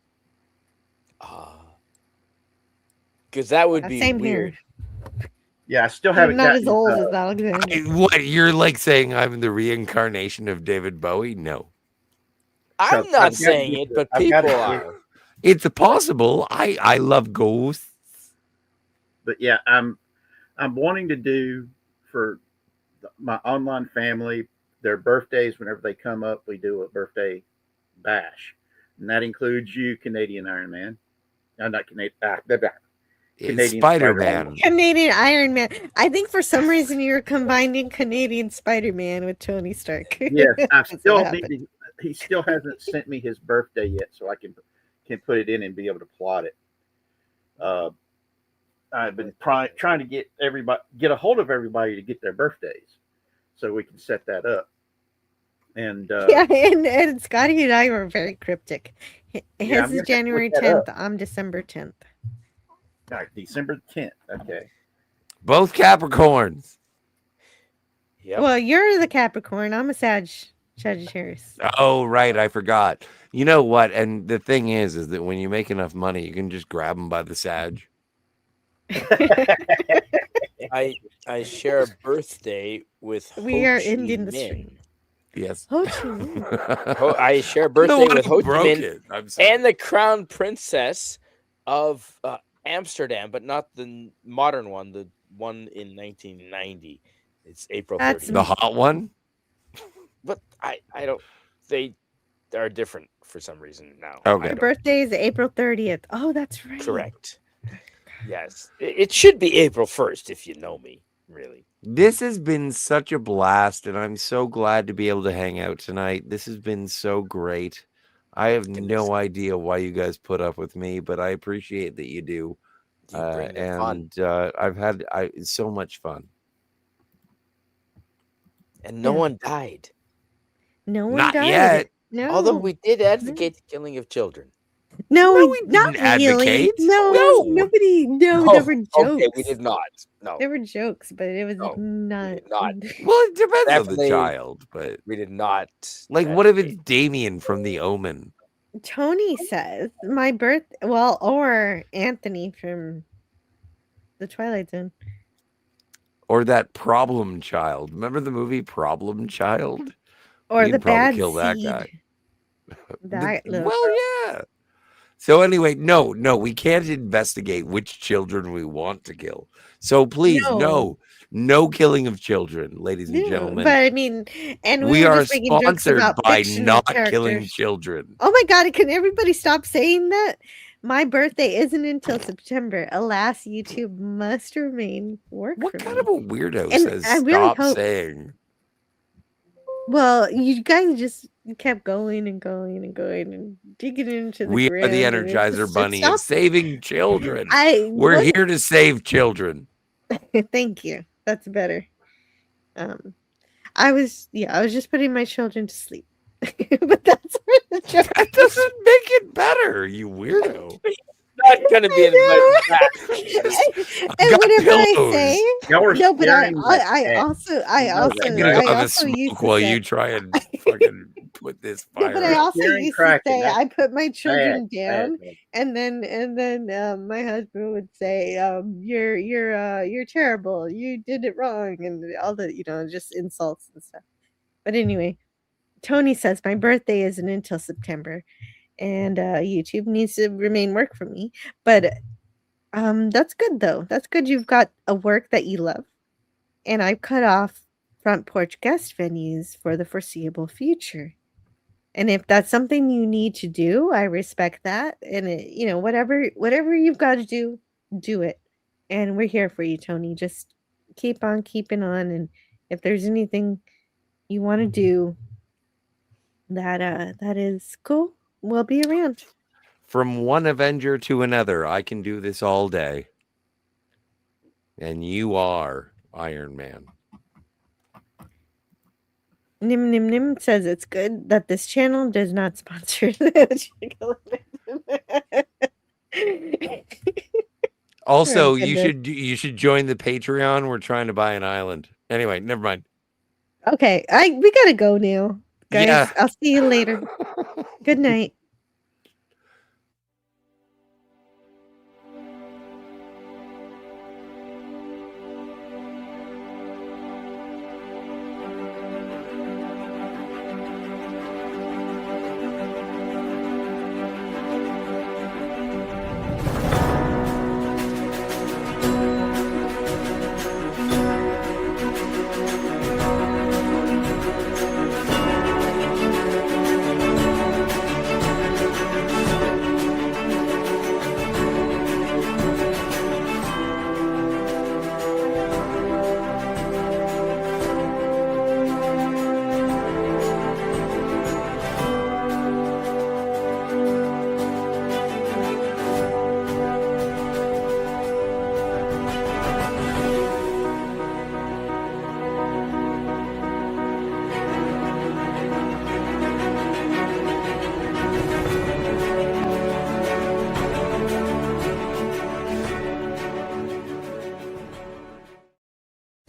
Because that would be same weird. Here. Yeah, I still haven't. Not as old as Alexander. What, you're like saying I'm the reincarnation of David Bowie? No. I'm not saying it, but people are. It's possible. I love ghosts. But yeah, I'm wanting to do for my online family their birthdays. Whenever they come up, we do a birthday bash, and that includes you, Canadian Iron Man. No, not Canadian. Canadian Spider-Man. Canadian Iron Man. I think for some reason you're combining Canadian Spider-Man with Tony Stark. Yes, I still need to. He still hasn't sent me his birthday yet, so I can put it in and be able to plot it. I've been trying to get a hold of everybody to get their birthdays, so we can set that up. And yeah, and Scotty and I were very cryptic. His is January 10th. I'm December 10th. All right, December 10th. Okay. Both Capricorns. Yep. Well, you're the Capricorn. I'm a Sagittarius. Oh, right. I forgot. You know what? And the thing is that when you make enough money, you can just grab them by the Sag. I share a birthday with We are ending the stream. Yes. Ho Chi Minh. I share a birthday with Ho Chi Minh and the Crown Princess of Amsterdam, but not the modern one, the one in 1990. It's April 30th. The hot one? But I don't. They are different for some reason now. Okay. Her birthday is April 30th. Oh, that's right. Correct. Yes. It should be April 1st if you know me, really. This has been such a blast, and I'm so glad to be able to hang out tonight. This has been so great. I have no idea why you guys put up with me, but I appreciate that you do. I've had so much fun. And no one died. No one Not died. yet. No. Although we did advocate the killing of children. No, we not didn't really. advocate. No, nobody. No, there were jokes. Okay, we did not. No. There were jokes, but it was not. Not. Well, it depends on the Definitely, child, but we did not. like, what if it's Damien from The Omen? Tony says my birth. Well, or Anthony from the Twilight Zone. Or that problem child. Remember the movie Problem Child? Or You'd the probably bad kill that seed. guy. Well, yeah. So anyway, no, we can't investigate which children we want to kill. So please, no killing of children, ladies and gentlemen. But I mean, and we were are just making jokes sponsored about by fictional not characters. killing children. Oh my God! Can everybody stop saying that? My birthday isn't until September. Alas, YouTube must remain work. What for kind me. of a weirdo And says I really stop hope- saying? Well, you guys just kept going and going and going and digging into the We are the ground, and it Energizer just- Bunny stop. of saving children. I We're what- here to save children. Thank you. That's better. I was just putting my children to sleep. But that's where the joke. That doesn't make it better, you weirdo. not gonna be invited back. And whenever I say Y'all were no, but I scaring the cat. also I'm gonna go have a used smoke to while say, you try and fucking put this no, fire but I out. also Scaring used to Kraken, say that's I put my bad, children bad. down, and then my husband would say, you're terrible, you did it wrong, and all the just insults and stuff. But anyway, Tony says my birthday isn't until September, and YouTube needs to remain work for me. But that's good though. That's good. You've got a work that you love, and I've cut off front porch guest venues for the foreseeable future. And if that's something you need to do, I respect that. And whatever you've got to do, do it. And we're here for you, Tony. Just keep on keeping on. And if there's anything you want to do that is cool, we'll be around. From one Avenger to another, I can do this all day. And you are Iron Man. Nim Nim Nim says it's good that this channel does not sponsor the Also, Oh, you goodness. should join the Patreon. We're trying to buy an island. Anyway, never mind. Okay, we gotta go now, guys. Yeah. I'll see you later. Good night.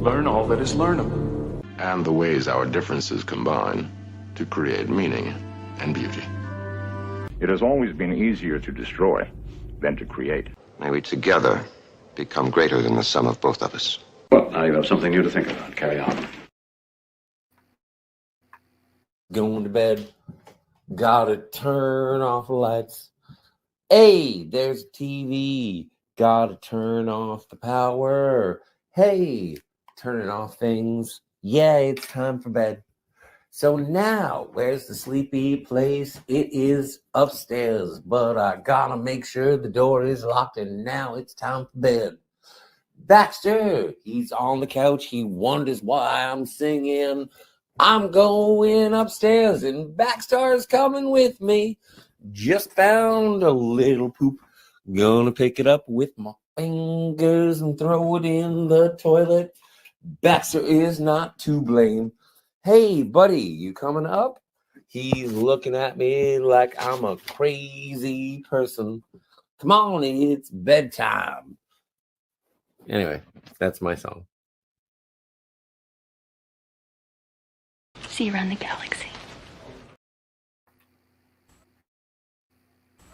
Learn all that is learnable. And the ways our differences combine to create meaning and beauty. It has always been easier to destroy than to create. May we together become greater than the sum of both of us. Well, now you have something new to think about. Carry on. Going to bed. Gotta turn off the lights. Hey, there's TV. Gotta turn off the power. Hey, turning off things. Yeah, it's time for bed. So now, where's the sleepy place? It is upstairs, but I gotta make sure the door is locked, and now it's time for bed. Baxter, he's on the couch. He wonders why I'm singing. I'm going upstairs, and Baxter's coming with me. Just found a little poop. Gonna pick it up with my fingers and throw it in the toilet. Baxter is not to blame. Hey, buddy, you coming up? He's looking at me like I'm a crazy person. Come on, it's bedtime. Anyway, that's my song. See you around the galaxy.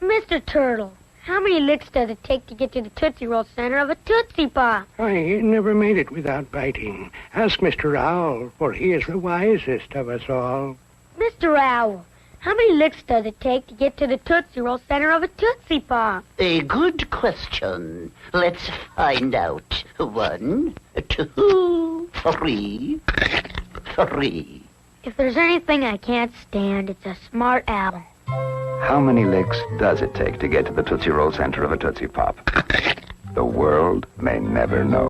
Mr. Turtle, how many licks does it take to get to the Tootsie Roll center of a Tootsie Pop? I never made it without biting. Ask Mr. Owl, for he is the wisest of us all. Mr. Owl, how many licks does it take to get to the Tootsie Roll center of a Tootsie Pop? A good question. Let's find out. 1, 2, 3, 3. If there's anything I can't stand, it's a smart owl. How many licks does it take to get to the Tootsie Roll center of a Tootsie Pop? The world may never know.